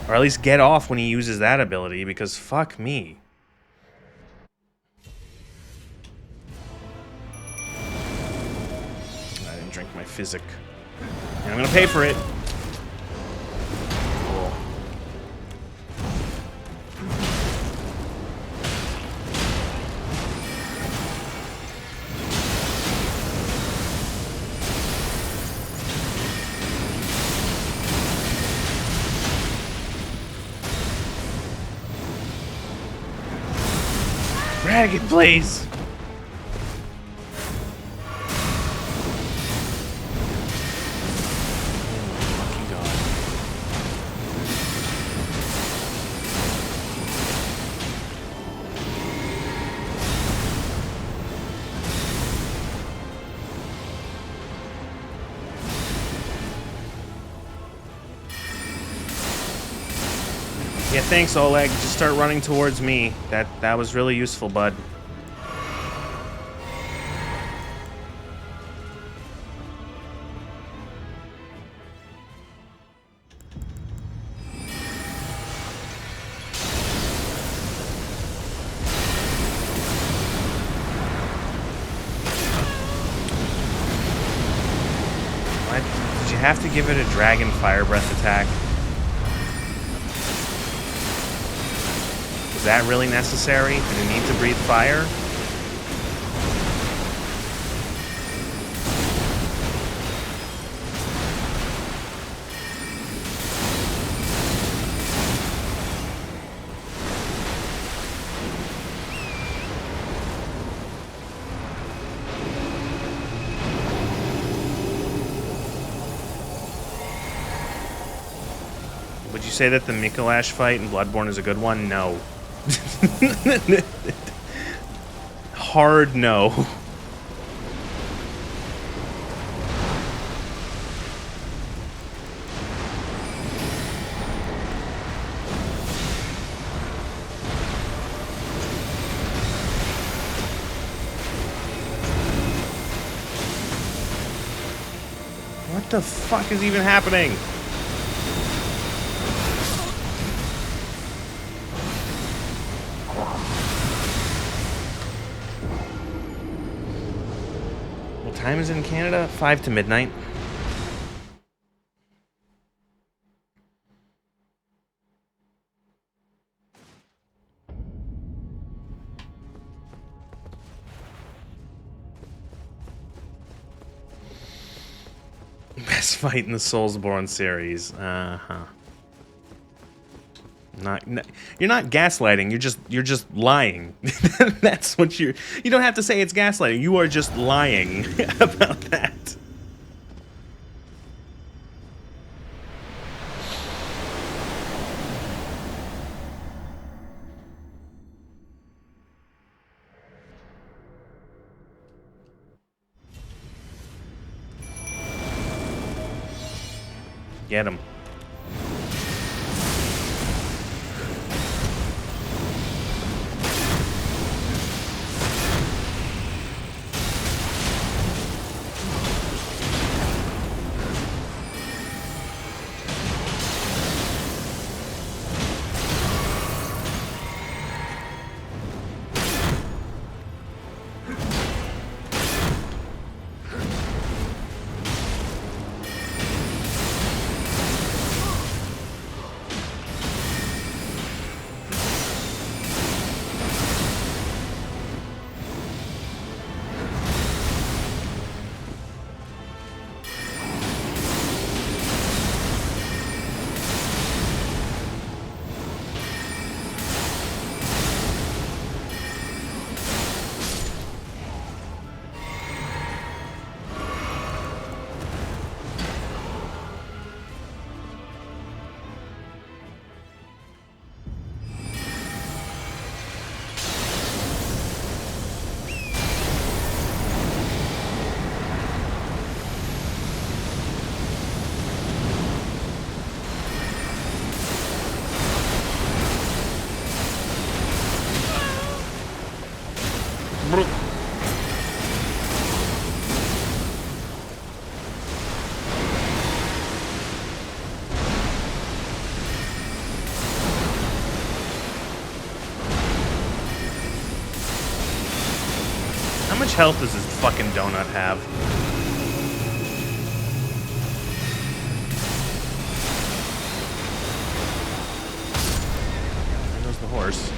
A: Or at least get off when he uses that ability, because fuck me. I didn't drink my physic. And I'm gonna pay for it. Cool. Dragon, please! Yeah, thanks, Oleg. Just start running towards me. That was really useful, bud. What? Did you have to give it a dragon fire breath attack? Is that really necessary? Do we need to breathe fire? Would you say that the Mikolash fight in Bloodborne is a good one? No. Hard no. What the fuck is even happening? What time is it in Canada? 5 to midnight. Best fight in the Soulsborne series. You're not gaslighting. You're just lying. That's what you don't have to say it's gaslighting. You are just lying about that. Get him. How much health does this fucking donut have? There goes the horse.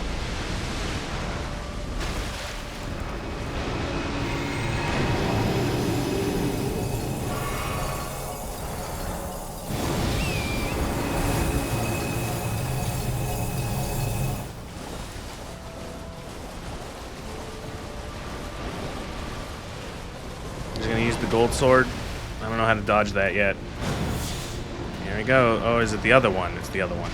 A: He's gonna use the gold sword. I don't know how to dodge that yet. Here we go. Oh, is it the other one? It's the other one.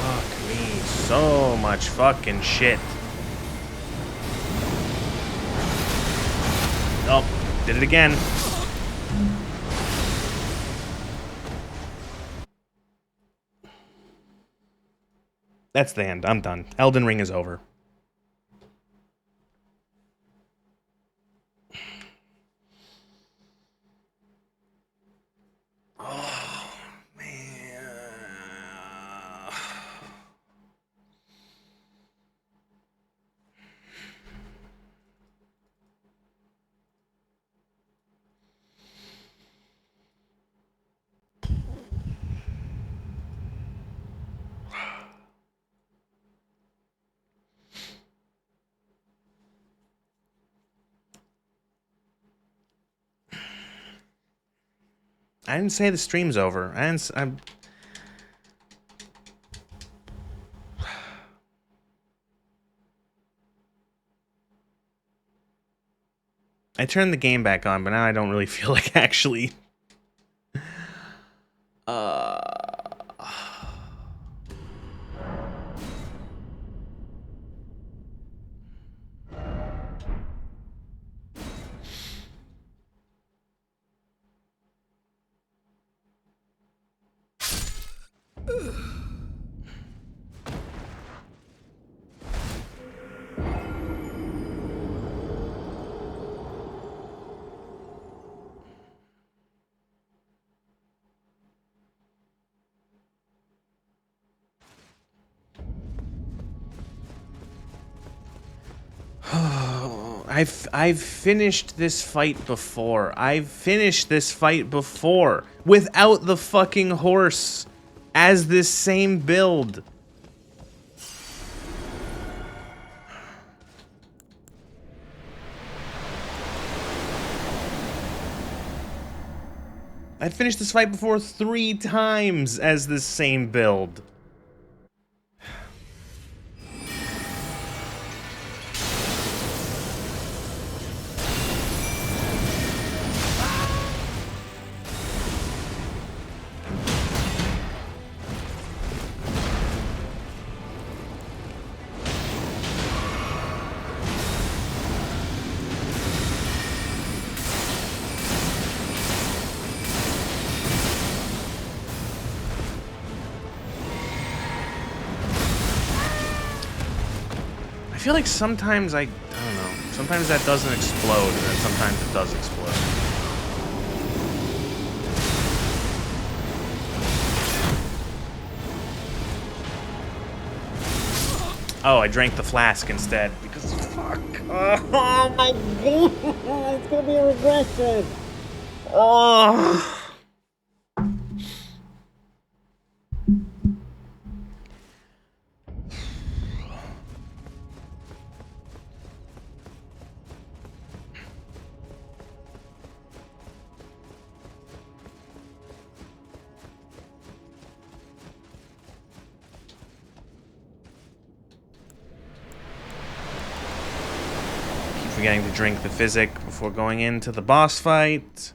A: Fuck me. So much fucking shit. Oh, did it again. That's the end. I'm done. Elden Ring is over. Oh, man. I didn't say the stream's over. I turned the game back on, but now I don't really feel like actually. I've finished this fight before. I've finished this fight before without the fucking horse as this same build. I finished this fight before 3 times as this same build. I feel like sometimes I don't know. Sometimes that doesn't explode, and then sometimes it does explode. Oh, I drank the flask instead because fuck. Oh my god, it's gonna be a regression. Oh. Forgetting to drink the physic before going into the boss fight.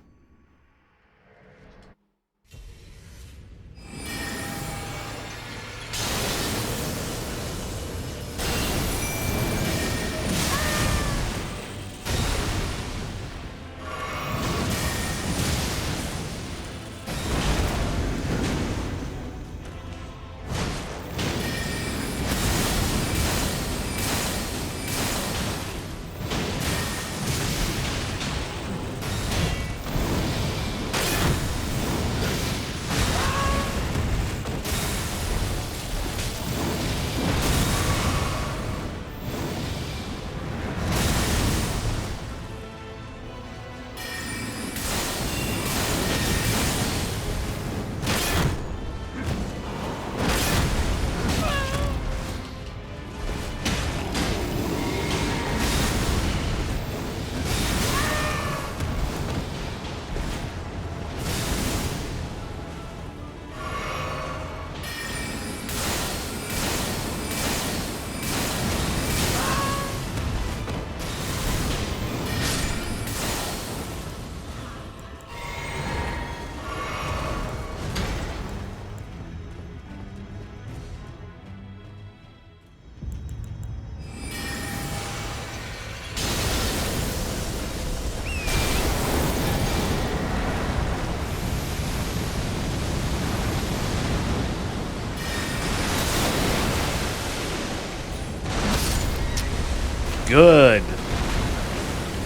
A: Good.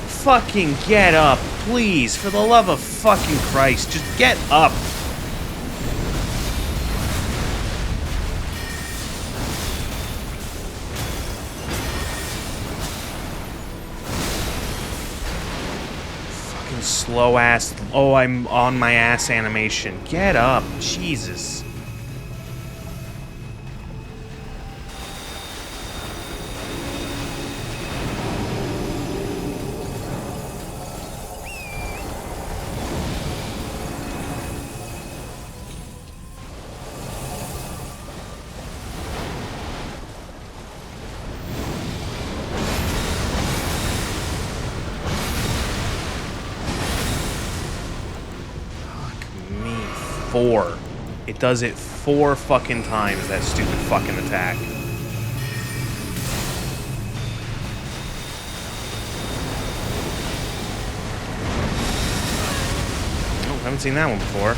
A: Fucking get up, please. For the love of fucking Christ, just get up. Fucking slow ass. Oh, I'm on my ass animation. Get up. Jesus. 4. It does it 4 fucking times, that stupid fucking attack. Oh, haven't seen that one before.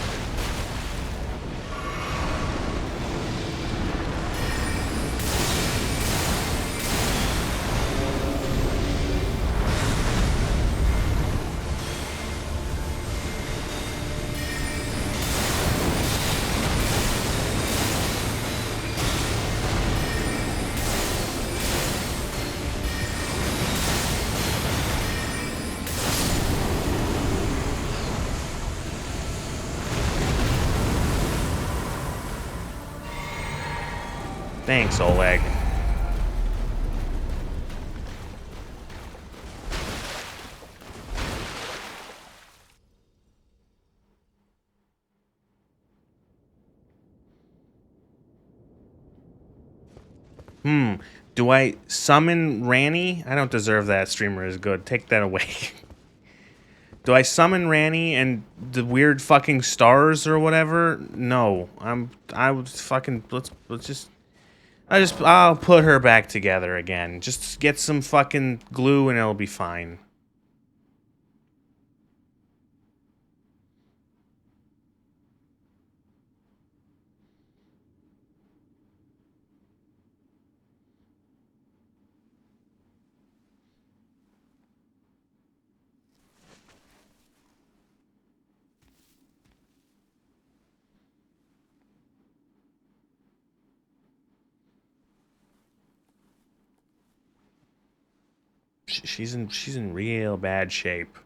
A: Thanks, Oleg. Do I summon Ranny? I don't deserve that. Streamer is good. Take that away. Do I summon Ranny and the weird fucking stars or whatever? No. I would fucking let's just I'll put her back together again. Just get some fucking glue and it'll be fine. She's in real bad shape.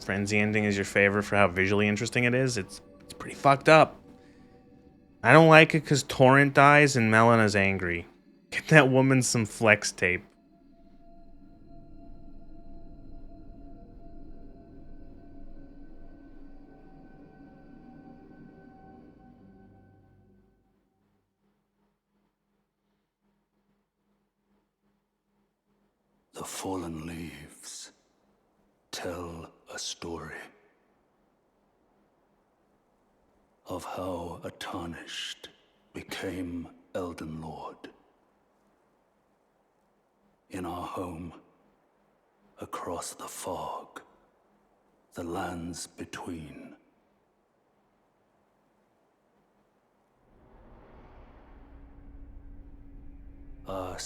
A: Frenzy ending is your favorite for how visually interesting it is. It's pretty fucked up. I don't like it because Torrent dies and Melena's angry. Get that woman some flex tape.
H: The fallen leaves tell a story of how a tarnished became Elden Lord. In our home, across the fog, the lands between.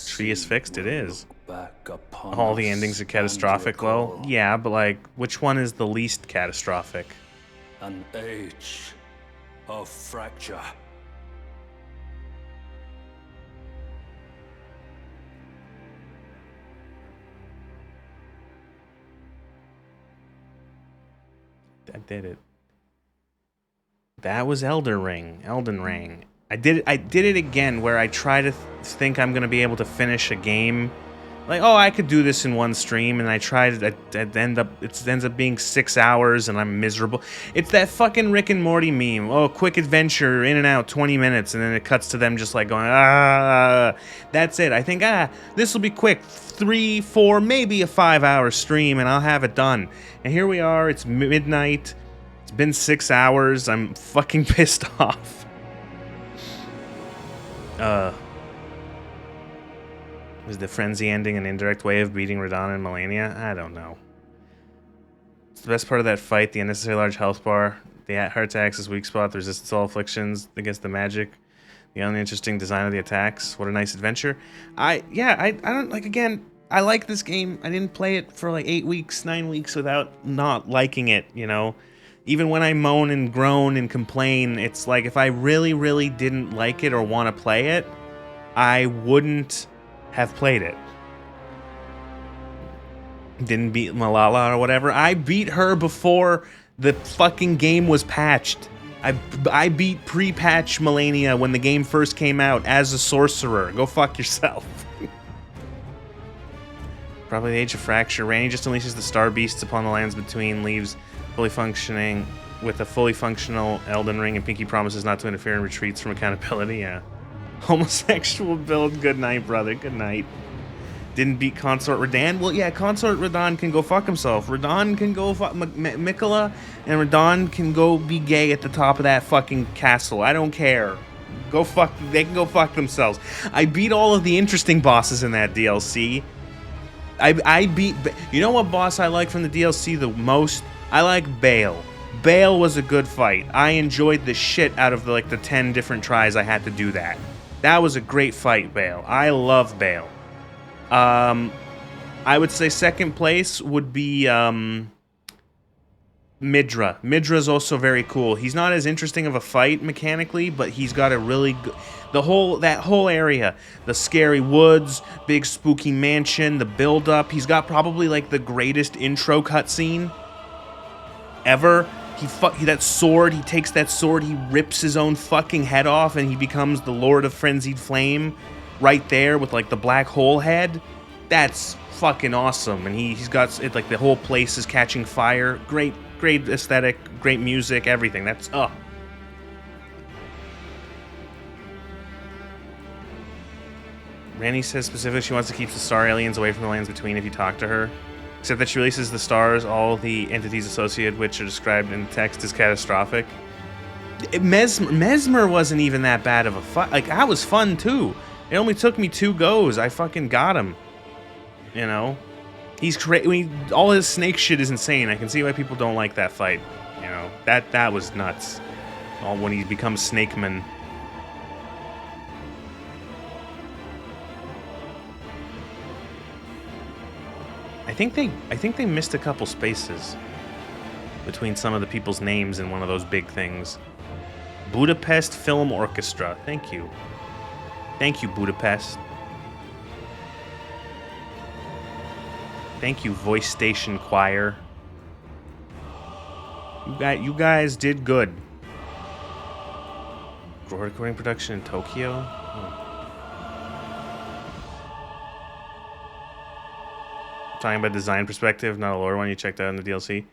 A: Tree is fixed, it is. All the endings are catastrophic, well, yeah, but like, which one is the least catastrophic?
H: An age of fracture.
A: I did it. That was Elden Ring. I did it again where I try to think I'm gonna be able to finish a game. Like, oh, I could do this in one stream, and I tried. It ends up being 6 hours, and I'm miserable. It's that fucking Rick and Morty meme. Oh, quick adventure, in and out, 20 minutes, and then it cuts to them just like going, ah. That's it. I think, this will be quick. 3, 4, maybe a 5-hour stream, and I'll have it done. And here we are. It's midnight. It's been 6 hours. I'm fucking pissed off. Was the frenzy ending an indirect way of beating Radahn and Melania? I don't know. It's the best part of that fight, the unnecessary large health bar, the heart attacks is weak spot, the resistance to all afflictions against the magic, the uninteresting design of the attacks. What a nice adventure. I don't like, again, I like this game. I didn't play it for like 8 weeks, 9 weeks without not liking it, you know? Even when I moan and groan and complain, it's like if I really, really didn't like it or want to play it, I wouldn't have played it. Didn't beat Malala or whatever. I beat her before the fucking game was patched. I beat pre-patch Melania when the game first came out as a sorcerer. Go fuck yourself. Probably the Age of Fracture. Ranny just unleashes the Star Beasts upon the lands between, leaves fully functioning with a fully functional Elden Ring, and Pinky promises not to interfere and retreats from accountability. Yeah. Homosexual build. Good night, brother. Good night. Didn't beat Consort Radahn? Well, yeah, Consort Radahn can go fuck himself. Radahn can go fuck Miquella, and Radahn can go be gay at the top of that fucking castle. I don't care. Go fuck. They can go fuck themselves. I beat all of the interesting bosses in that DLC. I beat. You know what boss I like from the DLC the most? I like Bale. Bale was a good fight. I enjoyed the shit out of the 10 different tries I had to do that. That was a great fight, Bale. I love Bale. I would say second place would be Midra. Midra's also very cool. He's not as interesting of a fight mechanically, but he's got a really good... that whole area, the scary woods, big spooky mansion, the build-up. He's got probably the greatest intro cutscene ever. That sword, he takes that sword, he rips his own fucking head off, and he becomes the Lord of Frenzied Flame right there with the black hole head. That's fucking awesome. And he's got it the whole place is catching fire. Great aesthetic, great music, everything. That's Randy says specifically she wants to keep the star aliens away from the lands between if you talk to her. Except that she releases the stars, all the entities associated which are described in the text as catastrophic. Mesmer wasn't even that bad of a fight. That was fun too. It only took me 2 goes. I fucking got him. You know? He's crazy. All his snake shit is insane. I can see why people don't like that fight. You know? That was nuts. All when he becomes Snakeman. I think they missed a couple spaces between some of the people's names in one of those big things. Budapest Film Orchestra. Thank you. Thank you, Budapest. Thank you, Voice Station Choir. You guys did good. Recording production in Tokyo? Talking about design perspective, not a lore one you checked out in the DLC.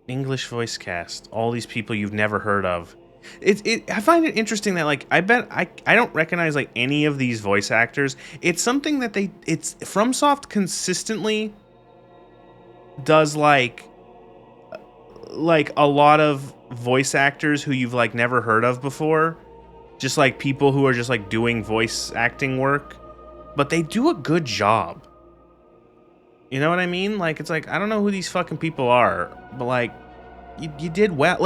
A: English voice cast. All these people you've never heard of. I find it interesting that I bet I don't recognize any of these voice actors. It's something that it's FromSoft consistently does a lot of voice actors who you've never heard of before. Just people who are just doing voice acting work, but they do a good job. You know what I mean? It's I don't know who these fucking people are, but you did well.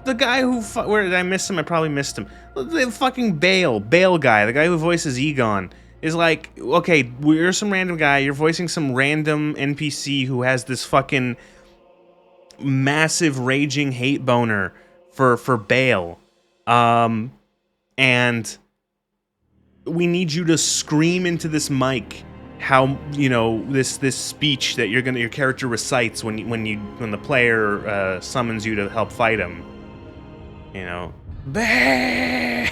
A: The guy who where did I miss him? I probably missed him. The fucking Bale guy, the guy who voices Egon, is okay, you're some random guy. You're voicing some random NPC who has this fucking massive raging hate boner for Bale, and we need you to scream into this mic how this speech that your character recites when the player summons you to help fight him. Bale,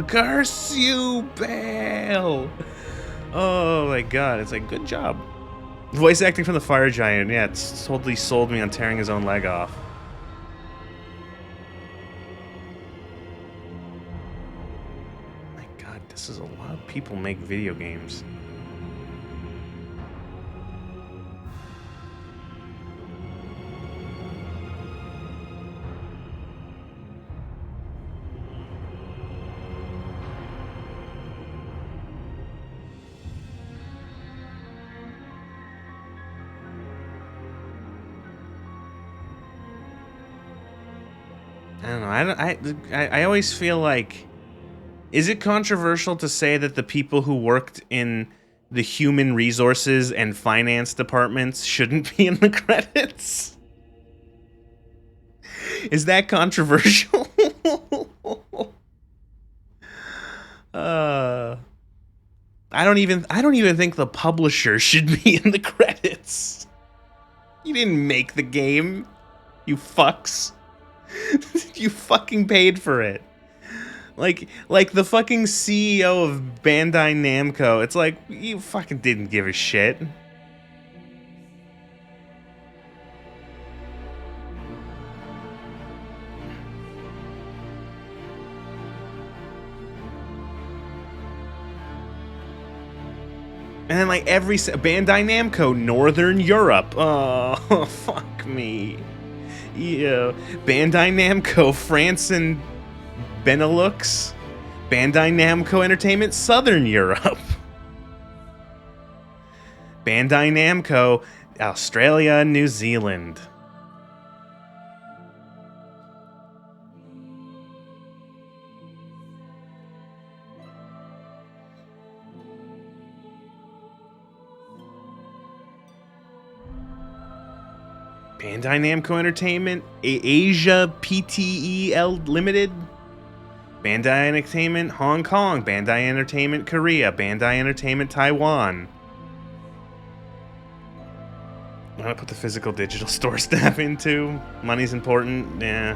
A: curse you, Bale. Oh my god, it's good job. Voice acting from the Fire Giant, yeah, it's totally sold me on tearing his own leg off. My god, this is a lot of people make video games. I don't know. I always feel is it controversial to say that the people who worked in the human resources and finance departments shouldn't be in the credits? Is that controversial? I don't even think the publisher should be in the credits. You didn't make the game, you fucks. You fucking paid for it. Like the fucking CEO of Bandai Namco. It's you fucking didn't give a shit. And then like every Bandai Namco, Northern Europe. Oh, fuck me. Yeah. Bandai Namco, France and Benelux. Bandai Namco Entertainment, Southern Europe. Bandai Namco, Australia and New Zealand. Bandai Namco Entertainment, Asia PTEL Limited, Bandai Entertainment Hong Kong, Bandai Entertainment Korea, Bandai Entertainment Taiwan. I'm gonna put the physical digital store staff into. Money's important, yeah.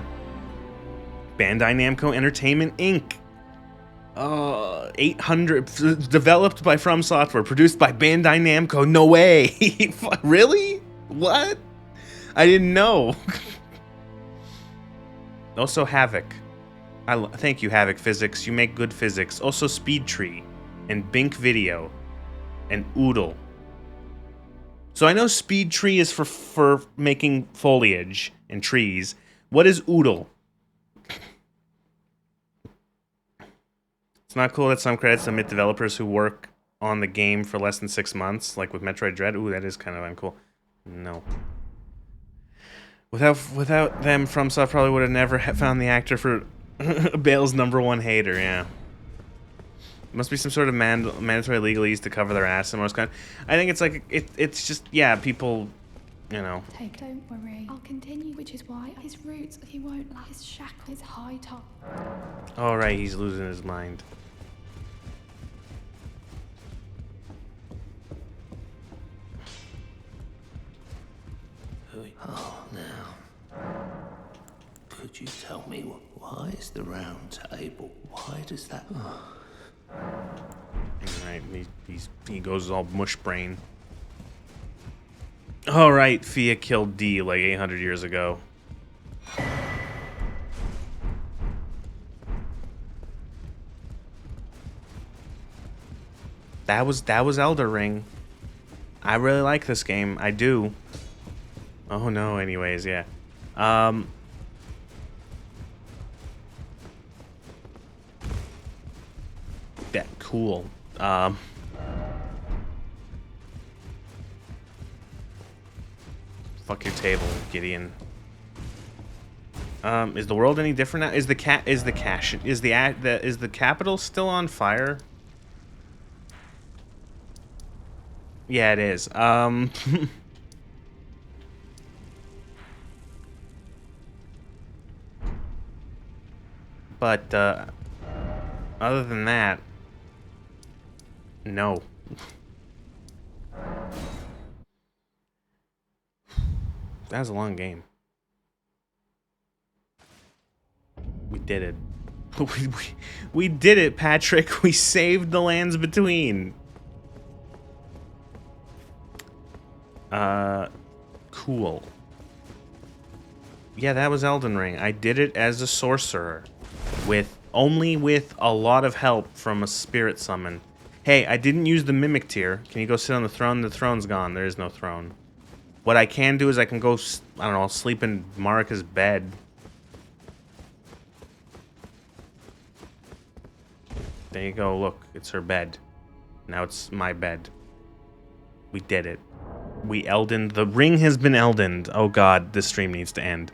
A: Bandai Namco Entertainment Inc. 800, developed by From Software, produced by Bandai Namco. No way. Really? What? I didn't know. Also Havoc. Thank you, Havoc Physics. You make good physics. Also Speed Tree and Bink Video and Oodle. So I know Speed Tree is for making foliage and trees. What is Oodle? It's not cool that some credits omit developers who work on the game for less than 6 months, like with Metroid Dread. Ooh, that is kind of uncool. No. Without them, FromSoft probably would have never found the actor for Bale's #1 hater. Yeah, must be some sort of mandatory legalese to cover their ass and most kind. I think it's like it's just people, you know.
I: Don't worry, I'll continue. Which is why his roots he won't let his shackle his high top.
A: All right, he's losing his mind.
E: Oh, now. Could you tell me why is the round table? Why does that...
A: Alright, he goes all mush brain. Alright, Fia killed D like 800 years ago. That was Elder Ring. I really like this game. I do. Oh no, anyways, yeah. That cool. Fuck your table, Gideon. Is the world any different now? Is the capital still on fire? Yeah, it is. But, other than that, no. That was a long game. We did it. We did it, Patrick. We saved the lands between. Cool. Yeah, that was Elden Ring. I did it as a sorcerer. Only with a lot of help from a spirit summon. Hey, I didn't use the mimic tier. Can you go sit on the throne? The throne's gone. There is no throne. What I can do is I can go, I don't know, sleep in Marika's bed. There you go, look, it's her bed. Now it's my bed. We did it. We Eldened. The ring has been Eldened. Oh god, this stream needs to end.